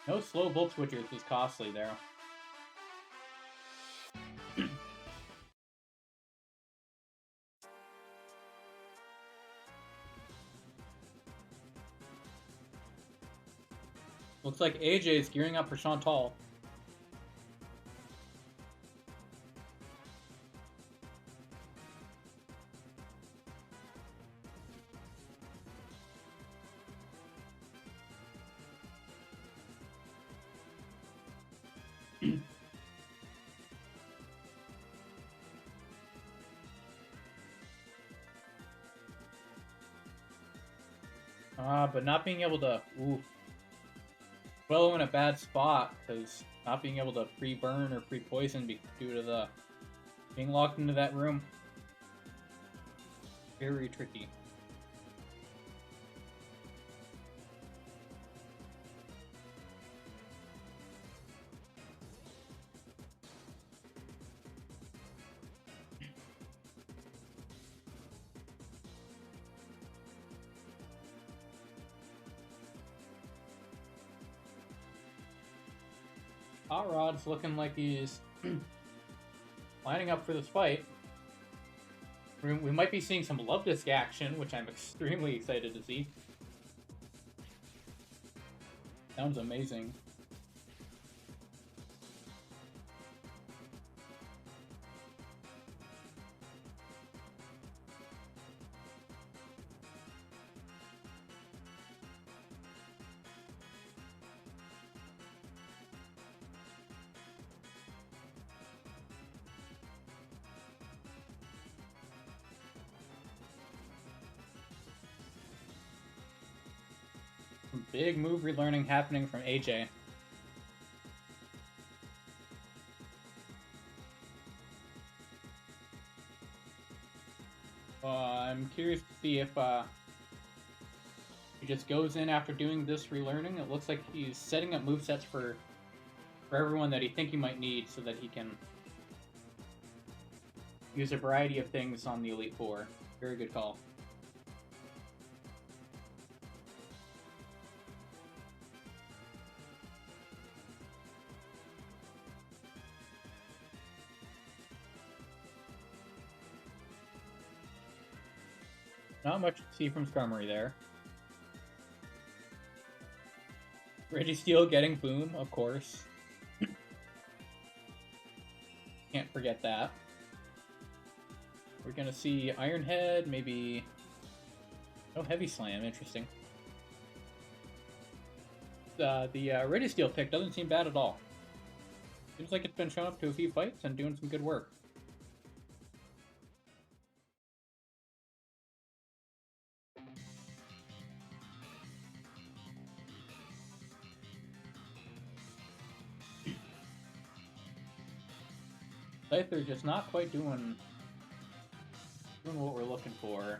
No slow Volt Switchers is costly there. Looks like AJ is gearing up for Chantal. But not being able to... Ooh. Well, in a bad spot, because not being able to pre-burn or pre-poison due to the being locked into that room. Very tricky. Hot Rod's looking like he's lining up for this fight. We might be seeing some Love Disc action, which I'm extremely excited to see. Sounds amazing. Big move relearning happening from AJ. I'm curious to see if he just goes in after doing this relearning. It looks like he's setting up movesets for everyone that he think he might need so that he can use a variety of things on the Elite Four. Very good call. Not much to see from Skarmory there. Registeel getting boom, of course. Can't forget that. We're gonna see Iron Head, maybe... Oh, Heavy Slam, interesting. The Registeel pick doesn't seem bad at all. Seems like it's been showing up to a few fights and doing some good work. Scyther just not quite doing what we're looking for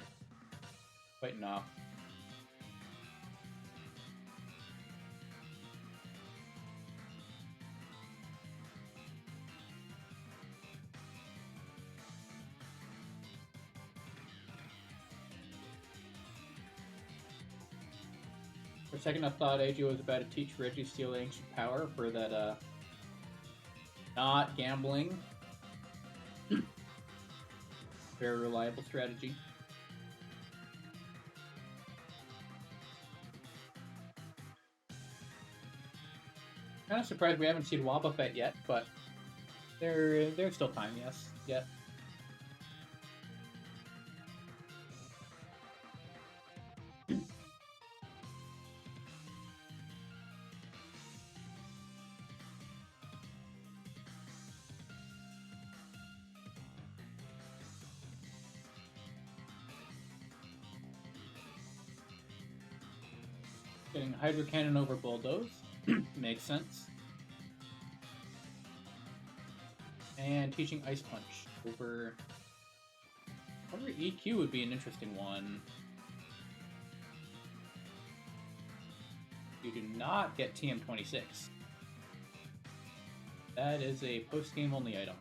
quite enough. For a second I thought AJ was about to teach Registeel Ancient Power for that not gambling. Very reliable strategy. Kind of surprised we haven't seen Wobbuffet yet, but there's still time, yes. Yeah. Getting Hydro Cannon over Bulldoze. Makes sense. And teaching Ice Punch over EQ would be an interesting one. You do not get TM26. That is a post-game only item.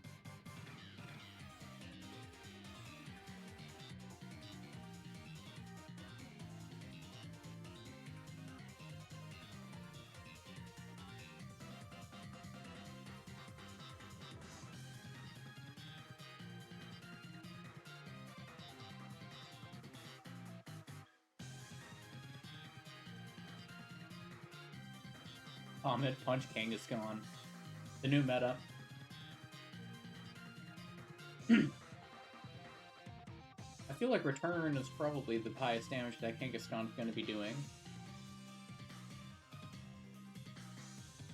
Mid Punch King is gone. The new meta. I feel like Return is probably the highest damage that Kangaskhan's going to be doing.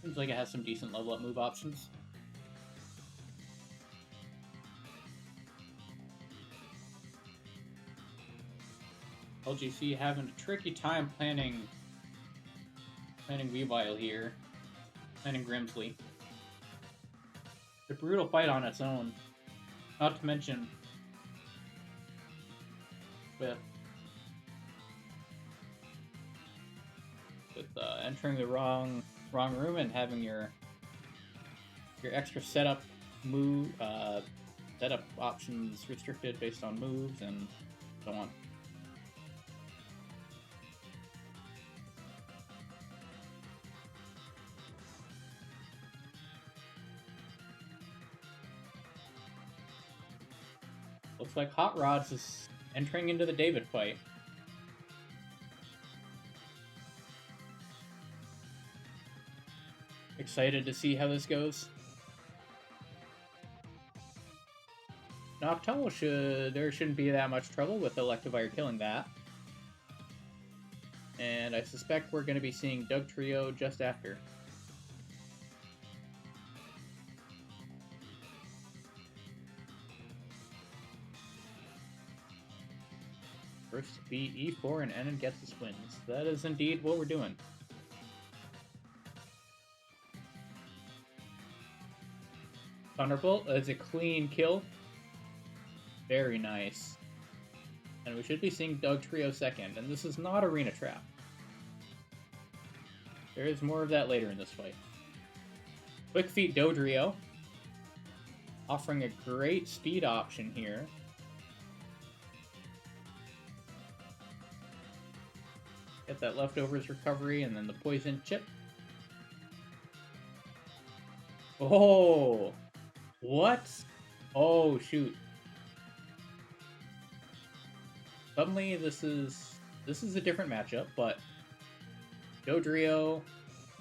Seems like it has some decent level up move options. LGC having a tricky time planning Weavile here. Planning Grimsley. It's a brutal fight on its own. Not to mention with entering the wrong room and having your extra setup setup options restricted based on moves and so on. Looks like Hot Rods is entering into the David fight. Excited to see how this goes. Noctowl there shouldn't be that much trouble with Electivire killing that. And I suspect we're going to be seeing Dugtrio just after. First to be E4 and Enon gets his wins. That is indeed what we're doing. Thunderbolt is a clean kill. Very nice. And we should be seeing Dugtrio second, and this is not Arena Trap. There is more of that later in this fight. Quick Feet Dodrio, offering a great speed option here. Get that leftovers recovery and then the poison chip. Oh! What? Oh, shoot. Suddenly, this is a different matchup, but Dodrio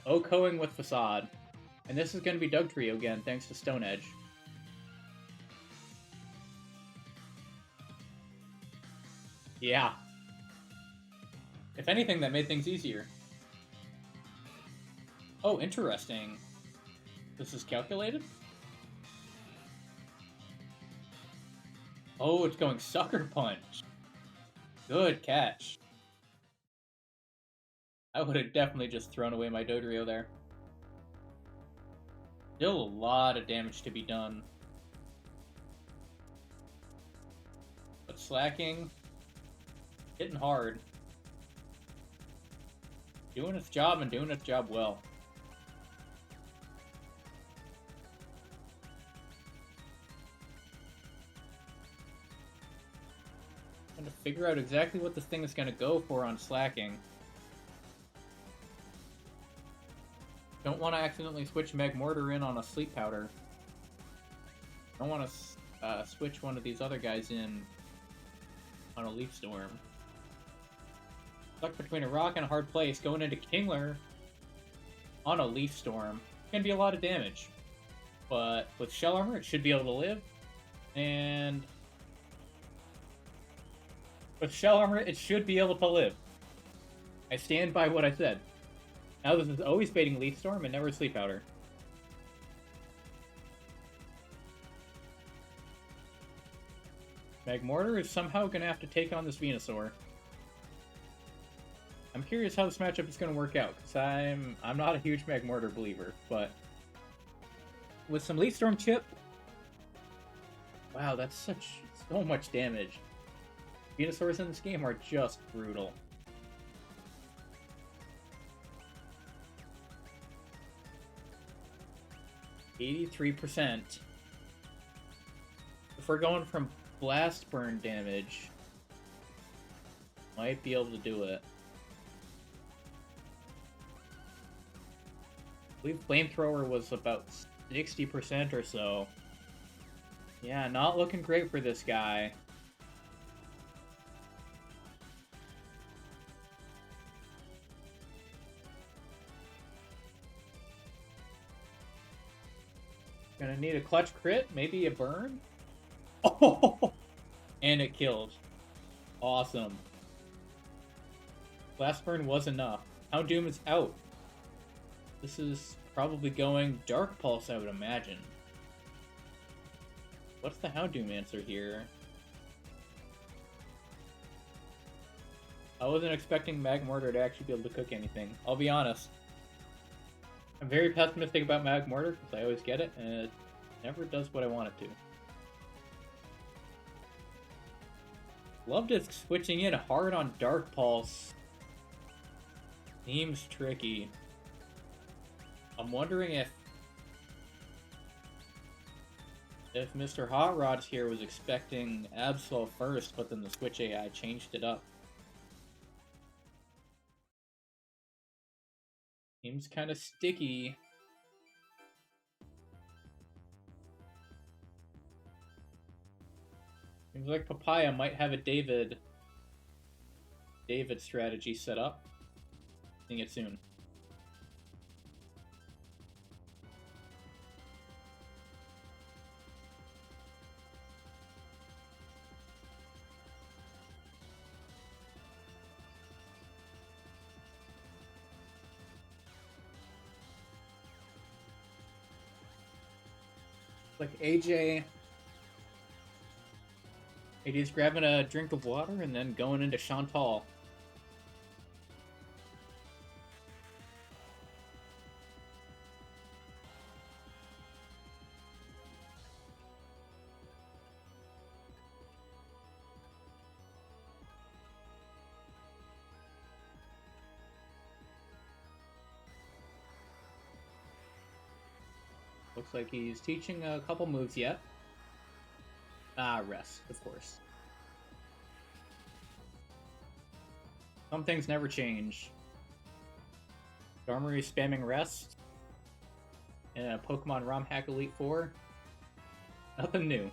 OHKOing with Facade. And this is going to be Dugtrio again, thanks to Stone Edge. Yeah. If anything, that made things easier. Oh, interesting. This is calculated? Oh, it's going Sucker Punch. Good catch. I would have definitely just thrown away my Dodrio there. Still a lot of damage to be done. But slacking, hitting hard. Doing its job and doing its job well. Trying to figure out exactly what this thing is going to go for on slacking. Don't want to accidentally switch Magmortar in on a Sleep Powder. Don't want to switch one of these other guys in on a Leaf Storm. Stuck between a rock and a hard place, going into Kingler on a Leaf Storm. Can be a lot of damage. But with Shell Armor, it should be able to live. And with Shell Armor, it should be able to live. I stand by what I said. Now this is always baiting Leaf Storm and never Sleep Powder. Magmortar is somehow going to have to take on this Venusaur. I'm curious how this matchup is going to work out, because I'm not a huge Magmortar believer, but with some Leaf Storm chip, wow, that's so much damage. Venusaurs in this game are just brutal. 83%. If we're going from blast burn damage, might be able to do it. I believe Flamethrower was about 60% or so. Yeah, not looking great for this guy. Gonna need a clutch crit, maybe a burn? Oh! And it killed. Awesome. Blast burn was enough. Houndoom is out. This is probably going Dark Pulse, I would imagine. What's the Houndoom answer here? I wasn't expecting Magmortar to actually be able to cook anything. I'll be honest. I'm very pessimistic about Magmortar, because I always get it, and it never does what I want it to. Loved it switching in hard on Dark Pulse. Seems tricky. I'm wondering if Mr. Hot Rods here was expecting Absol first, but then the Switch AI changed it up. Seems kind of sticky. Seems like Papaya might have a David strategy set up. Seeing it soon. Like AJ's grabbing a drink of water and then going into Chantal. Looks like he's teaching a couple moves yet. Rest, of course. Some things never change. Armory spamming rest. And Pokemon ROM Hack Elite 4. Nothing new.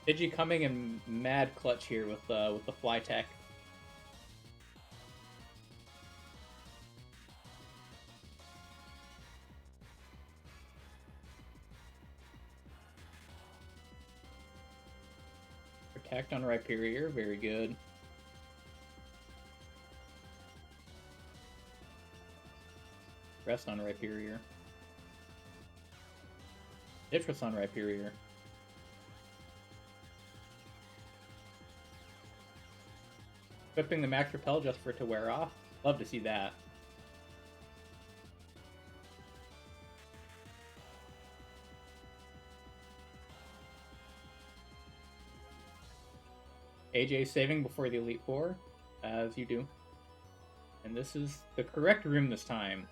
Pidgey coming in mad clutch here with the fly tech. Protect on Rhyperior, very good. Rest on Rhyperior. Citrus on Rhyperior. Equipping the Max Repel just for it to wear off. Love to see that. AJ saving before the Elite Four, as you do. And this is the correct room this time.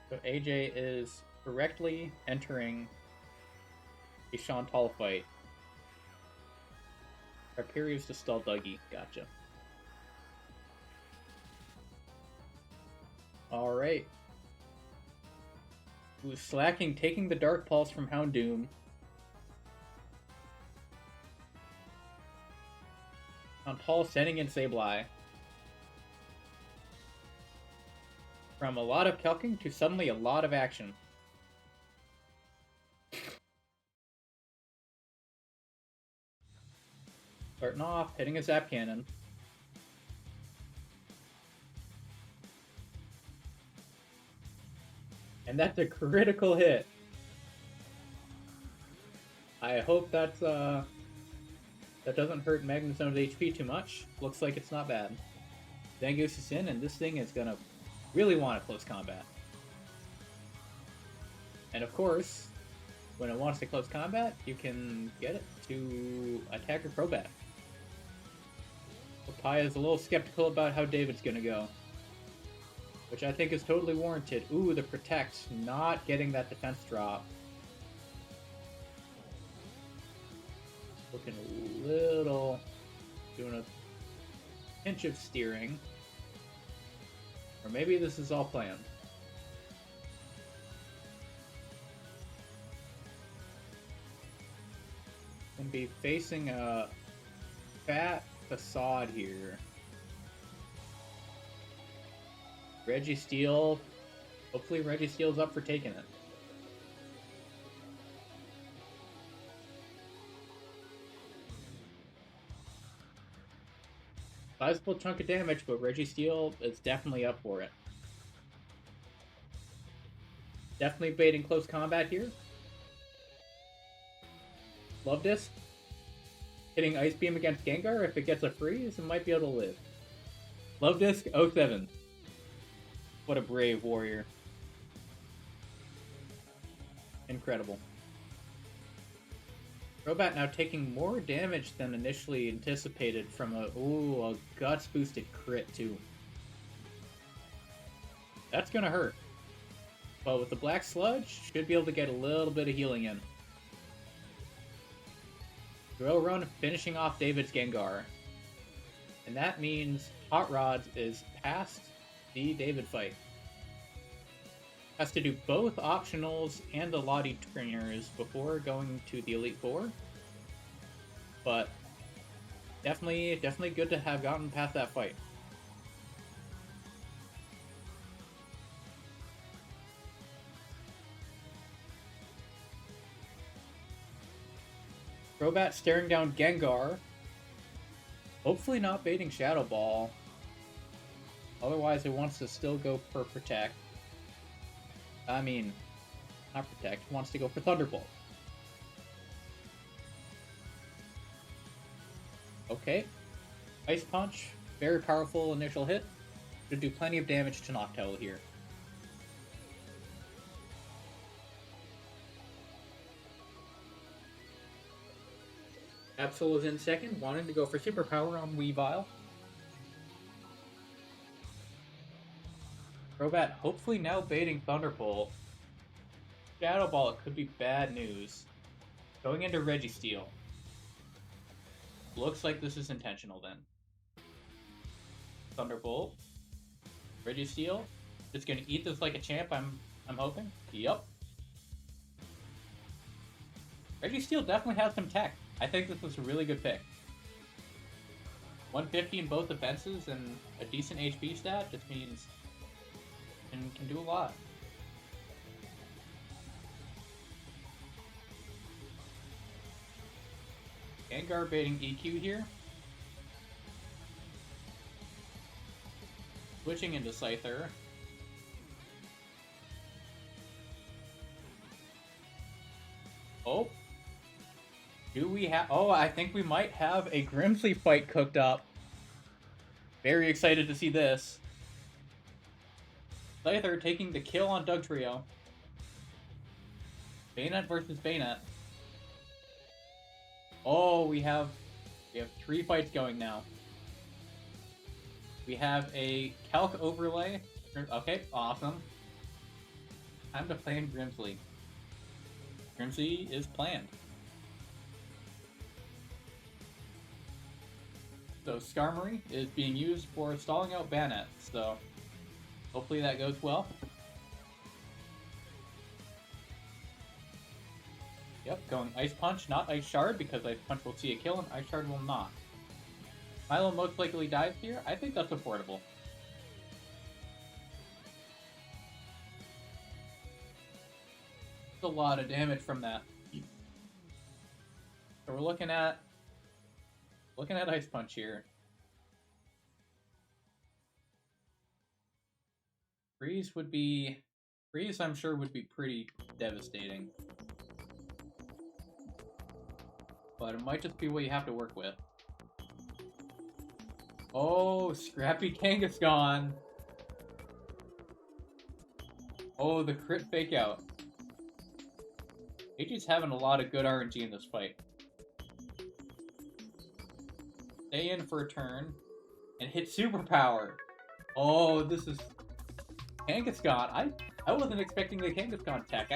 So AJ is correctly entering a Chantal fight. Rhyperior's to stall Dougie. Gotcha. Alright. Who's slacking, taking the Dark Pulse from Houndoom. Chantal sending in Sableye. From a lot of calking to suddenly a lot of action. Starting off, hitting a Zap Cannon. And that's a critical hit. I hope that's that doesn't hurt Magnezone's HP too much. Looks like it's not bad. Zangoose is in, and this thing is gonna really want a close combat. And of course, when it wants to close combat, you can get it to attack your Crobat. Papaya is a little skeptical about how David's gonna go, which I think is totally warranted. Ooh, the Protect, not getting that defense drop. Looking a little, doing a pinch of steering. Or maybe this is all planned. Gonna be facing a fat facade here. Registeel. Hopefully Registeel's up for taking it. Sizable chunk of damage, but Registeel is definitely up for it. Definitely baiting close combat here. Love this. Hitting Ice Beam against Gengar. If it gets a freeze, it might be able to live. Love Disc 07. What a brave warrior. Incredible. Crobat now taking more damage than initially anticipated from a guts boosted crit too. That's gonna hurt. But with the Black Sludge, should be able to get a little bit of healing in. Drill Run finishing off David's Gengar. And that means Hot Rods is past the David fight. Has to do both optionals and the Lottie trainers before going to the Elite Four. But definitely good to have gotten past that fight. Crobat staring down Gengar. Hopefully not baiting Shadow Ball. Otherwise it wants to still go for Protect. I mean, not Protect, it wants to go for Thunderbolt. Okay. Ice Punch, very powerful initial hit. Should do plenty of damage to Noctowl here. Absol is in second, wanting to go for Superpower on Weavile. Crobat hopefully now baiting Thunderbolt. Shadow Ball, it could be bad news. Going into Registeel. Looks like this is intentional then. Thunderbolt. Registeel. It's gonna eat this like a champ, I'm hoping. Yup. Registeel definitely has some tech. I think this was a really good pick. 150 in both defenses and a decent HP stat just means and can do a lot. Gengar baiting EQ here. Switching into Scyther. Oh. Do we have... Oh, I think we might have a Grimsley fight cooked up. Very excited to see this. Scyther taking the kill on Dugtrio. Bayonet versus Bayonet. Oh, we have 3 fights going now. We have a Calc overlay. Okay, awesome. Time to plan Grimsley. Grimsley is planned. So Skarmory is being used for stalling out Bayonet, so hopefully that goes well. Yep, going Ice Punch, not Ice Shard, because Ice Punch will see a kill and Ice Shard will not. Milo most likely dies here. I think that's affordable. That's a lot of damage from that. So we're looking at Ice Punch here. Freeze, I'm sure, would be pretty devastating. But it might just be what you have to work with. Oh, Scrappy Kangaskhan! Oh, the crit fake out. AJ's having a lot of good RNG in this fight. Stay in for a turn and hit Superpower. Oh, this is Kangaskhan. I wasn't expecting the Kangaskhan tech.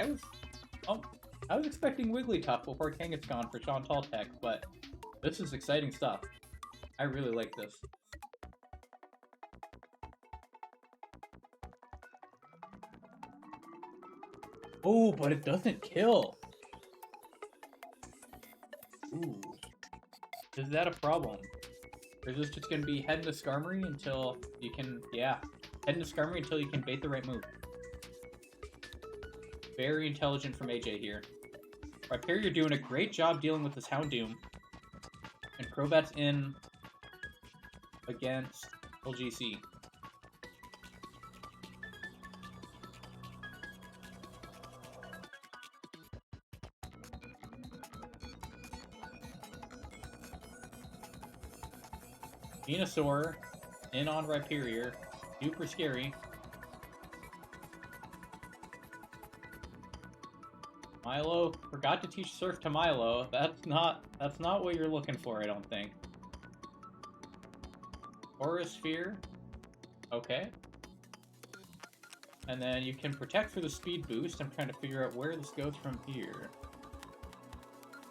I was expecting Wigglytuff before Kangaskhan for Chantal tech, but this is exciting stuff. I really like this. Oh, but it doesn't kill. Ooh. Is that a problem? Or is this just going to be head into Skarmory until you can... Yeah. Head into Skarmory until you can bait the right move. Very intelligent from AJ here. Rhyperior doing a great job dealing with this Houndoom. And Crobat's in against LGC. Venusaur in on Rhyperior. Super scary. Milo forgot to teach Surf to Milo. That's not what you're looking for, I don't think. Aura Sphere. Okay. And then you can protect for the speed boost. I'm trying to figure out where this goes from here.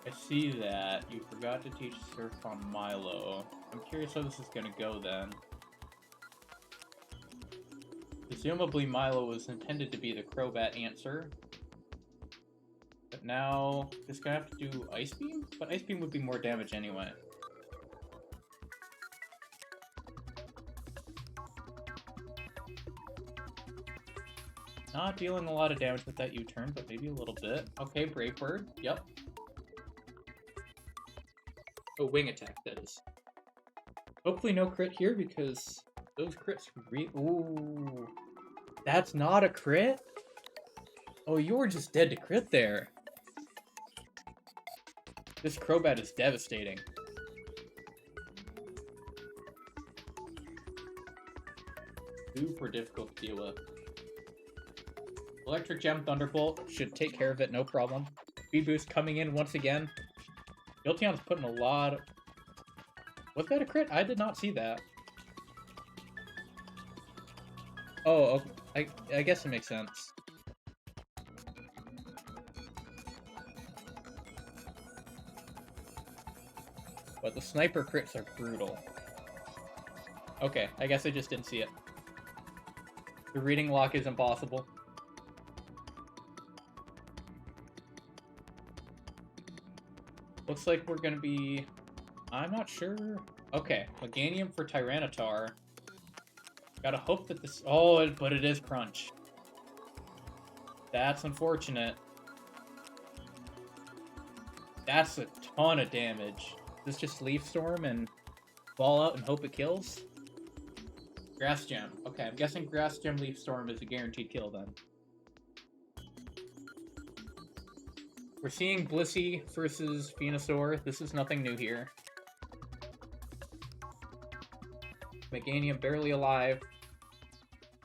I see that. You forgot to teach Surf on Milo. I'm curious how this is going to go then. Presumably Milo was intended to be the Crobat answer. But now, this guy have to do Ice Beam? But Ice Beam would be more damage anyway. Not dealing a lot of damage with that U-turn, but maybe a little bit. Okay, Brave Bird. Yep. Oh, Wing Attack, that is. Hopefully no crit here, because those crits ooh. That's not a crit? Oh, you were just dead to crit there. This Crobat is devastating. Super difficult to deal with. Electric Gem Thunderbolt should take care of it, no problem. Speed Boost coming in once again. Jolteon's putting a lot of... Was that a crit? I did not see that. Oh, okay. I guess it makes sense. But the sniper crits are brutal. Okay, I guess I just didn't see it. The reading lock is impossible. Looks like we're gonna be... I'm not sure. Okay, Meganium for Tyranitar. Gotta hope that this... Oh, but it is Crunch. That's unfortunate. That's a ton of damage. This just Leaf Storm and Ball Out and hope it kills? Grass Gem. Okay, I'm guessing Grass Gem Leaf Storm is a guaranteed kill then. We're seeing Blissey versus Venusaur. This is nothing new here. Meganium barely alive.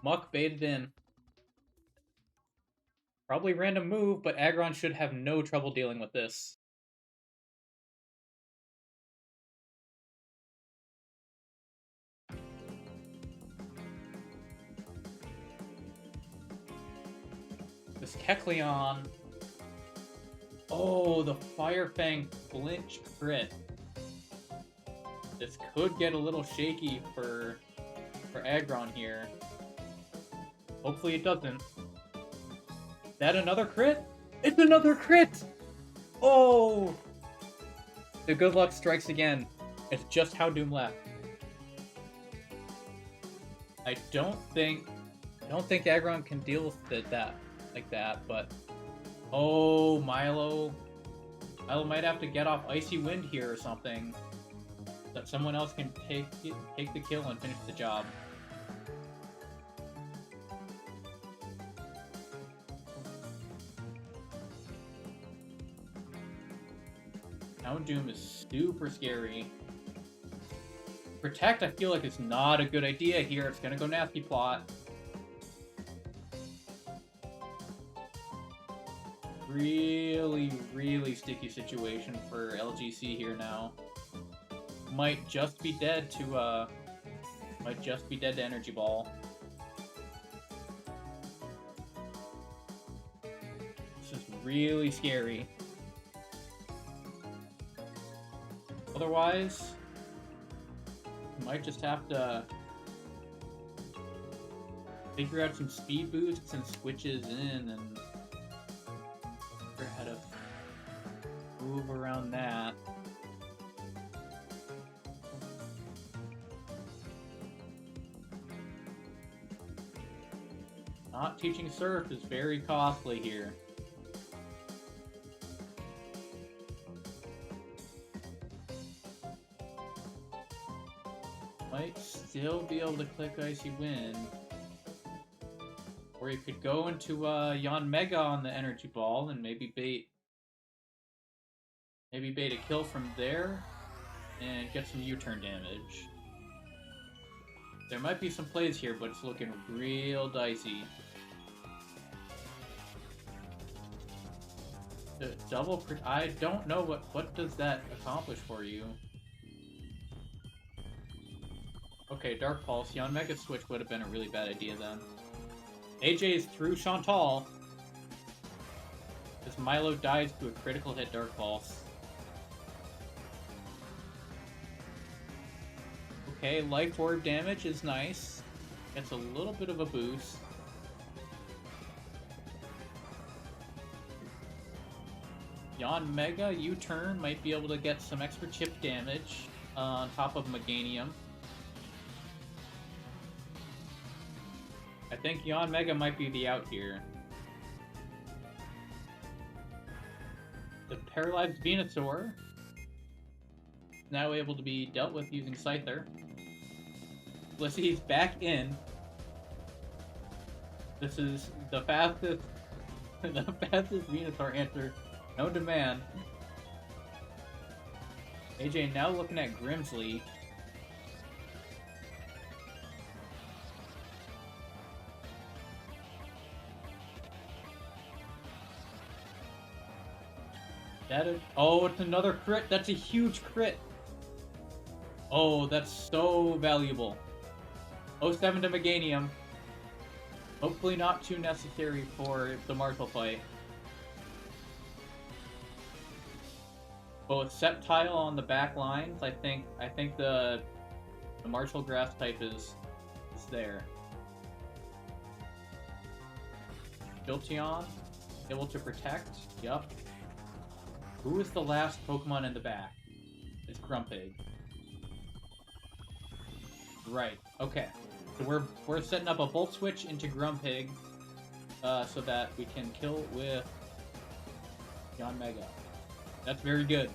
Muck baited in. Probably random move, but Aggron should have no trouble dealing with this. This Kecleon. Oh, the Fire Fang flinch crit. This could get a little shaky for Aggron here. Hopefully it doesn't. That another crit? It's another crit! Oh! The good luck strikes again. It's just how Doom left. I don't think Aggron can deal with that like that, but oh, Milo might have to get off Icy Wind here or something, so that someone else can take the kill and finish the job. Houndoom is super scary. Protect, I feel like, is not a good idea here. It's gonna go Nasty Plot. Really, really sticky situation for LGC here now. Might just be dead to Energy Ball. This is really scary. Otherwise, might just have to figure out some speed boosts and switches in and figure out how to move around that. Not teaching Surf is very costly here. Might still be able to click Icy Wind. Or you could go into Yon Mega on the Energy Ball and maybe bait a kill from there and get some U-turn damage. There might be some plays here, but it's looking real dicey. The double I don't know what does that accomplish for you. Okay, Dark Pulse. Yon Mega Switch would have been a really bad idea then. AJ is through Chantal. As Milo dies to a critical hit Dark Pulse. Okay, Life Orb damage is nice. Gets a little bit of a boost. Yon Mega U-turn might be able to get some extra chip damage on top of Meganium. I think Yon Mega might be the out here. The paralyzed Venusaur is now able to be dealt with using Scyther. Blissey's back in. This is the fastest Venusaur answer known to man. AJ now looking at Grimsley. Oh, it's another crit. That's a huge crit. Oh, that's so valuable. 07 to Meganium. Hopefully not too necessary for the Marshall fight. Both Sceptile on the back lines. I think the Marshall Grass type is there. Jolteon able to protect. Yup. Who is the last Pokemon in the back? It's Grumpig. Right. Okay. So we're setting up a Volt Switch into Grumpig, so that we can kill with Yon Mega. That's very good.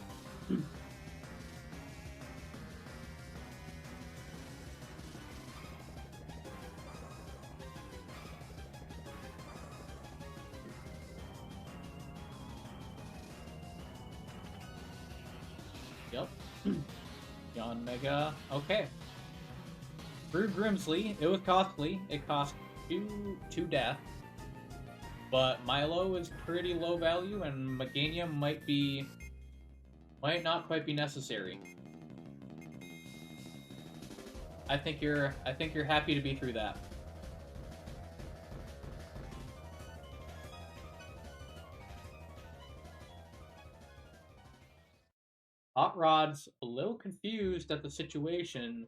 Yep. Yon Mega. Okay. Through Grimsley. It was costly. It cost two death. But Milo is pretty low value, and Meganium might not quite be necessary. I think you're happy to be through that. Hot Rod's a little confused at the situation,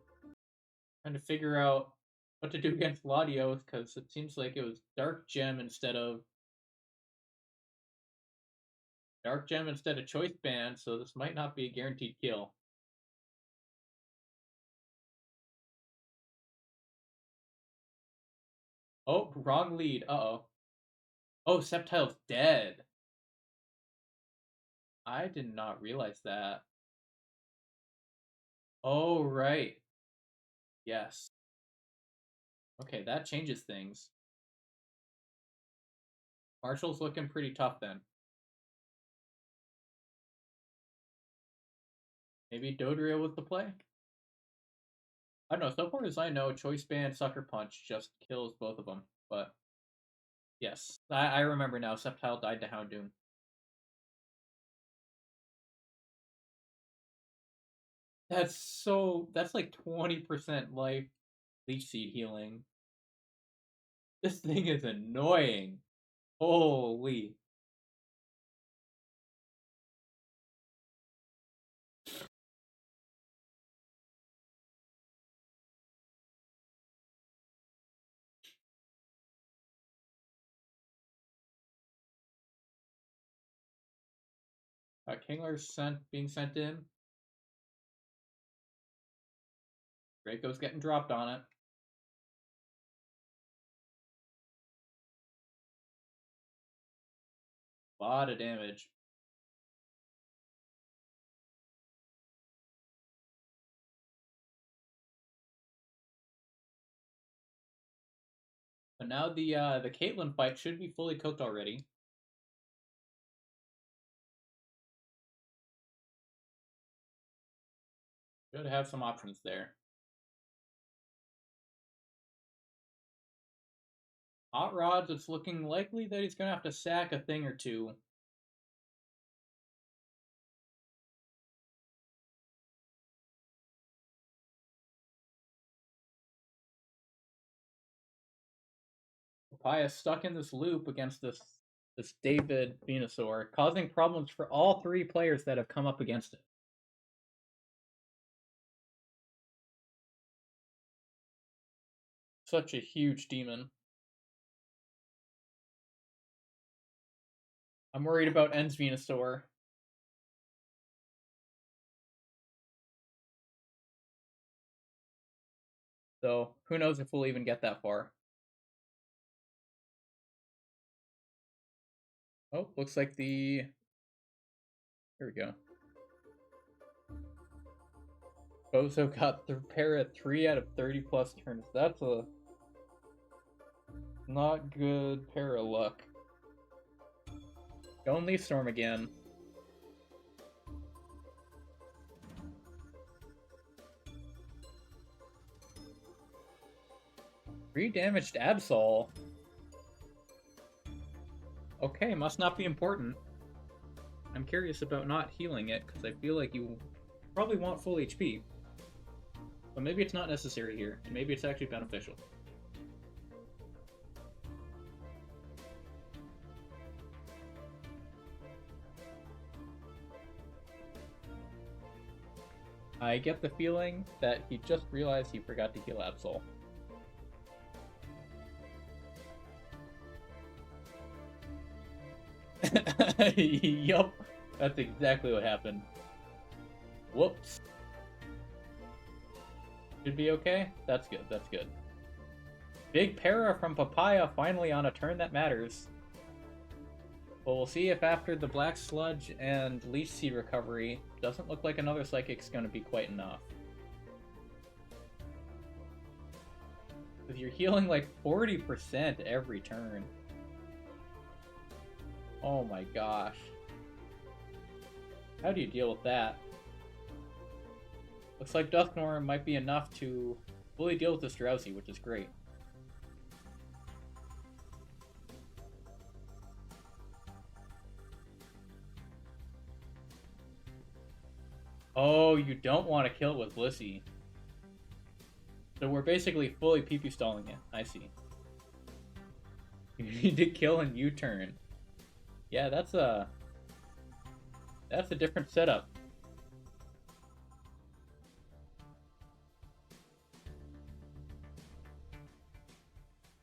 trying to figure out what to do against Latios, because it seems like it was Dark Gem instead of Choice Band, so this might not be a guaranteed kill. Oh, wrong lead. Uh-oh. Oh, Sceptile's dead. I did not realize that. Oh, right. Yes. Okay, that changes things. Marshall's looking pretty tough then. Maybe Dodrio was the play? I don't know, so far as I know, Choice Band, Sucker Punch just kills both of them, but yes. I remember now, Sceptile died to Houndoom. That's like 20% life Leech Seed healing. This thing is annoying. Holy. Kingler's being sent in. Draco's getting dropped on it. A lot of damage. But now the Caitlyn fight should be fully cooked already. Should have some options there. Hot Rods, it's looking likely that he's going to have to sack a thing or two. Papaya stuck in this loop against this David Venusaur, causing problems for all three players that have come up against it. Such a huge demon. I'm worried about En's Venusaur. So, who knows if we'll even get that far. Oh, looks like Here we go. Bozo got the pair at 3 out of 30 plus turns. That's a not good pair of luck. Don't Leaf Storm again. Re-damaged Absol. Okay, must not be important. I'm curious about not healing it, because I feel like you probably want full HP. But maybe it's not necessary here, and maybe it's actually beneficial. I get the feeling that he just realized he forgot to heal Absol. Yup. That's exactly what happened. Whoops. Should be okay? That's good, that's good. Big para from Papaya finally on a turn that matters. Well, we'll see if after the Black Sludge and Leech Seed recovery, doesn't look like another Psychic's gonna be quite enough. Because you're healing like 40% every turn. Oh my gosh. How do you deal with that? Looks like Dusknoir might be enough to fully deal with this Drowsy, which is great. Oh, you don't want to kill it with Blissey. So we're basically fully PP stalling it. I see. You need to kill and U-turn. Yeah, that's a different setup.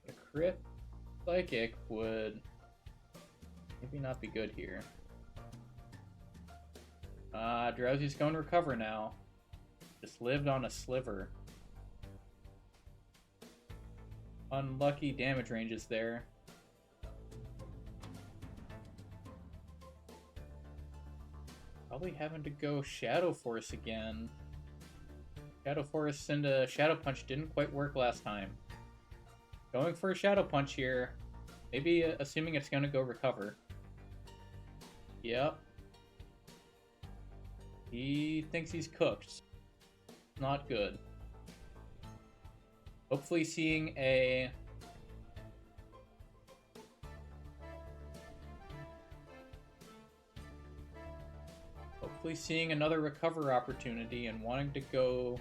A crit Psychic would maybe not be good here. Drowsy's going to recover now. Just lived on a sliver. Unlucky damage ranges there. Probably having to go Shadow Force again. Shadow Force into Shadow Punch didn't quite work last time. Going for a Shadow Punch here. Maybe assuming it's going to go recover. Yep. He thinks he's cooked. Not good. Hopefully seeing a... Hopefully seeing another recover opportunity and wanting to go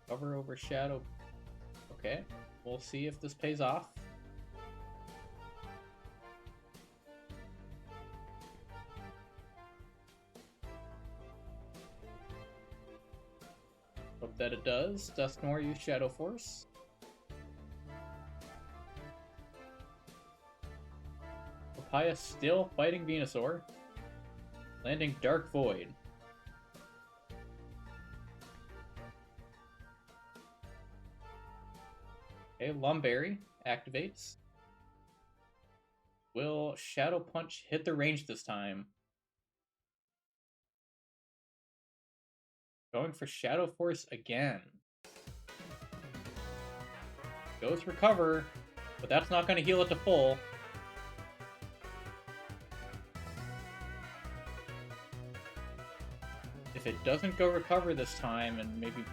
cover over Shadow. Okay, we'll see if this pays off. Hope that it does. Dusknoir use Shadow Force. Papaya still fighting Venusaur. Landing Dark Void. Okay, Lumberry activates. Will Shadow Punch hit the range this time? Going for Shadow Force again. Goes Recover, but that's not going to heal it to full. If it doesn't go Recover this time and maybe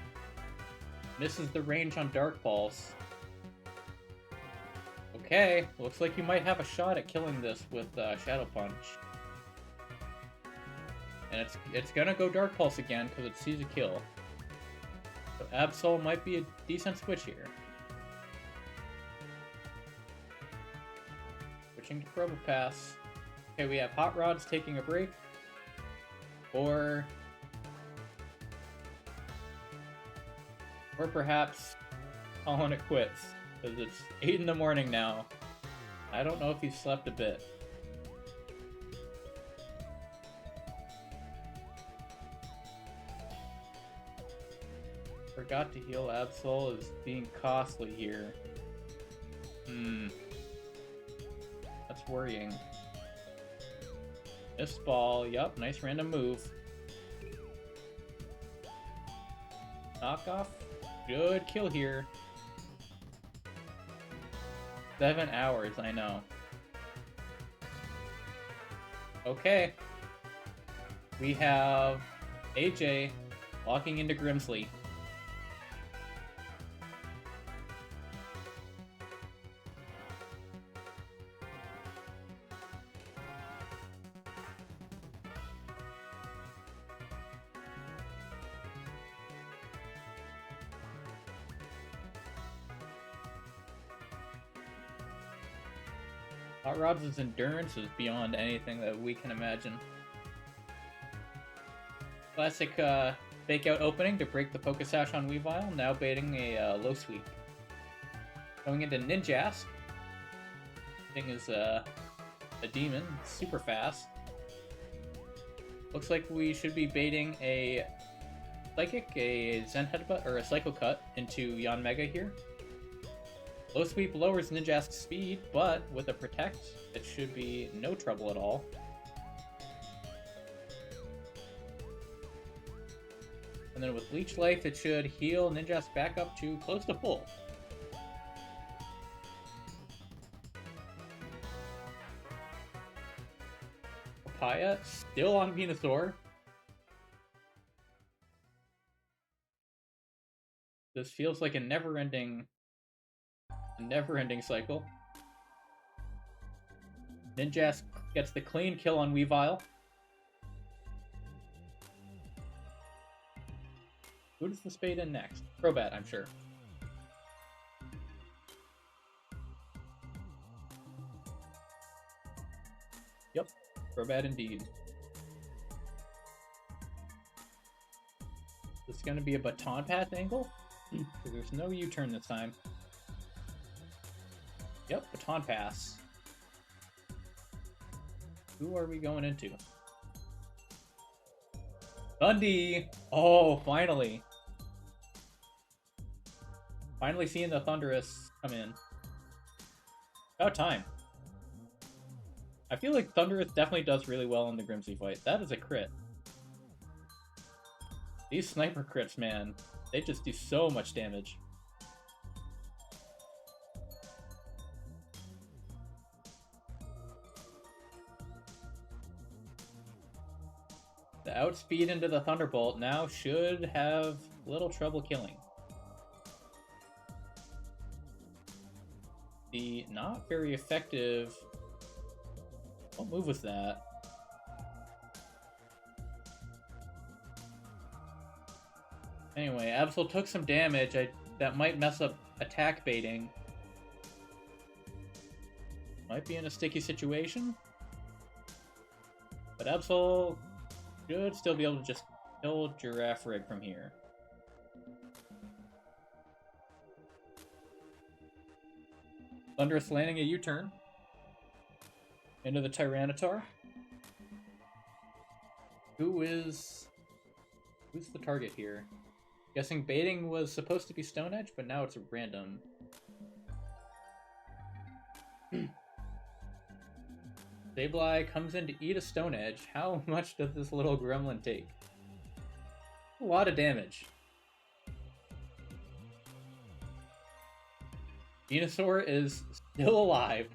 misses the range on Dark Pulse. Okay, looks like you might have a shot at killing this with Shadow Punch. And it's gonna go Dark Pulse again because it sees a kill. So Absol might be a decent switch here. Switching to Probopass. Okay, we have Hot Rods taking a break. Or perhaps calling it quits. Because it's 8 in the morning now. I don't know if he's slept a bit. Forgot to heal Absol is being costly here. That's worrying. This ball, yup, nice random move. Knockoff, good kill here. 7 hours, I know. Okay. We have AJ walking into Grimsley. Hot Rods' endurance is beyond anything that we can imagine. Classic fake out opening to break the Pokesash on Weavile, now baiting a low sweep. Going into Ninjask. Thing is a demon, super fast. Looks like we should be baiting a Psychic, a Zen Headbutt, or a Psycho Cut into Yanmega here. Low Sweep lowers Ninjask's speed, but with a Protect, it should be no trouble at all. And then with Leech Life, it should heal Ninjask back up to close to full. Papaya still on Venusaur. This feels like a never-ending cycle. Ninjask gets the clean kill on Weavile. Who does the spade in next? Crobat, I'm sure. Yep, Crobat indeed. This is going to be a Baton Path angle, because there's no U-turn this time. Yep, Baton Pass. Who are we going into? Thundy! Oh, finally. Finally seeing the Thundurus come in. About time. I feel like Thundurus definitely does really well in the Grimsy fight. That is a crit. These sniper crits, man, they just do so much damage. The outspeed into the Thunderbolt now should have little trouble killing. The not very effective... What move was that? Anyway, Absol took some damage. That might mess up attack baiting. Might be in a sticky situation. But Absol should still be able to just kill Giraffe Rig from here. Thunderous landing a U-turn into the Tyranitar. Who's the target here? Guessing baiting was supposed to be Stone Edge, but now it's random. Sableye comes in to eat a Stone Edge. How much does this little gremlin take? A lot of damage. Venusaur is still alive.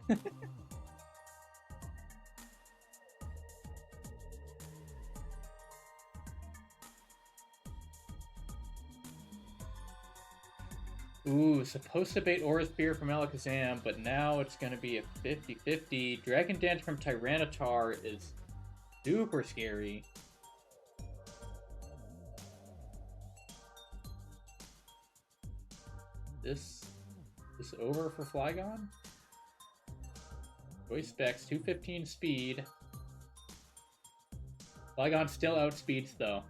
Ooh, supposed to bait Aura Spear from Alakazam, but now it's going to be a 50-50. Dragon Dance from Tyranitar is super scary. This over for Flygon? Choice specs, 215 speed. Flygon still outspeeds though.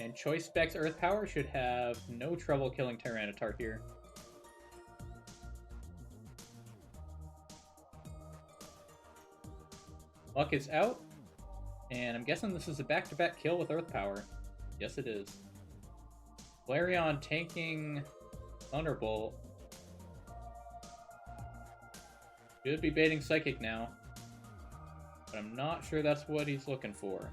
And Choice Specs Earth Power should have no trouble killing Tyranitar here. Luck is out, and I'm guessing this is a back-to-back kill with Earth Power. Yes, it is. Flareon tanking Thunderbolt. Should be baiting Psychic now, but I'm not sure that's what he's looking for.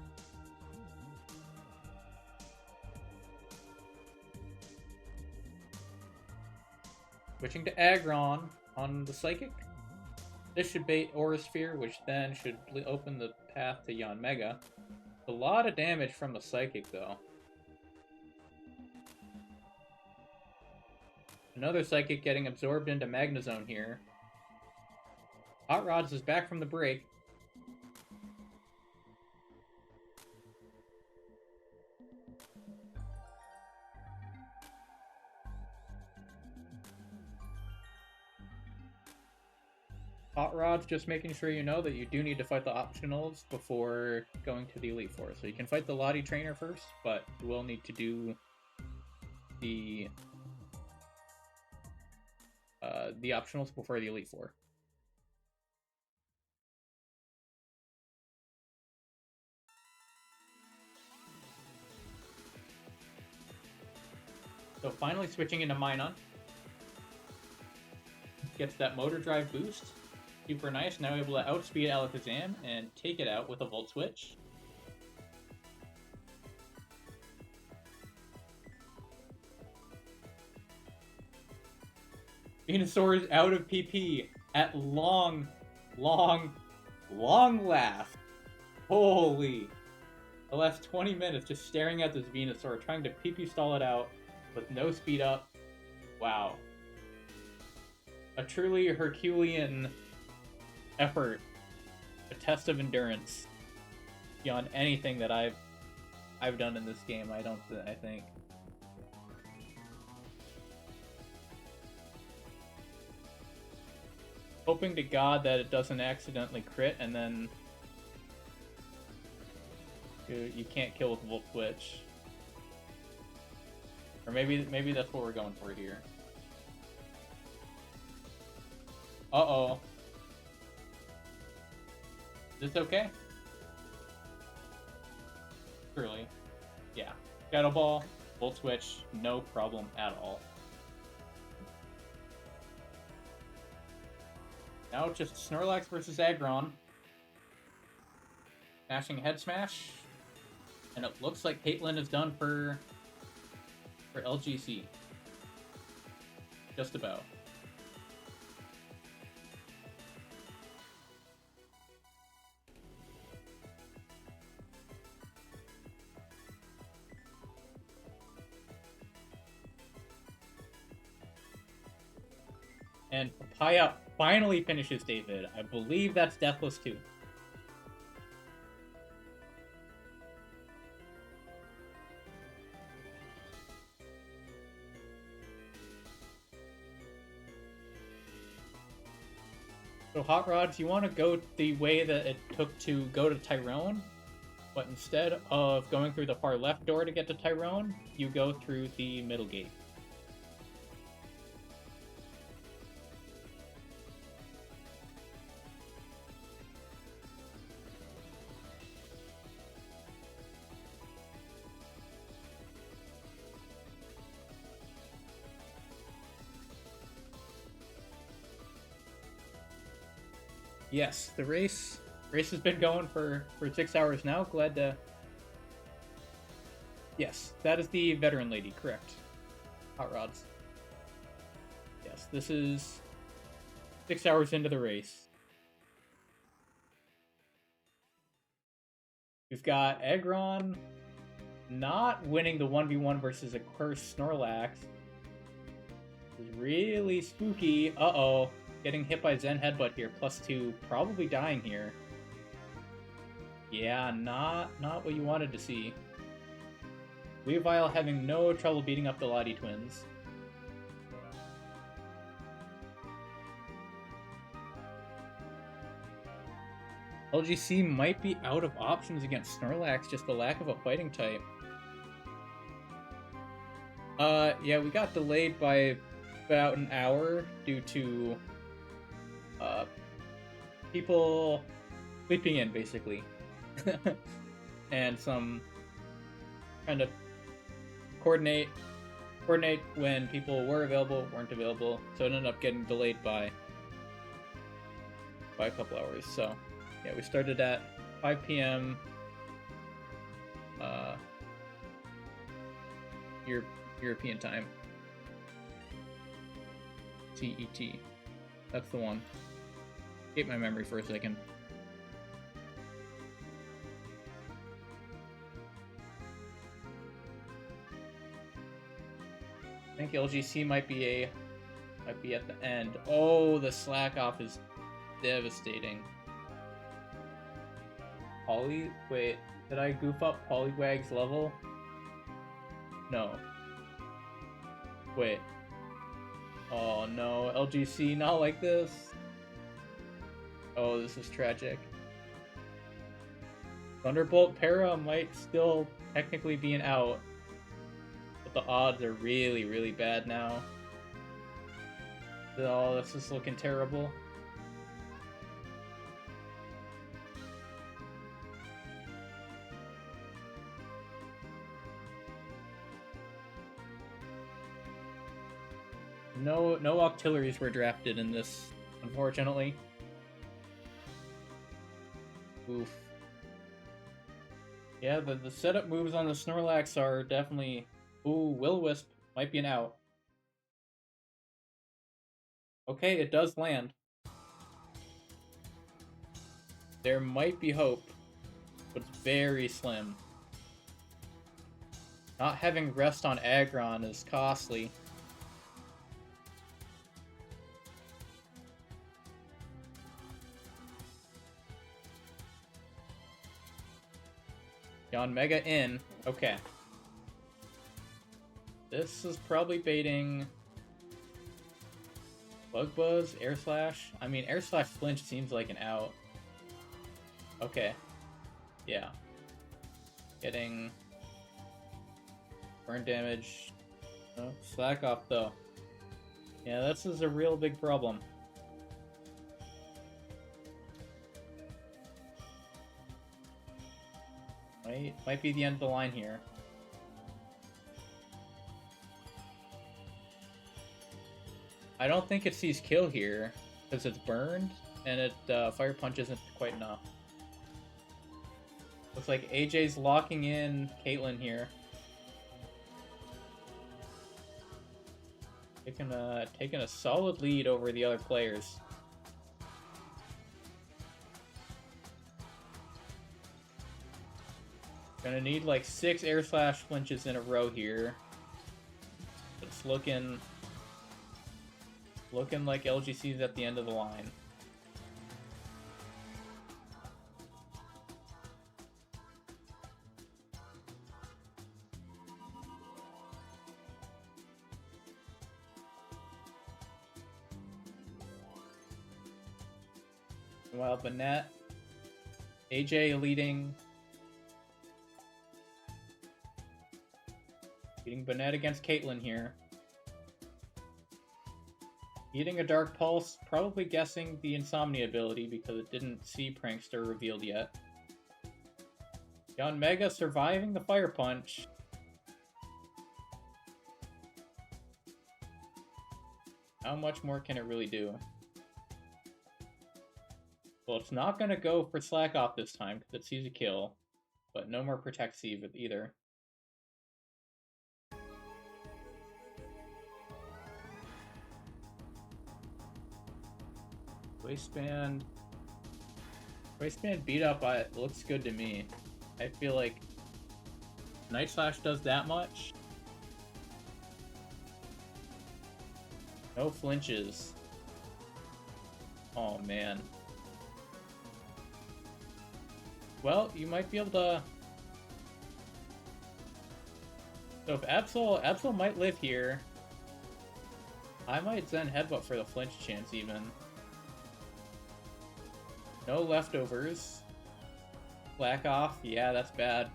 Switching to Aggron on the Psychic. This should bait Aura Sphere, which then should open the path to Yanmega. A lot of damage from the Psychic, though. Another Psychic getting absorbed into Magnezone here. Hot Rods is back from the break. Hot Rod's just making sure you know that you do need to fight the optionals before going to the Elite Four. So you can fight the Lottie Trainer first, but you will need to do the optionals before the Elite Four. So finally switching into Minun. Gets that motor drive boost. Super nice. Now able to outspeed Alakazam and take it out with a Volt Switch. Venusaur is out of PP at long last. Holy. The last 20 minutes just staring at this Venusaur, trying to PP stall it out with no speed up. Wow. A truly Herculean effort. A test of endurance. Beyond anything that I've done in this game, I think. Hoping to God that it doesn't accidentally crit and then you can't kill with Volt Switch. Or maybe that's what we're going for here. Uh-oh. Is this okay? Truly. Yeah. Shadow Ball, Volt Switch, no problem at all. Now just Snorlax versus Aggron. Smashing Head Smash. And it looks like Caitlyn is done for LGC. Just about. And Papaya finally finishes David. I believe that's Deathless too. So Hot Rods, you want to go the way that it took to go to Tyrone, but instead of going through the far left door to get to Tyrone, you go through the middle gate. Yes, the race has been going for 6 hours now. Glad to... Yes, that is the veteran lady, correct. Hot Rods. Yes, this is 6 hours into the race. We've got Aggron not winning the 1v1 versus a cursed Snorlax. This is really spooky. Uh-oh. Getting hit by Zen Headbutt here, +2, probably dying here. Yeah, not what you wanted to see. Weavile having no trouble beating up the Lottie twins. LGC might be out of options against Snorlax, just the lack of a fighting type. Yeah, we got delayed by about an hour due to people sleeping in, basically. And some kind of coordinate when people were available, weren't available, so it ended up getting delayed by a couple hours. So yeah, we started at 5 p.m. European time. CET. That's the one. Escape my memory for a second. I think LGC might be at the end. Oh, the slack off is devastating. Wait, did I goof up Poliwag's level? No. Wait. Oh no, LGC, not like this. Oh, this is tragic. Thunderbolt Para might still technically be an out, but the odds are really, really bad now. Oh, this is looking terrible. No auxiliaries were drafted in this, unfortunately. Oof. Yeah, the setup moves on the Snorlax are definitely... Ooh, Will-O-Wisp might be an out. Okay, it does land. There might be hope, but it's very slim. Not having rest on Aggron is costly. Yon Mega in. Okay. This is probably baiting Bug Buzz, Air Slash. I mean, Air Slash Flinch seems like an out. Okay. Yeah. Getting burn damage. Oh, slack off though. Yeah, this is a real big problem. Might be the end of the line here. I don't think it sees kill here, because it's burned, and it Fire Punch isn't quite enough. Looks like AJ's locking in Caitlyn here. Taking a solid lead over the other players. Gonna need like 6 Air Slash flinches in a row here. It's looking like LGC's at the end of the line. Meanwhile, Banette, AJ leading Banette against Caitlyn here. Eating a Dark Pulse, probably guessing the Insomnia ability because it didn't see Prankster revealed yet. Yon Mega surviving the Fire Punch. How much more can it really do? Well, it's not going to go for Slack Off this time because it sees a kill, but no more Protect Sieve either. Waistband beat up, it looks good to me. I feel like Night Slash does that much. No flinches. Oh man. Well, you might be able to... So if Absol might live here, I might Zen Headbutt for the flinch chance even. No leftovers. Slack off. Yeah, that's bad.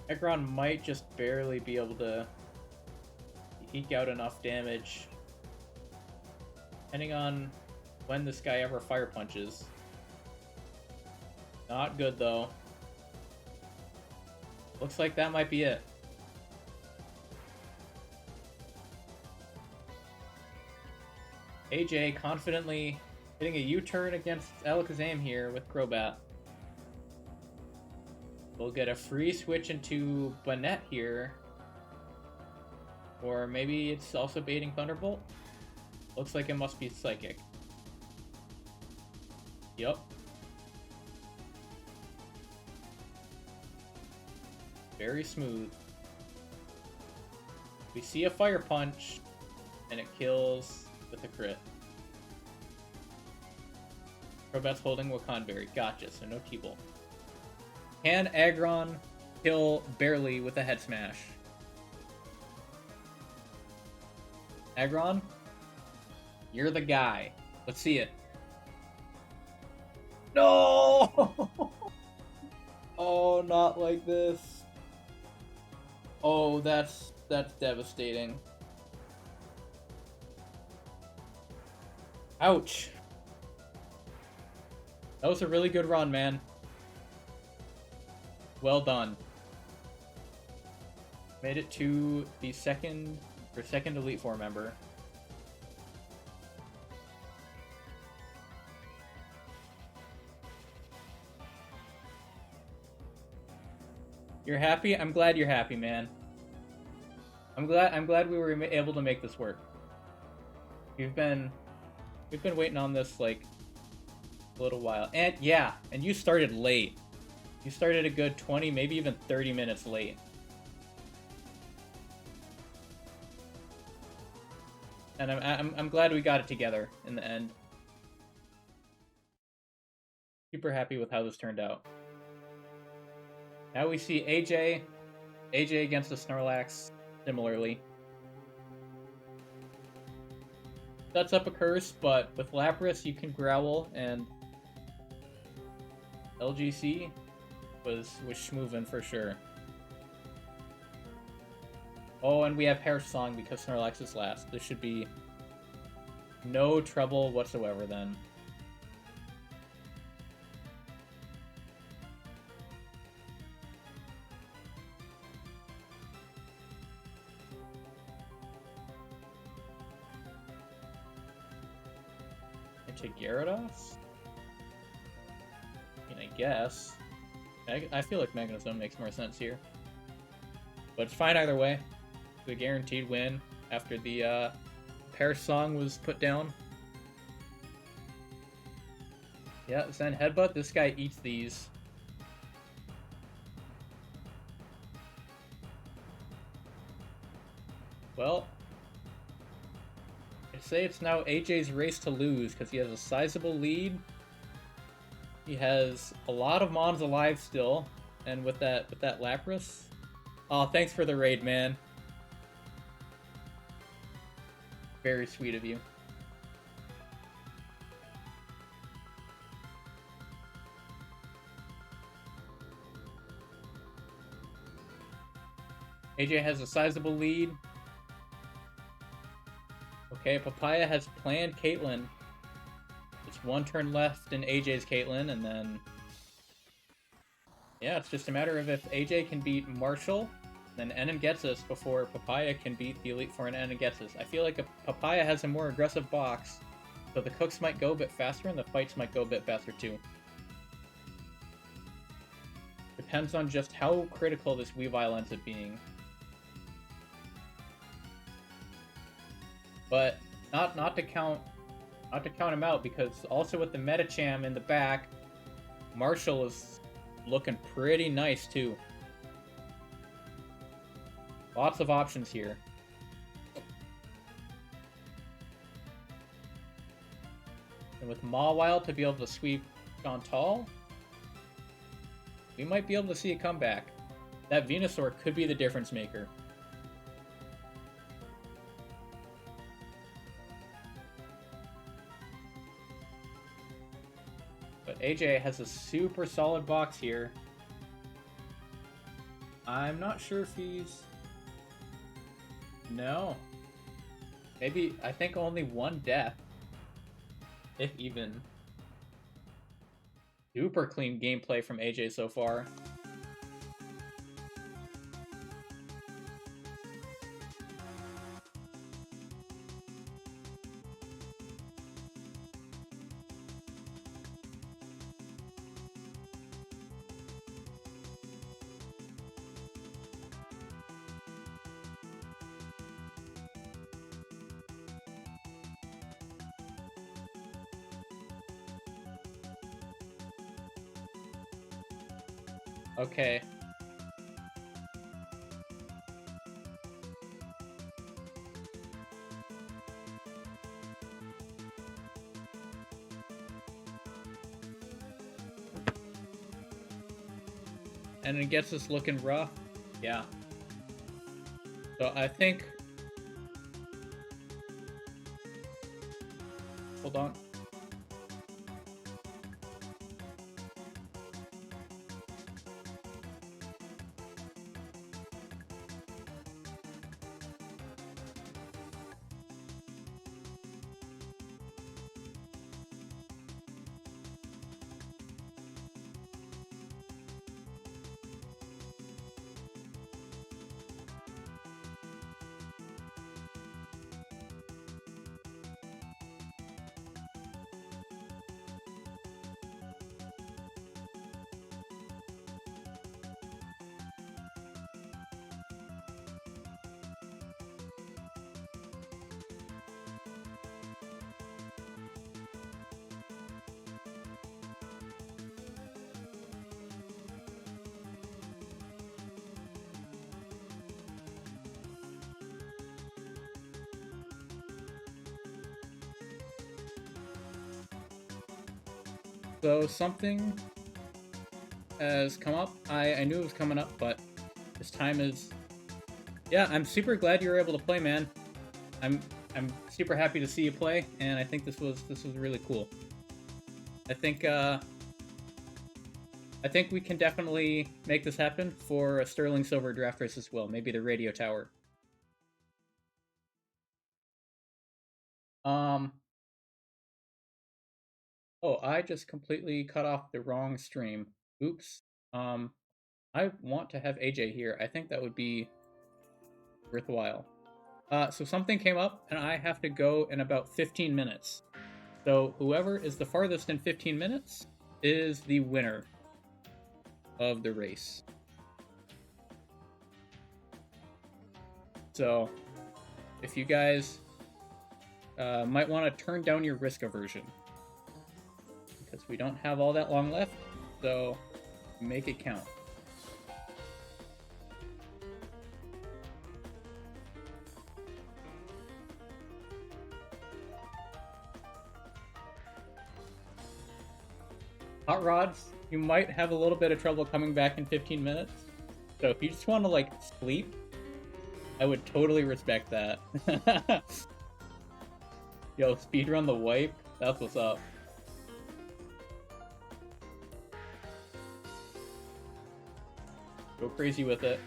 Aggron might just barely be able to eke out enough damage. Depending on when this guy ever Fire Punches. Not good though. Looks like that might be it. AJ confidently hitting a U-turn against Alakazam here with Crobat. We'll get a free switch into Banette here. Or maybe it's also baiting Thunderbolt. Looks like it must be Psychic. Yup. Very smooth. We see a Fire Punch, and it kills with a crit. Crobat's holding Wakanberry. Gotcha, so no T-Bolt. Can Aggron kill barely with a head smash? Aggron? You're the guy. Let's see it. No! Oh, not like this. Oh, that's devastating. Ouch. That was a really good run, man. Well done. Made it to the second Elite Four member. You're happy? I'm glad you're happy, man. I'm glad we were able to make this work. We've been waiting on this like a little while. And yeah, and you started late. You started a good 20, maybe even 30 minutes late. And I'm glad we got it together in the end. Super happy with how this turned out. Now we see AJ against the Snorlax similarly. Sets up a curse, but with Lapras you can Growl, and LGC was schmoovin' for sure. Oh, and we have Hair Song because Snorlax is last. This should be no trouble whatsoever then. Into Gyarados? I mean, I guess. I feel like Magnezone makes more sense here. But it's fine either way. The guaranteed win after the Pear Song was put down. Yeah, Zen Headbutt. This guy eats these. Well, I'd say it's now AJ's race to lose because he has a sizable lead. He has a lot of Mons alive still, and with that Lapras. Oh, thanks for the raid, man. Very sweet of you. AJ has a sizable lead. Okay, Papaya has planned Caitlyn. It's one turn left in AJ's Caitlyn, and then... yeah, it's just a matter of if AJ can beat Marshall, then Enem gets us before Papaya can beat the Elite Four and Enem gets us. I feel like Papaya has a more aggressive box, so the cooks might go a bit faster and the fights might go a bit faster too. Depends on just how critical this Weavile ends up being. But not to count him out, because also with the Metacham in the back, Marshall is looking pretty nice too. Lots of options here. And with Mawile to be able to sweep Chantal, we might be able to see a comeback. That Venusaur could be the difference maker. But AJ has a super solid box here. I'm not sure if he's... no. Maybe, I think only one death. If even. Super clean gameplay from AJ so far. Okay. And it gets us looking rough. Yeah. So I think... hold on. So something has come up. I knew it was coming up, but this time is... Yeah, I'm super glad you were able to play, man. I'm super happy to see you play, and I think this was really cool. I think we can definitely make this happen for a Sterling Silver draft race as well. Maybe the radio tower. Oh, I just completely cut off the wrong stream. Oops. I want to have AJ here. I think that would be worthwhile. So something came up, and I have to go in about 15 minutes. So whoever is the farthest in 15 minutes is the winner of the race. So if you guys might want to turn down your risk aversion, because we don't have all that long left, so make it count. Hot rods, you might have a little bit of trouble coming back in 15 minutes. So if you just want to, like, sleep, I would totally respect that. Yo, speedrun the wipe? That's what's up. Go crazy with it.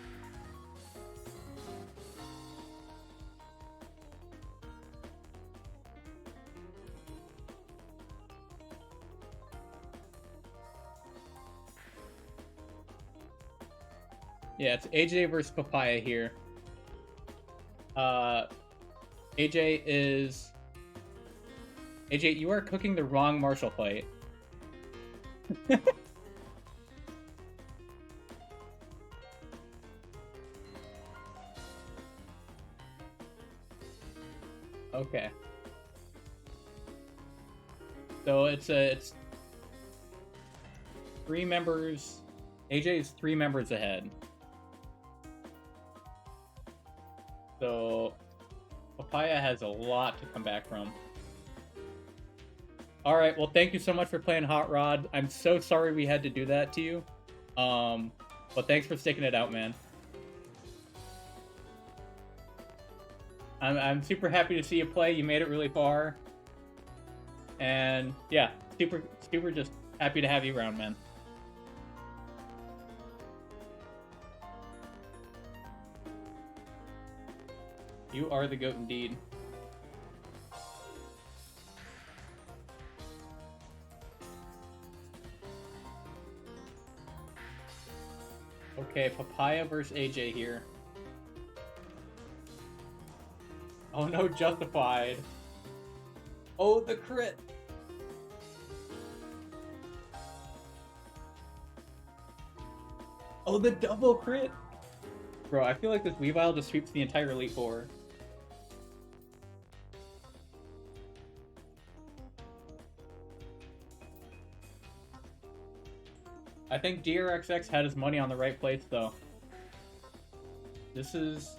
Yeah, it's AJ versus Papaya here. AJ, you are cooking the wrong Marshall fight. Okay. So it's 3 members. AJ is 3 members ahead. So Papaya has a lot to come back from. Alright, well, thank you so much for playing Hot Rod. I'm so sorry we had to do that to you. But thanks for sticking it out, man. I'm super happy to see you play. You made it really far. And yeah, super just happy to have you around, man. You are the GOAT indeed. Okay, Papaya versus AJ here. Oh no, Justified. Oh, the crit! Oh, the double crit! Bro, I feel like this Weavile just sweeps the entire Elite Four. I think DRXX had his money on the right place, though. This is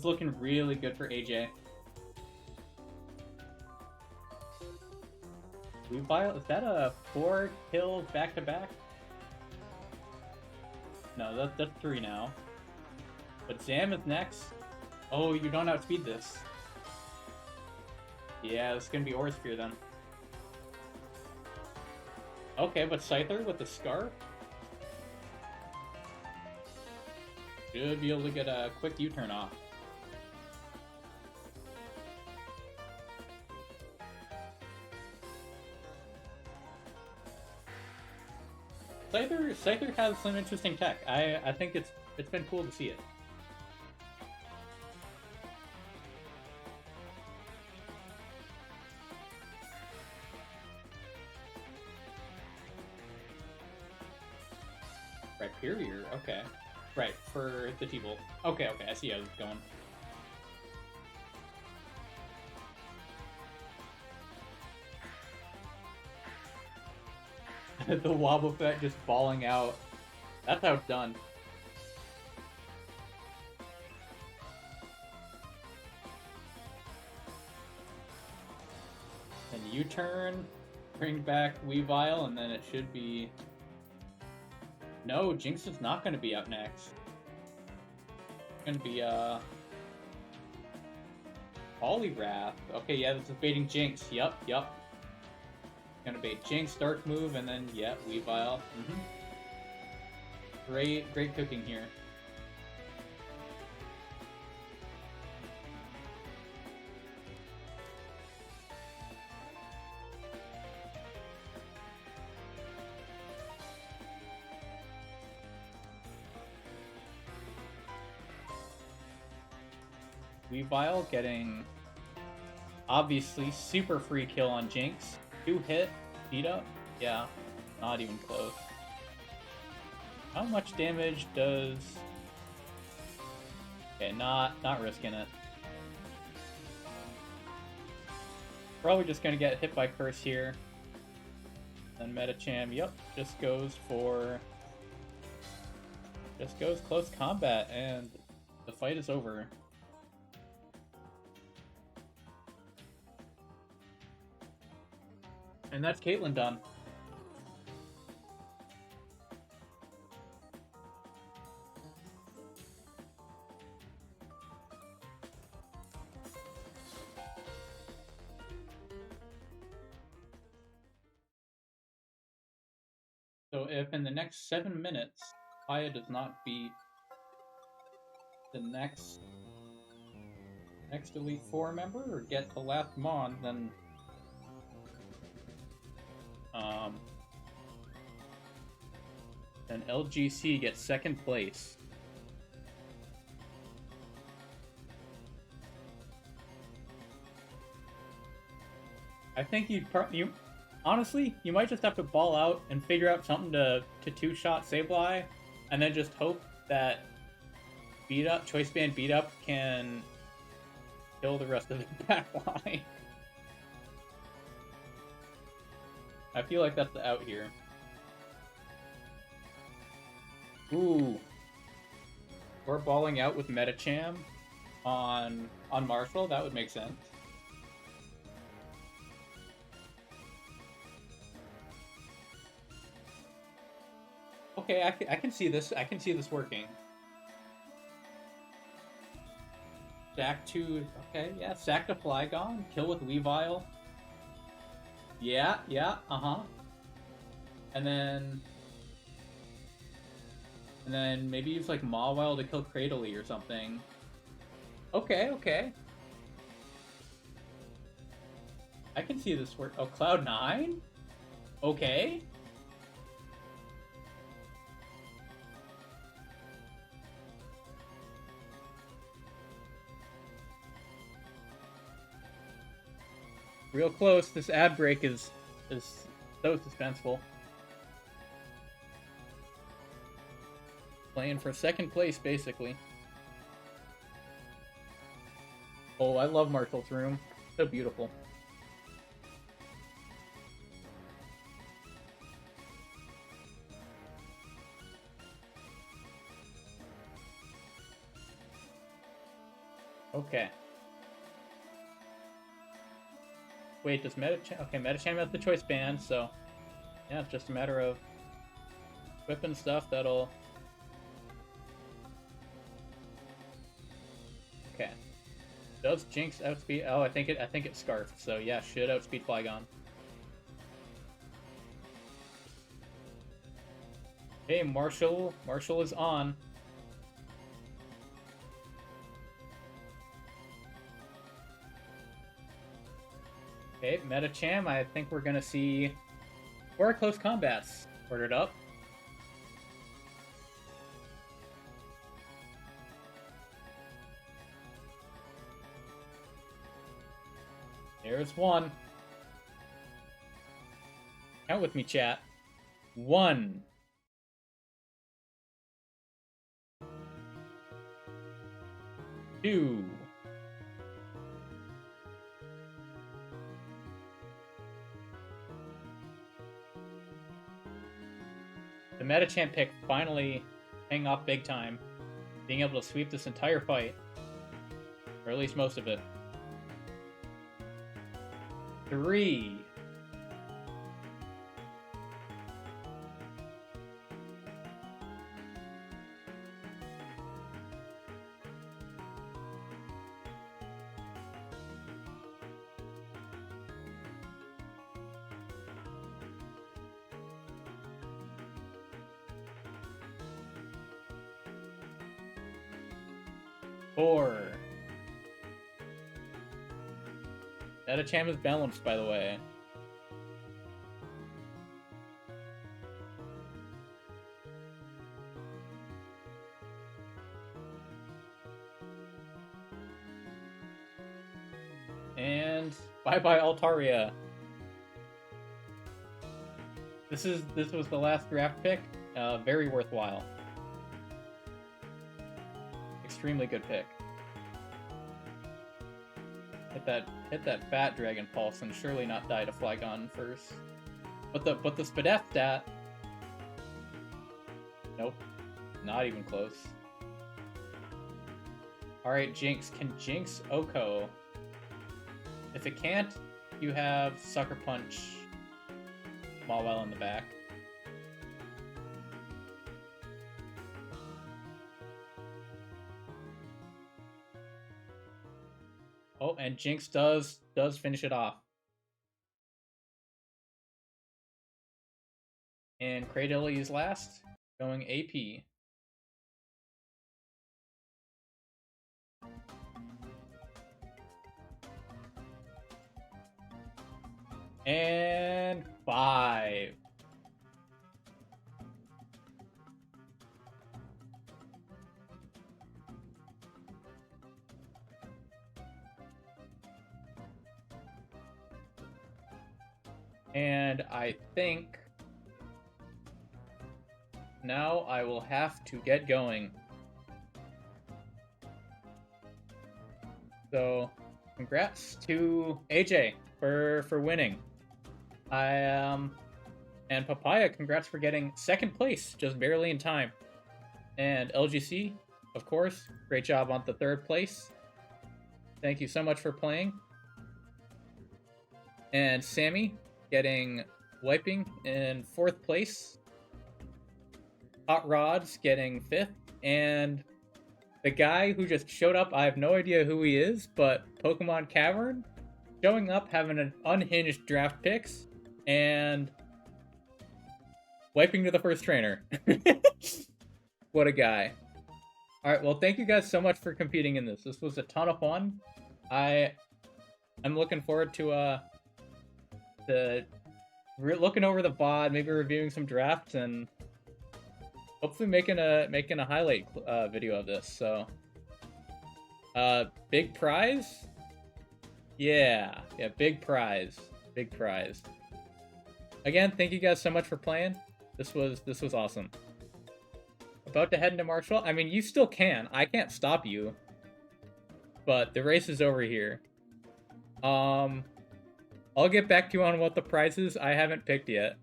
looking really good for AJ. Weavile, is that a 4 kills back-to-back? No, that's 3 now. But Zam is next. Oh, you don't outspeed this. Yeah, this is gonna be Aura Sphere then. Okay, but Scyther with the Scarf? Should be able to get a quick U-turn off. Scyther has some interesting tech. I think it's been cool to see it. Rhyperior, okay. Right, for the T-Bolt. Okay, I see how it's going. The Wobbuffet just falling out. That's how it's done. And U-turn. Bring back Weavile, and then it should be... No, Jinx is not going to be out next. It's going to be, Poliwrath. Okay, yeah, this is baiting Jinx. Yup. Gonna bait Jinx, Dark Move, and then, yeah, Weavile. Great cooking here. Weavile getting, obviously, super free kill on Jinx. 2-hit, beat up? Yeah, not even close. How much damage does... Okay, not risking it. Probably just gonna get hit by Curse here. And Metacham, yep, just goes close combat, and the fight is over. And that's Caitlyn done. So if in the next 7 minutes, Aya does not beat the next Elite Four member or get the last Mon, then LGC gets second place. I think honestly, you might just have to ball out and figure out something to two-shot Sableye, and then just hope that Choice Band beat up can kill the rest of the back line. I feel like that's the out here. Ooh. Or balling out with Metacham on Marshall, that would make sense. Okay, I can see this. I can see this working. Sack to... Okay, yeah. Sack to Flygon. Kill with Weavile. Yeah, And then maybe use like Mawile to kill Cradily or something. Okay. I can see this work. Oh, Cloud9? Okay. Real close. This ad break is so suspenseful. Playing for second place, basically. Oh, I love Marshall's room. So beautiful. Okay. Wait, does Metacham... Okay, Metacham has the choice band, so... Yeah, it's just a matter of... whipping stuff that'll... Okay. Does Jinx outspeed... Oh, I think it's Scarf, so yeah, should outspeed Flygon. Hey, Marshall is on. Okay, Metacham, I think we're gonna see more close combats ordered up. There's one. Count with me, chat. 1. 2. 3. The Metacham pick finally paying off big time, being able to sweep this entire fight, or at least most of it. 3. 4. Metacham is balanced, by the way. And bye-bye Altaria. This was the last draft pick. Very worthwhile. Extremely good pick. Hit that fat Dragon Pulse and surely not die to Flygon first. But the Spadef stat. Nope. Not even close. Alright, Jinx. Can Jinx Oko? If it can't, you have Sucker Punch Mawile in the back. Oh, and Jinx does finish it off. And Cradily is last, going AP. And 5. And I think now I will have to get going. So, congrats to AJ for winning. And Papaya, congrats for getting 2nd place, just barely in time. And LGC, of course, great job on the 3rd place. Thank you so much for playing. And Sammy getting Wiping in 4th place. Hot Rods getting 5th. And the guy who just showed up, I have no idea who he is, but Pokemon Cavern, showing up, having an unhinged draft picks, and wiping to the first trainer. What a guy. Alright, well, thank you guys so much for competing in this. This was a ton of fun. I'm looking forward to looking over the VoD, maybe reviewing some drafts, and hopefully making a highlight video of this. So, big prize? Yeah, big prize. Again, thank you guys so much for playing. This was awesome. About to head into Marshall. I mean, you still can. I can't stop you. But the race is over here. I'll get back to you on what the prize is. I haven't picked yet.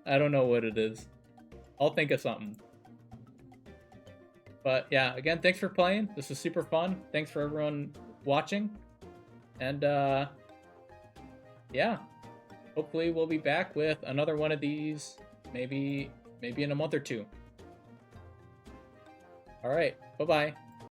I don't know what it is. I'll think of something. But yeah, again, thanks for playing. This was super fun. Thanks for everyone watching. And yeah, hopefully we'll be back with another one of these maybe in a month or two. All right, bye-bye.